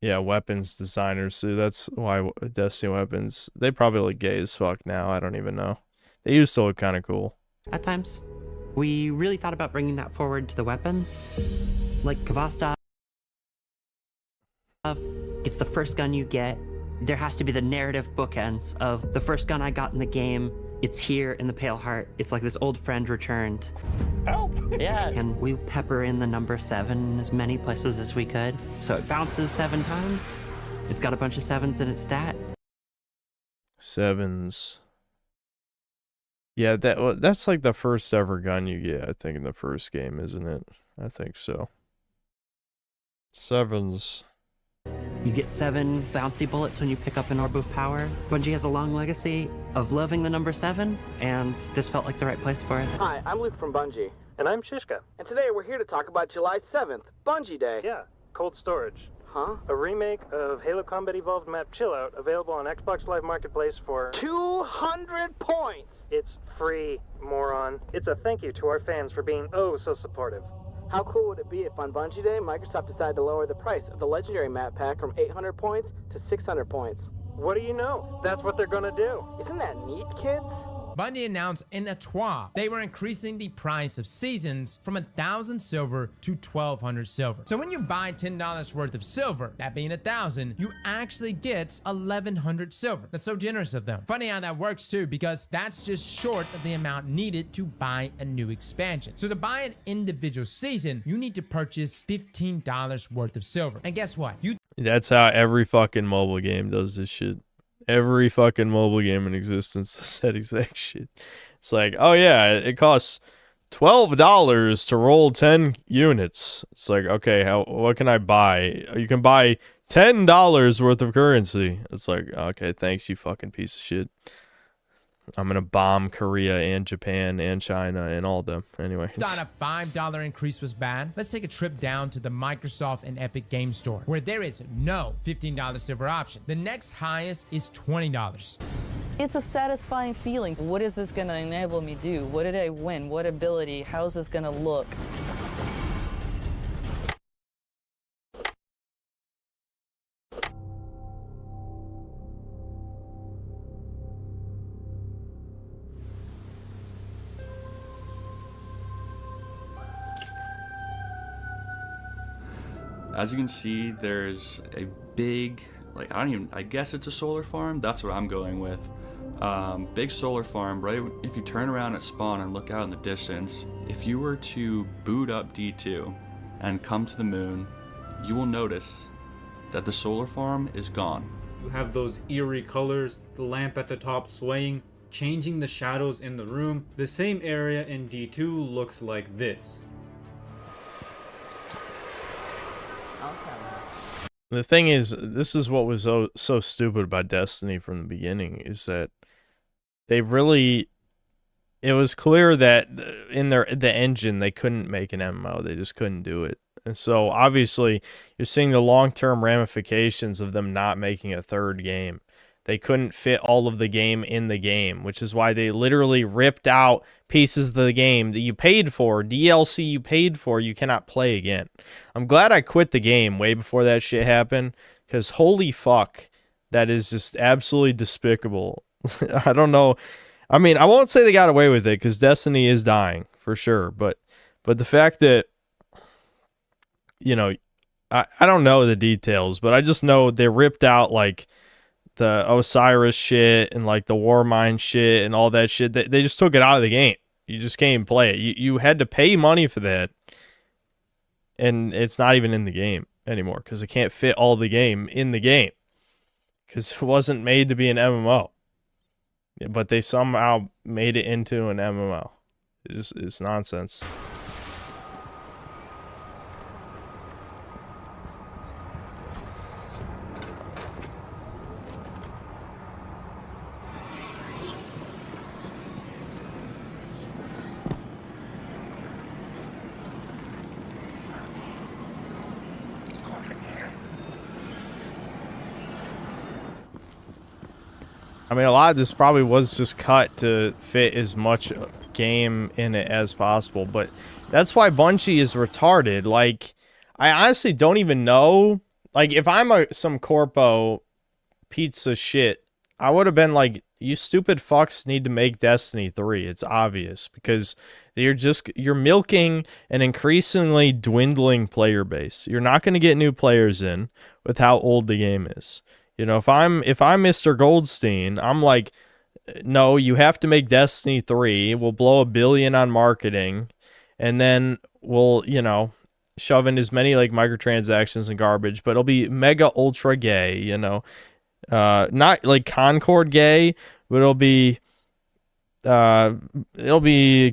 Yeah, weapons designers, so that's why Destiny weapons, they probably look gay as fuck now. I don't even know. They used to look kind of cool. At times, we really thought about bringing that forward to the weapons. Like Kvastov, it's the first gun you get. There has to be the narrative bookends of the first gun I got in the game It's here in the Pale Heart. It's like this old friend returned. Help! Yeah. And we pepper in the number 7 in as many places as we could. So it bounces 7 times. It's got a bunch of 7s in its stat. 7s. Yeah, that's like the first ever gun you get, I think, in the first game, isn't it? I think so. 7s. You get 7 bouncy bullets when you pick up an Orb of Power. Bungie has a long legacy of loving the number 7, and this felt like the right place for it. Hi, I'm Luke from Bungie. And I'm Shishka. And today we're here to talk about July 7th, Bungie Day. Yeah, Cold Storage. Huh? A remake of Halo Combat Evolved map Chillout, available on Xbox Live Marketplace for 200 points! It's free, moron. It's a thank you to our fans for being oh so supportive. How cool would it be if on Bungie Day, Microsoft decided to lower the price of the Legendary map pack from 800 points to 600 points? What do you know? That's what they're gonna do. Isn't that neat, kids? Bungie announced in a tweet they were increasing the price of seasons from 1,000 silver to 1,200 silver. So when you buy $10 worth of silver, that being 1,000, you actually get 1,100 silver. That's so generous of them. Funny how that works too, because that's just short of the amount needed to buy a new expansion. So to buy an individual season, you need to purchase $15 worth of silver. And guess what? That's how every fucking mobile game does this shit. Every fucking mobile game in existence does that exact shit. It's like, oh yeah, it costs $12 to roll 10 units. It's like, okay, what can I buy? You can buy $10 worth of currency. It's like, okay, thanks, you fucking piece of shit. I'm gonna bomb Korea and Japan and China and all of them. Anyway. Thought a $5 increase was bad? Let's take a trip down to the Microsoft and Epic Game Store, where there is no $15 silver option. The next highest is $20. It's a satisfying feeling. What is this gonna enable me to do? What did I win? What ability? How's this gonna look? As you can see, there's a big, I guess it's a solar farm. That's what I'm going with. Big solar farm, right? If you turn around at spawn and look out in the distance, if you were to boot up D2 and come to the moon, you will notice that the solar farm is gone. You have those eerie colors, the lamp at the top swaying, changing the shadows in the room. The same area in D2 looks like this. The thing is, this is what was so stupid about Destiny from the beginning, is that they really, it was clear that in the engine they couldn't make an MMO. They just couldn't do it. And so obviously you're seeing the long-term ramifications of them not making a third game. They couldn't fit all of the game in the game, which is why they literally ripped out pieces of the game that you paid for, DLC you paid for, you cannot play again. I'm glad I quit the game way before that shit happened, because holy fuck, that is just absolutely despicable. I don't know. I mean, I won't say they got away with it, because Destiny is dying, for sure, but the fact that, you know, I don't know the details, but I just know they ripped out, like, the Osiris shit and like the Warmind shit and all that shit. They just took it out of the game. You just can't even play it. You had to pay money for that, and it's not even in the game anymore because it can't fit all the game in the game because it wasn't made to be an MMO. But they somehow made it into an MMO. It's nonsense. I mean, a lot of this probably was just cut to fit as much game in it as possible, but that's why Bungie is retarded. Like, I honestly don't even know. Like, if I'm some corpo pizza shit, I would have been like, you stupid fucks need to make Destiny 3. It's obvious, because you're milking an increasingly dwindling player base. You're not going to get new players in with how old the game is. You know, if I'm Mr. Goldstein, I'm like, no, you have to make Destiny 3. We'll blow $1 billion on marketing, and then we'll, shove in as many like microtransactions and garbage, but it'll be mega ultra gay, not like Concord gay, but it'll be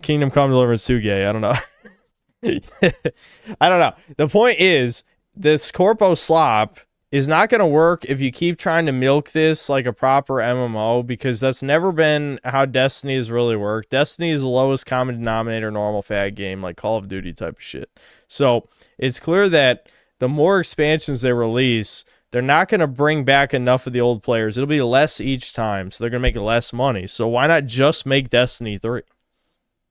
Kingdom Come Deliverance 2 gay. I don't know. I don't know. The point is, this Corpo slop is not going to work if you keep trying to milk this like a proper MMO, because that's never been how Destiny has really worked. Destiny is the lowest common denominator normal fad game, like Call of Duty type of shit. So it's clear that the more expansions they release, they're not going to bring back enough of the old players. It'll be less each time, so they're going to make less money. So why not just make Destiny 3?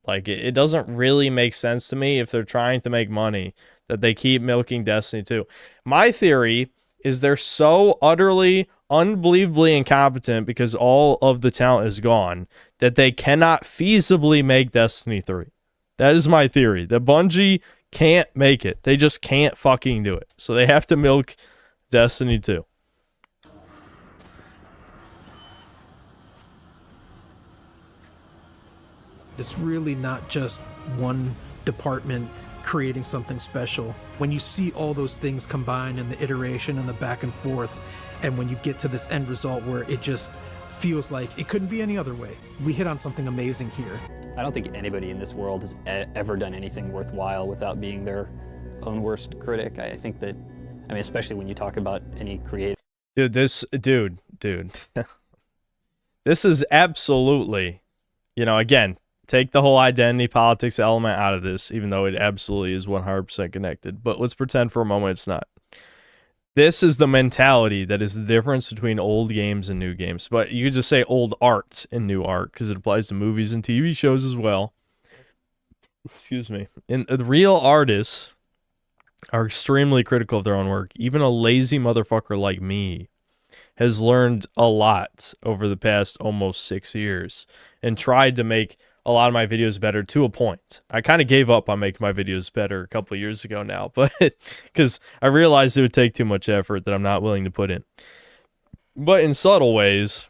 Like, it doesn't really make sense to me if they're trying to make money that they keep milking Destiny 2. My theory is they're so utterly, unbelievably incompetent because all of the talent is gone that they cannot feasibly make Destiny 3. That is my theory. That Bungie can't make it. They just can't fucking do it. So they have to milk Destiny 2. It's really not just one department creating something special. When you see all those things combined in the iteration and the back and forth, and when you get to this end result where it just feels like it couldn't be any other way, we hit on something amazing here. I don't think anybody in this world has ever done anything worthwhile without being their own worst critic. I think that, especially when you talk about any creative. Dude, this is absolutely, again, take the whole identity politics element out of this, even though it absolutely is 100% connected. But let's pretend for a moment it's not. This is the mentality that is the difference between old games and new games. But you could just say old art and new art, because it applies to movies and TV shows as well. Excuse me. And the real artists are extremely critical of their own work. Even a lazy motherfucker like me has learned a lot over the past almost 6 years and tried to make a lot of my videos better to a point. I kind of gave up on making my videos better a couple of years ago now, but because I realized it would take too much effort that I'm not willing to put in. But in subtle ways,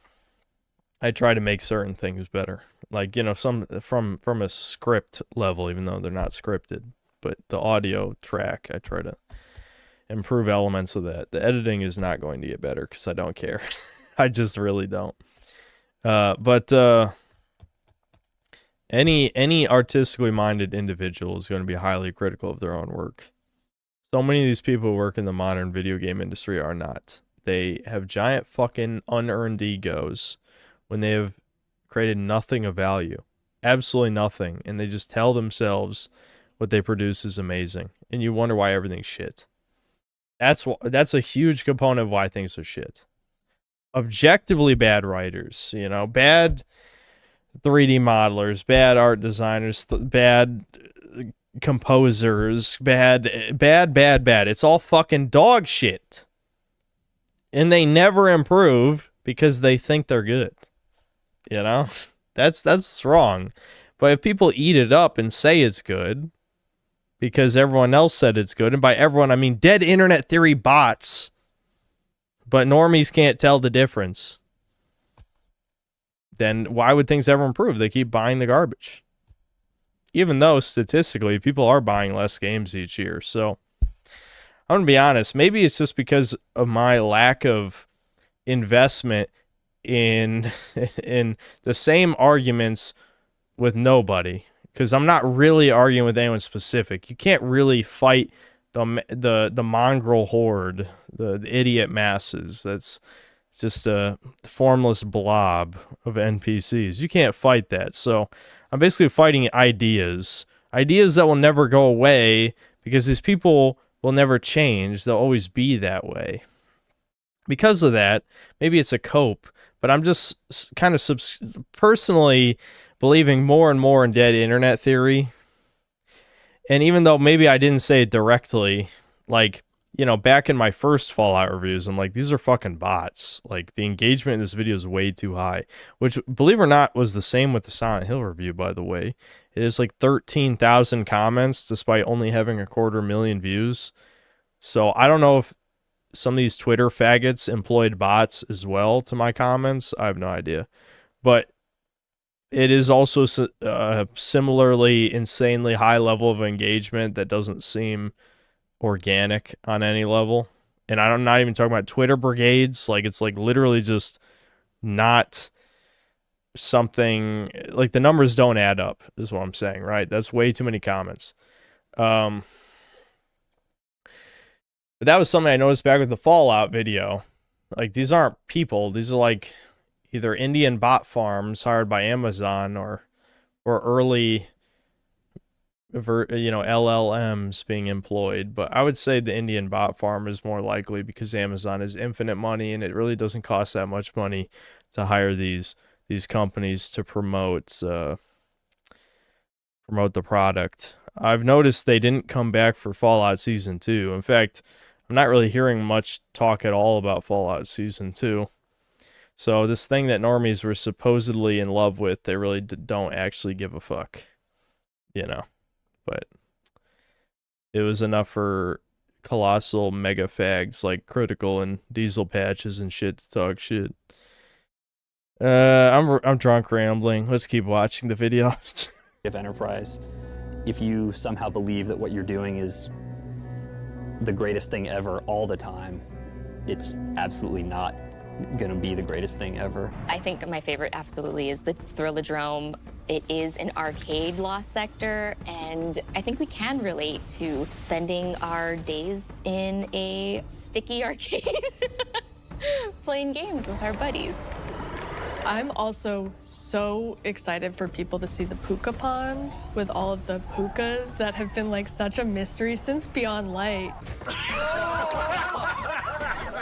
I try to make certain things better. Like, some from a script level, even though they're not scripted. But the audio track, I try to improve elements of that. The editing is not going to get better because I don't care. I just really don't. Any artistically minded individual is going to be highly critical of their own work. So many of these people who work in the modern video game industry are not. They have giant fucking unearned egos when they have created nothing of value. Absolutely nothing. And they just tell themselves what they produce is amazing. And you wonder why everything's shit. That's a huge component of why things are shit. Objectively bad writers, bad 3D modelers, bad art designers, bad composers, bad. It's all fucking dog shit. And they never improve because they think they're good. That's wrong. But if people eat it up and say it's good because everyone else said it's good, and by everyone I mean dead internet theory bots, but normies can't tell the difference, then why would things ever improve? They keep buying the garbage. Even though statistically people are buying less games each year. So I'm going to be honest, maybe it's just because of my lack of investment in the same arguments with nobody, because I'm not really arguing with anyone specific. You can't really fight the mongrel horde, the idiot masses. That's just a formless blob of NPCs. You can't fight that. So I'm basically fighting ideas that will never go away because these people will never change. They'll always be that way. Because of that, maybe it's a cope, but I'm just kind of personally believing more and more in dead internet theory. And even though maybe I didn't say it directly, like, back in my first Fallout reviews, I'm like, these are fucking bots. Like, the engagement in this video is way too high, which, believe it or not, was the same with the Silent Hill review, by the way. It is like 13,000 comments despite only having 250,000 views. So I don't know if some of these Twitter faggots employed bots as well to my comments. I have no idea. But it is also similarly insanely high level of engagement that doesn't seem organic on any level. And I'm not even talking about Twitter brigades. Like, it's like literally just not something, like the numbers don't add up is what I'm saying, right? That's way too many comments. But that was something I noticed back with the Fallout video. Like, these aren't people. These are like either Indian bot farms hired by Amazon or early, LLMs being employed. But I would say the Indian bot farm is more likely because Amazon has infinite money and it really doesn't cost that much money to hire these companies to promote the product. I've noticed they didn't come back for Fallout Season 2. In fact, I'm not really hearing much talk at all about Fallout Season 2. So this thing that normies were supposedly in love with, they really don't actually give a fuck. But it was enough for colossal mega fags like Critical and Diesel Patches and shit to talk shit. I'm drunk rambling. Let's keep watching the video. If Enterprise, if you somehow believe that what you're doing is the greatest thing ever all the time, it's absolutely not going to be the greatest thing ever. I think my favorite absolutely is the Thrillodrome. It is an arcade lost sector, and I think we can relate to spending our days in a sticky arcade playing games with our buddies. I'm also so excited for people to see the puka pond with all of the pukas that have been like such a mystery since Beyond Light.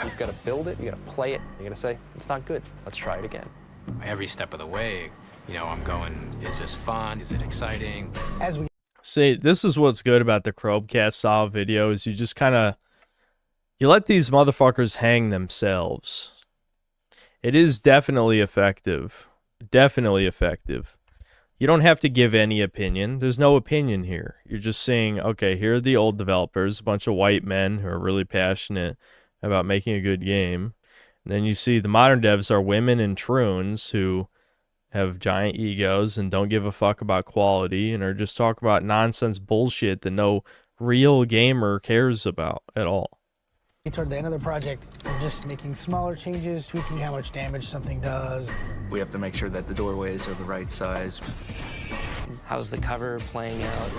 You've got to build it, you got to play it, you got to say, it's not good, let's try it again. Every step of the way, I'm going, is this fun? Is it exciting? As we see, this is what's good about the Chromecast style videos. You just you let these motherfuckers hang themselves. It is definitely effective. Definitely effective. You don't have to give any opinion. There's no opinion here. You're just saying, okay, here are the old developers, a bunch of white men who are really passionate about making a good game. And then you see the modern devs are women and troons who have giant egos and don't give a fuck about quality and are just talking about nonsense bullshit that no real gamer cares about at all. Toward the end of the project, we're just making smaller changes, tweaking how much damage something does. We have to make sure that the doorways are the right size. How's the cover playing out?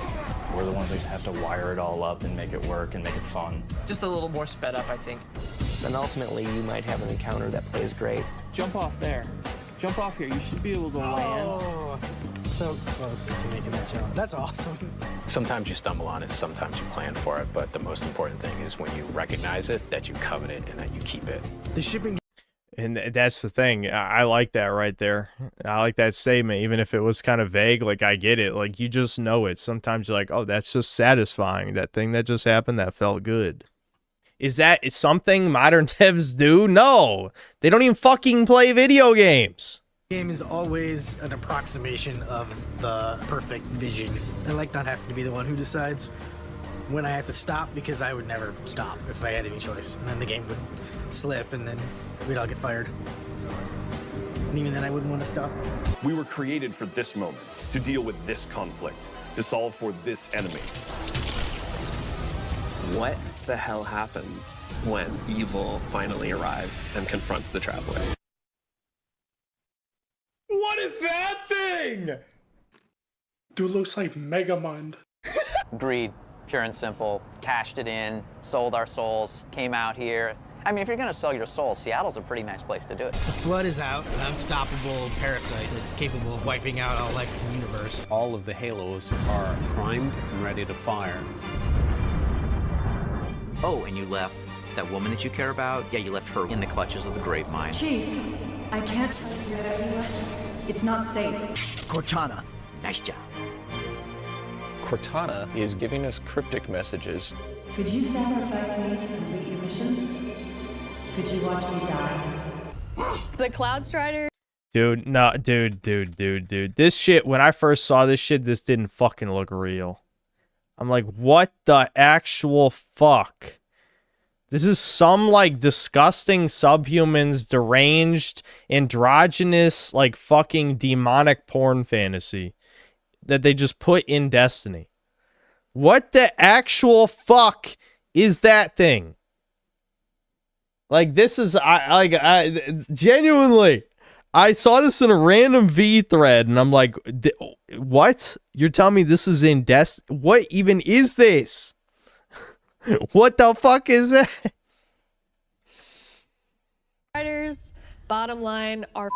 We're the ones that have to wire it all up and make it work and make it fun. Just a little more sped up, I think. Then ultimately, you might have an encounter that plays great. Jump off there. Jump off here. You should be able to land. Oh, so close to making that jump. That's awesome. Sometimes you stumble on it, sometimes you plan for it, but the most important thing is when you recognize it, that you covet it and that you keep it. The shipping. And that's the thing. I like that right there. I like that statement, even if it was kind of vague. Like, I get it. Like, you just know it. Sometimes you're like, oh, that's just satisfying. That thing that just happened, that felt good. Is that something modern devs do? No. They don't even fucking play video games. Game is always an approximation of the perfect vision. I like not having to be the one who decides when I have to stop, because I would never stop if I had any choice. And then the game would slip and then we'd all get fired. And even then I wouldn't want to stop. We were created for this moment, to deal with this conflict, to solve for this enemy. What the hell happens when evil finally arrives and confronts the traveler? What is that thing? Dude looks like Megamind. Greed, pure and simple. Cashed it in, sold our souls, came out here. I mean, if you're gonna sell your soul, Seattle's a pretty nice place to do it. The Flood is out, an unstoppable parasite that's capable of wiping out all life in the universe. All of the halos are primed and ready to fire. Oh, and you left that woman that you care about? Yeah, you left her in the clutches of the grave mine. Chief, I can't trust you. It's not safe. Cortana. Nice job. Cortana is giving us cryptic messages. Could you sacrifice me to complete your mission? Could you watch me die? The Cloud Strider. Dude, no, dude. This shit, when I first saw this shit, this didn't fucking look real. I'm like, what the actual fuck? This is some, like, disgusting subhumans, deranged, androgynous, like, fucking demonic porn fantasy that they just put in Destiny. What the actual fuck is that thing? Like, this is, I genuinely, I saw this in a random V thread, and I'm like, what? You're telling me this is in Destiny? What even is this? What the fuck is that? Writers, bottom line, are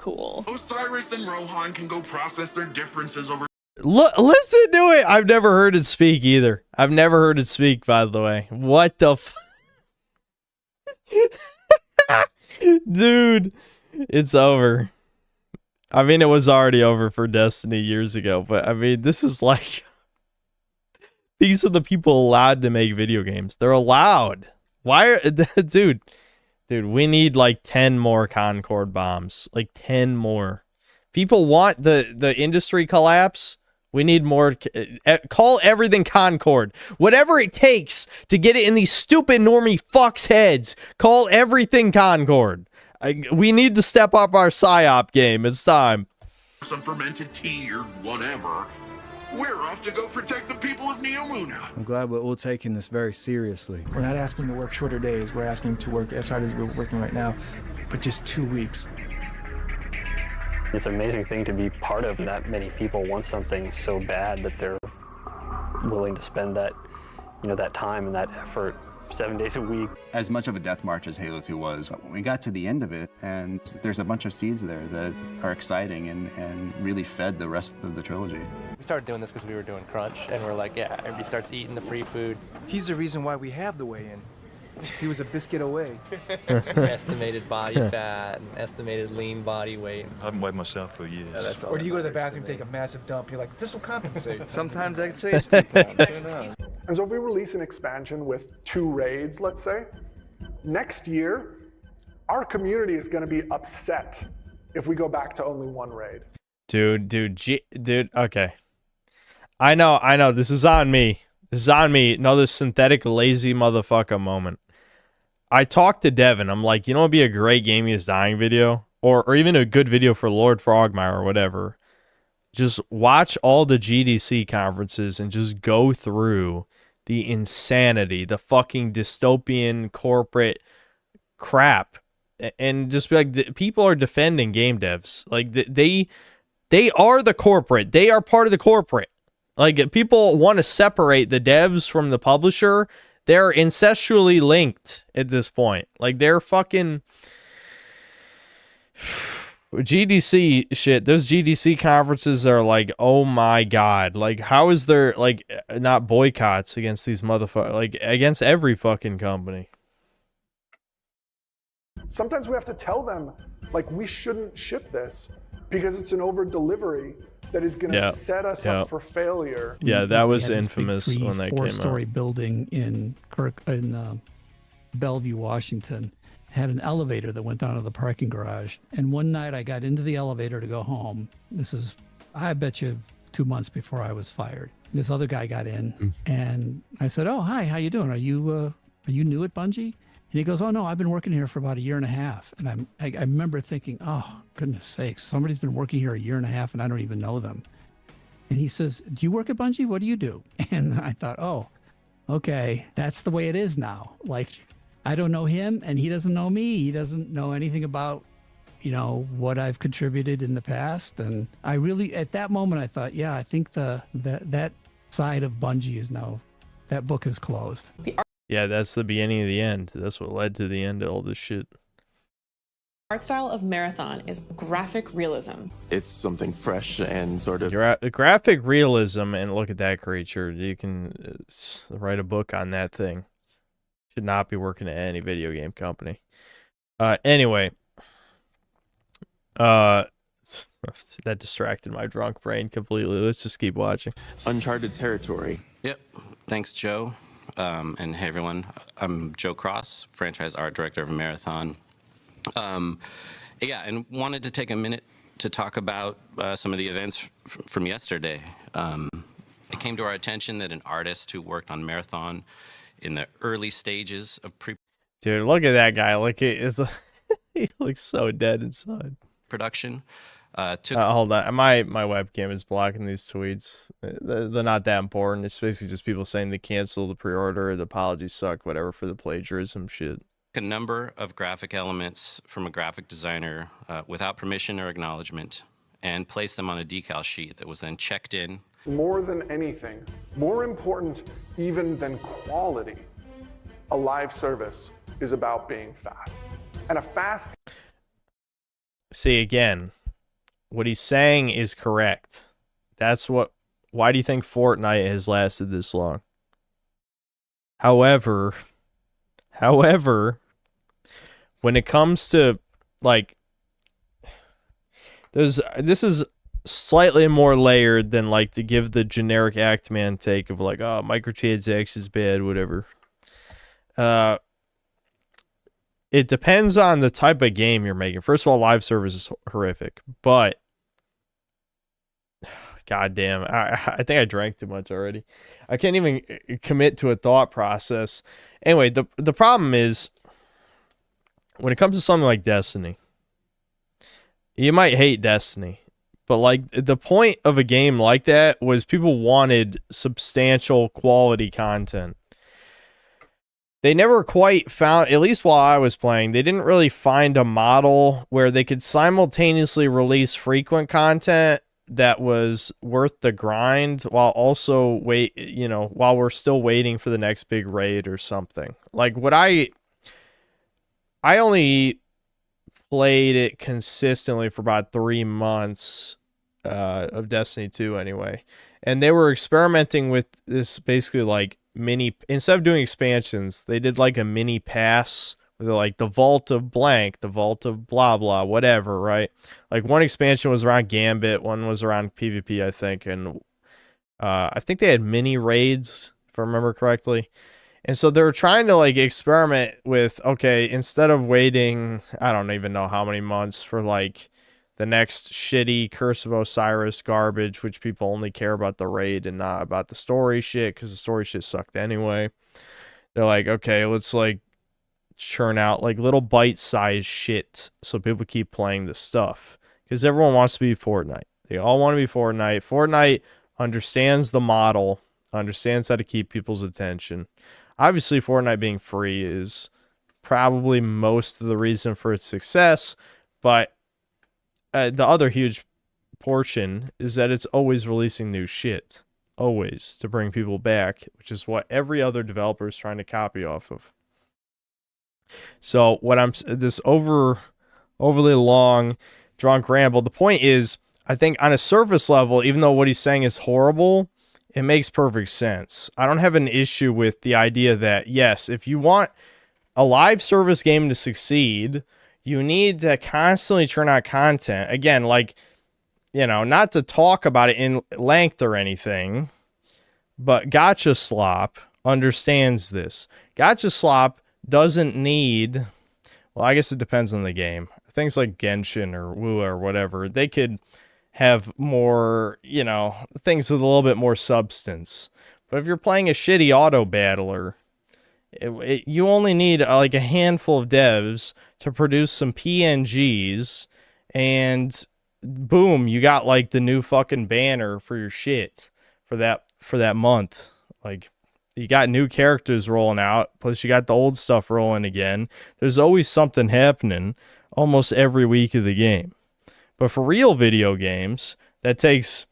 cool. Osiris and Rohan can go process their differences over. Listen to it. I've never heard it speak either. I've never heard it speak, by the way. What the Dude, it's over. I mean, it was already over for Destiny years ago, but I mean, this is like, these are the people allowed to make video games. They're allowed. Why are, dude, we need like 10 more Concord bombs. Like 10 more. People want the industry collapse. We need more. Call everything Concord. Whatever it takes to get it in these stupid normie fucks' heads. Call everything Concord. We need to step up our PSYOP game. It's time. Some fermented tea or whatever. We're off to go protect the people of Neomuna. I'm glad we're all taking this very seriously. We're not asking to work shorter days. We're asking to work as hard as we're working right now, but just 2 weeks. It's an amazing thing to be part of. That many people want something so bad that they're willing to spend that, that time and that effort 7 days a week. As much of a death march as Halo 2 was, when we got to the end of it, and there's a bunch of seeds there that are exciting and really fed the rest of the trilogy. We started doing this because we were doing Crunch, and we're like, yeah, everybody starts eating the free food. He's the reason why we have the weigh-in. He was a biscuit away. Estimated body fat, and estimated lean body weight. I haven't weighed myself for years. Yeah, that's all Or do you go to the matters bathroom, take a massive dump, you're like, this will compensate. Sometimes I'd say it's 2 pounds. Who knows? And so if we release an expansion with 2 raids, let's say, next year, our community is going to be upset if we go back to only 1 raid. Dude, okay. I know, this is on me. This is on me. Another synthetic lazy motherfucker moment. I talked to Devin. I'm like, you know what would be a great Gaming is Dying video? Or even a good video for Lord Frogmire or whatever. Just watch all the GDC conferences and just go through the insanity, the fucking dystopian corporate crap. And just be like, people are defending game devs. Like, they are the corporate. They are part of the corporate. Like, people want to separate the devs from the publisher. They're incestually linked at this point. Like, they're fucking GDC shit. Those GDC conferences are like, oh my god. Like, how is there, like, not boycotts against these motherfuckers? Like, against every fucking company. Sometimes we have to tell them, like, we shouldn't ship this because it's an over-delivery that is going to set us up for failure. Yeah, that was infamous when that came out. 4-story building in Bellevue, Washington, had an elevator that went down to the parking garage. And one night I got into the elevator to go home. This is, I bet you, 2 months before I was fired. This other guy got in, and I said, "Oh, hi, how you doing? Are you new at Bungie?" And he goes, "Oh no, I've been working here for about 1.5 years." And I remember thinking, "Oh, goodness sakes, somebody's been working here 1.5 years and I don't even know them." And he says, "Do you work at Bungie? What do you do?" And I thought, oh, okay, that's the way it is now. Like, I don't know him and he doesn't know me. He doesn't know anything about, what I've contributed in the past. And I really, at that moment, I thought, yeah, I think that side of Bungie is now, that book is closed. Yeah, that's the beginning of the end. That's what led to the end of all this shit. Art style of Marathon is graphic realism. It's something fresh and sort of graphic realism, and look at that creature. You can write a book on that thing. Should not be working at any video game company. Anyway, that distracted my drunk brain completely. Let's just keep watching. Uncharted territory. Yep. Thanks, Joe. And hey, everyone. I'm Joe Cross, franchise art director of Marathon. Yeah, and wanted to take a minute to talk about some of the events from yesterday. It came to our attention that an artist who worked on Marathon in the early stages of Dude, look at that guy. Look at he looks so dead inside. production. Hold on. My webcam is blocking these tweets. They're not that important. It's basically just people saying they cancel the pre-order, the apologies suck, whatever, for the plagiarism shit. A number of graphic elements from a graphic designer without permission or acknowledgement and placed them on a decal sheet that was then checked in. More than anything, more important even than quality, a live service is about being fast. And a fast... See, again, what he's saying is correct. That's what... Why do you think Fortnite has lasted this long? However, when it comes to, like... this is slightly more layered than, like, to give the generic Actman take of, like, oh, microtransactions is bad, whatever. It depends on the type of game you're making. First of all, live service is horrific, but goddamn, I think I drank too much already. I can't even commit to a thought process. Anyway, the problem is when it comes to something like Destiny, you might hate Destiny, but like the point of a game like that was people wanted substantial quality content. They never quite found, at least while I was playing, they didn't really find a model where they could simultaneously release frequent content that was worth the grind while also while we're still waiting for the next big raid or something. Like what I only played it consistently for about 3 months of Destiny 2 anyway. And they were experimenting with this basically like instead of doing expansions, they did like a mini pass with like the vault of blank, the vault of blah blah, whatever, right? Like one expansion was around Gambit, one was around PvP, I think, and I think they had mini raids, if I remember correctly. And so they were trying to like experiment with, okay, instead of waiting, I don't even know how many months for like the next shitty Curse of Osiris garbage, which people only care about the raid and not about the story shit, because the story shit sucked anyway. They're like, okay, let's like churn out like little bite-sized shit so people keep playing this stuff. Because everyone wants to be Fortnite. They all want to be Fortnite. Fortnite understands the model, understands how to keep people's attention. Obviously, Fortnite being free is probably most of the reason for its success, but the other huge portion is that it's always releasing new shit. Always. To bring people back, which is what every other developer is trying to copy off of. So, this overly long, drunk ramble, the point is, I think on a surface level, even though what he's saying is horrible, it makes perfect sense. I don't have an issue with the idea that, yes, if you want a live service game to succeed, you need to constantly churn out content. Again, like, not to talk about it in length or anything, but Gacha Slop understands this. Gacha Slop doesn't need, well, I guess it depends on the game. Things like Genshin or Wu or whatever, they could have more, things with a little bit more substance. But if you're playing a shitty auto battler, you only need like a handful of devs to produce some PNGs, and boom, you got like the new fucking banner for your shit for that month. Like, you got new characters rolling out, plus you got the old stuff rolling again. There's always something happening almost every week of the game. But for real video games, that takes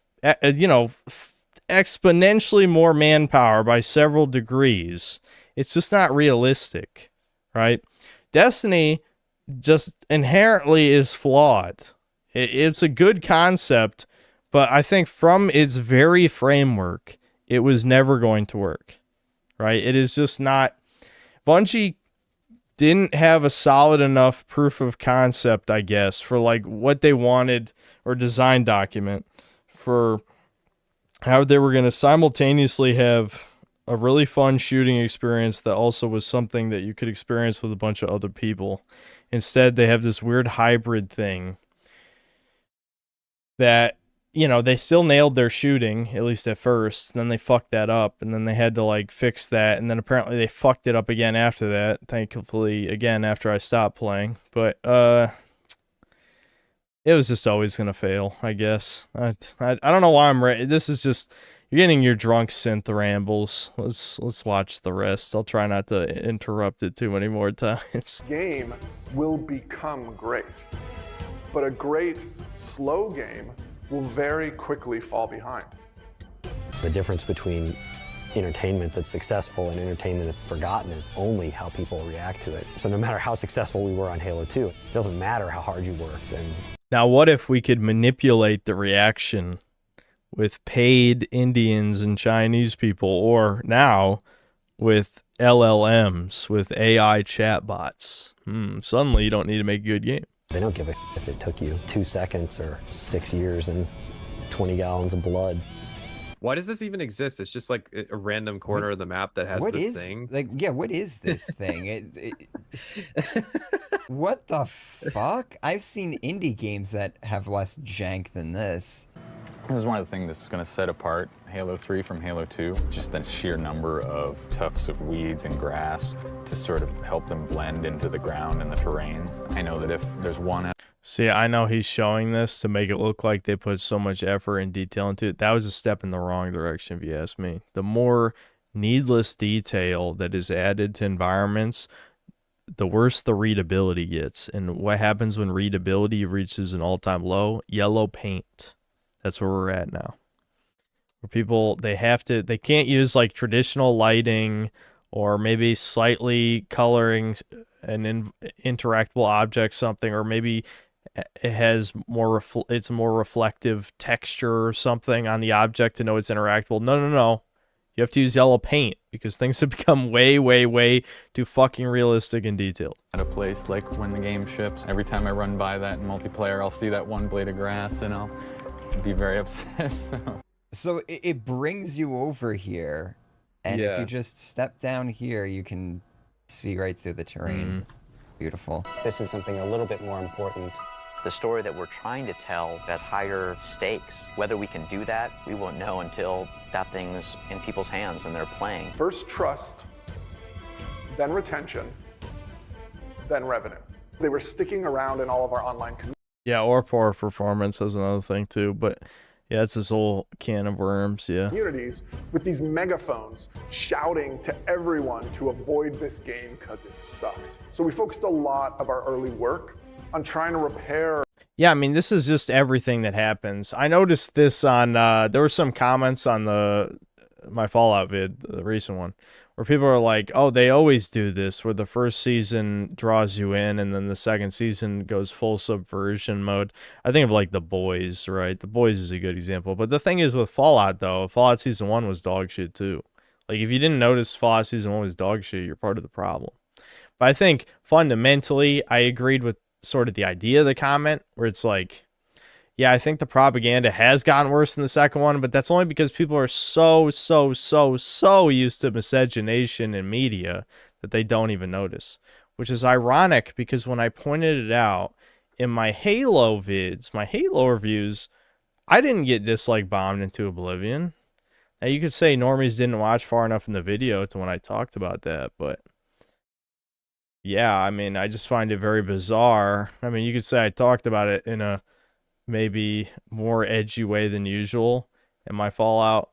exponentially more manpower by several degrees. It's just not realistic, right? Destiny just inherently is flawed. It's a good concept, but I think from its very framework, it was never going to work, right? It is just not. Bungie didn't have a solid enough proof of concept, I guess, for like what they wanted, or design document for how they were going to simultaneously have a really fun shooting experience that also was something that you could experience with a bunch of other people. Instead, they have this weird hybrid thing that you know, they still nailed their shooting, at least at first. And then they fucked that up, and then they had to like fix that. And then apparently they fucked it up again after that. Thankfully, again, after I stopped playing. But it was just always going to fail, I guess. I don't know why I'm ready. This is just, you're getting your drunk synth rambles. Let's watch the rest. I'll try not to interrupt it too many more times. Game will become great, but a great slow game will very quickly fall behind. The difference between entertainment that's successful and entertainment that's forgotten is only how people react to it. So no matter how successful we were on Halo 2, it doesn't matter how hard you worked. And now, what if we could manipulate the reaction with paid Indians and Chinese people, or now with LLMs, with AI chatbots? Suddenly you don't need to make a good game. They don't give a if it took you 2 seconds or 6 years and 20 gallons of blood. Why does this even exist? It's just like a random corner of the map that has this thing. Like, yeah, what is this thing? What the fuck? I've seen indie games that have less jank than this. This is one of the things that's going to set apart Halo 3 from Halo 2. Just the sheer number of tufts of weeds and grass to sort of help them blend into the ground and the terrain. I know that if there's one... See, I know he's showing this to make it look like they put so much effort and detail into it. That was a step in the wrong direction, if you ask me. The more needless detail that is added to environments, the worse the readability gets. And what happens when readability reaches an all-time low? Yellow paint. That's where we're at now. Where people, they can't use like traditional lighting or maybe slightly coloring an interactable object something, or maybe it has it's a more reflective texture or something on the object to know it's interactable. No. You have to use yellow paint because things have become way, way, way too fucking realistic and detailed. At a place like when the game ships, every time I run by that in multiplayer, I'll see that one blade of grass and I'll be very upset. So it brings you over here, and Yeah. if you just step down here, you can see right through the terrain. Beautiful. This is something a little bit more important. The story that we're trying to tell has higher stakes. Whether we can do that, we won't know until that thing's in people's hands and they're playing. First trust, then retention, then revenue. They were sticking around in all of our online communities. Yeah, or poor performance is another thing too. But yeah, it's this whole can of worms, yeah. Communities with these megaphones shouting to everyone to avoid this game because it sucked. So we focused a lot of our early work on trying to repair. Yeah, I mean, this is just everything that happens. I noticed this on, there were some comments on my Fallout vid, the recent one, where people are like, oh, they always do this, where the first season draws you in and then the second season goes full subversion mode. I think of like The Boys, right? The Boys is a good example. But the thing is with Fallout, though, Fallout Season 1 was dog shit, too. Like, if you didn't notice Fallout Season 1 was dog shit, you're part of the problem. But I think, fundamentally, I agreed with sort of the idea of the comment, where it's like, yeah, I think the propaganda has gotten worse in the second one, but that's only because people are so used to miscegenation in media that they don't even notice. Which is ironic, because when I pointed it out in my Halo vids, my Halo reviews, I didn't get dislike bombed into oblivion. Now, you could say normies didn't watch far enough in the video to when I talked about that, but yeah, I mean, I just find it very bizarre. I mean, you could say I talked about it in a maybe more edgy way than usual in my Fallout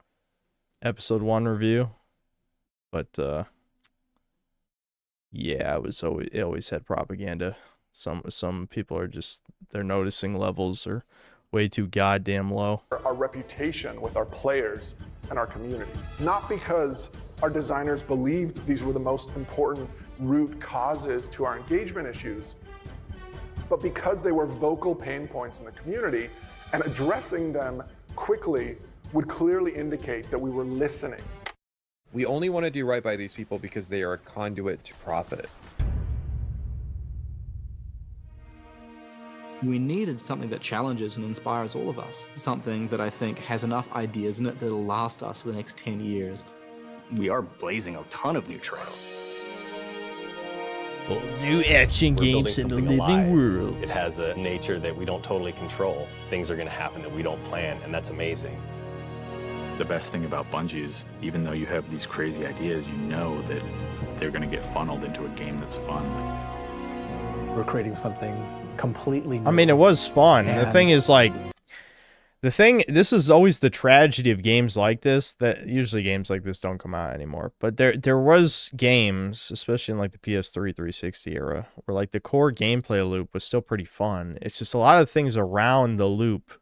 episode 1 review, but yeah, it always had propaganda. Some people are just, their noticing levels are way too goddamn low. Our reputation with our players and our community. Not because our designers believed these were the most important root causes to our engagement issues, but because they were vocal pain points in the community, and addressing them quickly would clearly indicate that we were listening. We only want to do right by these people because they are a conduit to profit. We needed something that challenges and inspires all of us. Something that I think has enough ideas in it that'll last us for the next 10 years. We are blazing a ton of new trails. Well, new action We're building games in the something living alive. world. It has a nature that we don't totally control. Things are going to happen that we don't plan, and that's amazing. The best thing about Bungie is, even though you have these crazy ideas, you know that they're going to get funneled into a game that's fun. We're creating something completely new. I mean, it was fun. The And- thing is, like, this is always the tragedy of games like this, that usually games like this don't come out anymore. But there was games, especially in like the PS3 360 era, where like the core gameplay loop was still pretty fun. It's just a lot of things around the loop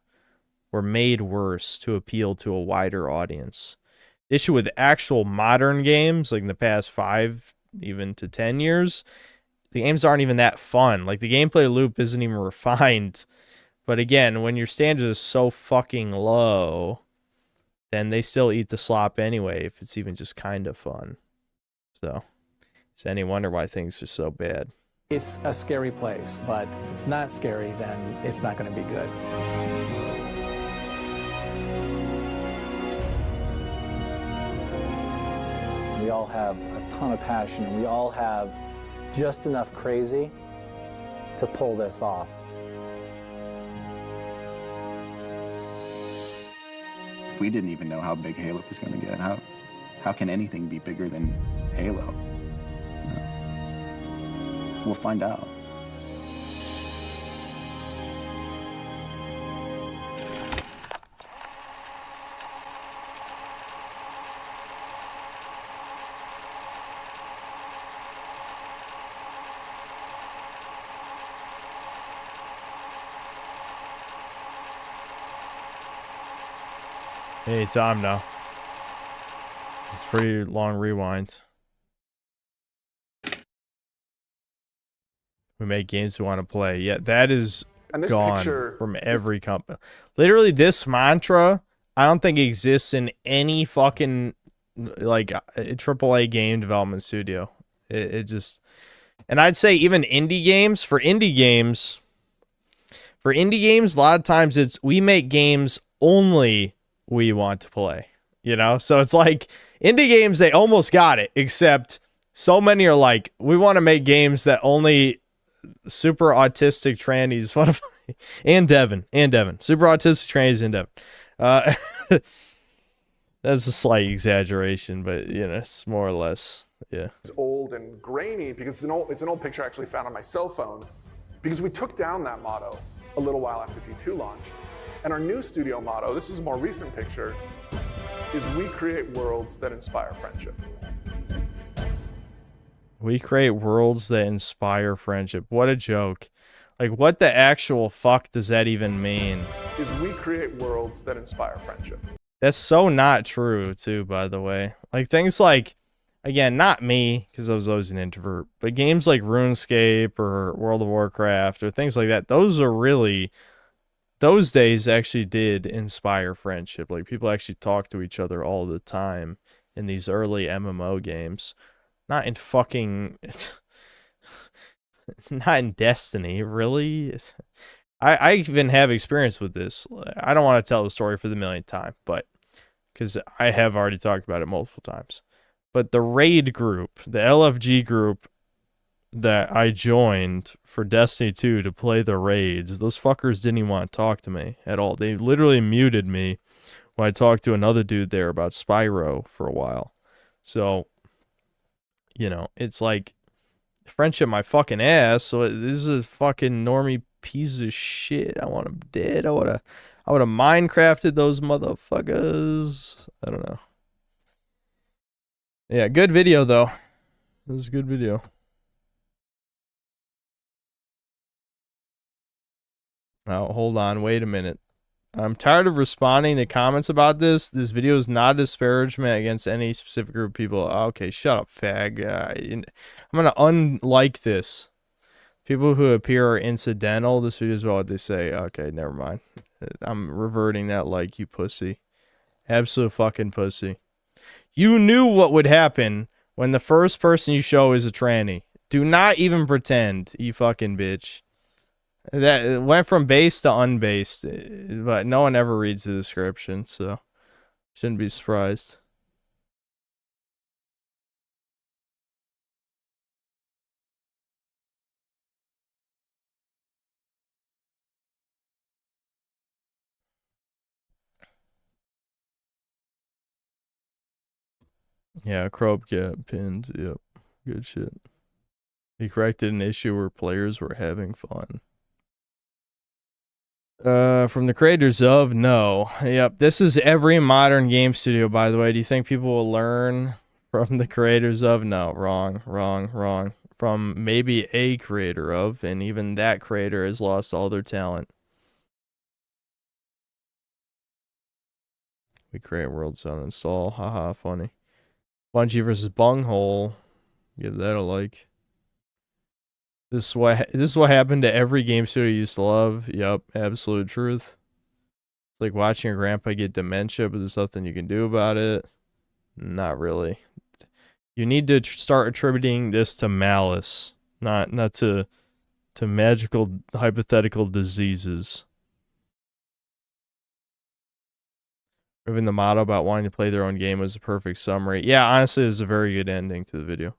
were made worse to appeal to a wider audience. The issue with actual modern games, like in the past 5 even to 10 years, the games aren't even that fun. Like the gameplay loop isn't even refined. But again, when your standard is so fucking low, then they still eat the slop anyway, if it's even just kind of fun. So, it's any wonder why things are so bad. It's a scary place, but if it's not scary, then it's not going to be good. We all have a ton of passion, and we all have just enough crazy to pull this off. We didn't even know how big Halo was going to get. How can anything be bigger than Halo? We'll find out. Hey, time now. It's a pretty long rewind. We make games we want to play. Yeah, that is And this gone picture- from every company. Literally, this mantra, I don't think exists in any fucking like AAA game development studio. It just, and I'd say even indie games. For indie games, a lot of times it's we make games only we want to play, you know? So it's like indie games, they almost got it, except so many are like, we want to make games that only super autistic trannies want to play. And Devin. Super autistic trannies and Devin. That's a slight exaggeration, but you know, it's more or less, yeah. It's old and grainy because it's an old picture I actually found on my cell phone because we took down that motto a little while after D2 launch. And our new studio motto, this is a more recent picture, is we create worlds that inspire friendship. We create worlds that inspire friendship. What a joke. Like, what the actual fuck does that even mean? Is we create worlds that inspire friendship. That's so not true, too, by the way. Like, things like, again, not me, because I was always an introvert, but games like RuneScape or World of Warcraft or things like that, those are really... Those days actually did inspire friendship. Like, people actually talk to each other all the time in these early MMO games. Not in fucking... not in Destiny, really? I even have experience with this. I don't want to tell the story for the millionth time, but... because I have already talked about it multiple times. But the raid group, the LFG group that I joined for Destiny 2 to play the raids, those fuckers didn't even want to talk to me at all. They literally muted me when I talked to another dude there about Spyro for a while. So, you know, it's like friendship my fucking ass. So this is a fucking normie piece of shit. I want him dead. I would have Minecrafted those motherfuckers. I don't know. Yeah, good video though. This is a good video. Oh, hold on. Wait a minute. I'm tired of responding to comments about this. This video is not a disparagement against any specific group of people. Okay, shut up, fag. I'm going to unlike this. People who appear are incidental. This video is about what they say. Okay, never mind. I'm reverting that like, you pussy. Absolute fucking pussy. You knew what would happen when the first person you show is a tranny. Do not even pretend, you fucking bitch. That went from base to unbased, but no one ever reads the description, so shouldn't be surprised. Yeah, Crope get pinned. Yep. Good shit. He corrected an issue where players were having fun. From the creators of No. Yep. This is every modern game studio, by the way. Do you think people will learn from the creators of? No. Wrong. Wrong. Wrong. From maybe a creator of, and even that creator has lost all their talent. We create worlds don't install. Haha, funny. Bungie versus Bunghole. Give that a like. This is what happened to every game studio you used to love. Yup, absolute truth. It's like watching your grandpa get dementia, but there's nothing you can do about it. Not really. You need to start attributing this to malice, not to magical hypothetical diseases. Even the motto about wanting to play their own game was a perfect summary. Yeah, honestly, it's a very good ending to the video.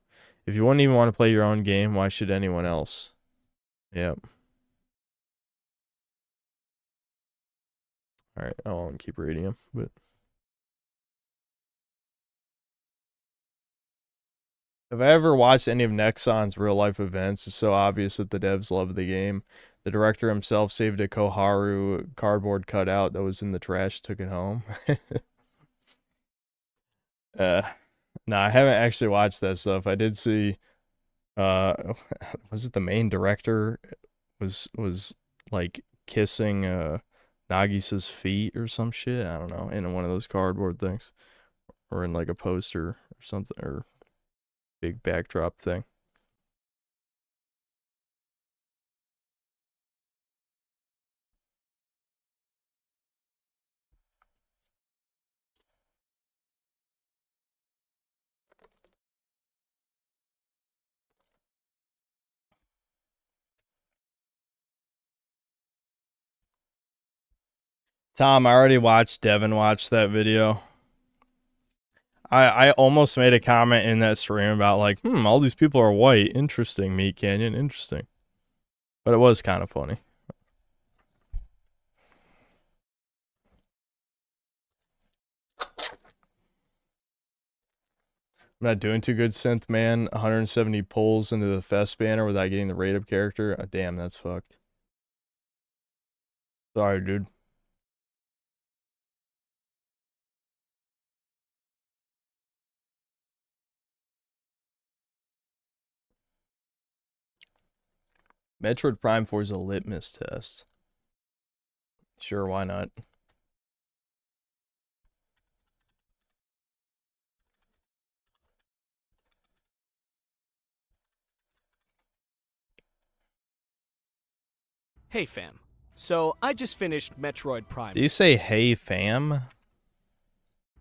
If you wouldn't even want to play your own game, why should anyone else? Yep. Alright, I won't keep reading them, but... If I ever watched any of Nexon's real-life events, it's so obvious that the devs love the game. The director himself saved a Koharu cardboard cutout that was in the trash, took it home. No, I haven't actually watched that stuff. I did see, was it the main director was like kissing Nagisa's feet or some shit? I don't know, in one of those cardboard things, or in like a poster or something, or big backdrop thing. Tom, I already watched Devin watch that video. I almost made a comment in that stream about like, all these people are white. Interesting, Meat Canyon. Interesting. But it was kind of funny. I'm not doing too good, Synth Man. 170 pulls into the Fest banner without getting the rate-up character. Oh, damn, that's fucked. Sorry, dude. Metroid Prime 4 is a litmus test. Sure, why not? Hey fam. So I just finished Metroid Prime. Do you say hey fam?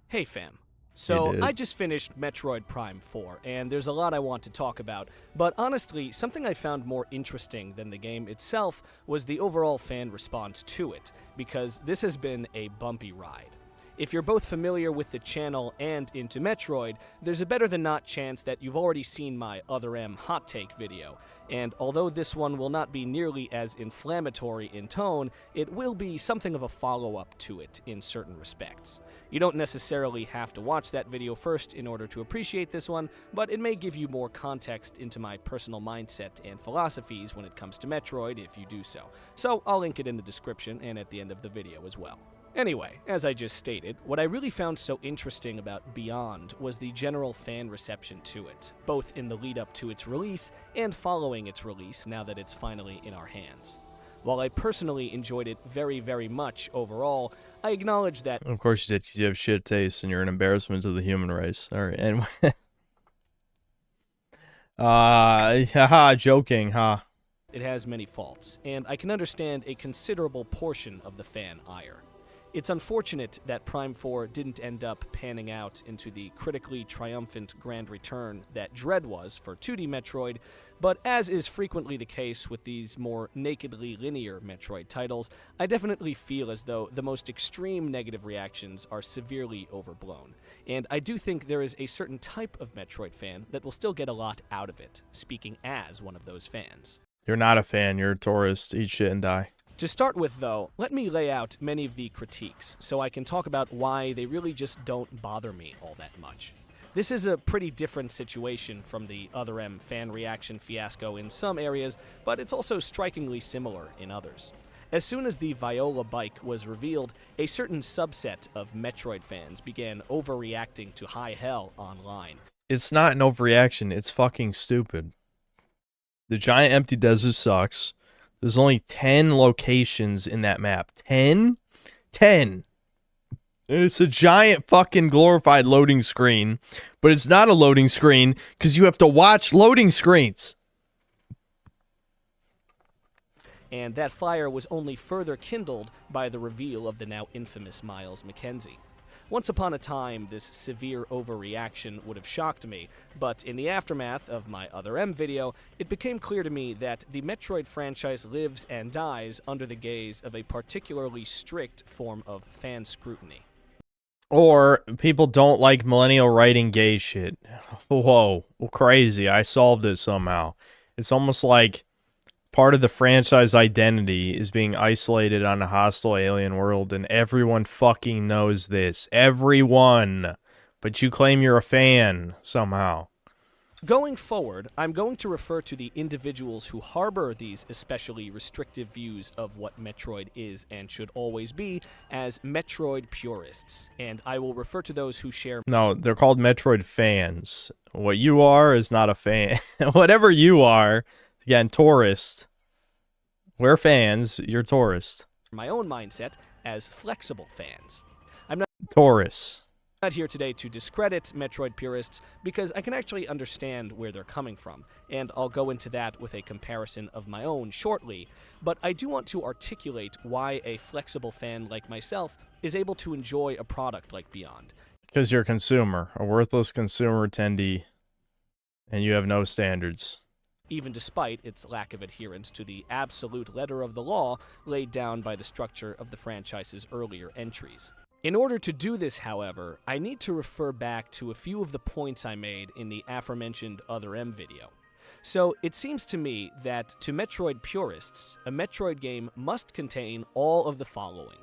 Hey fam. So did. I just finished Metroid Prime 4, and there's a lot I want to talk about, but honestly, something I found more interesting than the game itself was the overall fan response to it, because this has been a bumpy ride. If you're both familiar with the channel and into Metroid, there's a better than not chance that you've already seen my Other M hot take video, and although this one will not be nearly as inflammatory in tone, it will be something of a follow-up to it in certain respects. You don't necessarily have to watch that video first in order to appreciate this one, but it may give you more context into my personal mindset and philosophies when it comes to Metroid if you do so. So I'll link it in the description and at the end of the video as well. Anyway, as I just stated, what I really found so interesting about Beyond was the general fan reception to it, both in the lead up to its release and following its release now that it's finally in our hands. While I personally enjoyed it very, very much overall, I acknowledge that... Of course you did, because you have shit taste and you're an embarrassment to the human race. Alright, anyway. Haha, joking, huh? It has many faults, and I can understand a considerable portion of the fan ire. It's unfortunate that Prime 4 didn't end up panning out into the critically triumphant grand return that Dread was for 2D Metroid, but as is frequently the case with these more nakedly linear Metroid titles, I definitely feel as though the most extreme negative reactions are severely overblown, and I do think there is a certain type of Metroid fan that will still get a lot out of it, speaking as one of those fans. You're not a fan, you're a tourist. Eat shit and die. To start with, though, let me lay out many of the critiques so I can talk about why they really just don't bother me all that much. This is a pretty different situation from the Other M fan reaction fiasco in some areas, but it's also strikingly similar in others. As soon as the Viola bike was revealed, a certain subset of Metroid fans began overreacting to high hell online. It's not an overreaction, it's fucking stupid. The giant empty desert sucks. There's only 10 locations in that map. 10? 10. It's a giant fucking glorified loading screen, but it's not a loading screen because you have to watch loading screens. And that fire was only further kindled by the reveal of the now infamous Miles McKenzie. Once upon a time, this severe overreaction would have shocked me, but in the aftermath of my Other M video, it became clear to me that the Metroid franchise lives and dies under the gaze of a particularly strict form of fan scrutiny. Or people don't like millennial writing gay shit. Whoa, crazy. I solved it somehow. It's almost like part of the franchise identity is being isolated on a hostile alien world, and everyone fucking knows this. Everyone. But you claim you're a fan somehow. Going forward, I'm going to refer to the individuals who harbor these especially restrictive views of what Metroid is and should always be as Metroid purists, and I will refer to those who share... No, they're called Metroid fans. What you are is not a fan. Whatever you are... Again, tourist. We're fans, you're tourist. ...my own mindset as flexible fans. I'm not... Tourists. Not here today to discredit Metroid purists because I can actually understand where they're coming from, and I'll go into that with a comparison of my own shortly, but I do want to articulate why a flexible fan like myself is able to enjoy a product like Beyond. Because you're a consumer, a worthless consumer attendee, and you have no standards. Even despite its lack of adherence to the absolute letter of the law laid down by the structure of the franchise's earlier entries. In order to do this, however, I need to refer back to a few of the points I made in the aforementioned Other M video. So, it seems to me that to Metroid purists, a Metroid game must contain all of the following: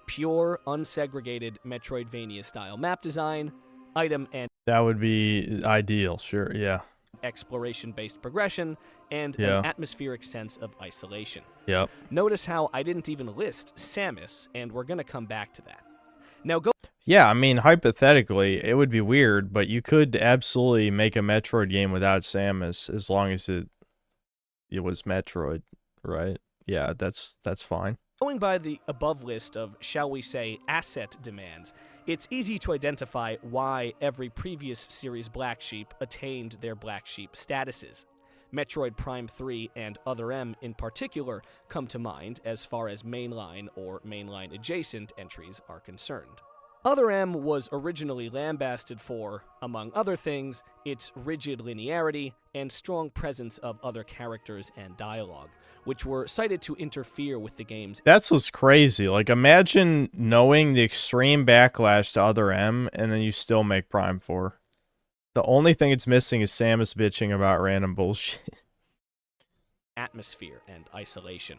pure, unsegregated Metroidvania-style map design, item and... That would be ideal, sure, yeah. Exploration-based progression, and Yeah. an atmospheric sense of isolation. Yep. Notice how I didn't even list Samus, and we're gonna come back to that. Now go... Yeah, I mean, hypothetically, it would be weird, but you could absolutely make a Metroid game without Samus, as long as it was Metroid, right? Yeah, that's fine. Going by the above list of, shall we say, asset demands, it's easy to identify why every previous series Black Sheep attained their Black Sheep statuses. Metroid Prime 3 and Other M in particular come to mind as far as mainline or mainline adjacent entries are concerned. Other M was originally lambasted for, among other things, its rigid linearity and strong presence of other characters and dialogue, which were cited to interfere with the game's... That's what's crazy. Like, imagine knowing the extreme backlash to Other M, and then you still make Prime 4. The only thing it's missing is Samus bitching about random bullshit. Atmosphere and isolation.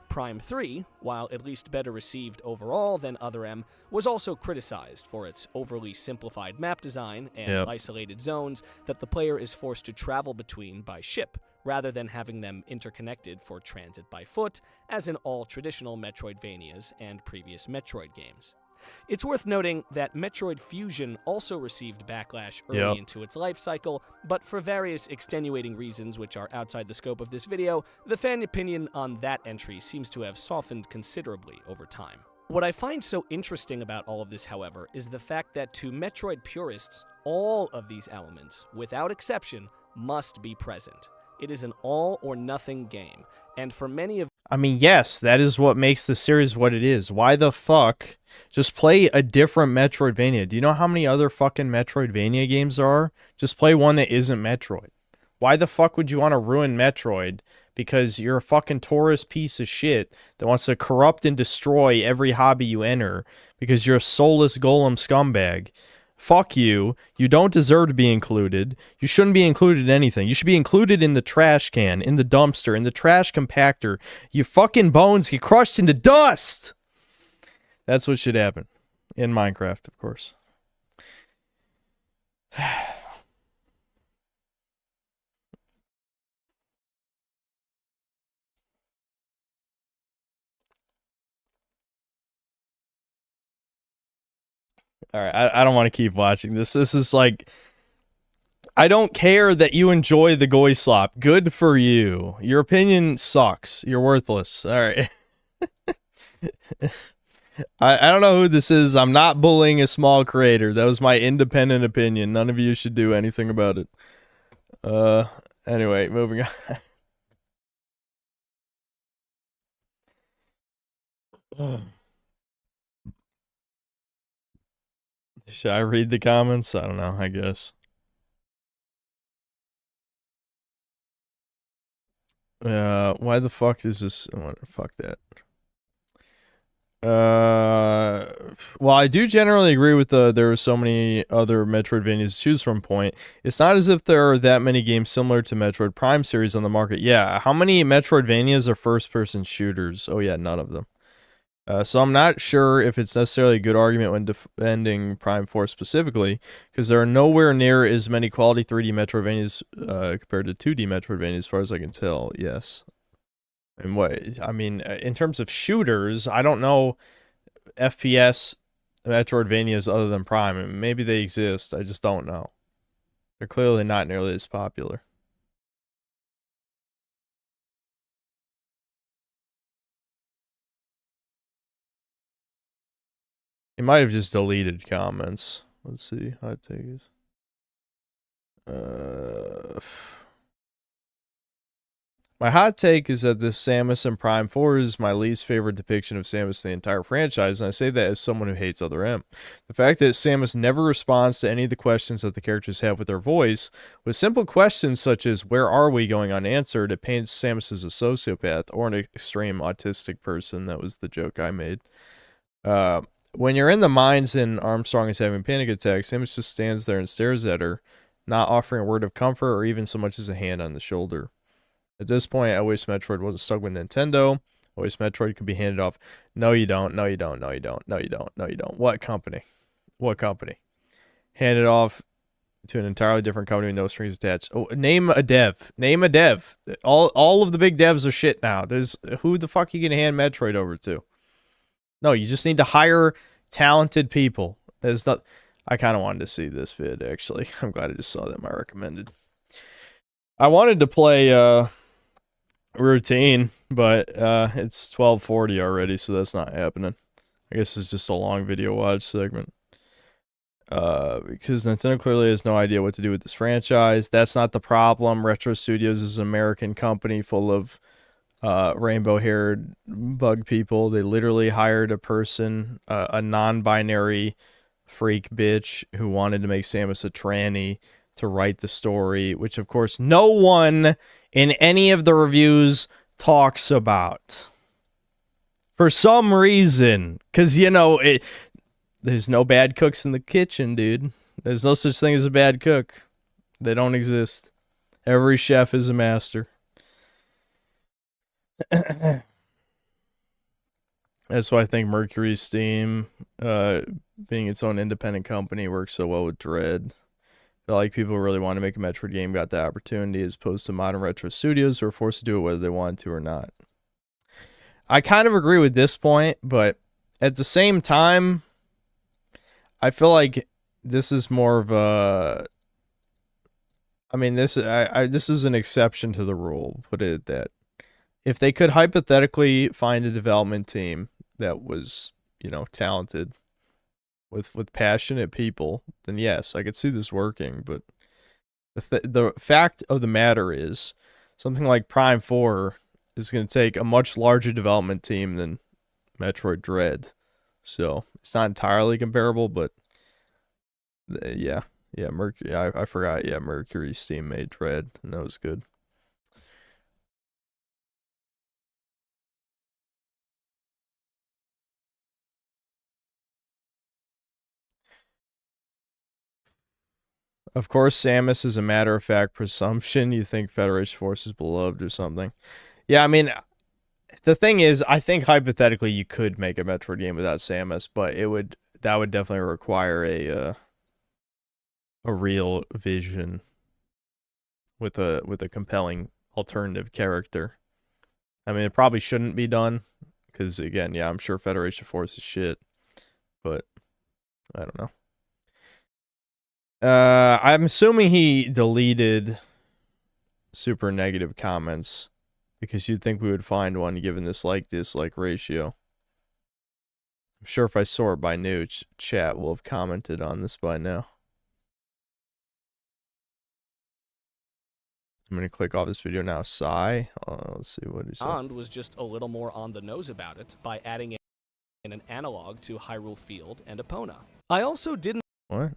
Prime 3, while at least better received overall than Other M, was also criticized for its overly simplified map design and isolated zones that the player is forced to travel between by ship, rather than having them interconnected for transit by foot, as in all traditional Metroidvanias and previous Metroid games. It's worth noting that Metroid Fusion also received backlash early into its life cycle, but for various extenuating reasons which are outside the scope of this video, the fan opinion on that entry seems to have softened considerably over time. What I find so interesting about all of this, however, is the fact that to Metroid purists, all of these elements, without exception, must be present. It is an all-or-nothing game, and for many of... I mean, yes, that is what makes the series what it is. Why the fuck? Just play a different Metroidvania. Do you know how many other fucking Metroidvania games there are? Just play one that isn't Metroid. Why the fuck would you want to ruin Metroid? Because you're a fucking tourist piece of shit that wants to corrupt and destroy every hobby you enter because you're a soulless golem scumbag. Fuck you. You don't deserve to be included. You shouldn't be included in anything. You should be included in the trash can, in the dumpster, in the trash compactor. Your fucking bones get crushed into dust! That's what should happen. In Minecraft, of course. All right, I don't want to keep watching this. This is like, I don't care that you enjoy the goy slop. Good for you. Your opinion sucks. You're worthless. All right. I don't know who this is. I'm not bullying a small creator. That was my independent opinion. None of you should do anything about it. Anyway, moving on. Should I read the comments? I don't know, I guess. Why the fuck is this? Oh, fuck that. Well, I do generally agree with there are so many other Metroidvanias to choose from point. It's not as if there are that many games similar to Metroid Prime series on the market. Yeah, how many Metroidvanias are first-person shooters? Oh yeah, none of them. So I'm not sure if it's necessarily a good argument when defending Prime 4 specifically, because there are nowhere near as many quality 3D Metroidvanias compared to 2D Metroidvanias, as far as I can tell. Yes. And I mean, in terms of shooters, I don't know FPS Metroidvanias other than Prime. I mean, maybe they exist. I just don't know. They're clearly not nearly as popular. He might have just deleted comments. Let's see. Hot takes. My hot take is that the Samus in Prime 4 is my least favorite depiction of Samus in the entire franchise, and I say that as someone who hates Other M. The fact that Samus never responds to any of the questions that the characters have with their voice, with simple questions such as, where are we, going unanswered, it paints Samus as a sociopath or an extreme autistic person. That was the joke I made. When you're in the mines and Armstrong is having panic attacks, Samus just stands there and stares at her, not offering a word of comfort or even so much as a hand on the shoulder. At this point, I wish Metroid wasn't stuck with Nintendo. I wish Metroid could be handed off. No, you don't. No, you don't. No, you don't. No, you don't. No, you don't. What company? What company? Hand it off to an entirely different company with no strings attached. Oh, name a dev. Name a dev. All of the big devs are shit now. Who the fuck are you gonna hand Metroid over to? No, you just need to hire talented people. There's not. I kind of wanted to see this vid, actually. I'm glad I just saw them. I recommended. I wanted to play Routine, but it's 12:40 already, so that's not happening. I guess it's just a long video watch segment. Because Nintendo clearly has no idea what to do with this franchise. That's not the problem. Retro Studios is an American company full of rainbow-haired bug people. They literally hired a person, a non-binary freak bitch who wanted to make Samus a tranny to write the story, which of course no one in any of the reviews talks about. For some reason. Because, you know, there's no bad cooks in the kitchen, dude. There's no such thing as a bad cook. They don't exist. Every chef is a master. That's why I think Mercury Steam, being its own independent company, works so well with Dread. I feel like people who really want to make a Metroid game got the opportunity, as opposed to modern retro studios who are forced to do it whether they want to or not. I kind of agree with this point, but at the same time, I feel like this is more of a... I mean, this is an exception to the rule, put it at that. If they could hypothetically find a development team that was, you know, talented with passionate people, then yes, I could see this working. But the fact of the matter is, something like Prime 4 is going to take a much larger development team than Metroid Dread. So it's not entirely comparable, but yeah, Mercury. I forgot. Yeah, Mercury Steam made Dread, and that was good. Of course, Samus is a matter-of-fact presumption. You think Federation Force is beloved or something. Yeah, I mean, the thing is, I think hypothetically you could make a Metroid game without Samus, but that would definitely require a real vision with a compelling alternative character. I mean, it probably shouldn't be done because, again, yeah, I'm sure Federation Force is shit, but I don't know. I'm assuming he deleted super negative comments because you'd think we would find one given this like-dislike ratio. I'm sure if I sort by new, chat will have commented on this by now. I'm going to click off this video now. Sigh. Let's see what he said. Beyond was just a little more on the nose about it by adding in an analog to Hyrule Field and Epona. I also didn't... What?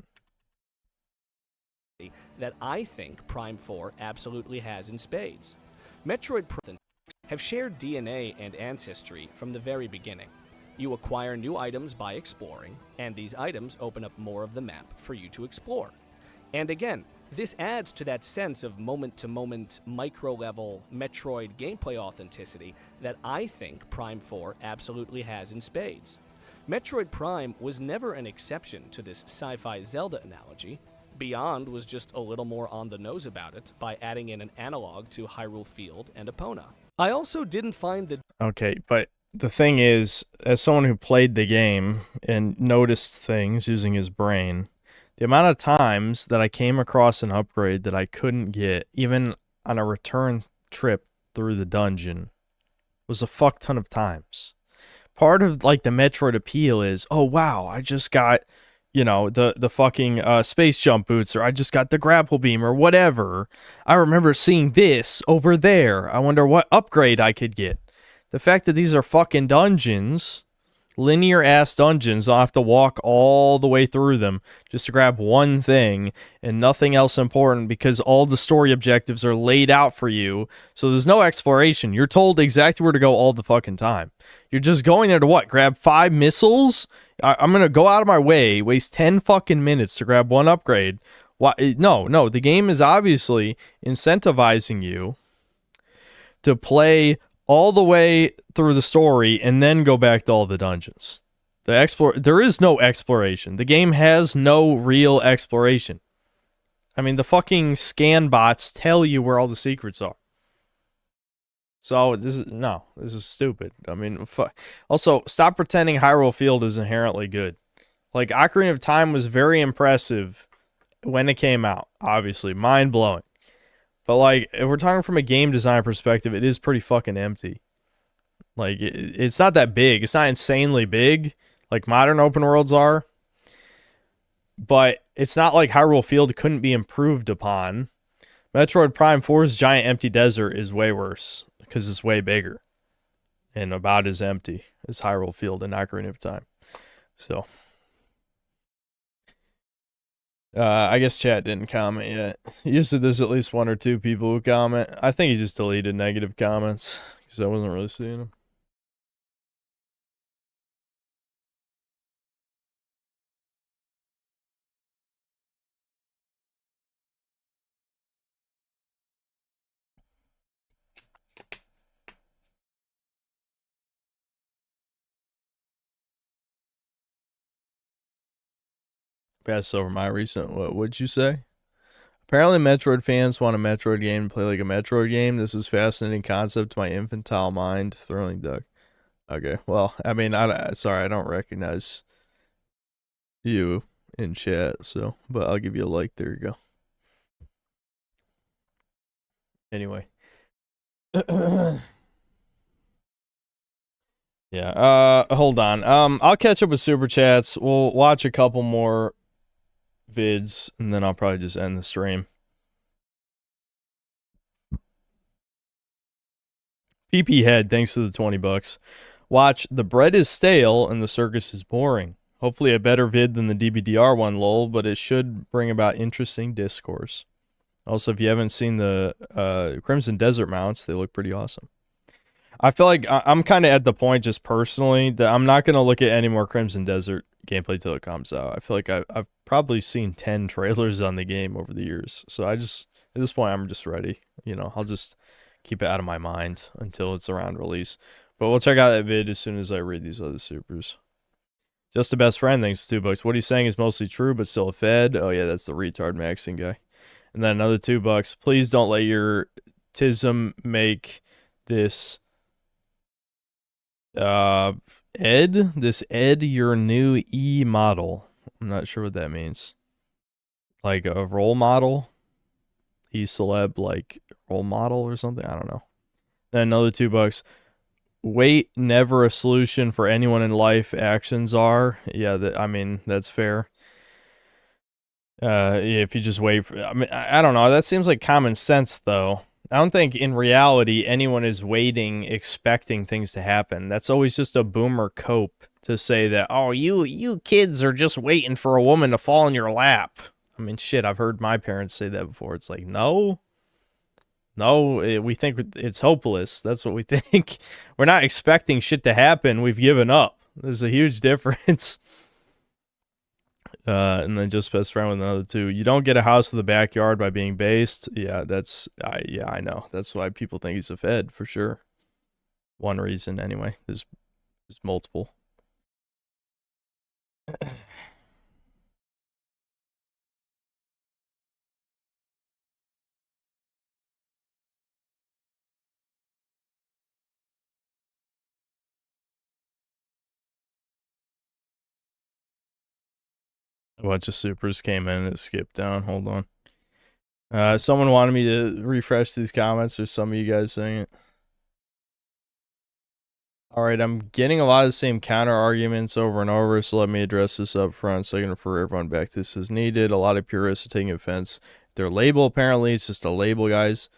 ...that I think Prime 4 absolutely has in spades. Metroid Prime have shared DNA and ancestry from the very beginning. You acquire new items by exploring, and these items open up more of the map for you to explore. And again, this adds to that sense of moment-to-moment, micro-level Metroid gameplay authenticity that I think Prime 4 absolutely has in spades. Metroid Prime was never an exception to this sci-fi Zelda analogy. Beyond was just a little more on the nose about it by adding in an analog to Hyrule Field and Epona. I also didn't find the... Okay, but the thing is, as someone who played the game and noticed things using his brain, the amount of times that I came across an upgrade that I couldn't get, even on a return trip through the dungeon, was a fuck ton of times. Part of, like, the Metroid appeal is, oh, wow, I just got, you know, the fucking space jump boots, or I just got the grapple beam, or whatever. I remember seeing this over there. I wonder what upgrade I could get. The fact that these are fucking dungeons... linear-ass dungeons, I'll have to walk all the way through them just to grab one thing and nothing else important because all the story objectives are laid out for you, so there's no exploration. You're told exactly where to go all the fucking time. You're just going there to what? Grab 5 missiles? I'm going to go out of my way, waste 10 fucking minutes to grab one upgrade. Why? No, the game is obviously incentivizing you to play all the way through the story and then go back to all the dungeons. There is no exploration. The game has no real exploration. I mean, the fucking scan bots tell you where all the secrets are. So this is stupid. I mean, also, stop pretending Hyrule Field is inherently good. Like, Ocarina of Time was very impressive when it came out. Obviously, mind-blowing. But, like, if we're talking from a game design perspective, it is pretty fucking empty. Like, it's not that big. It's not insanely big, like modern open worlds are. But it's not like Hyrule Field couldn't be improved upon. Metroid Prime 4's giant empty desert is way worse, because it's way bigger. And about as empty as Hyrule Field and Ocarina of Time. So... I guess chat didn't comment yet. Usually there's at least 1 or 2 people who comment. I think he just deleted negative comments because I wasn't really seeing them. Pass over my recent, what would you say? Apparently Metroid fans want a Metroid game to play like a Metroid game. This is fascinating concept to my infantile mind. Thrilling duck. Okay, well, I mean, sorry, I don't recognize you in chat, so, but I'll give you a like. There you go. Anyway. Yeah, hold on. I'll catch up with Super Chats. We'll watch a couple more vids, and then I'll probably just end the stream. PP Head, thanks to the $20. Watch The Bread is Stale and the Circus is Boring. Hopefully a better vid than the DBDR one, lol, but it should bring about interesting discourse. Also, if you haven't seen the Crimson Desert mounts, they look pretty awesome. I feel like I'm kind of at the point, just personally, that I'm not going to look at any more Crimson Desert gameplay till it comes out. I feel like I've probably seen 10 trailers on the game over the years. So I just, at this point, I'm just ready. You know, I'll just keep it out of my mind until it's around release. But we'll check out that vid as soon as I read these other supers. Just the best friend, thanks to $2. What he's saying is mostly true, but still a fed. Oh yeah, that's the retard maxing guy. And then another $2. Please don't let your tism make this Ed your new E model. I'm not sure what that means. Like a role model? E-celeb, like role model or something? I don't know. Then another $2. Wait, never a solution for anyone in life. Actions are. Yeah, I mean, that's fair. If you just wait for, I mean, I don't know. That seems like common sense, though. I don't think in reality anyone is waiting, expecting things to happen. That's always just a boomer cope to say that, oh, you kids are just waiting for a woman to fall in your lap. I mean, shit, I've heard my parents say that before. It's like, no, we think it's hopeless. That's what we think. We're not expecting shit to happen. We've given up. There's a huge difference. And then just best friend with another 2. You don't get a house with a backyard by being based. Yeah, I know. That's why people think he's a Fed, for sure. One reason, anyway. There's multiple. A bunch of supers came in and it skipped down. Hold on. Someone wanted me to refresh these comments. There's some of you guys saying it. All right, I'm getting a lot of the same counter arguments over and over, so let me address this up front so I can refer everyone back to this as needed. A lot of purists are taking offense. Their label, apparently, it's just a label, guys.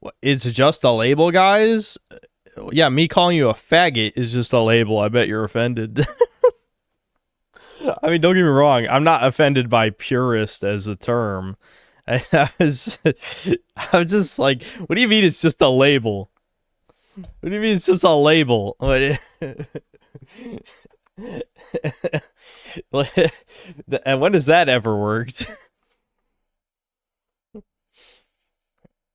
What? It's just a label, guys? Yeah, me calling you a faggot is just a label. I bet you're offended. I mean, don't get me wrong. I'm not offended by purist as a term. I'm just like, what do you mean it's just a label? What do you mean it's just a label? And when has that ever worked?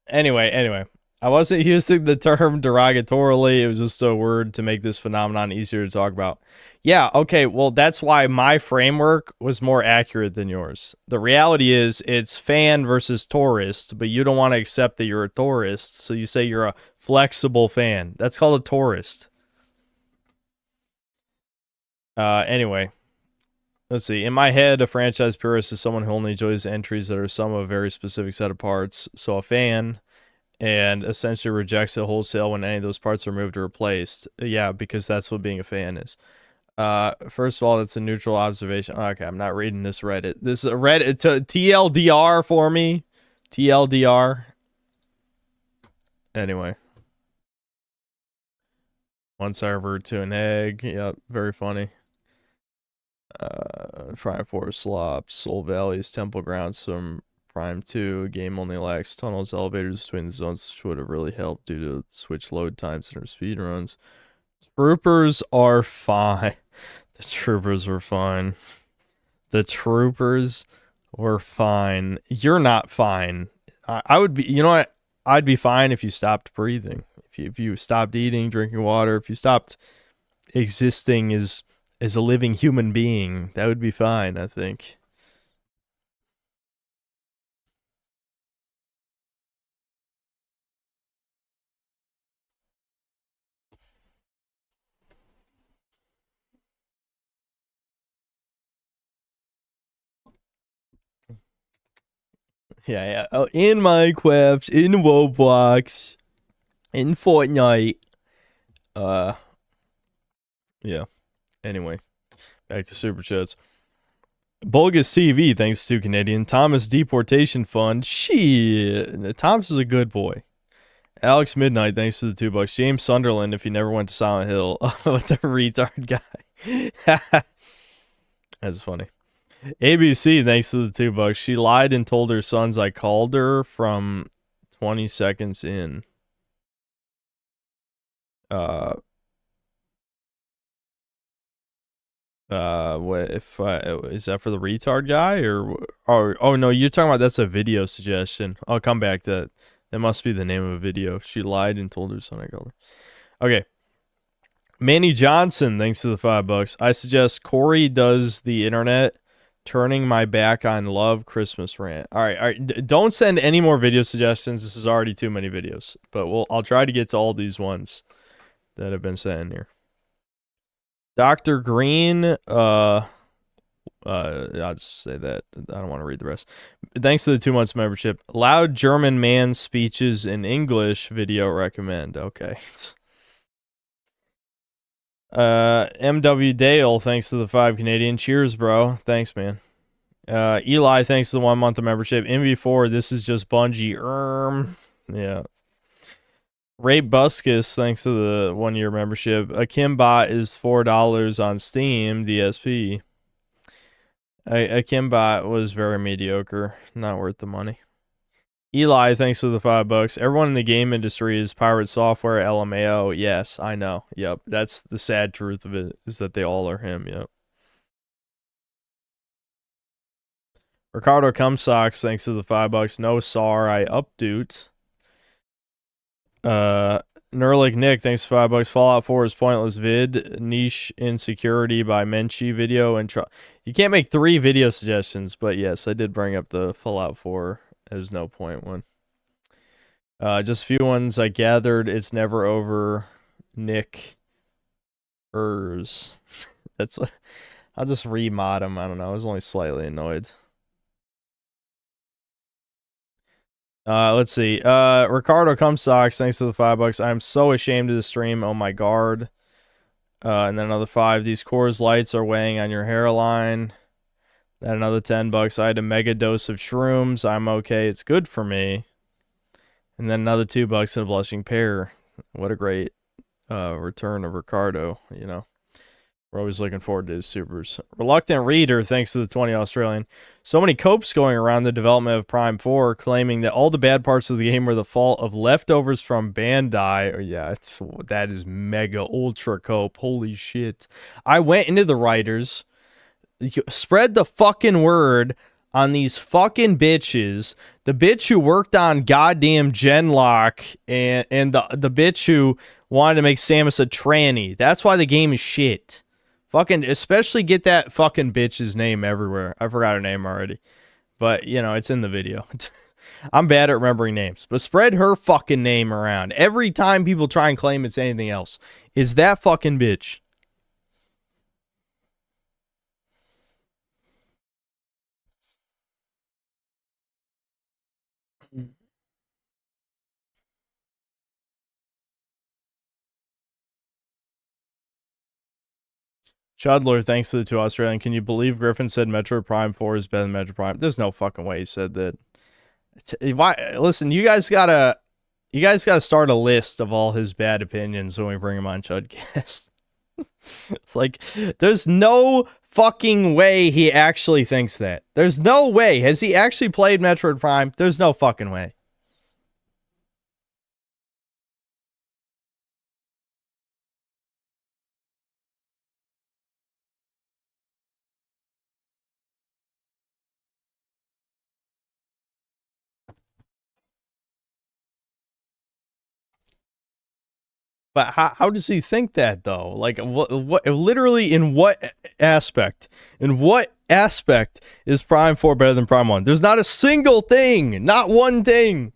Anyway. I wasn't using the term derogatorily. It was just a word to make this phenomenon easier to talk about. Yeah, okay, well, that's why my framework was more accurate than yours. The reality is it's fan versus tourist, but you don't want to accept that you're a tourist, so you say you're a flexible fan. That's called a tourist. Anyway. Let's see. In my head, a franchise purist is someone who only enjoys entries that are some of a very specific set of parts. So a fan... and essentially rejects it wholesale when any of those parts are moved or replaced. Yeah, because that's what being a fan is. First of all, that's a neutral observation. Okay, I'm not reading this Reddit. This is a Reddit TLDR for me. TLDR. Anyway. One server to an egg. Yep, very funny. Prime 4 slops. Soul Valley's Temple Grounds from Prime 2, game only lacks tunnels, elevators between the zones, which would have really helped due to switch load times in our speed runs. Troopers are fine. The troopers were fine. The troopers were fine. You're not fine. I would be, you know what? I'd be fine if you stopped breathing. If you stopped eating, drinking water, if you stopped existing as a living human being, that would be fine, I think. Yeah. Oh, in Minecraft, in Roblox, in Fortnite. Yeah. Anyway, back to Superchats. Bogus TV, thanks to Canadian. Thomas Deportation Fund. Shit. Thomas is a good boy. Alex Midnight, thanks to the $2. James Sunderland, if you never went to Silent Hill. With the retard guy. That's funny. ABC, thanks to the $2. She lied and told her sons I called her from 20 seconds in. What if is that for the retard guy or oh no, you're talking about that's a video suggestion. I'll come back to that. That must be the name of a video. She lied and told her son I called her. Okay. Manny Johnson, thanks to the $5. I suggest Corey does the internet. Turning my back on love Christmas rant. All right. Don't send any more video suggestions. This is already too many videos. But I'll try to get to all these ones that have been sent in here. Dr. Green, I'll just say that. I don't want to read the rest. Thanks to the 2 months membership. Loud German man speeches in English video recommend. Okay. MW Dale, thanks to the 5 Canadian. Cheers, bro. Thanks, man. Eli, thanks to the 1 month of membership. MV4, this is just Bungie. Yeah. Ray Buskus, thanks to the 1 year membership. Akimbot is $4 on Steam, DSP. Akimbot was very mediocre. Not worth the money. Eli, thanks to the $5. Everyone in the game industry is pirate software, LMAO. Yes, I know. Yep. That's the sad truth of it, is that they all are him. Yep. Ricardo Cumsocks, thanks to the $5. No SAR, I updoot. Nerlic Nick, thanks to $5. Fallout 4 is pointless vid. Niche insecurity by Menchie video. And you can't make 3 video suggestions, but yes, I did bring up the Fallout 4 as no point one. Just a few ones I gathered. It's never over. Nick Ers. That's I'll just remod him. I don't know. I was only slightly annoyed. Let's see. Ricardo Cumsocks, thanks to the $5. I'm so ashamed of the stream. Oh my god. And then another 5. These Coors Lights are weighing on your hairline. Then another $10. I had a mega dose of shrooms. I'm okay. It's good for me. And then another $2 and a blushing pear. What a great return of Ricardo. You know, we're always looking forward to his supers. Reluctant Reader, thanks to the 20 Australian. So many copes going around the development of Prime 4, claiming that all the bad parts of the game were the fault of leftovers from Bandai. Oh, yeah, that is mega ultra cope. Holy shit. I went into the writers, spread the fucking word on these fucking bitches. The bitch who worked on goddamn Genlock and the bitch who wanted to make Samus a tranny. That's why the game is shit. Fucking, especially get that fucking bitch's name everywhere. I forgot her name already. But, you know, it's in the video. I'm bad at remembering names. But spread her fucking name around. Every time people try and claim it's anything else, is that fucking bitch. Chudler, thanks to the 2 Australian. Can you believe Griffin said Metroid Prime 4 is better than Metroid Prime? There's no fucking way he said that. Why? Listen, you guys gotta start a list of all his bad opinions when we bring him on Chudcast. It's like, there's no fucking way he actually thinks that. There's no way. Has he actually played Metroid Prime? There's no fucking way. But how does he think that, though? Like, what literally, in what aspect? In what aspect is Prime 4 better than Prime 1? There's not a single thing. Not one thing.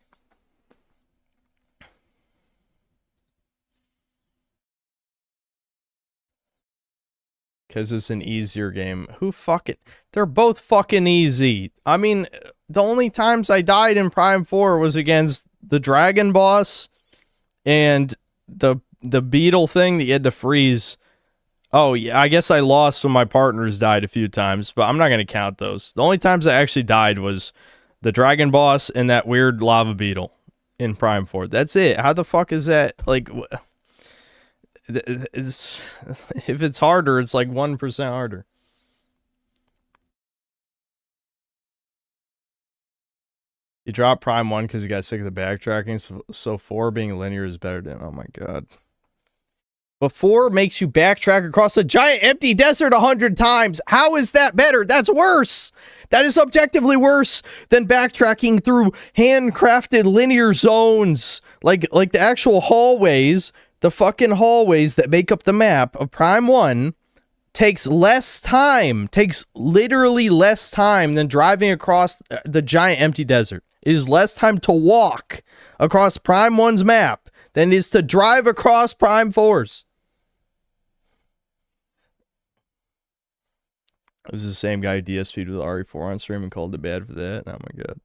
Because it's an easier game. Who fucking... They're both fucking easy. I mean, the only times I died in Prime 4 was against the dragon boss and the beetle thing that you had to freeze. Oh, yeah, I guess I lost when my partners died a few times, but I'm not going to count those. The only times I actually died was the dragon boss and that weird lava beetle in Prime 4. That's it. How the fuck is that? Like, if it's harder, it's like 1% harder. You dropped Prime 1 because you got sick of the backtracking, so 4 being linear is better than... Oh my god. But 4 makes you backtrack across a giant empty desert 100 times. How is that better? That's worse. That is objectively worse than backtracking through handcrafted linear zones. Like the actual hallways, the fucking hallways that make up the map of Prime 1 takes less time. Takes literally less time than driving across the giant empty desert. It is less time to walk across Prime 1's map than it is to drive across Prime 4's. This is the same guy who DSP'd with RE4 on stream and called it bad for that. Oh my god.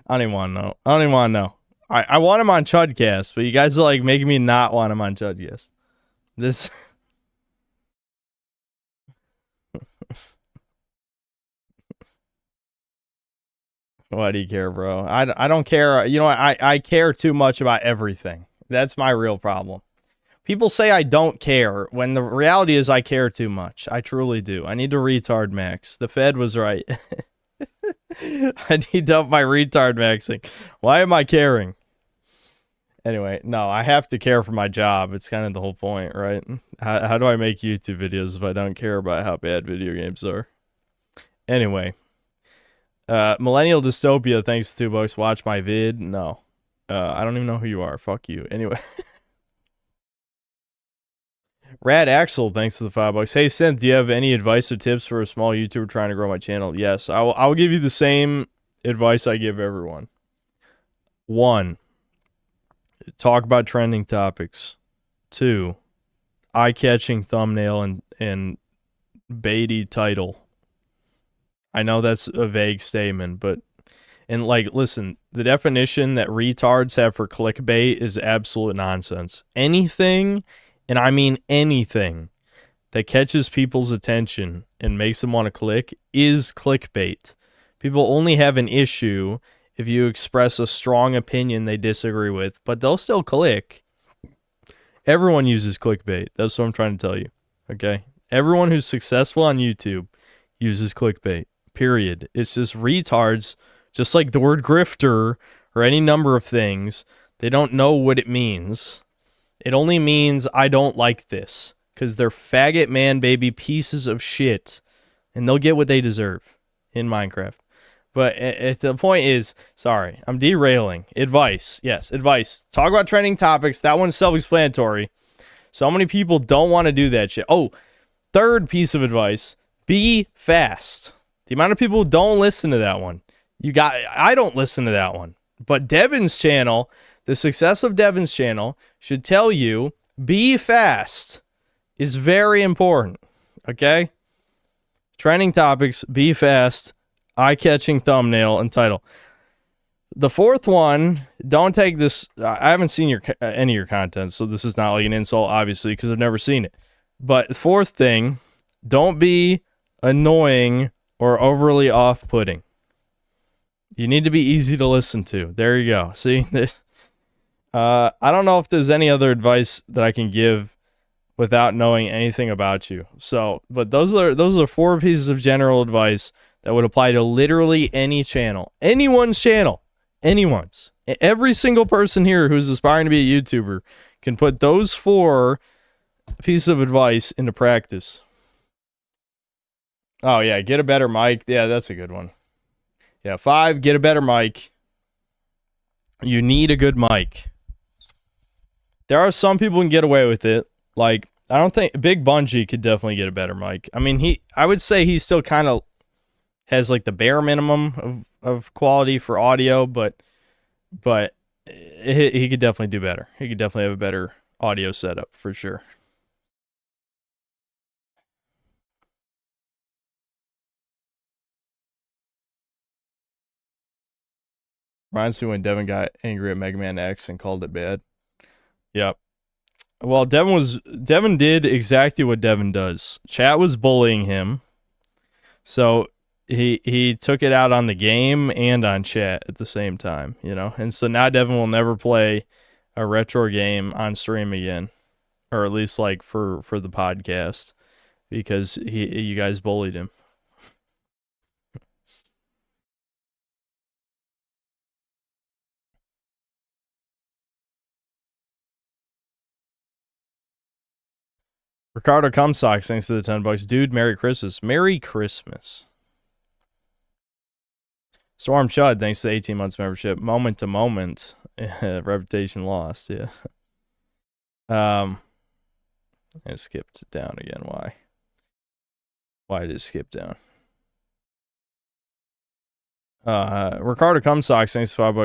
I don't even want to know. I don't even want to know. I want him on Chudcast, but you guys are like making me not want him on Chudcast. This. Why do you care, bro? I don't care. You know, I care too much about everything. That's my real problem. People say I don't care when the reality is I care too much. I truly do. I need to retard max. The Fed was right. I need to up my retard maxing. Why am I caring? Anyway, no, I have to care for my job. It's kind of the whole point, right? How do I make YouTube videos if I don't care about how bad video games are? Anyway. Millennial Dystopia, thanks to $2. Watch my vid. No. I don't even know who you are. Fuck you. Anyway. Rad Axel, thanks to the $5. Hey, Synth, do you have any advice or tips for a small YouTuber trying to grow my channel? Yes, I will give you the same advice I give everyone. 1, talk about trending topics. 2, eye-catching thumbnail and baity title. I know that's a vague statement, but... And, like, listen, the definition that retards have for clickbait is absolute nonsense. Anything... And I mean anything that catches people's attention and makes them want to click is clickbait. People only have an issue if you express a strong opinion they disagree with, but they'll still click. Everyone uses clickbait. That's what I'm trying to tell you. Okay? Everyone who's successful on YouTube uses clickbait. Period. It's just retards, just like the word grifter or any number of things. They don't know what it means. It only means I don't like this because they're faggot man baby pieces of shit and they'll get what they deserve in Minecraft. But the point is, sorry, I'm derailing. Advice. Yes, advice. Talk about trending topics. That one's self-explanatory. So many people don't want to do that shit. Oh, third piece of advice. Be fast. The amount of people who don't listen to that one. I don't listen to that one. But Devin's channel... The success of Devin's channel should tell you, be fast is very important, okay? Trending topics, be fast, eye-catching thumbnail, and title. The fourth one, don't take this, I haven't seen any of your content, so this is not like an insult, obviously, because I've never seen it. But the fourth thing, don't be annoying or overly off-putting. You need to be easy to listen to. There you go. See? I don't know if there's any other advice that I can give without knowing anything about you. So, but those are 4 pieces of general advice that would apply to literally any channel. Anyone's channel. Anyone's. Every single person here who's aspiring to be a YouTuber can put those 4 pieces of advice into practice. Oh, yeah, get a better mic. Yeah, that's a good one. Yeah, 5, get a better mic. You need a good mic. There are some people who can get away with it. Like, I don't think Big Bungie could definitely get a better mic. I mean, I would say he still kind of has like the bare minimum of quality for audio, but he could definitely do better. He could definitely have a better audio setup for sure. Reminds me when Devin got angry at Mega Man X and called it bad. Yep. Well, Devin did exactly what Devin does. Chat was bullying him. So he took it out on the game and on chat at the same time, you know? And so now Devin will never play a retro game on stream again. Or at least like for the podcast. Because you guys bullied him. Ricardo Cumsocks, thanks to the $10. Dude, Merry Christmas. Merry Christmas. Storm Chud, thanks to the 18 months membership. Moment to moment. Reputation lost, yeah. I skipped down again. Why? Why did it skip down? Ricardo Cumsocks, thanks to $5.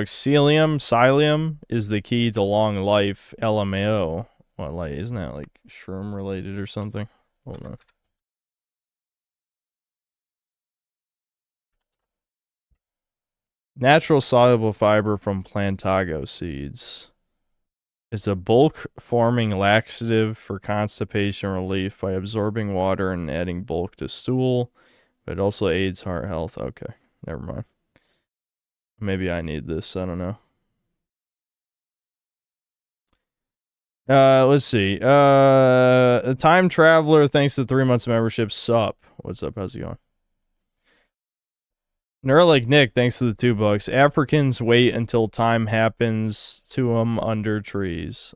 Psyllium is the key to long life. LMAO. What, like, isn't that like shroom related or something? Hold on. Natural soluble fiber from plantago seeds. It's a bulk forming laxative for constipation relief by absorbing water and adding bulk to stool. But it also aids heart health. Okay, never mind. Maybe I need this. I don't know. Let's see. A time traveler, thanks to 3 months membership. Sup? What's up? How's it going? Neuralink Nick, thanks to the $2. Africans wait until time happens to them under trees.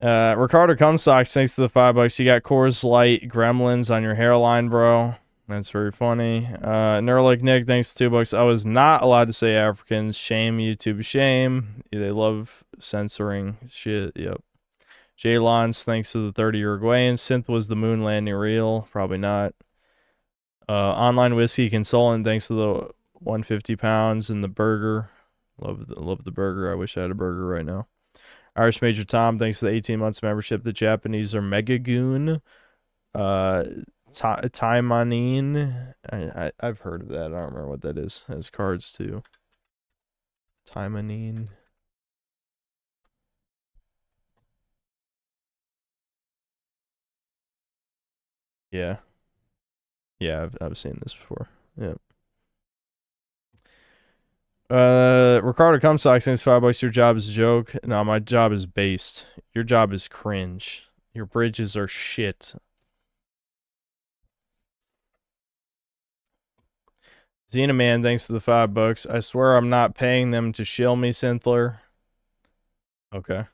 Ricardo Cumsocks, thanks to the $5. You got Coors Light Gremlins on your hairline, bro. That's very funny. Neuralink Nick, thanks to $2. I was not allowed to say Africans. Shame, YouTube, shame. They love censoring shit. Yep. J-Lons, thanks to the 30 Uruguayan. Synth was the moon landing real. Probably not. Online Whiskey Consultant, thanks to the 150 pounds and the burger. Love the burger. I wish I had a burger right now. Irish Major Tom, thanks to the 18 months membership. The Japanese are Megagoon. Taimanin. I've heard of that. I don't remember what that is. It has cards too. Taimanin. Yeah. Yeah, I've seen this before. Yeah. Ricardo Cumsocks, thanks $5. Your job is a joke. No, my job is based. Your job is cringe. Your bridges are shit. Xena Man, thanks to the $5. I swear I'm not paying them to shill me, Synthler. Okay.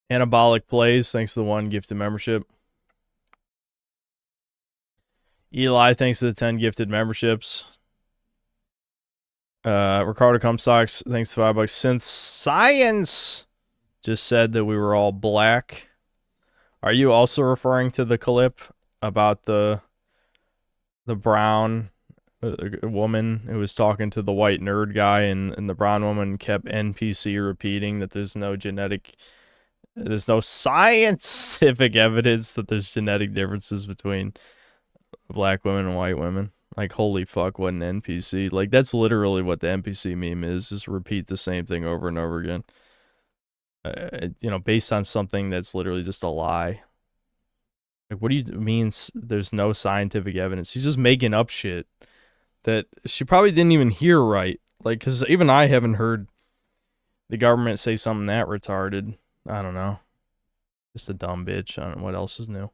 Anabolic Plays, thanks to the 1 gifted membership. Eli, thanks to the 10 gifted memberships. Ricardo Cumsocks, thanks to $5. Synth Science just said that we were all black. Are you also referring to the clip about the brown woman who was talking to the white nerd guy, and the brown woman kept NPC repeating that there's no scientific evidence that there's genetic differences between black women and white women? Like, holy fuck, what an NPC. Like, that's literally what the NPC meme is. Just repeat the same thing over and over again. You know, based on something that's literally just a lie. Like, what do you mean there's no scientific evidence? She's just making up shit that she probably didn't even hear right. Like, because even I haven't heard the government say something that retarded. I don't know. Just a dumb bitch. I don't know what else is new.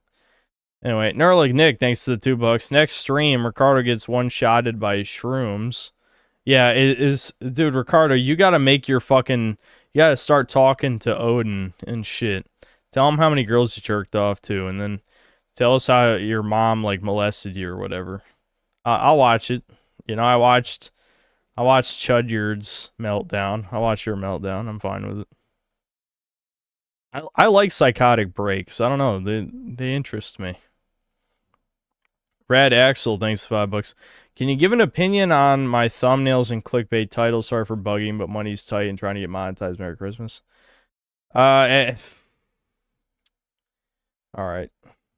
Anyway, Neuralink Nick, thanks to the $2. Next stream, Ricardo gets one-shotted by shrooms. Yeah, it is, dude, Ricardo, you gotta make your fucking, you gotta start talking to Odin and shit. Tell him how many girls you jerked off to, and then tell us how your mom, like, molested you or whatever. I'll watch it. You know, I watched Chudyard's meltdown. I watched your meltdown. I'm fine with it. I like psychotic breaks. I don't know. They interest me. Brad Axel, thanks for $5. Can you give an opinion on my thumbnails and clickbait titles? Sorry for bugging, but money's tight and trying to get monetized. Merry Christmas. All right.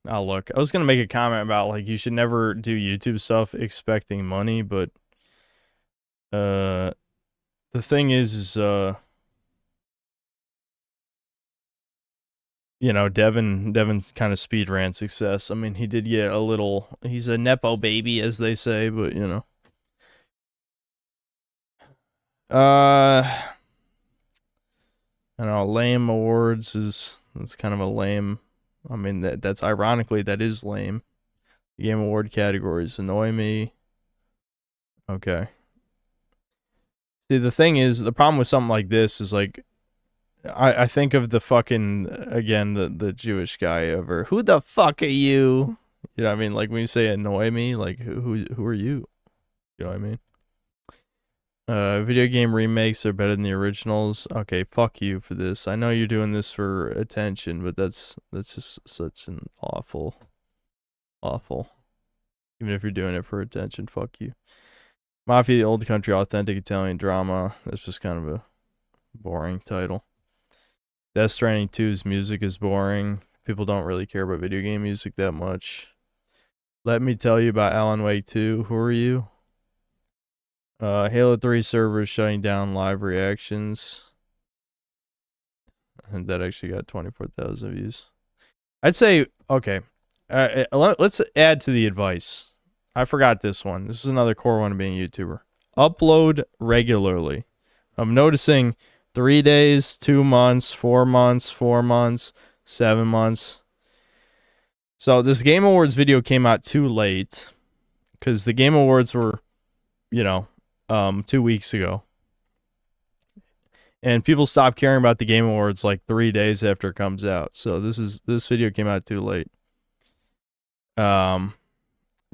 I'll look. I was going to make a comment about, like, you should never do YouTube stuff expecting money, but the thing is you know, Devin's kind of speed ran success. I mean, he did get a little, he's a Nepo baby, as they say, but, you know. I don't know, lame awards that's kind of a lame, I mean, that's ironically, that is lame. The game award categories annoy me. Okay. See, the thing is, the problem with something like this is, like, I think of the fucking, again, the Jewish guy over, who the fuck are you? You know what I mean? Like, when you say annoy me, like, who are you? You know what I mean? Video game remakes are better than the originals. Okay, fuck you for this. I know you're doing this for attention, but that's just such an awful. Even if you're doing it for attention, fuck you. Mafia, the Old Country, authentic Italian drama. That's just kind of a boring title. Death Stranding 2's music is boring. People don't really care about video game music that much. Let me tell you about Alan Wake 2. Who are you? Halo 3 servers shutting down live reactions. And that actually got 24,000 views. I'd say, okay. Let's add to the advice. I forgot this one. This is another core one of being a YouTuber. Upload regularly. I'm noticing 3 days, 2 months, 4 months, 4 months, 7 months. So this Game Awards video came out too late because the Game Awards were, 2 weeks ago. And people stop caring about the Game Awards like 3 days after it comes out. So this video came out too late.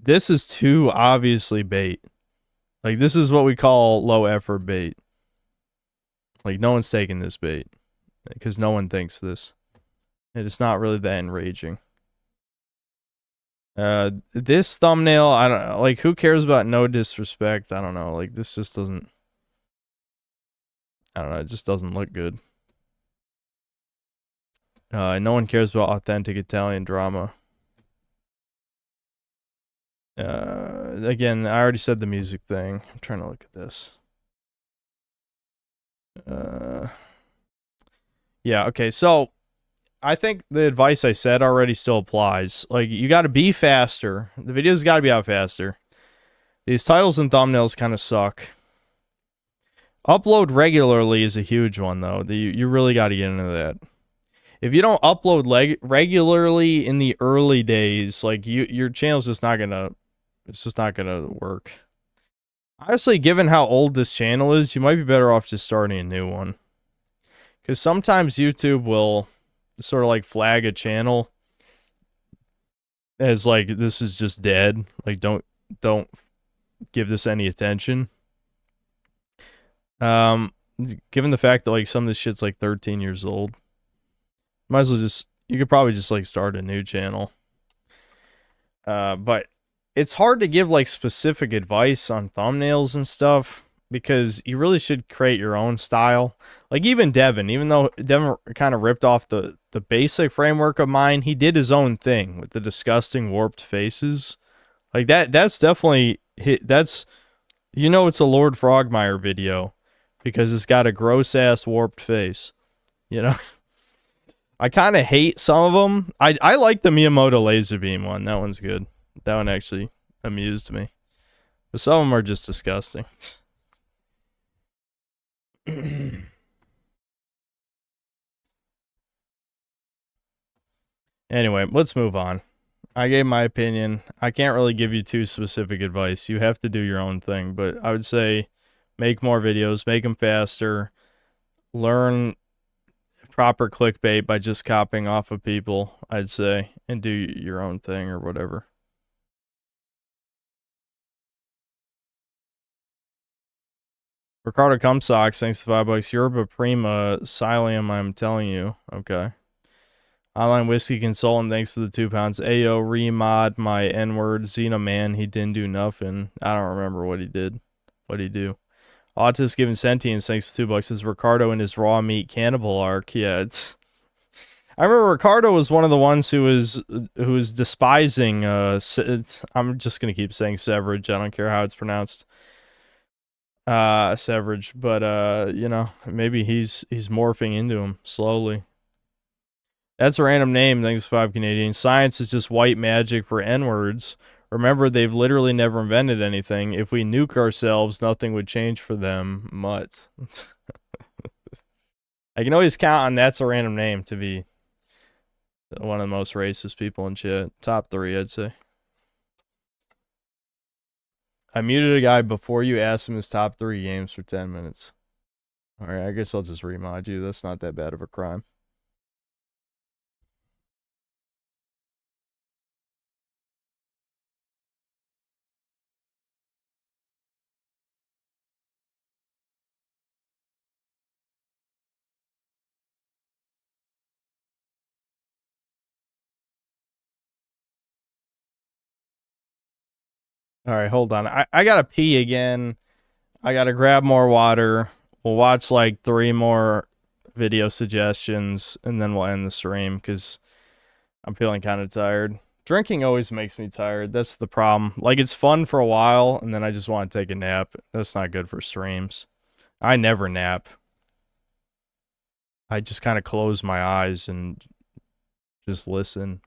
This is too obviously bait. Like, this is what we call low effort bait. Like, no one's taking this bait because no one thinks this. And it's not really that enraging. This thumbnail, I don't know. Like, who cares about no disrespect? I don't know. Like, this just doesn't. I don't know. It just doesn't look good. No one cares about authentic Italian drama. Again, I already said the music thing. I'm trying to look at this. Yeah, okay. So, I think the advice I said already still applies. Like, you got to be faster. The videos got to be out faster. These titles and thumbnails kind of suck. Upload regularly is a huge one, though. You really got to get into that. If you don't upload regularly in the early days, like, your channel's just not gonna, it's just not gonna work. Honestly, given how old this channel is, you might be better off just starting a new one. Because sometimes YouTube will sort of like flag a channel as like, this is just dead. Like, don't give this any attention. Given the fact that like some of this shit's like 13 years old, might as well you could probably just like start a new channel. But it's hard to give like specific advice on thumbnails and stuff because you really should create your own style. Like even Devin, even though Devin kind of ripped off the basic framework of mine, he did his own thing with the disgusting warped faces. Like that's definitely that's, it's a Lord Frogmire video because it's got a gross ass warped face. I kind of hate some of them. I like the Miyamoto laser beam one. That one's good. That one actually amused me. But some of them are just disgusting. Anyway, let's move on. I gave my opinion. I can't really give you too specific advice. You have to do your own thing. But I would say make more videos, make them faster, learn proper clickbait by just copying off of people, I'd say, and do your own thing or whatever. Ricardo Cumsocks, thanks to $5. Yerba Prima, Psyllium, I'm telling you. Okay. Online Whiskey Consultant, thanks to the £2. Ayo, remod my N-word. Xena Man, he didn't do nothing. I don't remember what he did. What'd he do? Autist Given Sentience, thanks to $2. Is Ricardo in his raw meat cannibal arc. Yeah, I remember Ricardo was one of the ones who was despising I'm just gonna keep saying Severage. I don't care how it's pronounced. Severage, but maybe he's morphing into him slowly. That's a random name, thanks to 5 Canadian. Science is just white magic for N-words. Remember, they've literally never invented anything. If we nuke ourselves, nothing would change for them. Mutt. I can always count on That's a Random Name to be one of the most racist people in chat. Top 3, I'd say. I muted a guy before you asked him his top 3 games for 10 minutes. Alright, I guess I'll just remod you. That's not that bad of a crime. All right, hold on. I gotta pee again. I gotta grab more water. We'll watch like 3 more video suggestions, and then we'll end the stream because I'm feeling kind of tired. Drinking always makes me tired. That's the problem. Like, it's fun for a while, and then I just want to take a nap. That's not good for streams. I never nap. I just kind of close my eyes and just listen.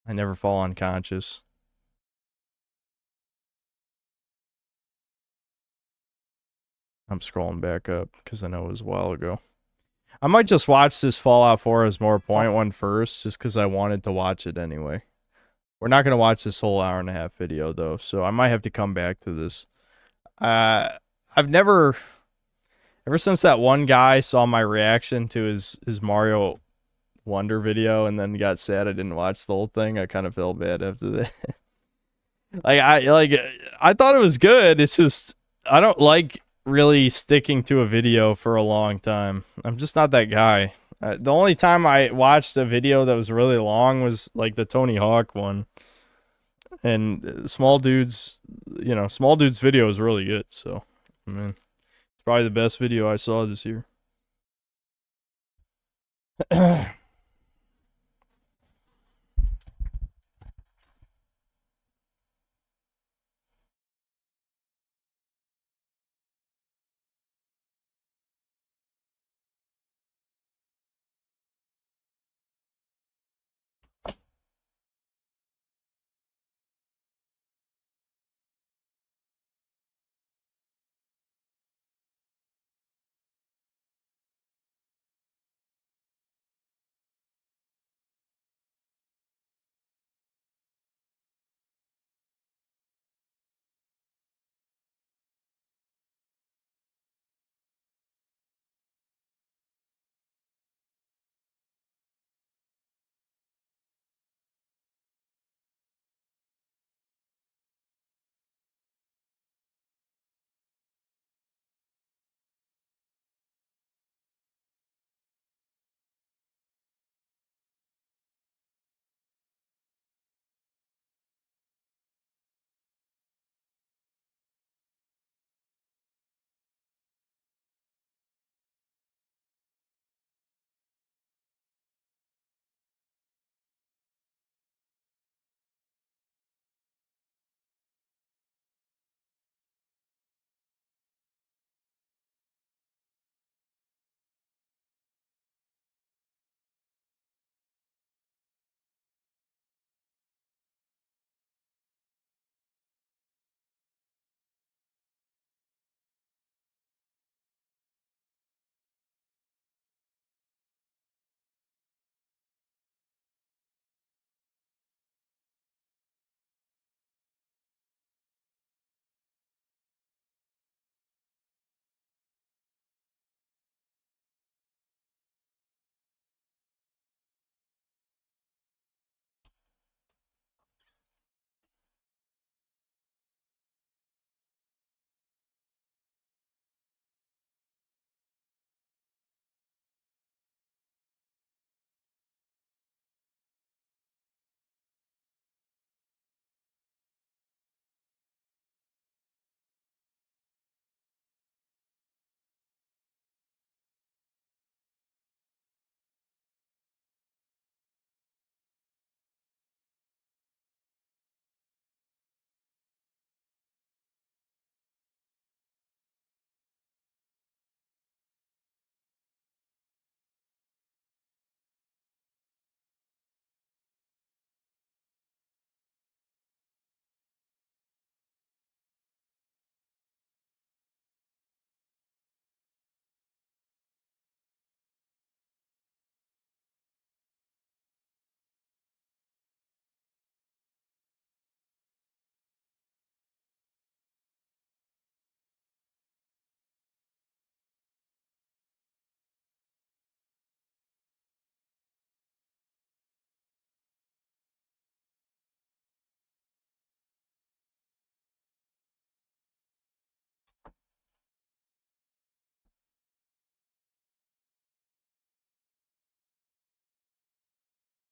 I never fall unconscious. I'm scrolling back up because I know it was a while ago. I might just watch this Fallout 4 as more point one first, just because I wanted to watch it anyway. We're not going to watch this whole hour-and-a-half video, though, so I might have to come back to this. I've never... Ever since that one guy saw my reaction to his Mario Wonder video and then got sad I didn't watch the whole thing, I kind of felt bad after that. I thought it was good. It's just I don't like really sticking to a video for a long time. I'm just not that guy. The only time I watched a video that was really long was like the Tony Hawk one. And Small Dude's video is really good, so I mean, it's probably the best video I saw this year.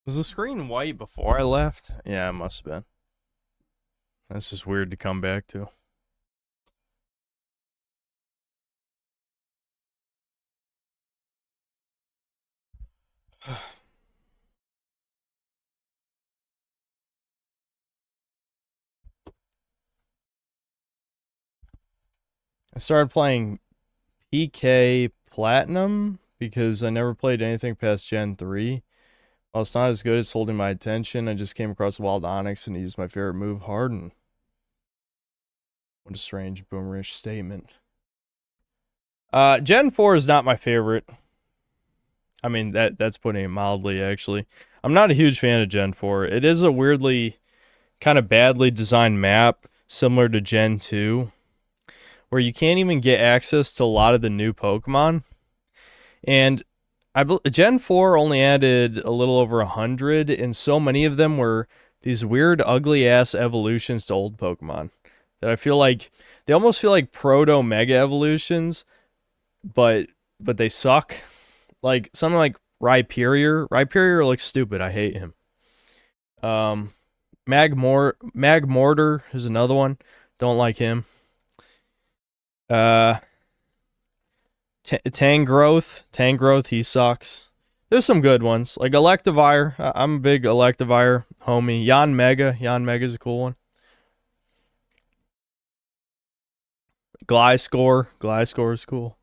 Was the screen white before I left? Yeah, it must have been. That's just weird to come back to. I started playing PK Platinum because I never played anything past Gen 3. While it's not as good, it's holding my attention. I just came across Wild Onyx and used my favorite move, Harden. What a strange boomerish statement. Gen 4 is not my favorite. I mean, that's putting it mildly, actually. I'm not a huge fan of Gen 4. It is a weirdly, kind of badly designed map, similar to Gen 2, where you can't even get access to a lot of the new Pokemon. And Gen 4 only added a little over 100, and so many of them were these weird, ugly-ass evolutions to old Pokemon that I feel like, they almost feel like proto-mega evolutions, but they suck. Like, something like Rhyperior. Rhyperior looks stupid. I hate him. Magmortar is another one. Don't like him. Tangrowth, he sucks. There's some good ones. Like Electivire. I'm a big Electivire homie. Yanmega's a cool one. Gliscor is cool.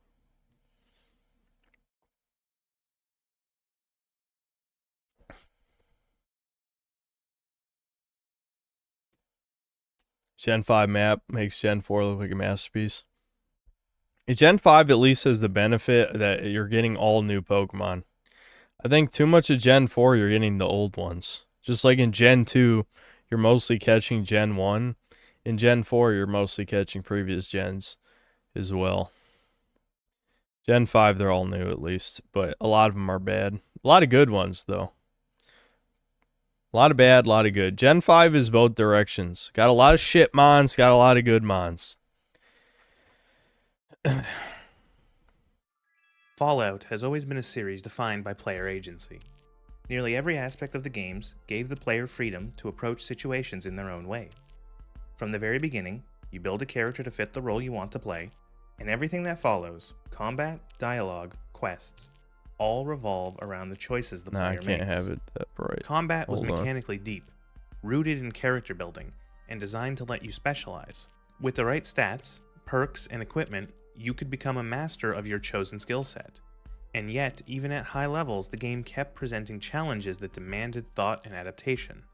Gen 5 map makes Gen 4 look like a masterpiece. Gen 5 at least has the benefit that you're getting all new Pokemon. I think too much of Gen 4, you're getting the old ones. Just like in Gen 2, you're mostly catching Gen 1. In Gen 4, you're mostly catching previous gens as well. Gen 5, they're all new at least, but a lot of them are bad. A lot of good ones, though. A lot of bad, a lot of good. Gen 5 is both directions. Got a lot of shit mons, got a lot of good mons. Fallout has always been a series defined by player agency. Nearly every aspect of the games gave the player freedom to approach situations in their own way. From the very beginning, you build a character to fit the role you want to play, and everything that follows, combat, dialogue, quests, all revolve around the choices the player makes. I can't have it that bright. Combat was mechanically deep, rooted in character building, and designed to let you specialize. With the right stats, perks, and equipment, you could become a master of your chosen skill set. And yet, even at high levels, the game kept presenting challenges that demanded thought and adaptation.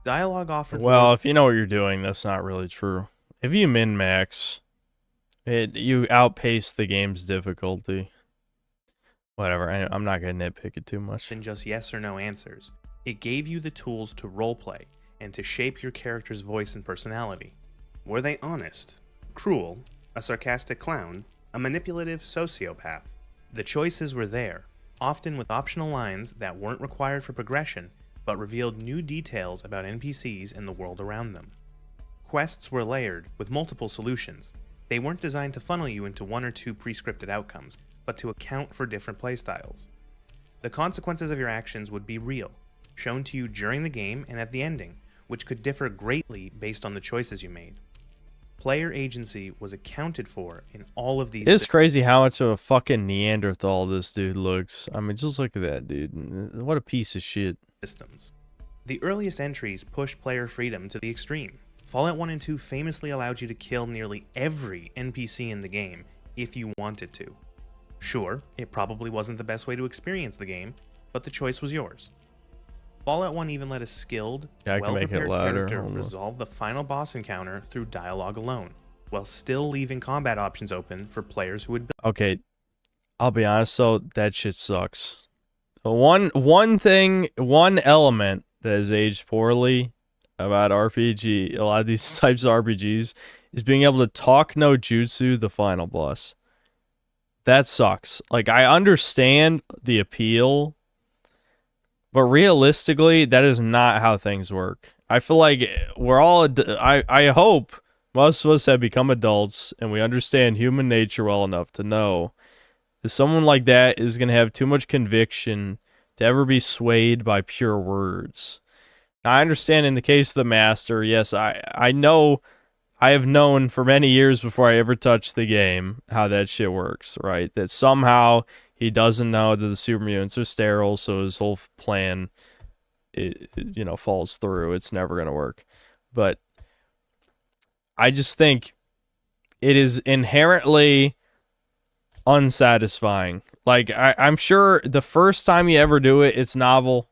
Dialogue offered... Well, if you know what you're doing, that's not really true. If you min-max, you outpace the game's difficulty. Whatever, I'm not going to nitpick it too much. Than just yes or no answers. It gave you the tools to roleplay and to shape your character's voice and personality. Were they honest, cruel, a sarcastic clown, a manipulative sociopath? The choices were there, often with optional lines that weren't required for progression, but revealed new details about NPCs and the world around them. Quests were layered, with multiple solutions. They weren't designed to funnel you into one or two pre-scripted outcomes, but to account for different playstyles. The consequences of your actions would be real, shown to you during the game and at the ending, which could differ greatly based on the choices you made. Player agency was accounted for in all of these... It's crazy how much of a fucking Neanderthal this dude looks. I mean, just look at that dude. What a piece of shit. Systems. The earliest entries pushed player freedom to the extreme. Fallout 1 and 2 famously allowed you to kill nearly every NPC in the game if you wanted to. Sure, it probably wasn't the best way to experience the game, but the choice was yours. Fallout 1 even let a skilled, well-prepared character resolve the final boss encounter through dialogue alone, while still leaving combat options open for players who would... Okay, I'll be honest though, that shit sucks. One element that has aged poorly about RPG, a lot of these types of RPGs, is being able to talk no jutsu the final boss. That sucks. Like, I understand the appeal, but realistically, that is not how things work. I feel like we're all... I hope most of us have become adults and we understand human nature well enough to know that someone like that is going to have too much conviction to ever be swayed by pure words. Now, I understand in the case of the Master, yes, I know, I have known for many years before I ever touched the game how that shit works, right? That somehow he doesn't know that the super mutants are sterile, so his whole plan, falls through. It's never going to work. But I just think it is inherently unsatisfying. Like, I'm sure the first time you ever do it, it's novel,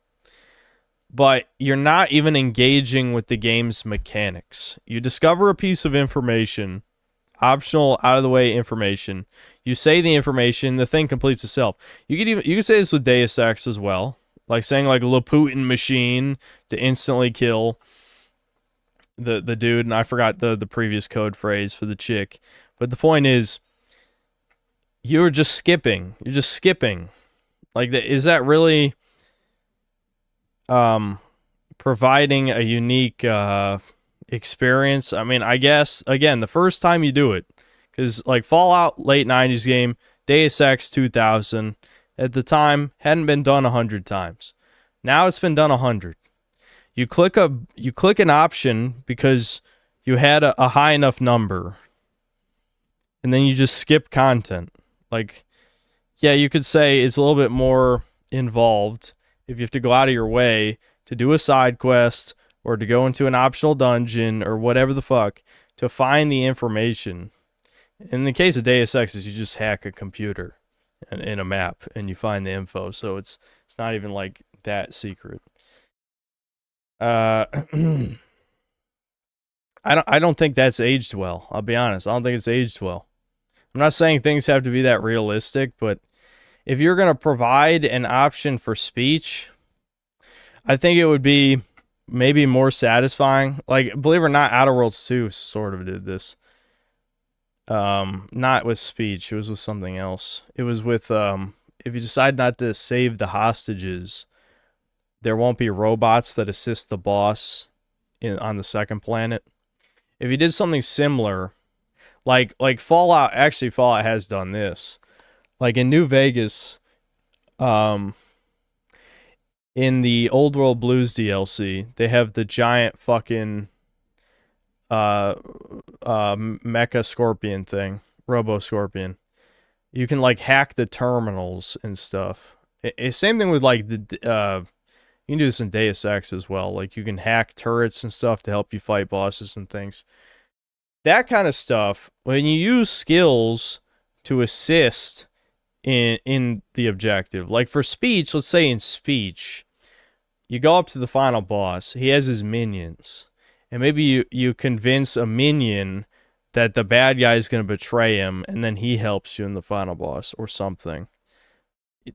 but you're not even engaging with the game's mechanics. You discover a piece of information, optional, out-of-the-way information. You say the information, the thing completes itself. You could say this with Deus Ex as well, like saying like Laputin machine to instantly kill the dude, and I forgot the previous code phrase for the chick. But the point is, you're just skipping. You're just skipping. Like, is that really providing a unique experience? I mean, I guess, again, the first time you do it, because like Fallout late 90s game, Deus Ex 2000, at the time, hadn't been done 100 times. Now it's been done 100. You click an option because you had a high enough number, and then you just skip content. Like, yeah, you could say it's a little bit more involved if you have to go out of your way to do a side quest or to go into an optional dungeon or whatever the fuck to find the information. In the case of Deus Ex, you just hack a computer in a map and you find the info, so it's not even like that secret. I don't think that's aged well. I'll be honest. I don't think it's aged well. I'm not saying things have to be that realistic, but if you're going to provide an option for speech, I think it would be maybe more satisfying. Like, believe it or not, Outer Worlds 2 sort of did this. Not with speech. It was with something else. It was with, if you decide not to save the hostages, there won't be robots that assist the boss on the second planet. If you did something similar, like Fallout, actually Fallout has done this. Like in New Vegas, in the Old World Blues DLC, they have the giant fucking mecha scorpion thing, Robo Scorpion. You can like hack the terminals and stuff. Same thing with like the you can do this in Deus Ex as well. Like you can hack turrets and stuff to help you fight bosses and things. That kind of stuff, when you use skills to assist in the objective. Like for speech, let's say in speech, you go up to the final boss. He has his minions. And maybe you convince a minion that the bad guy is going to betray him, and then he helps you in the final boss or something.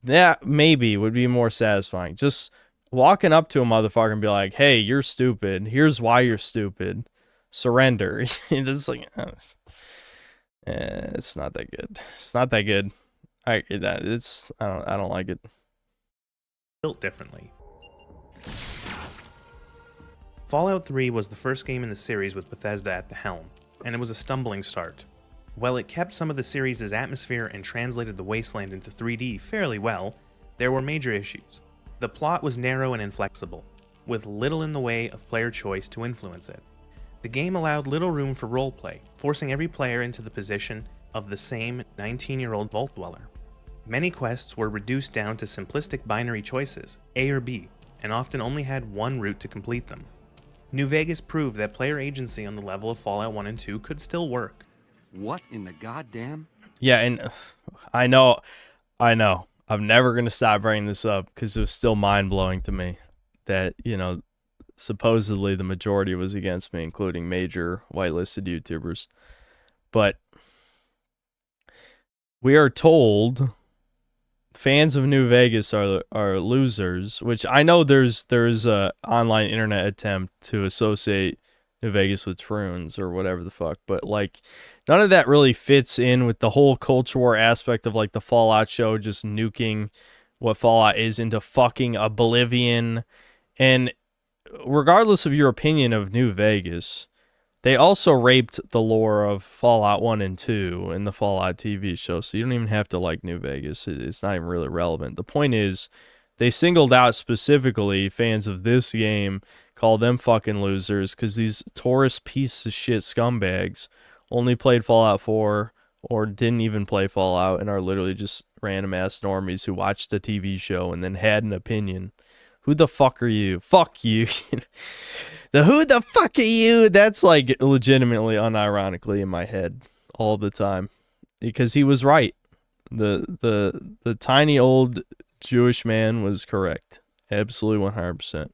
That maybe would be more satisfying. Just walking up to a motherfucker and be like, hey, you're stupid. Here's why you're stupid. Surrender. It's like, it's not that good. It's not that good. I don't like it. Built differently. Fallout 3 was the first game in the series with Bethesda at the helm, and it was a stumbling start. While it kept some of the series' atmosphere and translated the wasteland into 3D fairly well, there were major issues. The plot was narrow and inflexible, with little in the way of player choice to influence it. The game allowed little room for roleplay, forcing every player into the position of the same 19-year-old vault dweller. Many quests were reduced down to simplistic binary choices, A or B, and often only had one route to complete them. New Vegas proved that player agency on the level of Fallout 1 and 2 could still work. What in the goddamn? Yeah, and I know. I'm never going to stop bringing this up because it was still mind-blowing to me that, supposedly the majority was against me, including major whitelisted YouTubers. But we are told fans of New Vegas are losers, which I know there's a online internet attempt to associate New Vegas with Troons or whatever the fuck, but like none of that really fits in with the whole culture war aspect of like the Fallout show just nuking what Fallout is into fucking oblivion. And regardless of your opinion of New Vegas, they also raped the lore of Fallout 1 and 2 in the Fallout TV show, so you don't even have to like New Vegas. It's not even really relevant. The point is, they singled out specifically fans of this game, call them fucking losers, because these tourist piece of shit scumbags only played Fallout 4 or didn't even play Fallout and are literally just random ass normies who watched a TV show and then had an opinion. Who the fuck are you? Fuck you. The who the fuck are you? That's like legitimately unironically in my head all the time, because he was right. The tiny old Jewish man was correct. Absolutely 100%.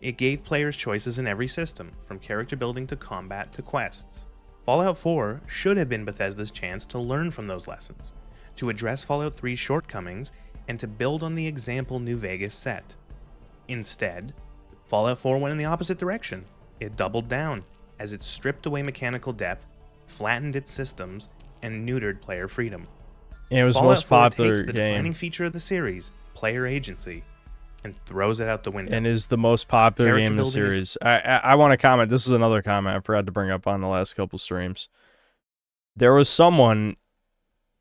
It gave players choices in every system, from character building to combat to quests. Fallout 4 should have been Bethesda's chance to learn from those lessons, to address Fallout 3's shortcomings, and to build on the example New Vegas set. Instead, Fallout 4 went in the opposite direction. It doubled down, as it stripped away mechanical depth, flattened its systems, and neutered player freedom. And it was Fallout most 4 popular takes the game. defining feature of the series, player agency, and throws it out the window. And is the most popular Character game in the building is- series. I want to comment. This is another comment I forgot to bring up on the last couple streams. There was someone,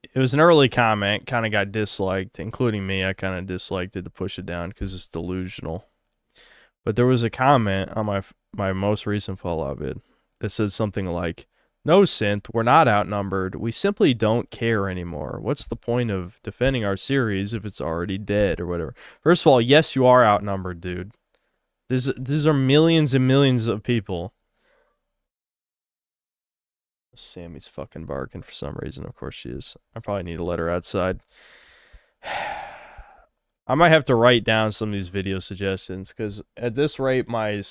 it was an early comment, kind of got disliked, including me. I kind of disliked it to push it down because it's delusional. But there was a comment on my most recent Fallout vid that said something like, "No, Synth, we're not outnumbered. We simply don't care anymore. What's the point of defending our series if it's already dead," or whatever. First of all, yes, you are outnumbered, dude. These are millions and millions of people. Sammy's fucking barking for some reason. Of course she is. I probably need to let her outside. I might have to write down some of these video suggestions, because at this rate, my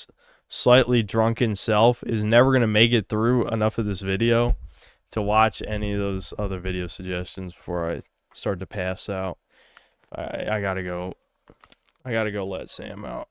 slightly drunken self is never going to make it through enough of this video to watch any of those other video suggestions before I start to pass out. I gotta go. I gotta go let Sam out.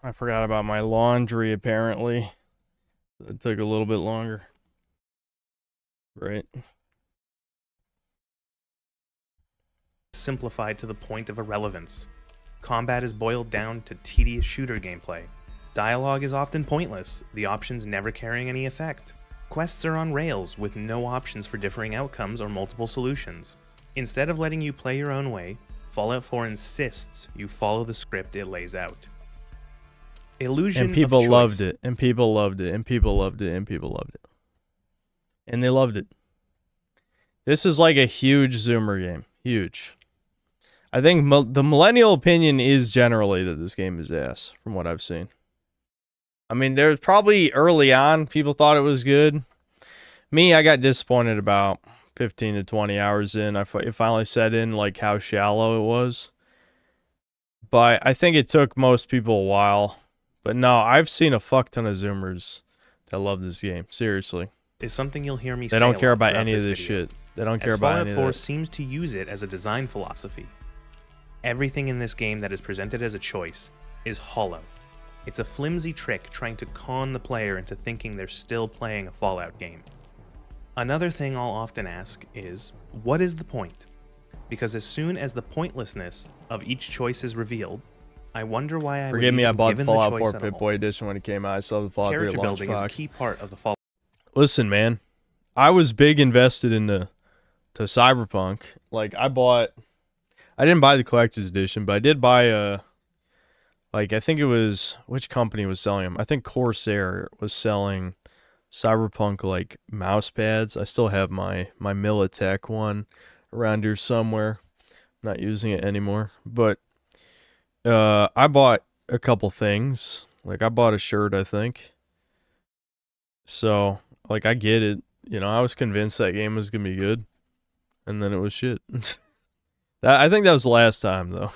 I forgot about my laundry, apparently. It took a little bit longer. Right. Simplified to the point of irrelevance. Combat is boiled down to tedious shooter gameplay. Dialogue is often pointless, the options never carrying any effect. Quests are on rails with no options for differing outcomes or multiple solutions. Instead of letting you play your own way, Fallout 4 insists you follow the script it lays out. Illusion And people of choice. loved it, and people loved it, and people loved it, and people loved it. And they loved it. This is like a huge Zoomer game. Huge. I think the millennial opinion is generally that this game is ass, from what I've seen. I mean, there's probably early on, people thought it was good. Me, I got disappointed about 15 to 20 hours in. It finally set in, like, how shallow it was. But I think it took most people a while. But no, I've seen a fuck ton of Zoomers that love this game. Seriously. Is something you'll hear me say. They don't care a lot about throughout any of this this video, shit. They don't care as about Fallout any of 4 that. seems to use it as a design philosophy. Everything in this game that is presented as a choice is hollow. It's a flimsy trick trying to con the player into thinking they're still playing a Fallout game. Another thing I'll often ask is, what is the point? Because as soon as the pointlessness of each choice is revealed, I wonder why I Forgive was me, I even bought given Fallout the 4 choice at all. Pip-Boy Edition when it came out. I saw the Fallout 3 Character at building is a Launchbox. key part of the Fallout. Listen, man, I was big invested into Cyberpunk. Like, I didn't buy the collector's edition, but I did buy like, I think it was, which company was selling them? I think Corsair was selling Cyberpunk, like, mouse pads. I still have my Militech one around here somewhere. I'm not using it anymore. But I bought a couple things. Like, I bought a shirt, I think. So, like, I get it. You know, I was convinced that game was going to be good. And then it was shit. I think that was the last time, though.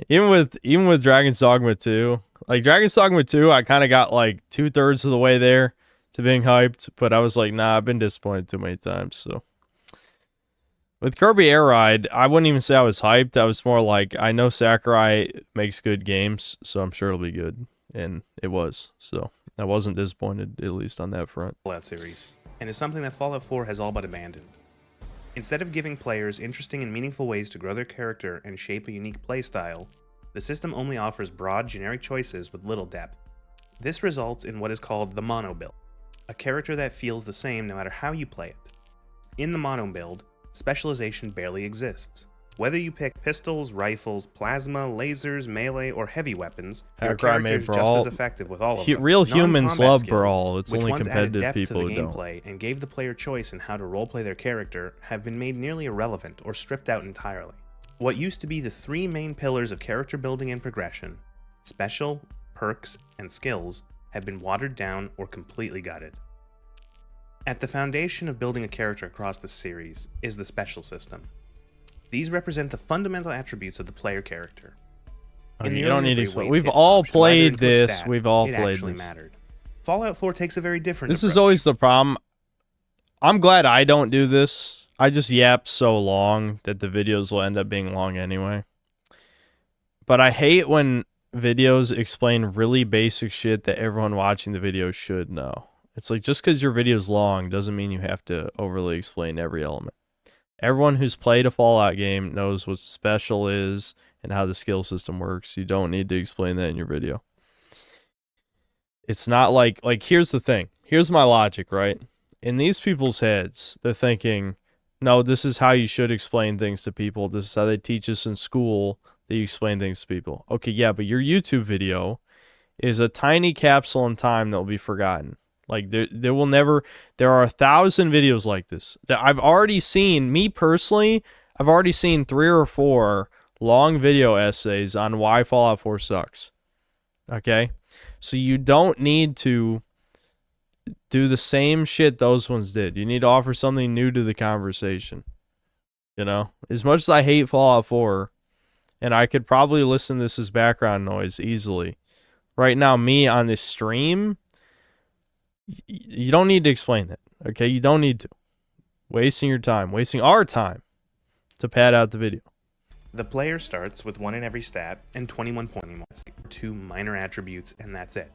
even with Dragon's Dogma 2. Like, Dragon's Dogma 2, I kind of got, like, 2/3 of the way there to being hyped. But I was like, nah, I've been disappointed too many times, so. With Kirby Air Ride, I wouldn't even say I was hyped. I was more like, I know Sakurai makes good games, so I'm sure it'll be good. And it was. So, I wasn't disappointed, at least on that front. Fallout series, and is something that Fallout 4 has all but abandoned. Instead of giving players interesting and meaningful ways to grow their character and shape a unique playstyle, the system only offers broad, generic choices with little depth. This results in what is called the mono build, a character that feels the same no matter how you play it. In the mono build, specialization barely exists. Whether you pick pistols, rifles, plasma, lasers, melee, or heavy weapons, your character is just as effective with all of them. Real humans love skills, Brawl. It's which only once added competitive depth people to the who don't. gameplay and gave the player choice in how to roleplay their character, have been made nearly irrelevant or stripped out entirely. What used to be the three main pillars of character building and progression, special, perks, and skills, have been watered down or completely gutted. At the foundation of building a character across the series is the special system. These represent the fundamental attributes of the player character. Okay, the you don't early need to Rebirth, explain. you We've hit all option, played either into a this. stat, We've all it played actually this. mattered. Fallout 4 takes a very different This approach. is always the problem. I'm glad I don't do this. I just yap so long that the videos will end up being long anyway. But I hate when videos explain really basic shit that everyone watching the video should know. It's like, just because your video's long doesn't mean you have to overly explain every element. Everyone who's played a Fallout game knows what special is and how the skill system works. You don't need to explain that in your video. It's not like here's the thing. Here's my logic, right? In these people's heads, they're thinking, no, this is how you should explain things to people. This is how they teach us in school that you explain things to people. Okay, yeah, but your YouTube video is a tiny capsule in time that will be forgotten. Like, there will never... There are 1,000 videos like this that I've already seen. Me, personally, I've already seen 3 or 4 long video essays on why Fallout 4 sucks. Okay? So you don't need to do the same shit those ones did. You need to offer something new to the conversation. You know? As much as I hate Fallout 4, and I could probably listen to this as background noise easily. Right now, me on this stream... You don't need to explain that, okay? You don't need to. Wasting your time, wasting our time to pad out the video. The player starts with 1 in every stat and 21 points, 2 minor attributes, and that's it.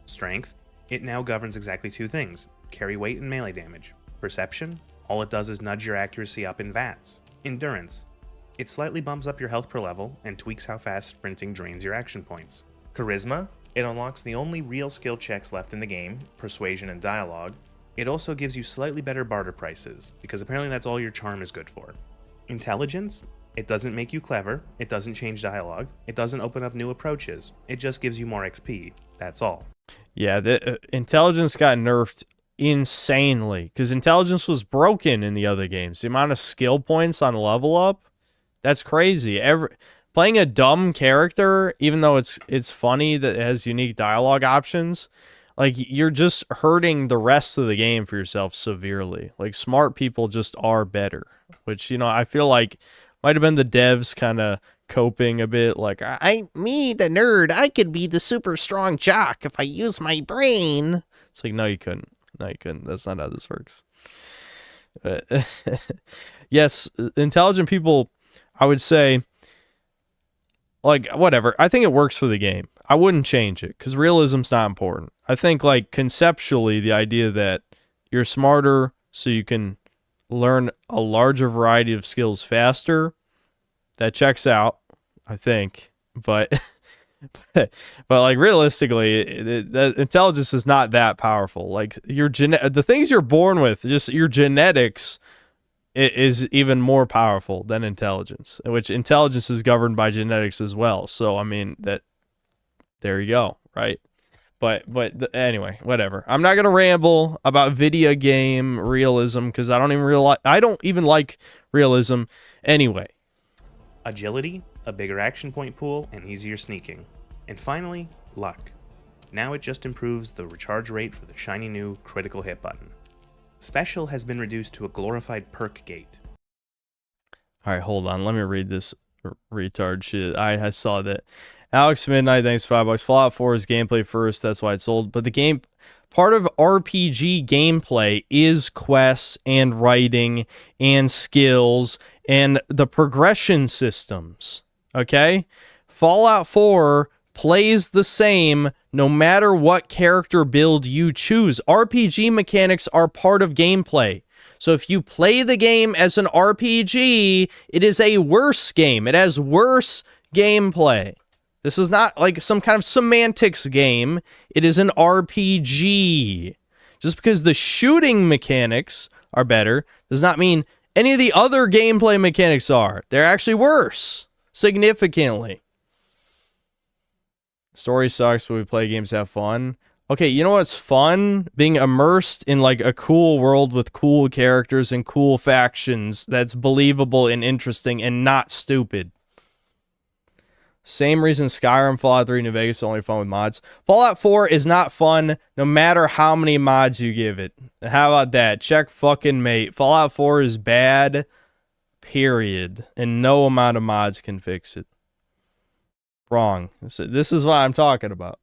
Strength, it now governs exactly 2 things, carry weight and melee damage. Perception, all it does is nudge your accuracy up in VATs. Endurance, it slightly bumps up your health per level and tweaks how fast sprinting drains your action points. Charisma, it unlocks the only real skill checks left in the game, persuasion and dialogue. It also gives you slightly better barter prices, because apparently that's all your charm is good for. Intelligence, it doesn't make you clever, it doesn't change dialogue, it doesn't open up new approaches, it just gives you more XP, that's all. Yeah, the intelligence got nerfed insanely, because intelligence was broken in the other games. The amount of skill points on level up, that's crazy. Playing a dumb character, even though it's funny that it has unique dialogue options, like, you're just hurting the rest of the game for yourself severely. Like, smart people just are better, which, you know, I feel like might have been the devs kind of coping a bit, like, me, the nerd, I could be the super strong jock if I use my brain. It's like, no, you couldn't. No, you couldn't. That's not how this works. But yes, intelligent people, I would say, like, whatever. I think it works for the game. I wouldn't change it, because realism's not important. I think, like, conceptually, the idea that you're smarter so you can learn a larger variety of skills faster, that checks out, I think. But but like, realistically, that intelligence is not that powerful. Like, the things you're born with, just your genetics, is even more powerful than intelligence, which intelligence is governed by genetics as well. So I mean, there you go, right? But anyway, whatever. I'm not gonna ramble about video game realism, because I don't even like realism anyway. Agility, a bigger action point pool, and easier sneaking. And finally, luck. Now it just improves the recharge rate for the shiny new critical hit button. Special has been reduced to a glorified perk gate. All right, hold on. Let me read this retard shit. I saw that. Alex Midnight, thanks $5. Fallout 4 is gameplay first, that's why it's sold. But the game, part of RPG gameplay is quests and writing and skills and the progression systems. Okay? Fallout 4 plays the same no matter what character build you choose. RPG mechanics are part of gameplay. So if you play the game as an RPG, it is a worse game. It has worse gameplay. This is not like some kind of semantics game. It is an RPG. Just because the shooting mechanics are better does not mean any of the other gameplay mechanics are. They're actually worse. Significantly. Story sucks, but we play games to have fun. Okay, you know what's fun? Being immersed in, like, a cool world with cool characters and cool factions that's believable and interesting and not stupid. Same reason Skyrim, Fallout 3, New Vegas are only fun with mods. Fallout 4 is not fun no matter how many mods you give it. How about that? Check fucking mate. Fallout 4 is bad, period. And no amount of mods can fix it. Wrong. This is what I'm talking about.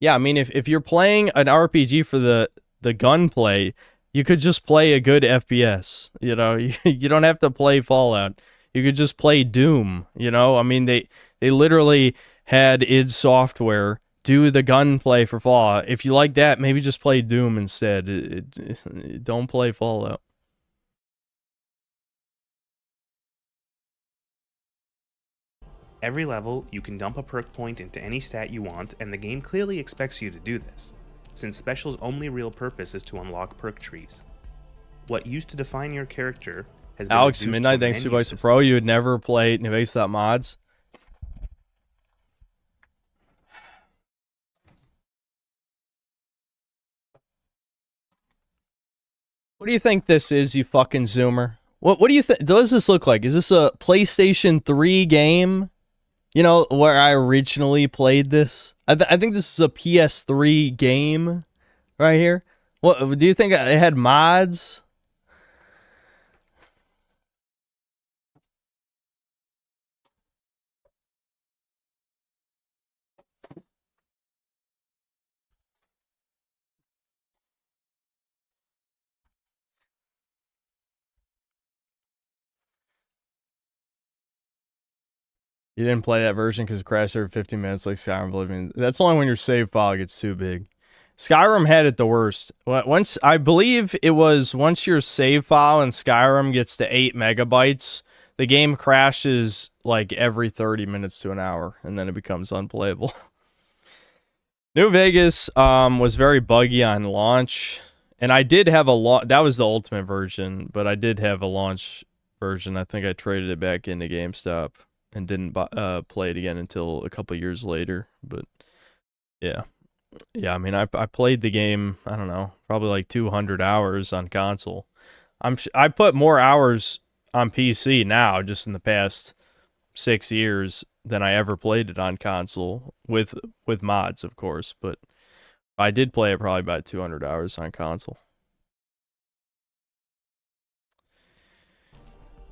Yeah, I mean, if you're playing an RPG for the gunplay, you could just play a good FPS. You know, you don't have to play Fallout. You could just play Doom. You know, I mean, they literally had id Software do the gunplay for Fallout. If you like that, maybe just play Doom instead. Don't play Fallout. Every level, you can dump a perk point into any stat you want, and the game clearly expects you to do this, since Special's only real purpose is to unlock perk trees. What used to define your character has been Alex reduced Midnight, to a thanks to menu Vice system. Pro. You would never play New Vegas without mods. What do you think this is, you fucking zoomer? What do you think? Does this look like? Is this a PlayStation 3 game? You know, where I originally played this? I think this is a PS3 game right here. What do you think it had mods? You didn't play that version because it crashed every 15 minutes like Skyrim Oblivion. That's only when your save file gets too big. Skyrim had it the worst. Once I believe it was once your save file in Skyrim gets to 8 megabytes, the game crashes like every 30 minutes to an hour, and then it becomes unplayable. New Vegas was very buggy on launch, and I did have that was the ultimate version, but I did have a launch version. I think I traded it back into GameStop and didn't play it again until a couple years later. But yeah, I mean, I played the game, I don't know, probably like 200 hours on console. I put more hours on PC now, just in the past 6 years, than I ever played it on console with mods, of course. But I did play it probably about 200 hours on console.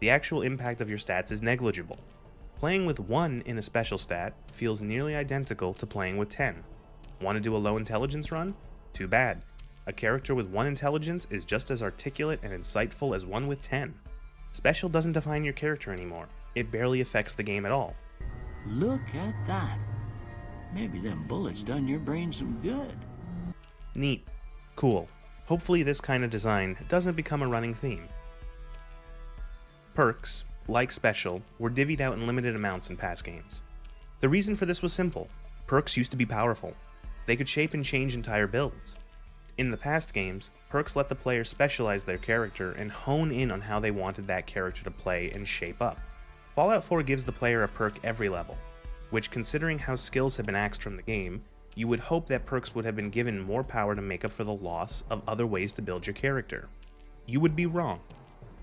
The actual impact of your stats is negligible. Playing with 1 in a special stat feels nearly identical to playing with 10. Want to do a low intelligence run? Too bad. A character with 1 intelligence is just as articulate and insightful as one with 10. Special doesn't define your character anymore. It barely affects the game at all. Look at that. Maybe them bullets done your brain some good. Neat. Cool. Hopefully this kind of design doesn't become a running theme. Perks, like Special, were divvied out in limited amounts in past games. The reason for this was simple. Perks used to be powerful. They could shape and change entire builds. In the past games, perks let the player specialize their character and hone in on how they wanted that character to play and shape up. Fallout 4 gives the player a perk every level, which, considering how skills have been axed from the game, you would hope that perks would have been given more power to make up for the loss of other ways to build your character. You would be wrong.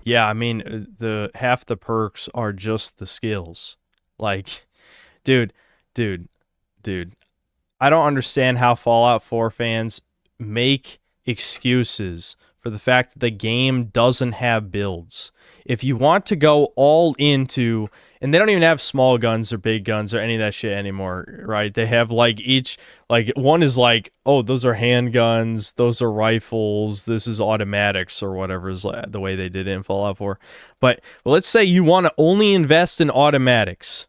Yeah, I mean, half the perks are just the skills. Like, dude, I don't understand how Fallout 4 fans make excuses for the fact that the game doesn't have builds. If you want to go all into, and they don't even have small guns or big guns or any of that shit anymore, right? They have like each, like one is like, oh, those are handguns, those are rifles, this is automatics or whatever is the way they did it in Fallout 4. But let's say you want to only invest in automatics.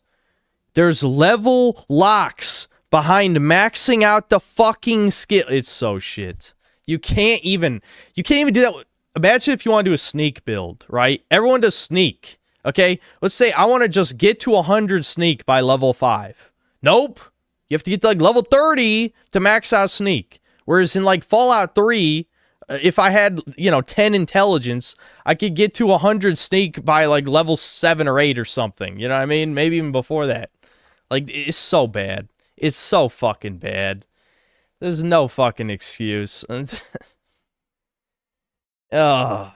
There's level locks behind maxing out the fucking skill. It's so shit. You can't even do that. Imagine if you want to do a sneak build, right? Everyone does sneak, okay? Let's say I want to just get to 100 sneak by level 5. Nope. You have to get to like level 30 to max out sneak. Whereas in like Fallout 3, if I had, 10 intelligence, I could get to 100 sneak by like level 7 or 8 or something. You know what I mean? Maybe even before that. Like, it's so bad. It's so fucking bad. There's no fucking excuse. Ugh.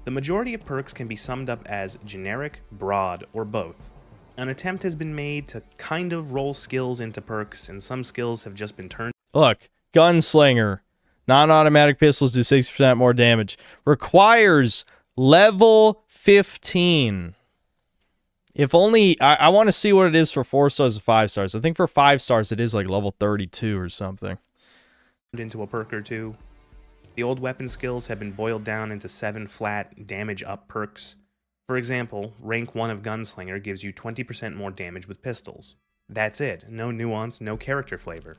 The majority of perks can be summed up as generic, broad, or both. An attempt has been made to kind of roll skills into perks, and some skills have just been turned. Look, Gunslinger. Non-automatic pistols do 60% more damage. Requires level 15. If only, I want to see what it is for 4 stars and 5 stars. I think for 5 stars it is like level 32 or something. Into a perk or two. The old weapon skills have been boiled down into 7 flat damage up perks. For example, rank 1 of Gunslinger gives you 20% more damage with pistols. That's it, no nuance, no character flavor.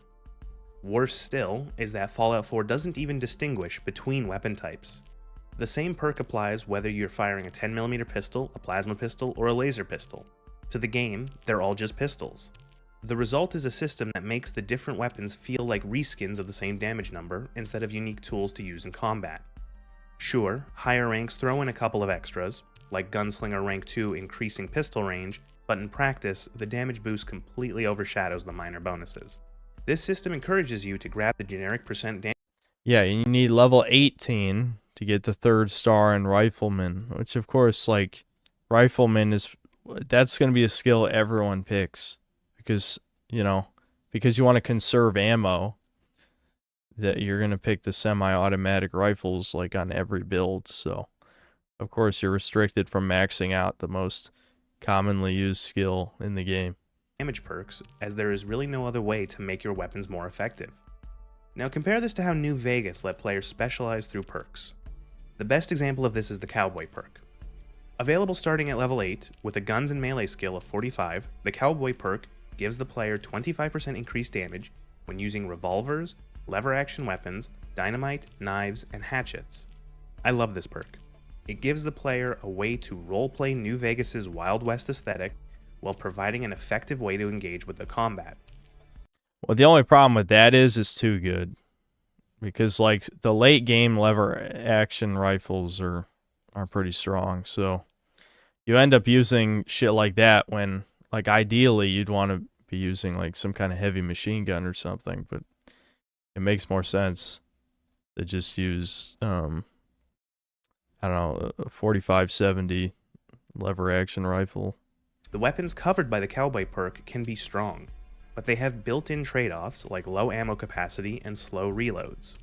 Worse still is that Fallout 4 doesn't even distinguish between weapon types. The same perk applies whether you're firing a 10mm pistol, a plasma pistol, or a laser pistol. To the game, they're all just pistols. The result is a system that makes the different weapons feel like reskins of the same damage number instead of unique tools to use in combat. Sure, higher ranks throw in a couple of extras, like Gunslinger rank 2 increasing pistol range, but in practice, the damage boost completely overshadows the minor bonuses. This system encourages you to grab the generic percent damage. Yeah, you need level 18 to get the 3rd star in Rifleman, which of course, like, Rifleman that's going to be a skill everyone picks. Because, because you want to conserve ammo, that you're going to pick the semi-automatic rifles, like, on every build. So, of course, you're restricted from maxing out the most commonly used skill in the game. Damage perks, as there is really no other way to make your weapons more effective. Now compare this to how New Vegas let players specialize through perks. The best example of this is the Cowboy perk. Available starting at level 8, with a guns and melee skill of 45, the Cowboy perk gives the player 25% increased damage when using revolvers, lever-action weapons, dynamite, knives, and hatchets. I love this perk. It gives the player a way to roleplay New Vegas's Wild West aesthetic while providing an effective way to engage with the combat. Well, the only problem with that is it's too good. Because, like, the late game lever action rifles are pretty strong. So you end up using shit like that when, like, ideally you'd want to be using, like, some kind of heavy machine gun or something. But it makes more sense to just use, I don't know, a 45-70 lever action rifle. The weapons covered by the Cowboy perk can be strong, but they have built-in trade-offs like low ammo capacity and slow reloads.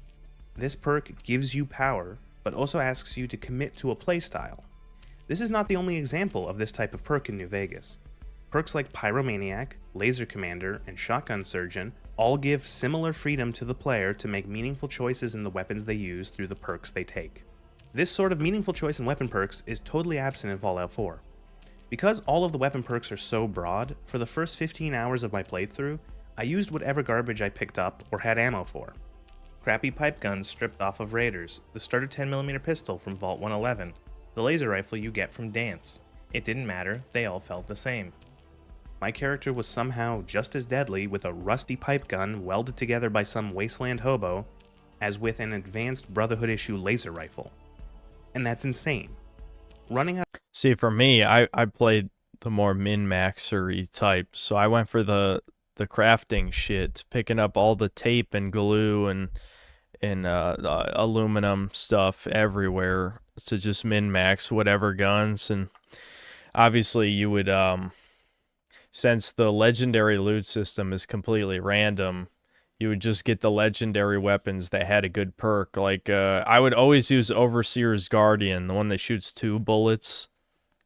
This perk gives you power, but also asks you to commit to a playstyle. This is not the only example of this type of perk in New Vegas. Perks like Pyromaniac, Laser Commander, and Shotgun Surgeon all give similar freedom to the player to make meaningful choices in the weapons they use through the perks they take. This sort of meaningful choice in weapon perks is totally absent in Fallout 4. Because all of the weapon perks are so broad, for the first 15 hours of my playthrough, I used whatever garbage I picked up or had ammo for. Crappy pipe guns stripped off of raiders, the starter 10mm pistol from Vault 111, the laser rifle you get from Dance. It didn't matter, they all felt the same. My character was somehow just as deadly with a rusty pipe gun welded together by some wasteland hobo as with an advanced Brotherhood issue laser rifle. And that's insane. Running out. See, for me, I played the more min-maxery type, so I went for the crafting shit, picking up all the tape and glue and aluminum stuff everywhere to just min-max whatever guns. And obviously you would, since the legendary loot system is completely random, you would just get the legendary weapons that had a good perk. Like, I would always use Overseer's Guardian, the one that shoots 2 bullets.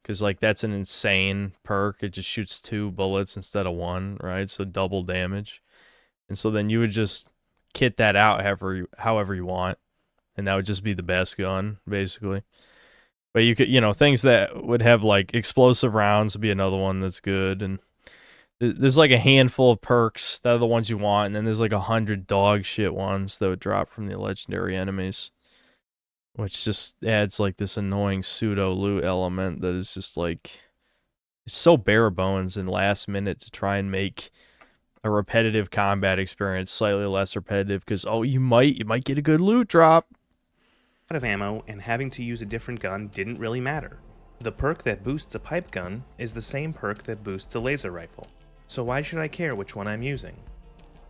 Because, like, that's an insane perk. It just shoots 2 bullets instead of 1, right? So double damage. And so then you would just kit that out however you want. And that would just be the best gun, basically. But you could, things that would have, like, explosive rounds would be another one that's good. And there's, like, a handful of perks that are the ones you want. And then there's, like, 100 dog shit ones that would drop from the legendary enemies. Which just adds, like, this annoying pseudo-loot element that is just, like, it's so bare bones and last minute to try and make a repetitive combat experience slightly less repetitive because, oh, you might get a good loot drop. Out of ammo and having to use a different gun didn't really matter. The perk that boosts a pipe gun is the same perk that boosts a laser rifle. So why should I care which one I'm using?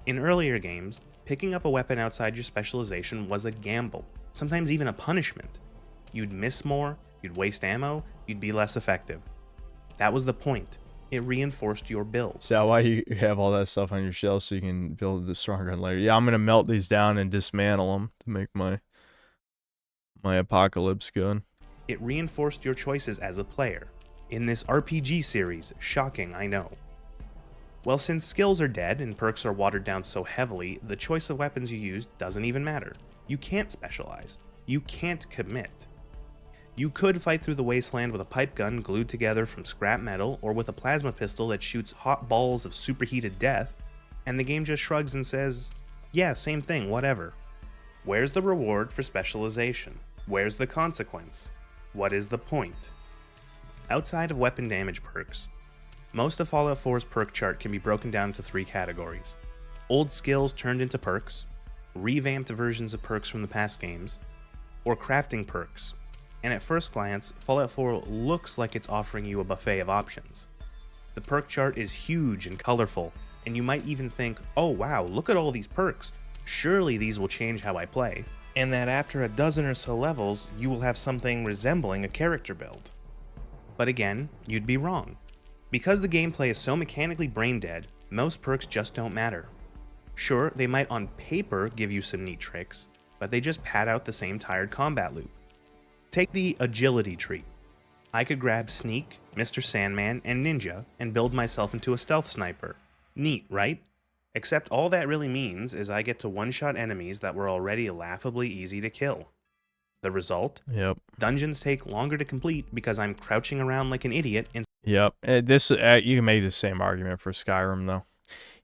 In earlier games, picking up a weapon outside your specialization was a gamble, sometimes even a punishment. You'd miss more, you'd waste ammo, you'd be less effective. That was the point. It reinforced your build. Is that why you have all that stuff on your shelf so you can build the stronger gun later? Yeah, I'm going to melt these down and dismantle them to make my apocalypse gun. It reinforced your choices as a player. In this RPG series, shocking, I know. Well, since skills are dead and perks are watered down so heavily, the choice of weapons you use doesn't even matter. You can't specialize. You can't commit. You could fight through the wasteland with a pipe gun glued together from scrap metal, or with a plasma pistol that shoots hot balls of superheated death, and the game just shrugs and says, yeah, same thing, whatever. Where's the reward for specialization? Where's the consequence? What is the point? Outside of weapon damage perks, most of Fallout 4's perk chart can be broken down into 3 categories. Old skills turned into perks, revamped versions of perks from the past games, or crafting perks. And at first glance, Fallout 4 looks like it's offering you a buffet of options. The perk chart is huge and colorful, and you might even think, oh wow, look at all these perks, surely these will change how I play, and that after a dozen or so levels, you will have something resembling a character build. But again, you'd be wrong. Because the gameplay is so mechanically brain dead, most perks just don't matter. Sure, they might on paper give you some neat tricks, but they just pad out the same tired combat loop. Take the agility tree. I could grab Sneak, Mr. Sandman, and Ninja and build myself into a stealth sniper. Neat, right? Except all that really means is I get to one-shot enemies that were already laughably easy to kill. The result? Yep. Dungeons take longer to complete because I'm crouching around like an idiot. Yep. This you can make the same argument for Skyrim though.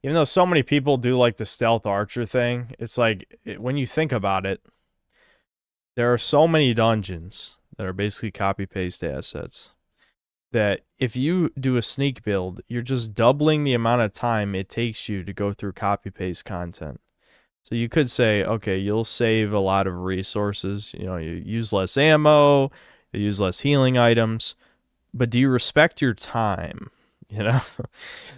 Even though so many people do like the stealth archer thing, it's like when you think about it, there are so many dungeons that are basically copy-paste assets that if you do a sneak build, you're just doubling the amount of time it takes you to go through copy-paste content. So you could say, okay, you'll save a lot of resources. You know, you use less ammo, you use less healing items, but do you respect your time? You know,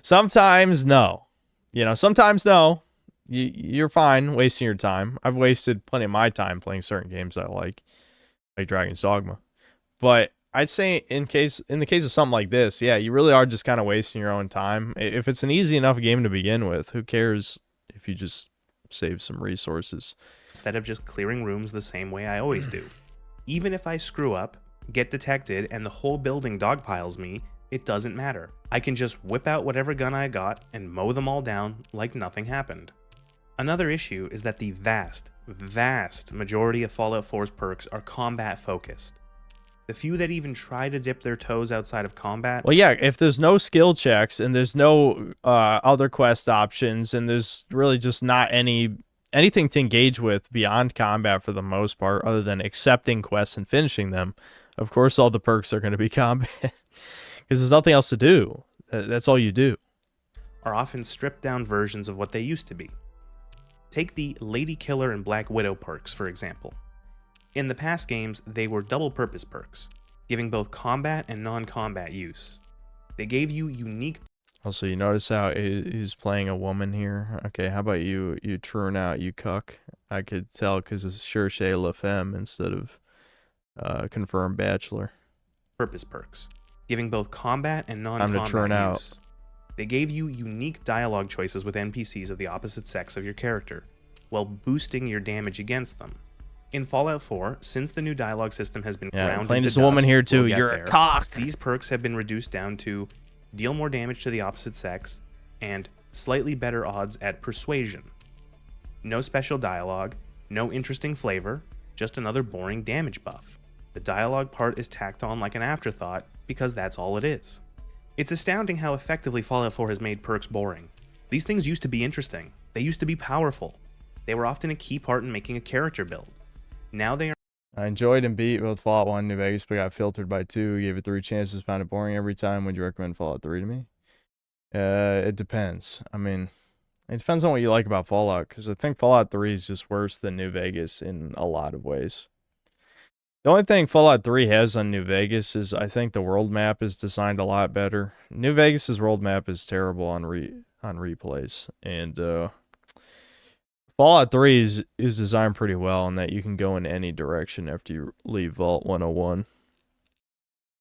sometimes no. You know, sometimes no. You're fine wasting your time. I've wasted plenty of my time playing certain games I like Dragon's Dogma. But I'd say in the case of something like this, yeah, you really are just kind of wasting your own time. If it's an easy enough game to begin with, who cares if you just save some resources? Instead of just clearing rooms the same way I always do. Even if I screw up, get detected, and the whole building dogpiles me, it doesn't matter. I can just whip out whatever gun I got and mow them all down like nothing happened. Another issue is that the vast majority of Fallout 4's perks are combat focused. The few that even try to dip their toes outside of combat... Well, yeah, if there's no skill checks and there's no other quest options and there's really just not anything to engage with beyond combat for the most part other than accepting quests and finishing them, of course all the perks are going to be combat because there's nothing else to do. That's all you do. Are often stripped down versions of what they used to be. Take the Lady Killer and Black Widow perks, for example. In the past games, they were double-purpose perks, giving both combat and non-combat use. They gave you unique... Also, you notice how he's playing a woman here? Okay, how about you turn out, you cuck? I could tell because it's Cherche La Femme instead of confirmed bachelor. Purpose perks, giving both combat and non-combat I'm to turn use. out. They gave you unique dialogue choices with NPCs of the opposite sex of your character, while boosting your damage against them. In Fallout 4, since the new dialogue system has been ground playing into this woman dust, here too. we'll get You're there, a cock. These perks have been reduced down to deal more damage to the opposite sex and slightly better odds at persuasion. No special dialogue, no interesting flavor, just another boring damage buff. The dialogue part is tacked on like an afterthought because that's all it is. It's astounding how effectively Fallout 4 has made perks boring. These things used to be interesting. They used to be powerful. They were often a key part in making a character build. Now they are... I enjoyed and beat both Fallout 1 and New Vegas, but got filtered by 2. Gave it 3 chances, found it boring every time. Would you recommend Fallout 3 to me? It depends. I mean, it depends on what you like about Fallout, because I think Fallout 3 is just worse than New Vegas in a lot of ways. The only thing Fallout 3 has on New Vegas is I think the world map is designed a lot better. New Vegas's world map is terrible on replays, and Fallout 3 is designed pretty well in that you can go in any direction after you leave Vault 101.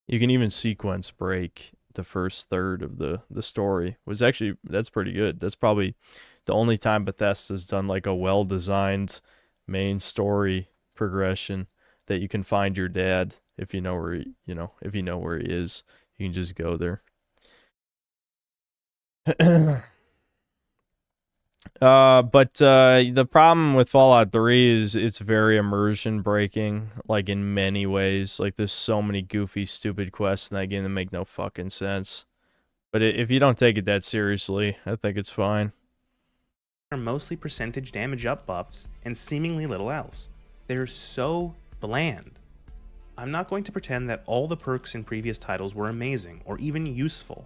You can even sequence break the first third of the story. That's pretty good. That's probably the only time Bethesda's done like a well-designed main story progression that you can find your dad if you know where if you know where he is. You can just go there. But the problem with Fallout 3 is it's very immersion breaking, like in many ways. Like there's so many goofy, stupid quests in that game that make no fucking sense. But if you don't take it that seriously, I think it's fine. Are mostly percentage damage up buffs and seemingly little else. They're so bland. I'm not going to pretend that all the perks in previous titles were amazing or even useful.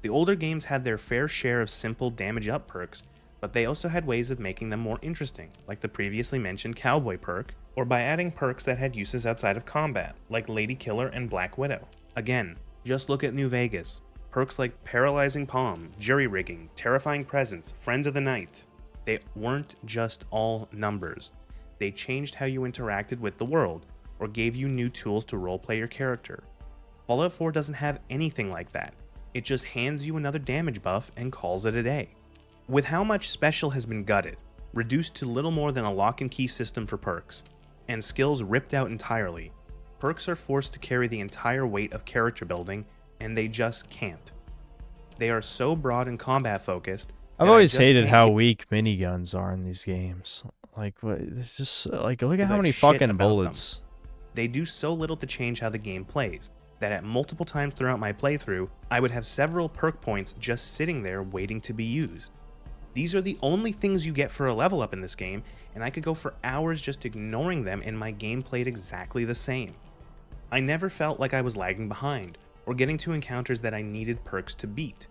The older games had their fair share of simple damage up perks, but they also had ways of making them more interesting, like the previously mentioned Cowboy perk, or by adding perks that had uses outside of combat, like Lady Killer and Black Widow. Again, just look at New Vegas. Perks like Paralyzing Palm, Jury Rigging, Terrifying Presence, Friend of the Night. They weren't just all numbers. They changed how you interacted with the world, or gave you new tools to roleplay your character. Fallout 4 doesn't have anything like that. It just hands you another damage buff and calls it a day. With how much special has been gutted, reduced to little more than a lock and key system for perks, and skills ripped out entirely, perks are forced to carry the entire weight of character building, and they just can't. They are so broad and combat focused. I've always hated how weak miniguns are in these games. Like, what? It's just like, look at how many fucking bullets They do so little to change how the game plays, that at multiple times throughout my playthrough, I would have several perk points just sitting there waiting to be used. These are the only things you get for a level up in this game, and I could go for hours just ignoring them and my game played exactly the same. I never felt like I was lagging behind, or getting to encounters that I needed perks to beat.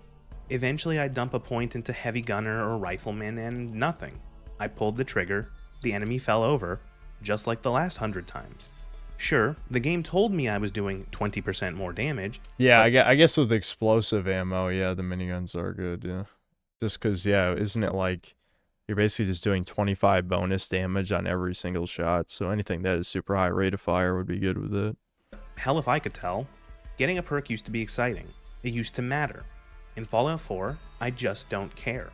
Eventually I'd dump a point into Heavy Gunner or Rifleman and nothing. I pulled the trigger, the enemy fell over, just like the last 100 times. Sure, the game told me I was doing 20% more damage. Yeah, I guess with explosive ammo, yeah, the miniguns are good, yeah. Just because, yeah, isn't it like you're basically just doing 25 bonus damage on every single shot, so anything that is super high rate of fire would be good with it. Hell if I could tell. Getting a perk used to be exciting. It used to matter. In Fallout 4, I just don't care.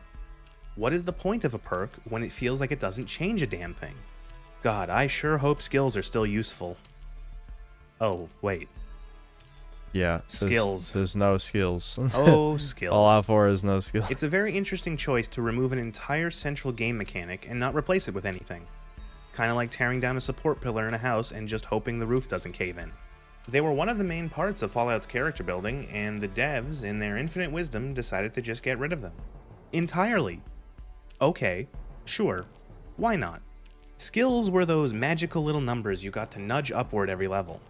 What is the point of a perk when it feels like it doesn't change a damn thing? God, I sure hope skills are still useful. Oh, wait. Yeah. Skills. There's no skills. Oh, skills. Fallout 4 is no skills. It's a very interesting choice to remove an entire central game mechanic and not replace it with anything. Kinda like tearing down a support pillar in a house and just hoping the roof doesn't cave in. They were one of the main parts of Fallout's character building, and the devs, in their infinite wisdom, decided to just get rid of them. Entirely. Okay, sure, why not? Skills were those magical little numbers you got to nudge upward every level.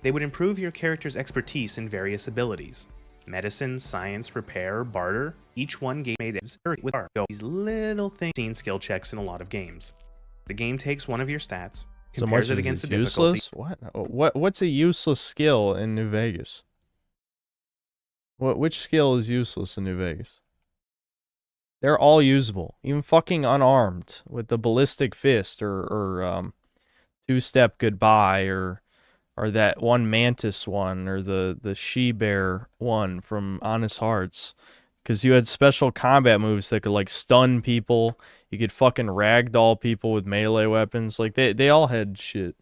They would improve your character's expertise in various abilities. Medicine, science, repair, barter, each one game made with these little things seen skill checks in a lot of games. The game takes one of your stats, compares it against the difficulty. Useless? What's a useless skill in New Vegas? Which skill is useless in New Vegas? They're all usable, even fucking unarmed with the ballistic fist or two-step goodbye or that one mantis one or the she-bear one from Honest Hearts, because you had special combat moves that could like stun people. You could fucking ragdoll people with melee weapons. Like they all had shit.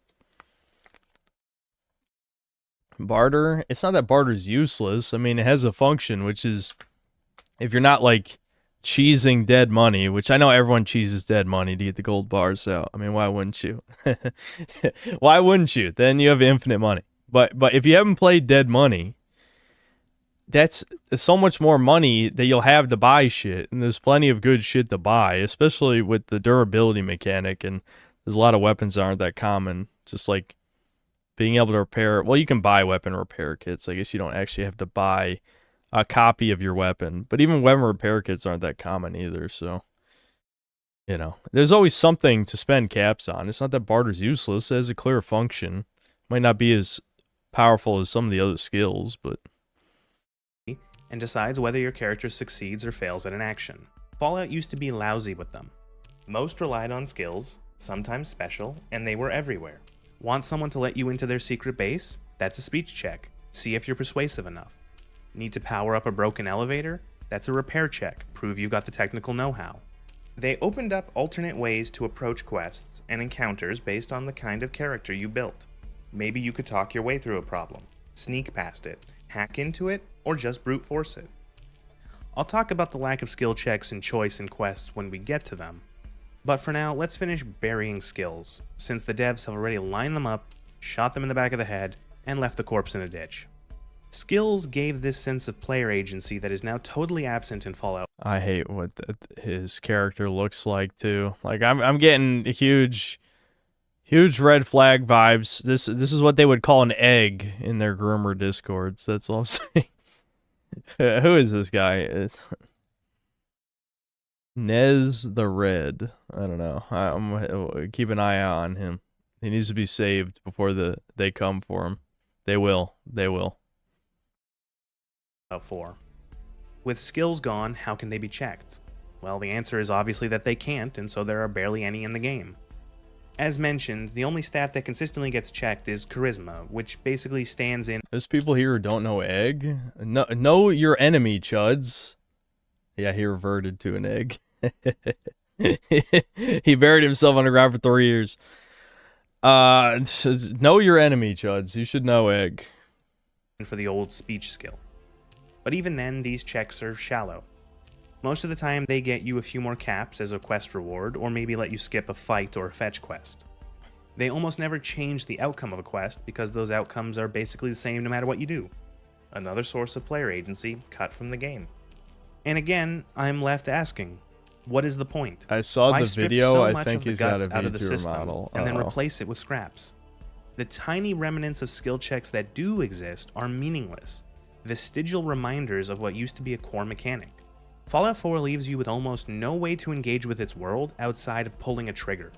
Barter, it's not that barter's useless. I mean, it has a function, which is if you're not like cheesing dead money, which I know everyone cheeses dead money to get the gold bars out. I mean, why wouldn't you? Why wouldn't you? Then you have infinite money. But if you haven't played dead money, that's so much more money that you'll have to buy shit, and there's plenty of good shit to buy, especially with the durability mechanic, and there's a lot of weapons that aren't that common, just like being able to repair. Well, you can buy weapon repair kits. I guess you don't actually have to buy a copy of your weapon, but even weapon repair kits aren't that common either, so you know, there's always something to spend caps on. It's not that barter's useless. It has a clear function. Might not be as powerful as some of the other skills, but and decides whether your character succeeds or fails at an action. Fallout used to be lousy with them. Most relied on skills, sometimes special, and they were everywhere. Want someone to let you into their secret base? That's a speech check. See if you're persuasive enough. Need to power up a broken elevator? That's a repair check. Prove you've got the technical know-how. They opened up alternate ways to approach quests and encounters based on the kind of character you built. Maybe you could talk your way through a problem, sneak past it, hack into it, or just brute force it. I'll talk about the lack of skill checks and choice in quests when we get to them, but for now let's finish burying skills, since the devs have already lined them up, shot them in the back of the head, and left the corpse in a ditch. Skills gave this sense of player agency that is now totally absent in Fallout. I hate what his character looks like too. Like I'm getting huge red flag vibes. This is what they would call an egg in their groomer discords. That's all I'm saying. Who is this guy? Nez the Red. I don't know. I'm keep an eye out on him. He needs to be saved before they come for him. They will. 4. With skills gone, how can they be checked? Well, the answer is obviously that they can't, and so there are barely any in the game. As mentioned, the only stat that consistently gets checked is Charisma, which basically stands in... There's people here who don't know egg. Know your enemy, chuds. Yeah, he reverted to an egg. He buried himself underground for 3 years. Know your enemy, chuds. You should know egg. For the old speech skill. But even then, these checks are shallow. Most of the time, they get you a few more caps as a quest reward, or maybe let you skip a fight or a fetch quest. They almost never change the outcome of a quest because those outcomes are basically the same no matter what you do. Another source of player agency cut from the game. And again, I'm left asking, what is the point? I saw Why the strip video. so I much think of the he's got guts a out of the VTuber system model. and then replace it with scraps? The tiny remnants of skill checks that do exist are meaningless, vestigial reminders of what used to be a core mechanic. Fallout 4 leaves you with almost no way to engage with its world outside of pulling a trigger.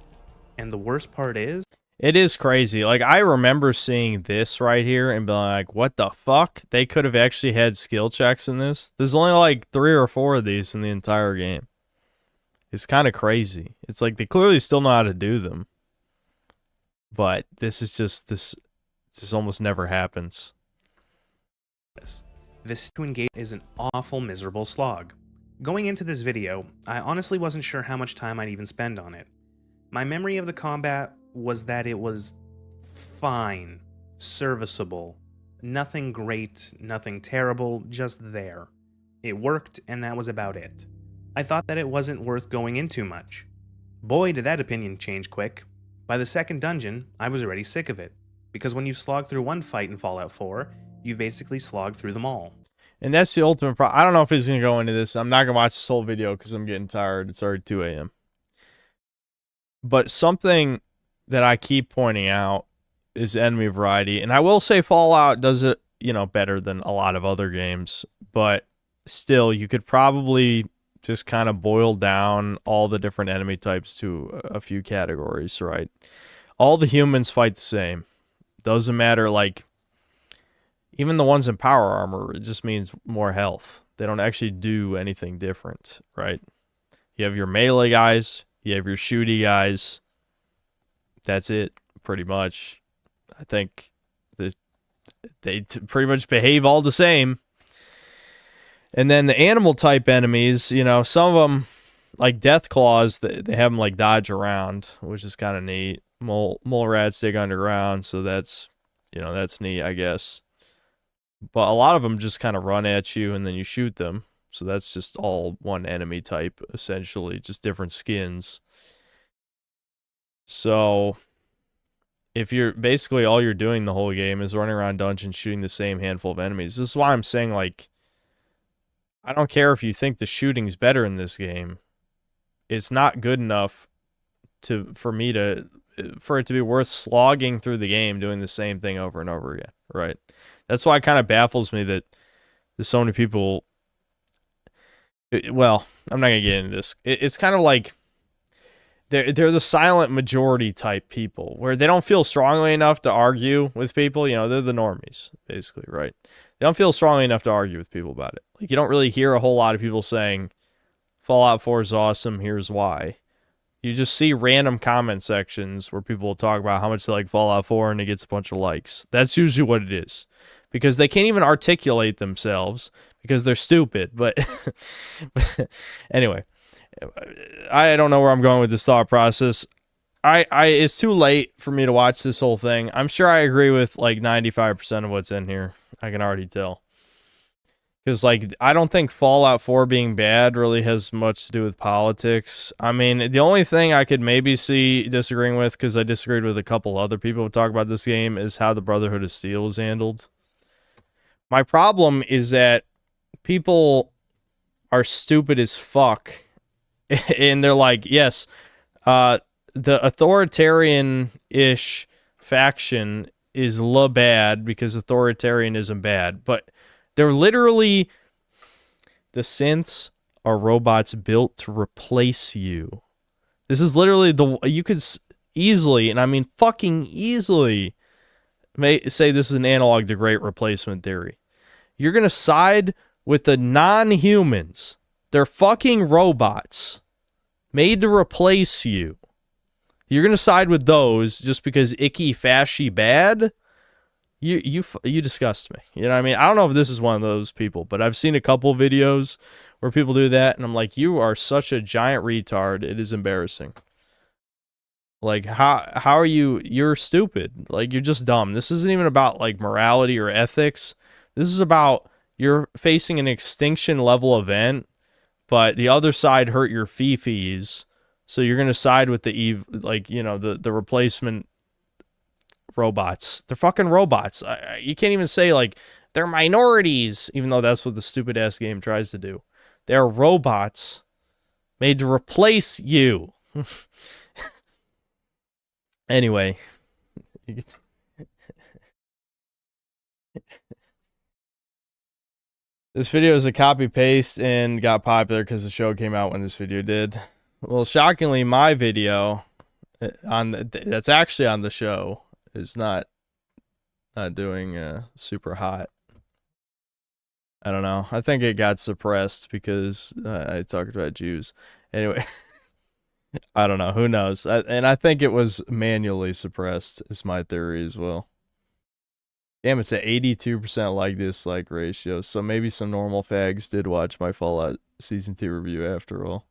And the worst part is, it is crazy. Like, I remember seeing this right here and being like, what the fuck? They could have actually had skill checks in this. There's only like 3 or 4 of these in the entire game. It's kind of crazy. It's like they clearly still know how to do them. But this is just, this almost never happens. this to engage is an awful, miserable slog. Going into this video, I honestly wasn't sure how much time I'd even spend on it. My memory of the combat was that it was fine, serviceable, nothing great, nothing terrible, just there. It worked, and that was about it. I thought that it wasn't worth going into much. Boy, did that opinion change quick. By the second dungeon, I was already sick of it, because when you've slogged through one fight in Fallout 4, you've basically slogged through them all. And that's the ultimate problem. I don't know if he's going to go into this. I'm not going to watch this whole video because I'm getting tired. It's already 2 a.m. But something that I keep pointing out is enemy variety. And I will say Fallout does it, better than a lot of other games. But still, you could probably just kind of boil down all the different enemy types to a few categories, right? All the humans fight the same. Doesn't matter, even the ones in power armor, it just means more health. They don't actually do anything different, right? You have your melee guys, you have your shooty guys. That's it, pretty much. I think that they pretty much behave all the same. And then the animal type enemies, some of them, like death claws, they have them dodge around, which is kind of neat. Mole rats dig underground, so that's neat, I guess. But a lot of them just kind of run at you and then you shoot them. So that's just all one enemy type, essentially, just different skins. So if you're basically all you're doing the whole game is running around dungeons shooting the same handful of enemies. This is why I'm saying, I don't care if you think the shooting's better in this game. It's not good enough for it to be worth slogging through the game doing the same thing over and over again, right? That's why it kind of baffles me that there's so many people. Well, I'm not gonna get into this. It's kind of like they're the silent majority type people where they don't feel strongly enough to argue with people. They're the normies, basically, right? They don't feel strongly enough to argue with people about it. You don't really hear a whole lot of people saying Fallout 4 is awesome, here's why. You just see random comment sections where people will talk about how much they like Fallout 4 and it gets a bunch of likes. That's usually what it is. Because they can't even articulate themselves because they're stupid. But anyway, I don't know where I'm going with this thought process. It's too late for me to watch this whole thing. I'm sure I agree with 95% of what's in here. I can already tell. Because, I don't think Fallout 4 being bad really has much to do with politics. I mean, the only thing I could maybe see disagreeing with, because I disagreed with a couple other people who talk about this game, is how the Brotherhood of Steel was handled. My problem is that people are stupid as fuck. And they're like, yes, the authoritarian-ish faction is bad because authoritarianism bad. But they're literally, the synths are robots built to replace you. This is literally you could easily, and I mean fucking easily, say this is an analog to great replacement theory. You're going to side with the non-humans. They're fucking robots made to replace you. You're going to side with those just because icky, fashy, bad? You disgust me. You know what I mean? I don't know if this is one of those people, but I've seen a couple videos where people do that, and I'm like, you are such a giant retard. It is embarrassing. How are you? You're stupid. You're just dumb. This isn't even about morality or ethics. This is about you're facing an extinction level event, but the other side hurt your fifis, so you're gonna side with the replacement robots. They're fucking robots. You can't even say, like, they're minorities, even though that's what the stupid-ass game tries to do. They're robots made to replace you. Anyway. This video is a copy-paste and got popular because the show came out when this video did. Well, shockingly, my video that's actually on the show is not doing super hot. I don't know. I think it got suppressed because I talked about Jews. Anyway, I don't know. Who knows? And I think it was manually suppressed, is my theory as well. Damn, it's an 82% like-dislike ratio, so maybe some normal fags did watch my Fallout Season 2 review after all.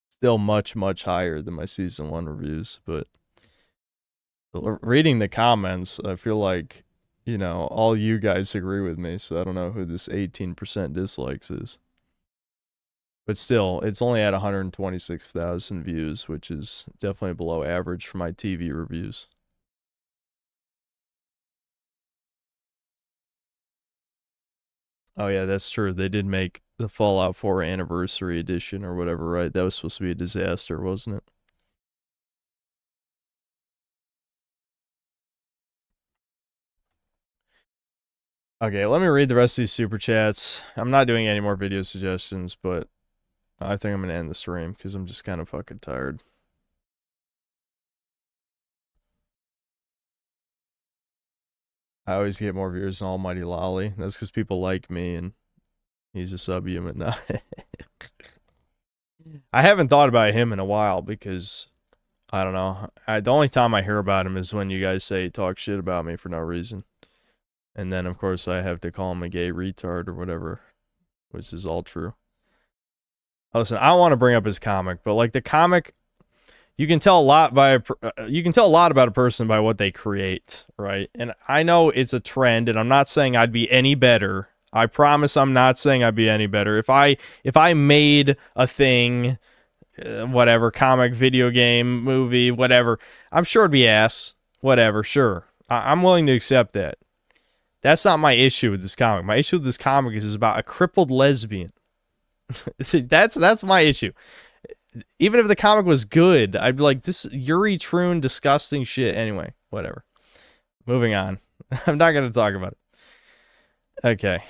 Still much, much higher than my Season 1 reviews, but reading the comments, I feel like, you know, all you guys agree with me, so I don't know who this 18% dislikes is. But still, it's only at 126,000 views, which is definitely below average for my TV reviews. Oh yeah, that's true. They did make the Fallout 4 Anniversary Edition or whatever, right? That was supposed to be a disaster, wasn't it? Okay, let me read the rest of these super chats. I'm not doing any more video suggestions, but I think I'm going to end the stream because I'm just kind of fucking tired. I always get more viewers than Almighty Lolly. That's because people like me and he's a subhuman. No. I haven't thought about him in a while because, I don't know. The only time I hear about him is when you guys say talk shit about me for no reason. And then, of course, I have to call him a gay retard or whatever, which is all true. Listen, I don't want to bring up his comic, but like the comic, you can tell a lot about a person by what they create, right? And I know it's a trend, and I'm not saying I'd be any better. I promise I'm not saying I'd be any better. If I made a thing, whatever, comic, video game, movie, whatever, I'm sure it'd be ass. Whatever, sure. I'm willing to accept that. That's not my issue with this comic. My issue with this comic is about a crippled lesbian. That's my issue. Even if the comic was good, I'd be like, this Yuri Troon disgusting shit. Anyway, whatever. Moving on. I'm not going to talk about it. Okay.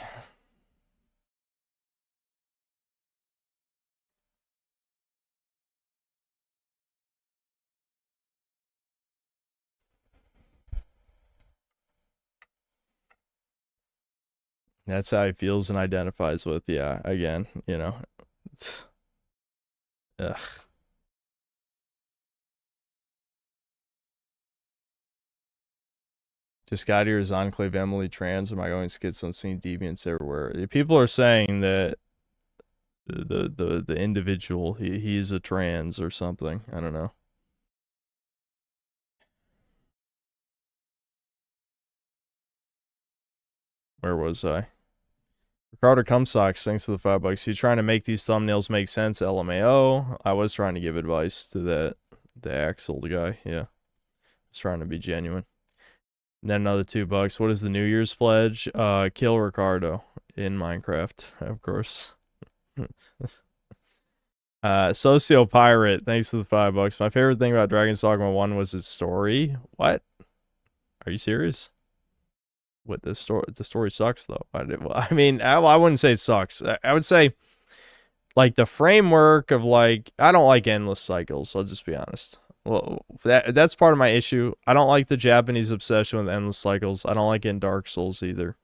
That's how he feels and identifies with. Yeah, again, you know. Ugh. Just got here as Enclave Emily trans. Am I going schizo and seeing deviants everywhere? People are saying that the individual, he's a trans or something. I don't know. Where was I? Ricardo Cumsocks, thanks for the $5. You trying to make these thumbnails make sense? LMAO. I was trying to give advice to the Axel guy. Yeah. I was trying to be genuine. And then another $2. What is the New Year's pledge? Kill Ricardo in Minecraft, of course. Socio Pirate, thanks for the $5. My favorite thing about Dragon's Dogma 1 was its story. What? Are you serious? What, the story sucks though. I mean, I wouldn't say it sucks. I would say like the framework of like, I don't like endless cycles, I'll just be honest. Well, that's part of my issue. I don't like the Japanese obsession with endless cycles. I don't like it in Dark Souls either,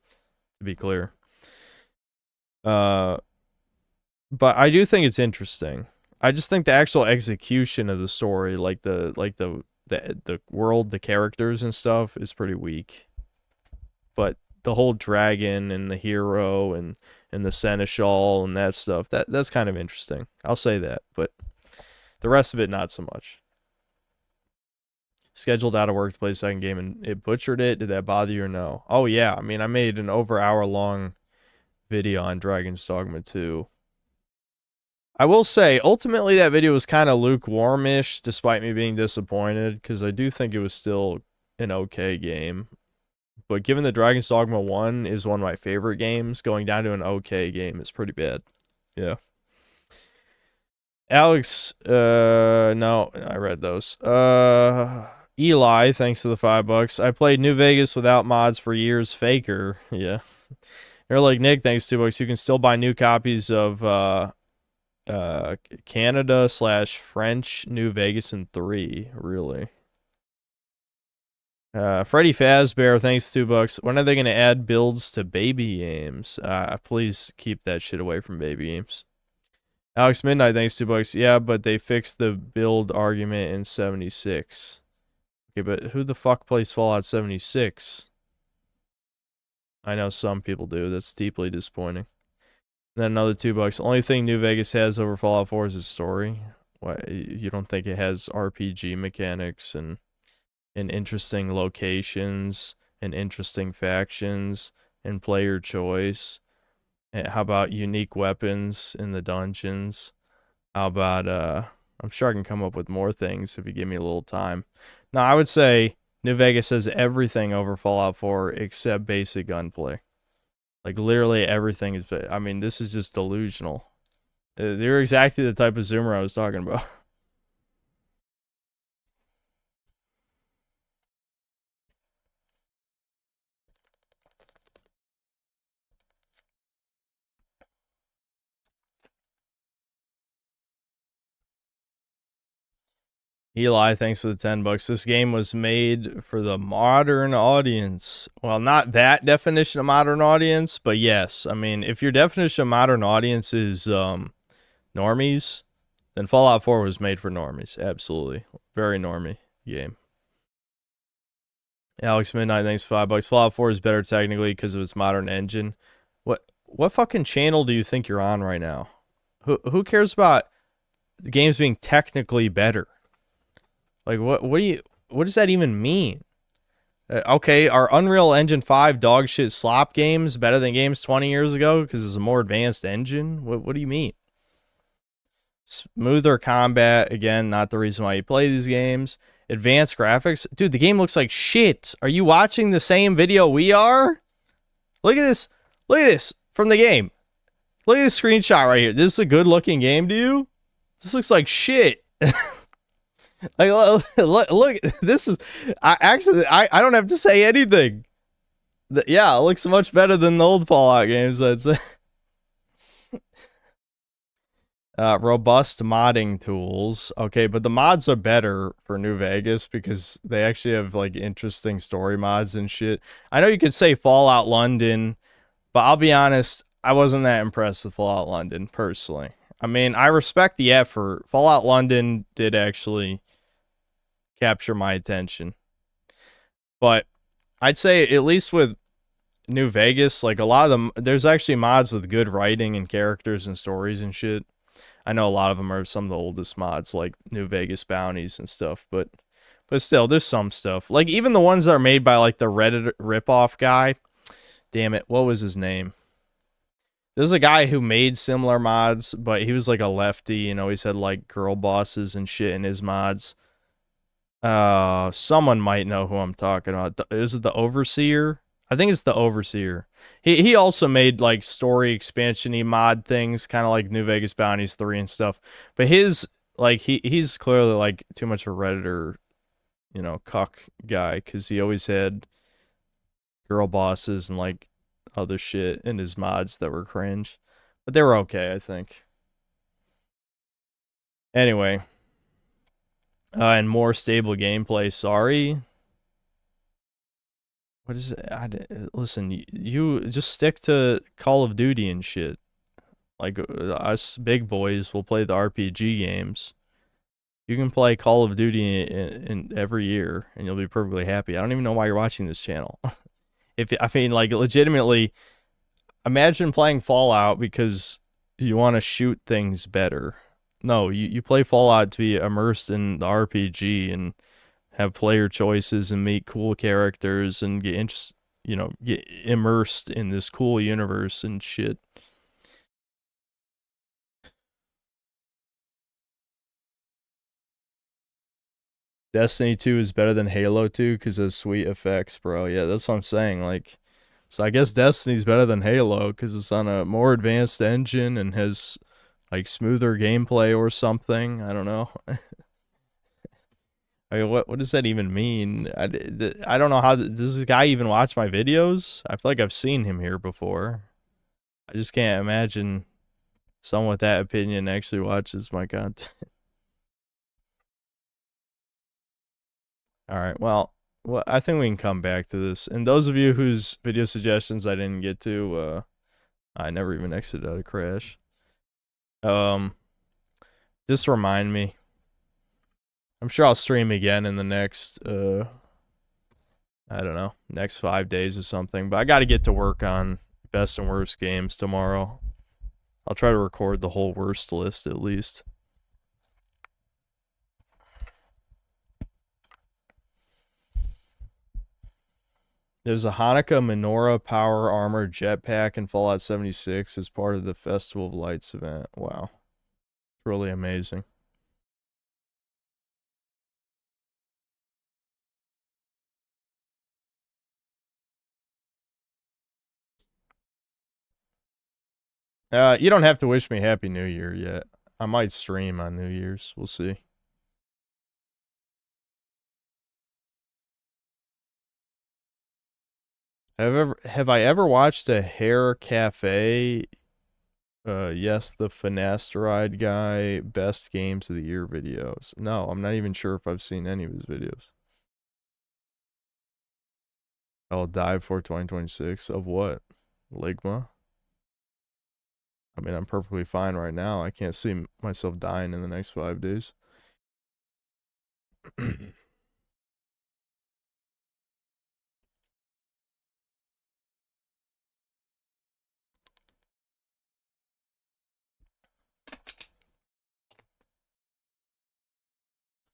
to be clear. But I do think it's interesting. I just think the actual execution of the story, like the world, the characters and stuff, is pretty weak. But the whole dragon and the hero and the seneschal and that stuff, that's kind of interesting. I'll say that, but the rest of it, not so much. Scheduled out of work to play the second game and it butchered it. Did that bother you or no? Oh yeah, I mean, I made an over hour-long video on Dragon's Dogma 2. I will say, ultimately that video was kind of lukewarm-ish, despite me being disappointed, because I do think it was still an okay game. But given that Dragon's Dogma 1 is one of my favorite games, going down to an okay game is pretty bad. Yeah. Alex, no, I read those. Eli, thanks to the $5. I played New Vegas without mods for years. Faker, yeah. They're like Nick, thanks $2. You can still buy new copies of Canada/French New Vegas in 3. Really. Freddy Fazbear, thanks $2. When are they going to add builds to baby games? Please keep that shit away from baby games. Alex Midnight, thanks $2. Yeah, but they fixed the build argument in 76. Okay, but who the fuck plays Fallout 76? I know some people do. That's deeply disappointing. Then another $2. Only thing New Vegas has over Fallout 4 is its story. Why you don't think it has RPG mechanics and interesting locations and interesting factions and player choice? And how about unique weapons in the dungeons? How about I'm sure I can come up with more things if you give me a little time. No, I would say New Vegas has everything over Fallout 4 except basic gunplay. Like literally everything is. I mean, this is just delusional. They're exactly the type of zoomer I was talking about. Eli, thanks for the $10. This game was made for the modern audience. Well, not that definition of modern audience, but yes. I mean, if your definition of modern audience is normies, then Fallout 4 was made for normies. Absolutely. Very normie game. Alex Midnight, thanks for $5. Fallout 4 is better technically because of its modern engine. What fucking channel do you think you're on right now? Who cares about the games being technically better? Like, what does that even mean? Okay, are Unreal Engine 5 dog shit slop games better than games 20 years ago because it's a more advanced engine? What do you mean? Smoother combat, again, not the reason why you play these games. Advanced graphics. Dude, the game looks like shit. Are you watching the same video we are? Look at this. Look at this from the game. Look at this screenshot right here. This is a good looking game to you? This looks like shit. Like, look, this is, I don't have to say anything. Yeah, it looks much better than the old Fallout games, I'd say. Robust modding tools. Okay, but the mods are better for New Vegas because they actually have, like, interesting story mods and shit. I know you could say Fallout London, but I'll be honest, I wasn't that impressed with Fallout London, personally. I mean, I respect the effort. Fallout London did actually capture my attention. But I'd say at least with New Vegas, like a lot of them, there's actually mods with good writing and characters and stories and shit. I know a lot of them are some of the oldest mods, like New Vegas bounties and stuff, but still, there's some stuff. Like even the ones that are made by like the Reddit ripoff guy. Damn it, what was his name? There's a guy who made similar mods, but he was like a lefty and always had like girl bosses and shit in his mods. Someone might know who I'm talking about. Is it the Overseer? I think it's the Overseer. He also made like story expansion-y mod things, kind of like New Vegas Bounties 3 and stuff. But his like he's clearly like too much of a Redditor, you know, cuck guy, because he always had girl bosses and like other shit in his mods that were cringe. But they were okay, I think. Anyway. And more stable gameplay. Sorry. What is it? Listen, you just stick to Call of Duty and shit. Like, us big boys will play the RPG games. You can play Call of Duty in every year, and you'll be perfectly happy. I don't even know why you're watching this channel. I mean, like, legitimately, imagine playing Fallout because you want to shoot things better. No, you play Fallout to be immersed in the RPG and have player choices and meet cool characters and get immersed in this cool universe and shit. Destiny 2 is better than Halo 2 because of sweet effects, bro. Yeah, that's what I'm saying. Like, so I guess Destiny's better than Halo because it's on a more advanced engine and has like smoother gameplay or something. I don't know. I mean, what does that even mean? I don't know how. Does this guy even watch my videos? I feel like I've seen him here before. I just can't imagine someone with that opinion actually watches my content. All right, well, I think we can come back to this. And those of you whose video suggestions I didn't get to, I never even exited out of Crash. Just remind me. I'm sure I'll stream again in the next, I don't know, next 5 days or something. But I got to get to work on best and worst games tomorrow. I'll try to record the whole worst list at least. There's a Hanukkah menorah power armor jetpack in Fallout 76 as part of the Festival of Lights event. Wow. It's really amazing. You don't have to wish me Happy New Year yet. I might stream on New Year's. We'll see. Have I ever watched a hair cafe? Yes, the finasteride guy best games of the year videos. No, I'm not even sure if I've seen any of his videos. I'll die for 2026 of what? Ligma? I mean, I'm perfectly fine right now. I can't see myself dying in the next 5 days.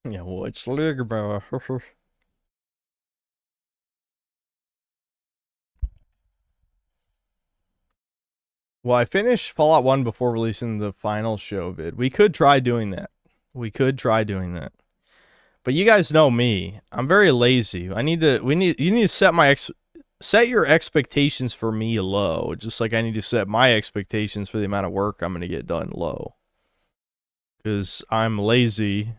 Yeah, what's Ligma? Well, I finished Fallout 1 before releasing the final show vid. We could try doing that. But you guys know me. I'm very lazy. You need to set your expectations for me low, just like I need to set my expectations for the amount of work I'm going to get done low. Cuz I'm lazy.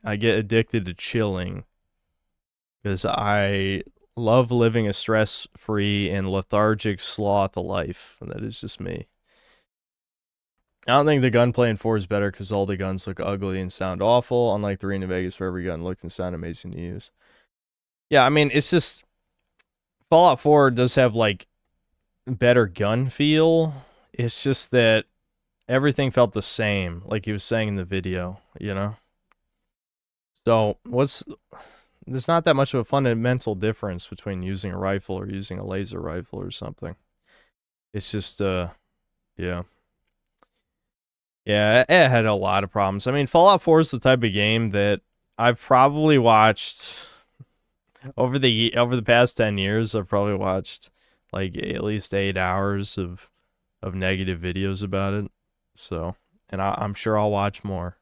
I get addicted to chilling cuz I love living a stress-free and lethargic sloth life. That is just me. I don't think the gunplay in 4 is better because all the guns look ugly and sound awful, unlike 3 in Vegas where every gun looked and sounded amazing to use. Yeah, I mean, it's just... Fallout 4 does have, like, better gun feel. It's just that everything felt the same, like he was saying in the video, you know? So, there's not that much of a fundamental difference between using a rifle or using a laser rifle or something. It's just, yeah. Yeah, it had a lot of problems. I mean, Fallout 4 is the type of game that I've probably watched over the past 10 years. I've probably watched like at least 8 hours of negative videos about it. So, and I'm sure I'll watch more.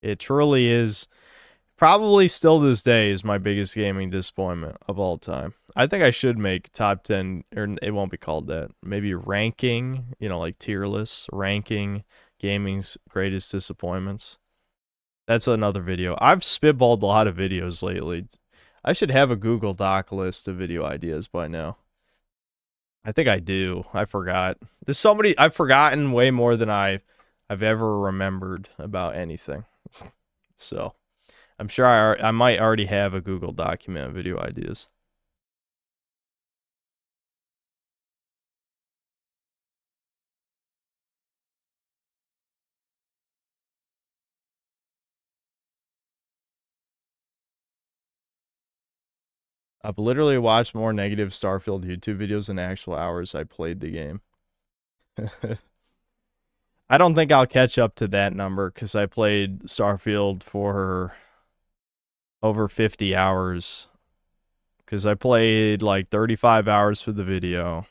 It truly is probably still to this day is my biggest gaming disappointment of all time. I think I should make top 10, or it won't be called that. Maybe ranking, you know, like tier lists, ranking gaming's greatest disappointments. That's another video. I've spitballed a lot of videos lately. I should have a Google Doc list of video ideas by now. I think I do. I forgot. I've forgotten way more than I've ever remembered about anything. So, I'm sure I might already have a Google document of video ideas. I've literally watched more negative Starfield YouTube videos than actual hours I played the game. I don't think I'll catch up to that number because I played Starfield for over 50 hours. Because I played like 35 hours for the video.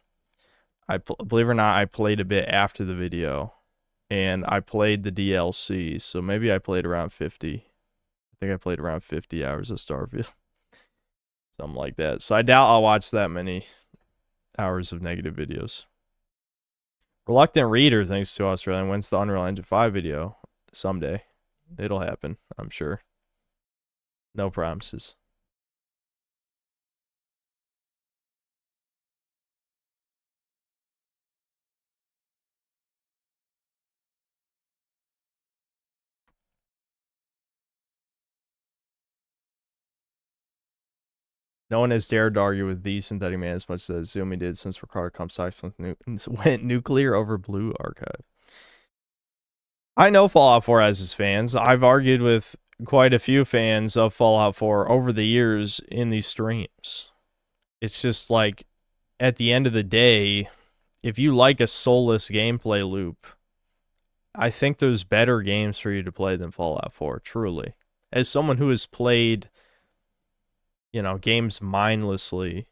Believe it or not, I played a bit after the video. And I played the DLC, so maybe I played around 50. I think I played around 50 hours of Starfield. Something like that. So I doubt I'll watch that many hours of negative videos. Reluctant Reader, thanks to Australian, wins the Unreal Engine 5 video someday. It'll happen, I'm sure. No promises. No one has dared to argue with the Synthetic Man as much as Zumi did since Ricardo Comstock went nuclear over Blue Archive. I know Fallout 4 has its fans. I've argued with quite a few fans of Fallout 4 over the years in these streams. It's just like, at the end of the day, if you like a soulless gameplay loop, I think there's better games for you to play than Fallout 4, truly. As someone who has played, you know, games mindlessly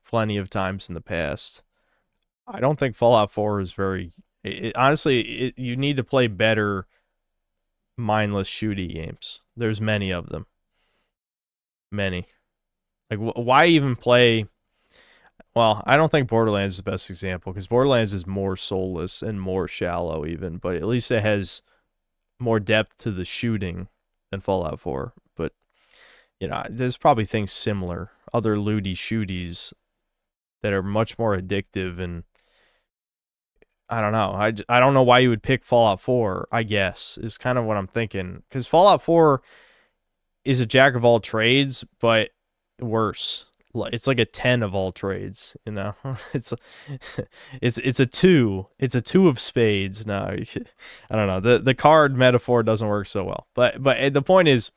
plenty of times in the past, I don't think Fallout 4 is very... honestly, you need to play better mindless shooty games. There's many of them. Many. Like, why even play... Well, I don't think Borderlands is the best example, because Borderlands is more soulless and more shallow even, but at least it has more depth to the shooting than Fallout 4. But, you know, there's probably things similar, other looty shooties that are much more addictive, and I don't know. I don't know why you would pick Fallout 4, I guess, is kind of what I'm thinking. Because Fallout 4 is a jack of all trades, but worse. It's like a 10 of all trades, you know? It's a 2. It's a 2 of spades. No, I don't know. The card metaphor doesn't work so well. But the point is,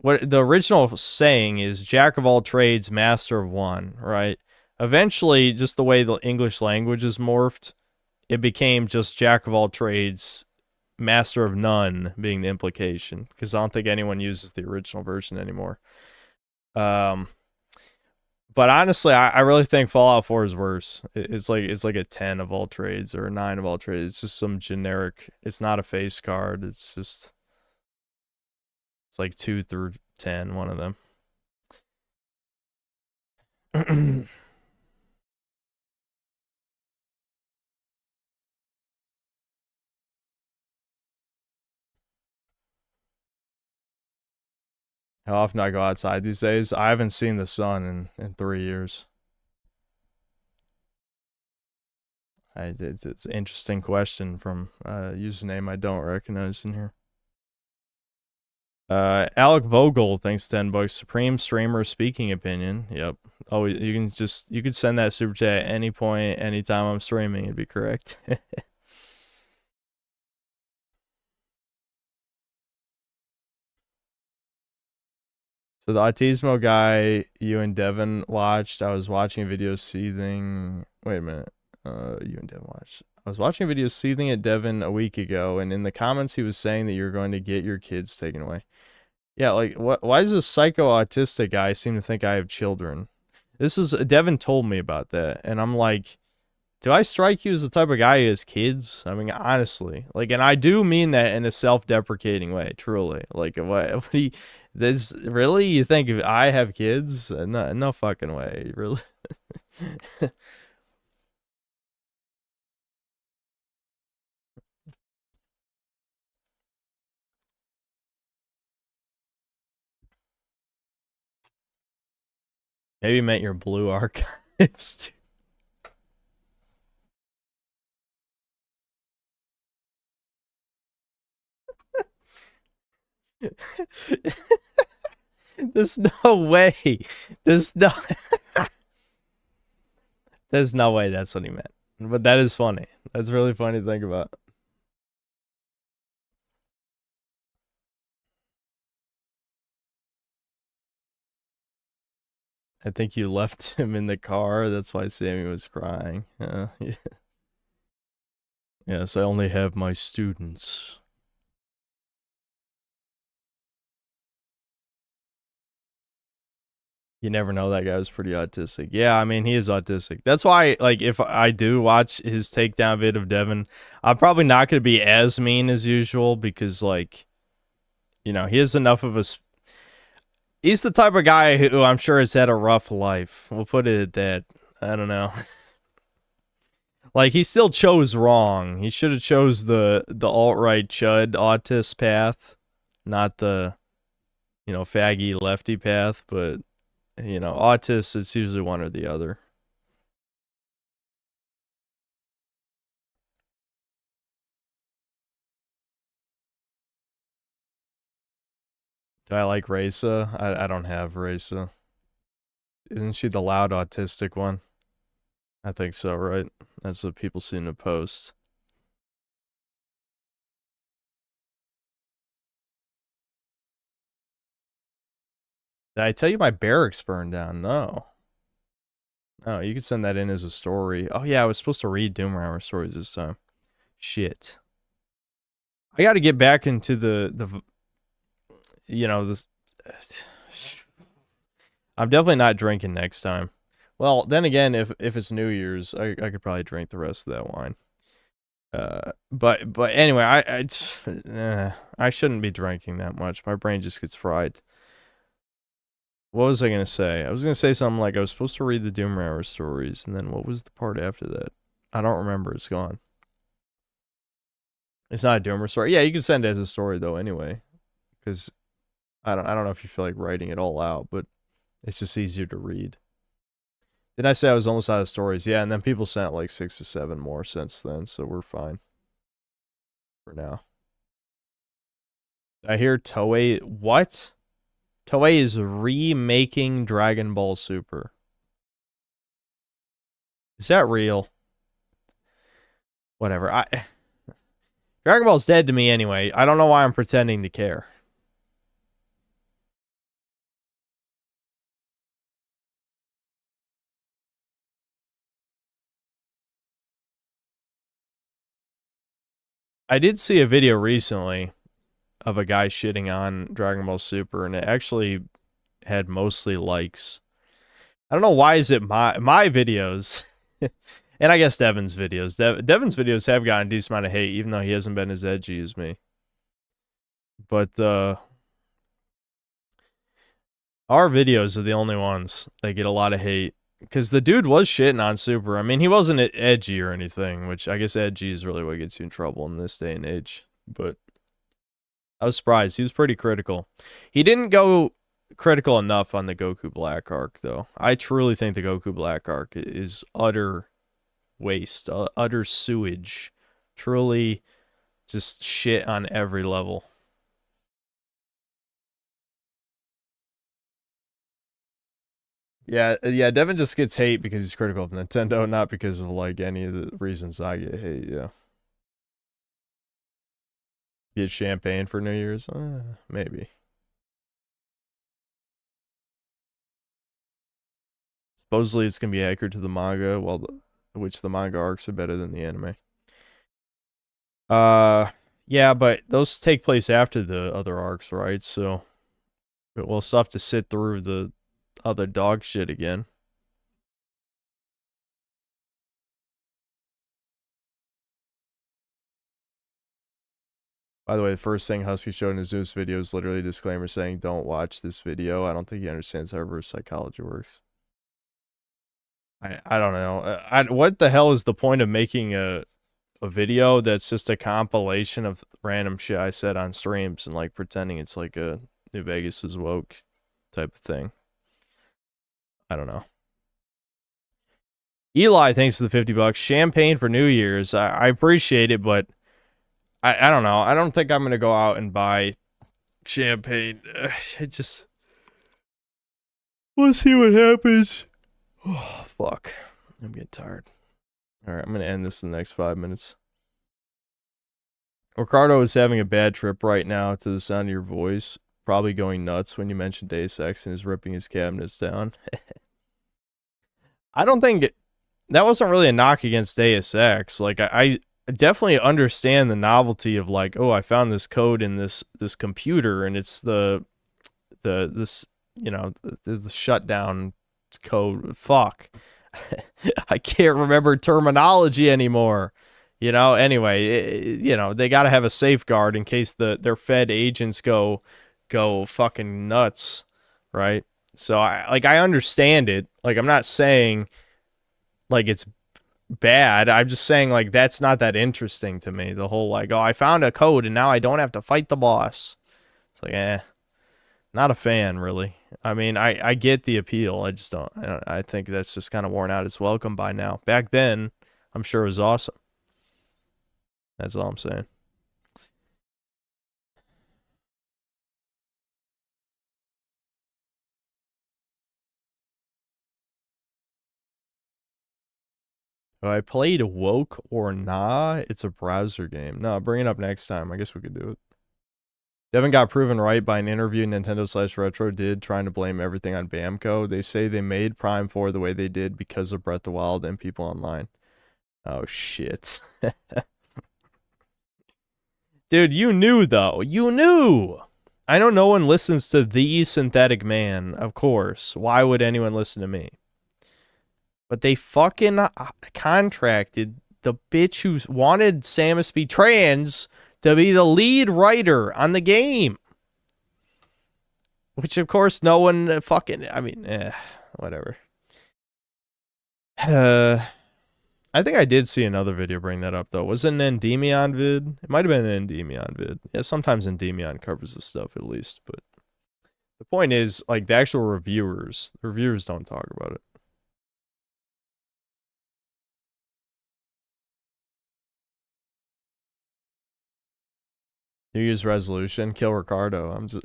what the original saying is jack of all trades, master of one, right? Eventually, just the way the English language is morphed, it became just jack of all trades, master of none being the implication, because I don't think anyone uses the original version anymore. But honestly, I really think Fallout 4 is worse. It's like a 10 of all trades or a 9 of all trades. It's just some generic. It's not a face card. It's just, it's like 2 through 10, one of them. How often I go outside these days? I haven't seen the sun in 3 years. It's an interesting question from a username I don't recognize in here. Alec Vogel, thanks 10 bucks. Supreme streamer speaking opinion. Yep. Oh, you can send that super chat at any point, anytime I'm streaming. It'd be correct. So the Autismo guy you and Devin watched, I was watching a video seething. Wait a minute. You and Devin watched. I was watching a video seething at Devin a week ago, and in the comments he was saying that you're going to get your kids taken away. Yeah, like why does a psycho autistic guy seem to think I have children? Devin told me about that, and I'm like, do I strike you as the type of guy who has kids? I mean, honestly, like, and I do mean that in a self-deprecating way, truly. Like, what do you, this really? You think if I have kids? No fucking way, really. Maybe you meant your blue archives too. There's no way. There's no way that's what he meant. But that is funny. That's really funny to think about. I think you left him in the car. That's why Sammy was crying. Yeah. Yes, I only have my students. You never know, that guy was pretty autistic. Yeah, I mean, he is autistic. That's why, like, if I do watch his takedown vid of Devin, I'm probably not going to be as mean as usual because, like, you know, he has enough of a. He's the type of guy who I'm sure has had a rough life. We'll put it at that. I don't know. Like, he still chose wrong. He should have chose the alt-right chud autist path, not the, you know, faggy lefty path. But, you know, autists, it's usually one or the other. Do I like Raisa? I don't have Raisa. Isn't she the loud autistic one? I think so, right? That's what people seem to post. Did I tell you my barracks burned down? No. Oh, you could send that in as a story. Oh yeah, I was supposed to read Doomhammer stories this time. Shit. I got to get back into the you know, this. I'm definitely not drinking next time. Well, then again, if it's New Year's, I could probably drink the rest of that wine. But anyway, I shouldn't be drinking that much. My brain just gets fried. What was I gonna say? I was gonna say something like I was supposed to read the Doomhammer stories, and then what was the part after that? I don't remember. It's gone. It's not a Doomer story. Yeah, you can send it as a story though, anyway, because I don't know if you feel like writing it all out, but it's just easier to read. Did I say I was almost out of stories? Yeah, and then people sent like 6 to 7 more since then, so we're fine for now. I hear Toei. What? Toei is remaking Dragon Ball Super. Is that real? Whatever. Dragon Ball's dead to me anyway. I don't know why I'm pretending to care. I did see a video recently of a guy shitting on Dragon Ball Super, and it actually had mostly likes. I don't know why is it my videos, and I guess Devin's videos. Devin's videos have gotten a decent amount of hate, even though he hasn't been as edgy as me. But our videos are the only ones that get a lot of hate. Because the dude was shitting on Super. I mean, he wasn't edgy or anything, which I guess edgy is really what gets you in trouble in this day and age. But I was surprised. He was pretty critical. He didn't go critical enough on the Goku Black arc, though. I truly think the Goku Black arc is utter waste, utter sewage. Truly just shit on every level. Yeah, Devin just gets hate because he's critical of Nintendo, not because of, like, any of the reasons I get hate, yeah. Get champagne for New Year's? Maybe. Supposedly it's going to be accurate to the manga, which the manga arcs are better than the anime. Yeah, but those take place after the other arcs, right? So, we'll still have to sit through the other dog shit again. By the way, the first thing Husky showed in his newest video is literally a disclaimer saying, don't watch this video. I don't think he understands how reverse psychology works. I don't know. What the hell is the point of making a video that's just a compilation of random shit I said on streams and, like, pretending it's like a New Vegas is woke type of thing? I don't know. Eli, thanks for the $50. Champagne for New Year's. I appreciate it, but I don't know. I don't think I'm going to go out and buy champagne. We'll see what happens. Oh, fuck. I'm getting tired. All right, I'm going to end this in the next 5 minutes. Ricardo is having a bad trip right now to the sound of your voice. Probably going nuts when you mentioned Deus Ex and is ripping his cabinets down. I don't think that wasn't really a knock against Deus Ex. Like, I definitely understand the novelty of, like, oh, I found this code in this computer and it's the shutdown code. Fuck. I can't remember terminology anymore. You know, anyway, they got to have a safeguard in case their Fed agents go fucking nuts, right? So I understand it. Like, I'm not saying like it's bad. I'm just saying like that's not that interesting to me. The whole like, oh, I found a code and now I don't have to fight the boss. It's like, not a fan really. I mean, I get the appeal. I just don't. I think that's just kind of worn out its welcome by now. Back then, I'm sure it was awesome. That's all I'm saying. Have I played Woke or Nah? It's a browser game. No, bring it up next time. I guess we could do it. Devin got proven right by an interview Nintendo/Retro did, trying to blame everything on Bamco. They say they made Prime 4 the way they did because of Breath of the Wild and people online. Oh, shit. Dude, you knew, though. You knew! I know no one listens to the Synthetic Man, of course. Why would anyone listen to me? But they fucking contracted the bitch who wanted Samus be trans to be the lead writer on the game. Which, of course, no one fucking... I mean, whatever. I think I did see another video bring that up, though. Was it an Endymion vid? It might have been an Endymion vid. Yeah, sometimes Endymion covers the stuff, at least. But the point is, like, the actual reviewers, the reviewers don't talk about it. New Year's resolution, kill Ricardo. I'm just...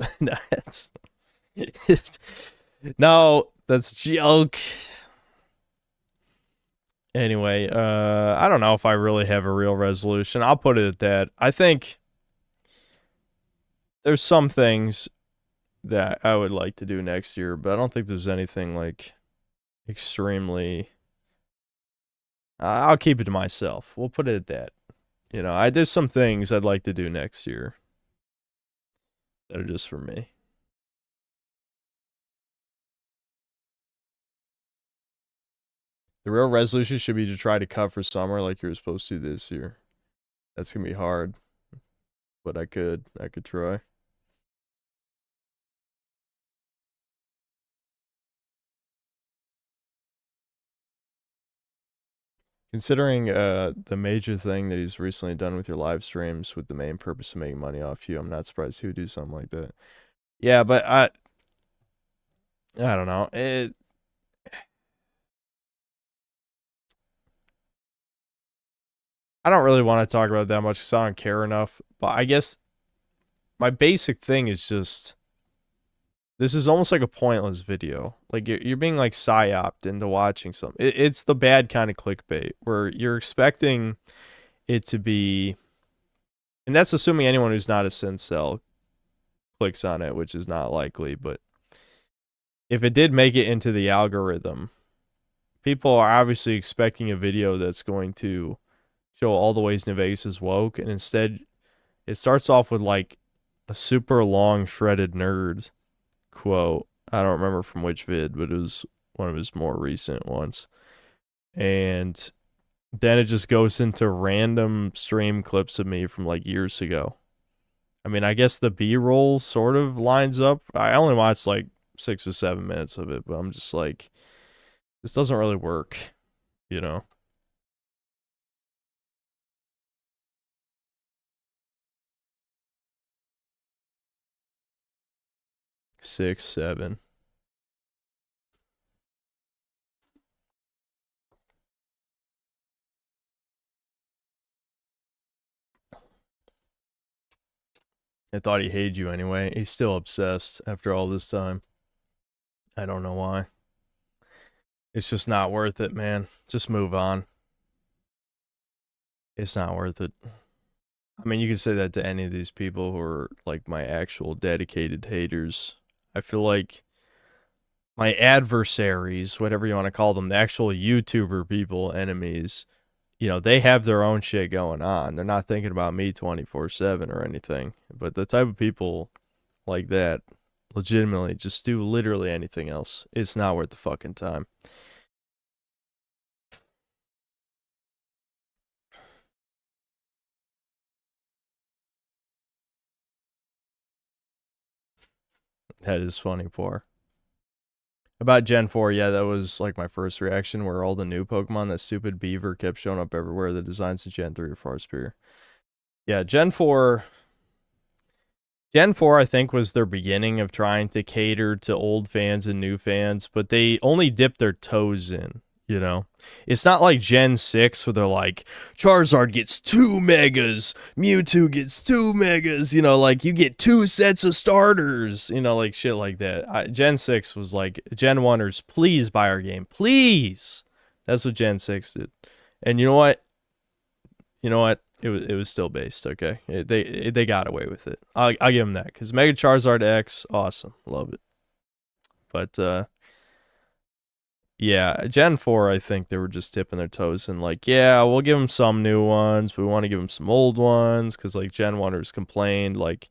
No, that's a joke. Anyway, I don't know if I really have a real resolution. I'll put it at that. I think there's some things that I would like to do next year, but I don't think there's anything like extremely... I'll keep it to myself. We'll put it at that. You know, there's some things I'd like to do next year that are just for me. The real resolution should be to try to cut for summer like you were supposed to this year. That's going to be hard. But I could try. Considering the major thing that he's recently done with your live streams with the main purpose of making money off you, I'm not surprised he would do something like that. Yeah, but I don't know. I don't really want to talk about it that much because I don't care enough. But I guess my basic thing is just... This is almost like a pointless video. Like, you're being, like, psyoped into watching something. It's the bad kind of clickbait, where you're expecting it to be... And that's assuming anyone who's not a Syncell clicks on it, which is not likely. But if it did make it into the algorithm, people are obviously expecting a video that's going to show all the ways New Vegas is woke. And instead, it starts off with, like, a super long shredded nerd quote. I don't remember from which vid, but it was one of his more recent ones. And then it just goes into random stream clips of me from like years ago. I mean, I guess the B-roll sort of lines up. I only watched like 6 or 7 minutes of it, but I'm just like, this doesn't really work, you know? Six, 7. I thought he hated you anyway. He's still obsessed after all this time. I don't know why. It's just not worth it, man. Just move on. It's not worth it. I mean, you can say that to any of these people who are like my actual dedicated haters. I feel like my adversaries, whatever you want to call them, the actual YouTuber people, enemies, you know, they have their own shit going on. They're not thinking about me 24/7 or anything. But the type of people like that legitimately just do literally anything else. It's not worth the fucking time. That is funny, poor. About Gen 4, yeah, that was like my first reaction, where all the new Pokemon, that stupid beaver, kept showing up everywhere. The designs of Gen 3 are far superior. Yeah, Gen 4, I think, was their beginning of trying to cater to old fans and new fans, but they only dipped their toes in, you know? It's not like Gen 6 where they're like, Charizard gets 2 megas, Mewtwo gets 2 megas, you know, like, you get 2 sets of starters, you know, like, shit like that. Gen 6 was like, Gen 1ers, please buy our game, please! That's what Gen 6 did. And you know what? It was still based, okay? They got away with it. I'll give them that, because Mega Charizard X, awesome. Love it. But, yeah, Gen 4, I think they were just tipping their toes and like, yeah, we'll give them some new ones, but we want to give them some old ones, because like Gen 1ers complained like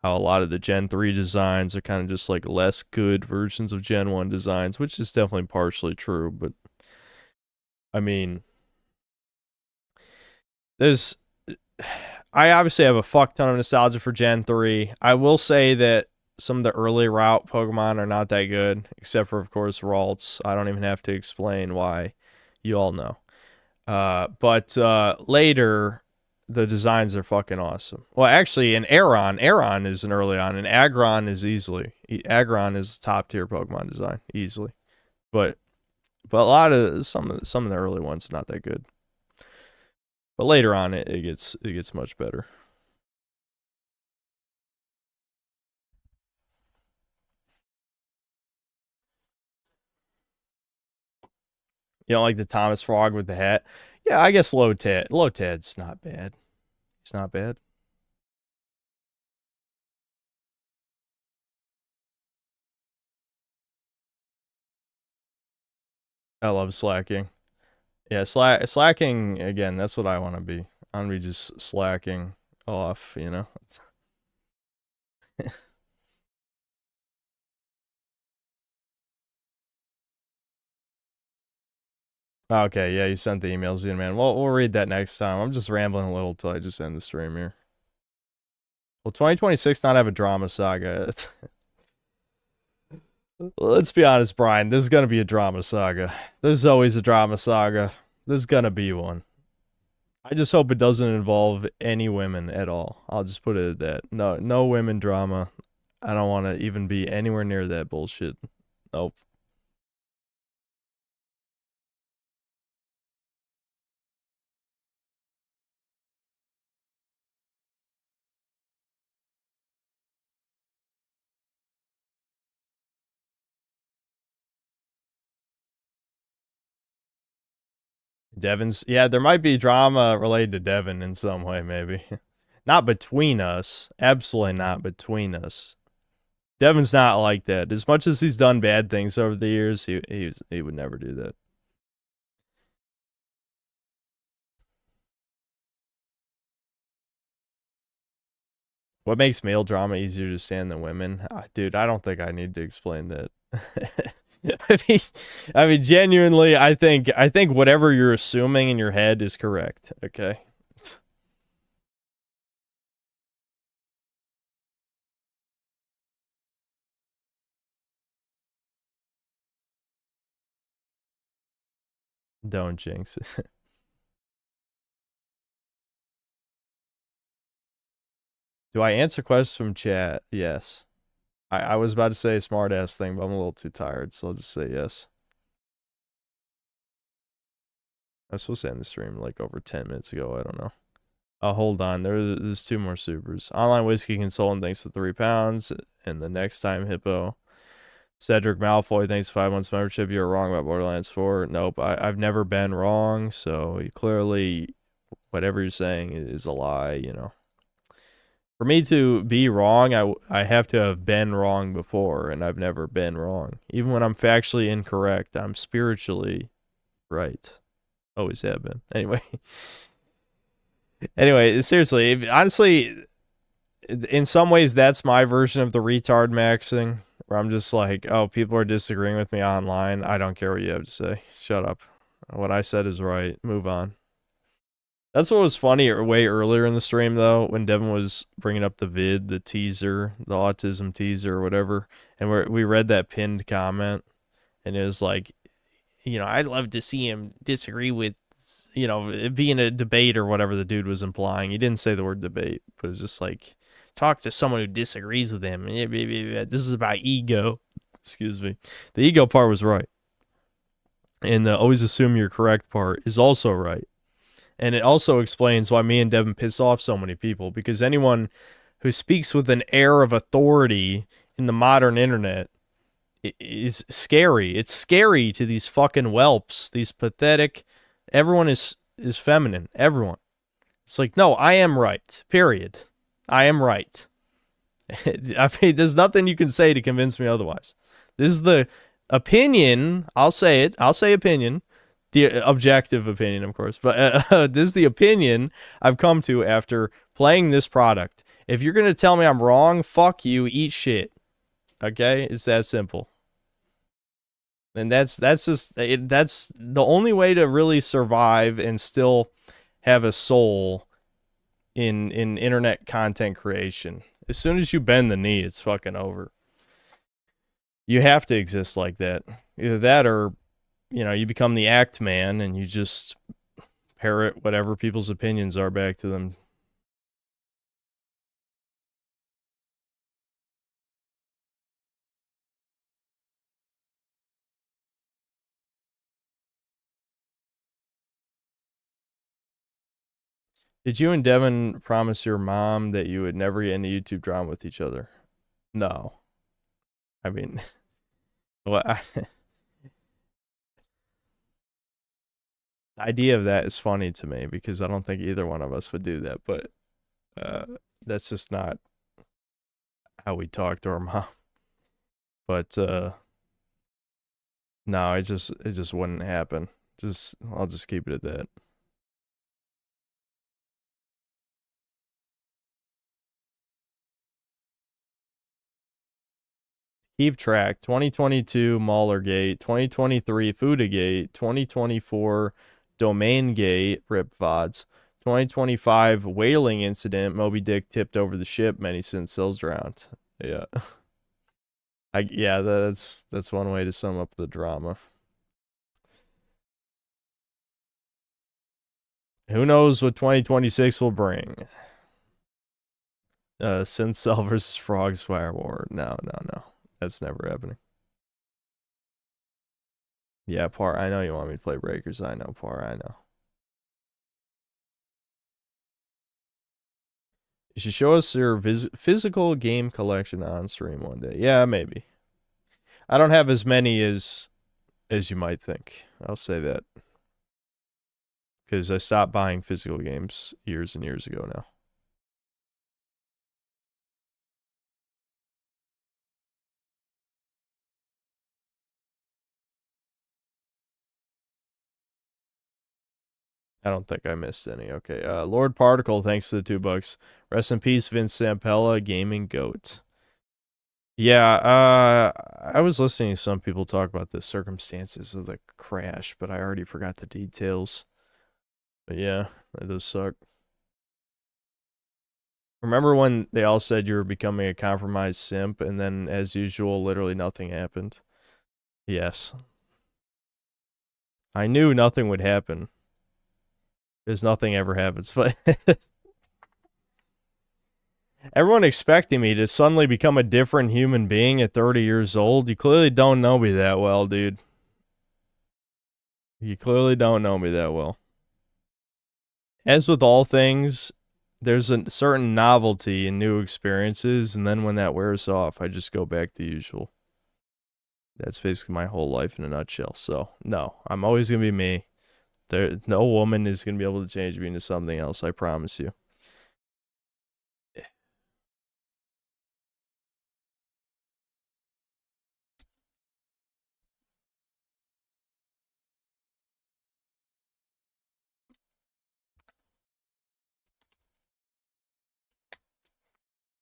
how a lot of the Gen 3 designs are kind of just like less good versions of Gen 1 designs, which is definitely partially true, but I mean, I obviously have a fuck ton of nostalgia for Gen 3. I will say that some of the early route Pokemon are not that good, except for, of course, Ralts. I don't even have to explain why. You all know. But later, the designs are fucking awesome. Well, actually, in Aron is an early on, and Aggron is Aggron is top tier Pokemon design, easily. But a lot of some of the early ones are not that good. But later on, it gets much better. You don't like the Thomas Frog with the hat? Yeah, I guess Lotad's not bad. It's not bad. I love slacking. Yeah, slacking, again, that's what I want to be. I want to be just slacking off, you know? Okay, yeah, you sent the emails in, man. We'll read that next time. I'm just rambling a little till I just end the stream here. Will 2026 not have a drama saga? Let's be honest, Brian. There's gonna be a drama saga. There's always a drama saga. There's gonna be one. I just hope it doesn't involve any women at all. I'll just put it at that. No women drama. I don't want to even be anywhere near that bullshit. Nope. Devin's, yeah, there might be drama related to Devin in some way, maybe. Not between us. Absolutely not between us. Devin's not like that. As much as he's done bad things over the years, he would never do that. What makes male drama easier to stand than women? Dude, I don't think I need to explain that. I mean, genuinely, I think whatever you're assuming in your head is correct. Okay. Don't jinx it. Do I answer questions from chat? Yes. I was about to say a smart ass thing, but I'm a little too tired, so I'll just say yes. I was supposed to end the stream like over 10 minutes ago. I don't know. Oh, hold on. There's 2 more supers. Online Whiskey Consultant, thanks to 3 pounds. And the next time, Hippo. Cedric Malfoy, thanks to 5 months membership. You're wrong about Borderlands 4. Nope, I've never been wrong, so clearly whatever you're saying is a lie, you know. For me to be wrong, I have to have been wrong before, and I've never been wrong. Even when I'm factually incorrect, I'm spiritually right. Always have been. Anyway, seriously, honestly, in some ways, that's my version of the retard maxing, where I'm just like, oh, people are disagreeing with me online. I don't care what you have to say. Shut up. What I said is right. Move on. That's what was funny way earlier in the stream, though, when Devin was bringing up the vid, the teaser, the autism teaser or whatever, and we read that pinned comment, and it was like, you know, I'd love to see him disagree with, you know, it being a debate or whatever the dude was implying. He didn't say the word debate, but it was just like, talk to someone who disagrees with him. This is about ego. Excuse me. The ego part was right. And the always assume you're correct part is also right. And it also explains why me and Devin piss off so many people, because anyone who speaks with an air of authority in the modern internet is scary. It's scary to these fucking whelps, these pathetic. Everyone is feminine. Everyone. It's like, no, I am right. Period. I am right. I mean, there's nothing you can say to convince me otherwise. This is the opinion. I'll say it. I'll say opinion. The objective opinion, of course. But this is the opinion I've come to after playing this product. If you're going to tell me I'm wrong, fuck you, eat shit. Okay? It's that simple. And that's the only way to really survive and still have a soul in internet content creation. As soon as you bend the knee, it's fucking over. You have to exist like that. Either that or, you know, you become the act man and you just parrot whatever people's opinions are back to them. Did you and Devin promise your mom that you would never get into YouTube drama with each other? No. I mean, what? The idea of that is funny to me because I don't think either one of us would do that, but that's just not how we talk to our mom. But no, it just wouldn't happen. I'll just keep it at that. Keep track. 2022 Maulergate, 2023 Foodagate, 2024 Domaingate, Rip VODs, 2025 Whaling Incident, Moby Dick tipped over the ship, many since sails drowned. Yeah. Yeah, that's one way to sum up the drama. Who knows what 2026 will bring? Synth Cell versus Frogs Fire War. No. That's never happening. Yeah, Par, I know you want me to play Breakers. I know, Par, I know. You should show us your physical game collection on stream one day. Yeah, maybe. I don't have as many as you might think. I'll say that. Because I stopped buying physical games years and years ago now. I don't think I missed any. Okay. Lord Particle, thanks to the $2. Rest in peace, Vince Zampella, gaming goat. Yeah, I was listening to some people talk about the circumstances of the crash, but I already forgot the details. But yeah, that does suck. Remember when they all said you were becoming a compromised simp, and then, as usual, literally nothing happened? Yes. I knew nothing would happen. Because nothing ever happens, but everyone expecting me to suddenly become a different human being at 30 years old. You clearly don't know me that well, dude. You clearly don't know me that well. As with all things, there's a certain novelty in new experiences, and then when that wears off, I just go back to usual. That's basically my whole life in a nutshell. So, no, I'm always going to be me. No woman is going to be able to change me into something else, I promise you.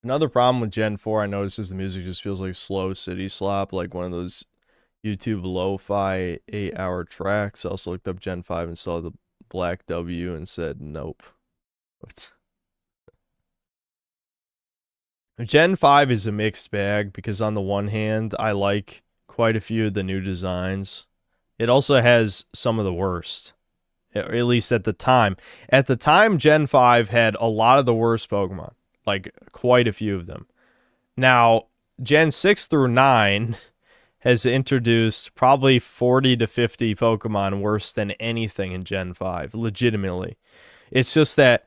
Another problem with Gen 4 I noticed is the music just feels like slow city slop, like one of those YouTube lo-fi 8-hour tracks. I also looked up Gen 5 and saw the black W and said nope. What's... Gen 5 is a mixed bag because on the one hand, I like quite a few of the new designs. It also has some of the worst, at least at the time. At the time, Gen 5 had a lot of the worst Pokemon, like quite a few of them. Now, Gen 6 through 9 has introduced probably 40 to 50 Pokemon worse than anything in Gen 5, legitimately. It's just that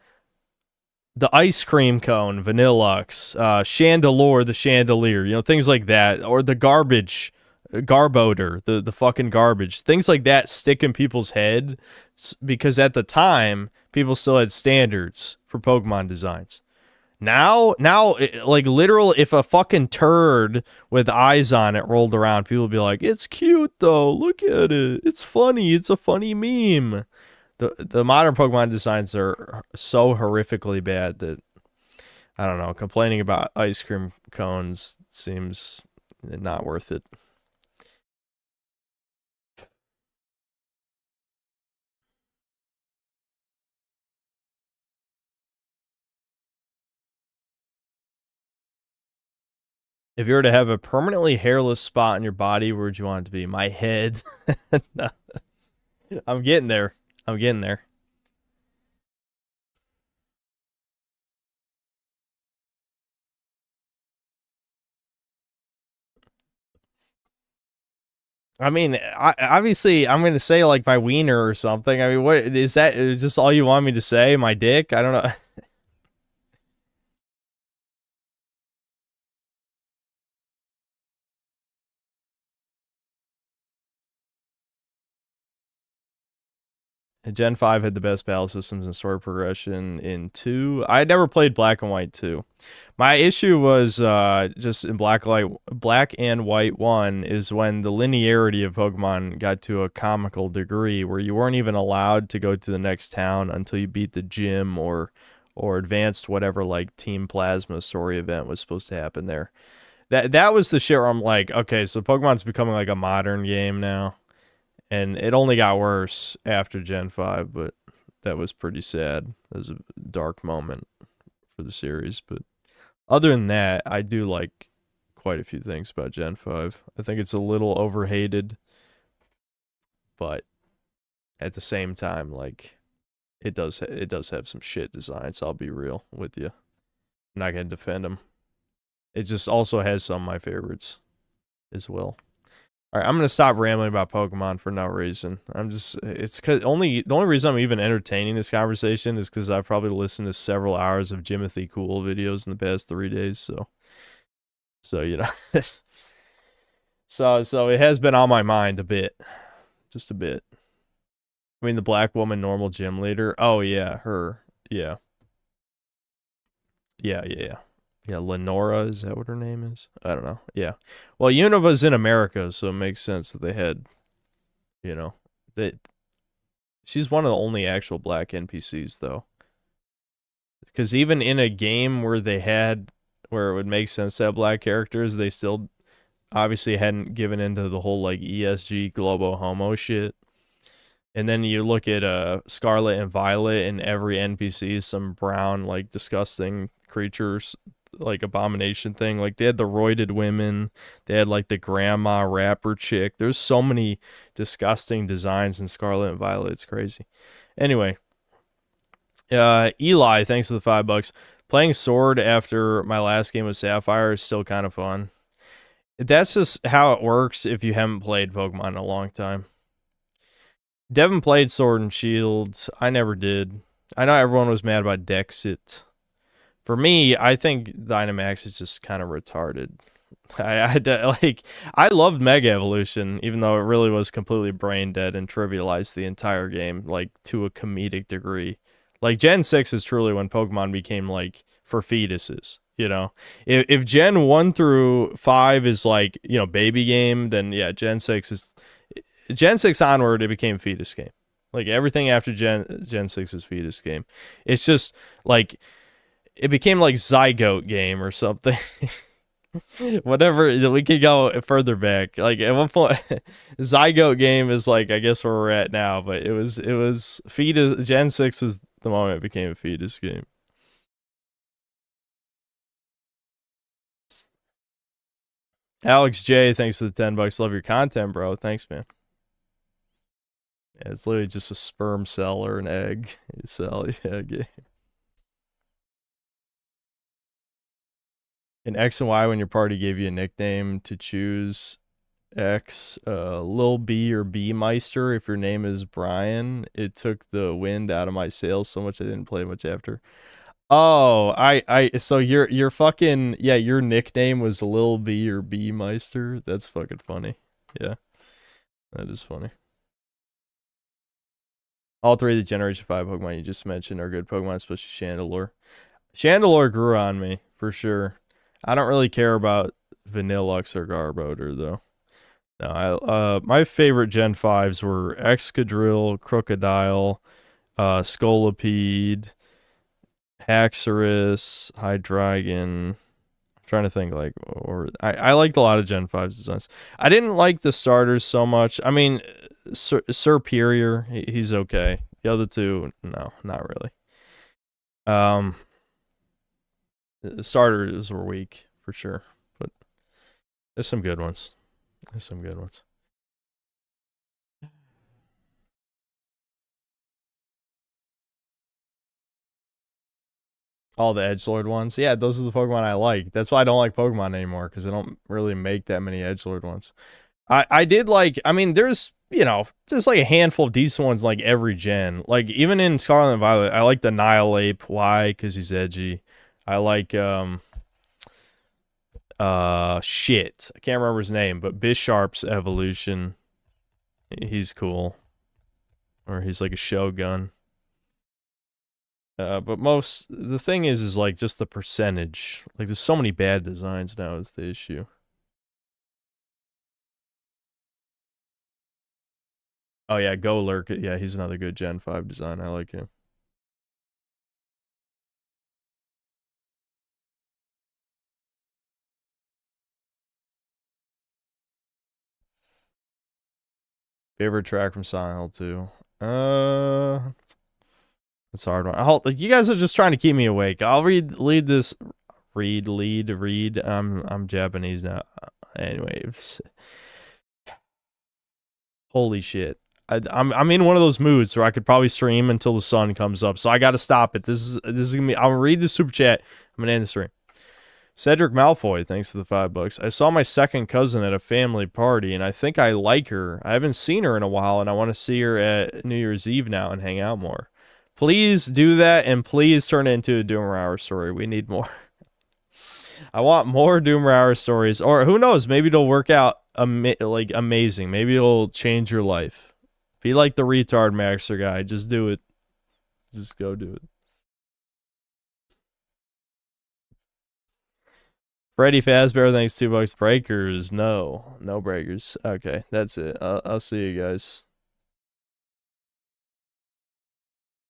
the ice cream cone, Vanillux, Chandelure, the chandelier, you know, things like that, or the garbage, Garbodor, the fucking garbage, things like that stick in people's head because at the time, people still had standards for Pokemon designs. Now, like literal, if a fucking turd with eyes on it rolled around, people would be like, it's cute though, look at it, it's funny, it's a funny meme. The modern Pokemon designs are so horrifically bad that, I don't know, complaining about ice cream cones seems not worth it. If you were to have a permanently hairless spot on your body, where would you want it to be? My head. No. I'm getting there. I'm getting there. I mean, obviously, I'm going to say like my wiener or something. I mean, what is that? Is this all you want me to say? My dick? I don't know. Gen 5 had the best battle systems and story progression in 2. I never played Black and White 2. My issue was just in Black and White 1 is when the linearity of Pokemon got to a comical degree where you weren't even allowed to go to the next town until you beat the gym or advanced whatever like Team Plasma story event was supposed to happen there. That was the shit where I'm like, okay, so Pokemon's becoming like a modern game now. And it only got worse after Gen 5, but that was pretty sad. It was a dark moment for the series. But other than that, I do like quite a few things about Gen 5. I think it's a little overhated, but at the same time, like it does have some shit designs. I'll be real with you. I'm not gonna defend them. It just also has some of my favorites as well. All right, I'm gonna stop rambling about Pokemon for no reason. It's cause the only reason I'm even entertaining this conversation is because I've probably listened to several hours of Jimothy Cool videos in the past 3 days. So you know, so it has been on my mind a bit, just a bit. I mean, the black woman, normal gym leader. Oh yeah, her. Yeah. Yeah, Lenora, is that what her name is? I don't know. Yeah. Well, Unova's in America, so it makes sense that they had, you know, she's one of the only actual black NPCs, though. Because even in a game where it would make sense to have black characters, they still obviously hadn't given into the whole, like, ESG globo homo shit. And then you look at Scarlet and Violet, and every NPC is some brown, like, disgusting creatures, like abomination thing. Like they had the roided women, they had like the grandma rapper chick. There's so many disgusting designs in Scarlet and Violet. It's crazy. Anyway, Eli, thanks for the $5. Playing Sword after my last game with Sapphire is still kind of fun. That's just how it works if you haven't played Pokemon in a long time. Devin played Sword and Shield. I never did. I know everyone was mad about Dexit. For me, I think Dynamax is just kind of retarded. I loved Mega Evolution, even though it really was completely brain dead and trivialized the entire game, like to a comedic degree. Like Gen 6 is truly when Pokemon became like for fetuses. You know, if Gen 1 through 5 is like, you know, baby game, then yeah, Gen 6 onward, it became fetus game. Like everything after Gen 6 is fetus game. It's just like, it became like Zygote game or something. Whatever, we could go further back. Like at one point, Zygote game is like I guess where we're at now, but it was fetus. Gen 6 is the moment it became a fetus game. Alex J, thanks for the $10. Love your content, bro. Thanks, man. Yeah, it's literally just a sperm cell or an egg. You sell, yeah, game. In X and Y, when your party gave you a nickname to choose X, Lil B or B Meister, if your name is Brian, it took the wind out of my sails so much I didn't play much after. Oh, so your fucking, yeah, your nickname was Lil B or B Meister? That's fucking funny. Yeah. That is funny. All three of the Generation 5 Pokemon you just mentioned are good Pokemon, especially Chandelure. Chandelure grew on me, for sure. I don't really care about Vanillux or Garbodor, though. No, my favorite Gen 5s were Excadrill, Crocodile, Scolipede, Haxorus, Hydreigon. I'm trying to think, like, or I liked a lot of Gen 5's designs. I didn't like the starters so much. I mean, Superior, he's okay. The other two, no, not really. The starters were weak for sure, but there's some good ones. There's some good ones. All the Edgelord ones. Yeah, those are the Pokemon I like. That's why I don't like Pokemon anymore, because they don't really make that many Edgelord ones. I did like, I mean, there's, you know, there's like a handful of decent ones like every gen. Like, even in Scarlet and Violet, I like the Nihilape. Why? Because he's edgy. I like, shit. I can't remember his name, but Bisharp's evolution. He's cool. Or he's like a Shogun. But the thing is like just the percentage. Like, there's so many bad designs now is the issue. Oh yeah, Golurk. Yeah, he's another good Gen 5 design. I like him. Favorite track from Silent Hill 2? That's a hard one. Like, you guys are just trying to keep me awake. I'll read this. Read. I'm Japanese now. Anyways. Holy shit. I'm in one of those moods where I could probably stream until the sun comes up, so I got to stop it. This is gonna be. I'll read the super chat. I'm gonna end the stream. Cedric Malfoy, thanks to the $5. I saw my second cousin at a family party, and I think I like her. I haven't seen her in a while, and I want to see her at New Year's Eve now and hang out more. Please do that, and please turn it into a Doomer Hour story. We need more. I want more Doomer Hour stories, or who knows? Maybe it'll work out like amazing. Maybe it'll change your life. Be like the retard Maxer guy. Just do it. Just go do it. Freddy Fazbear, thanks $2. Breakers. No breakers. Okay, that's it. I'll see you guys.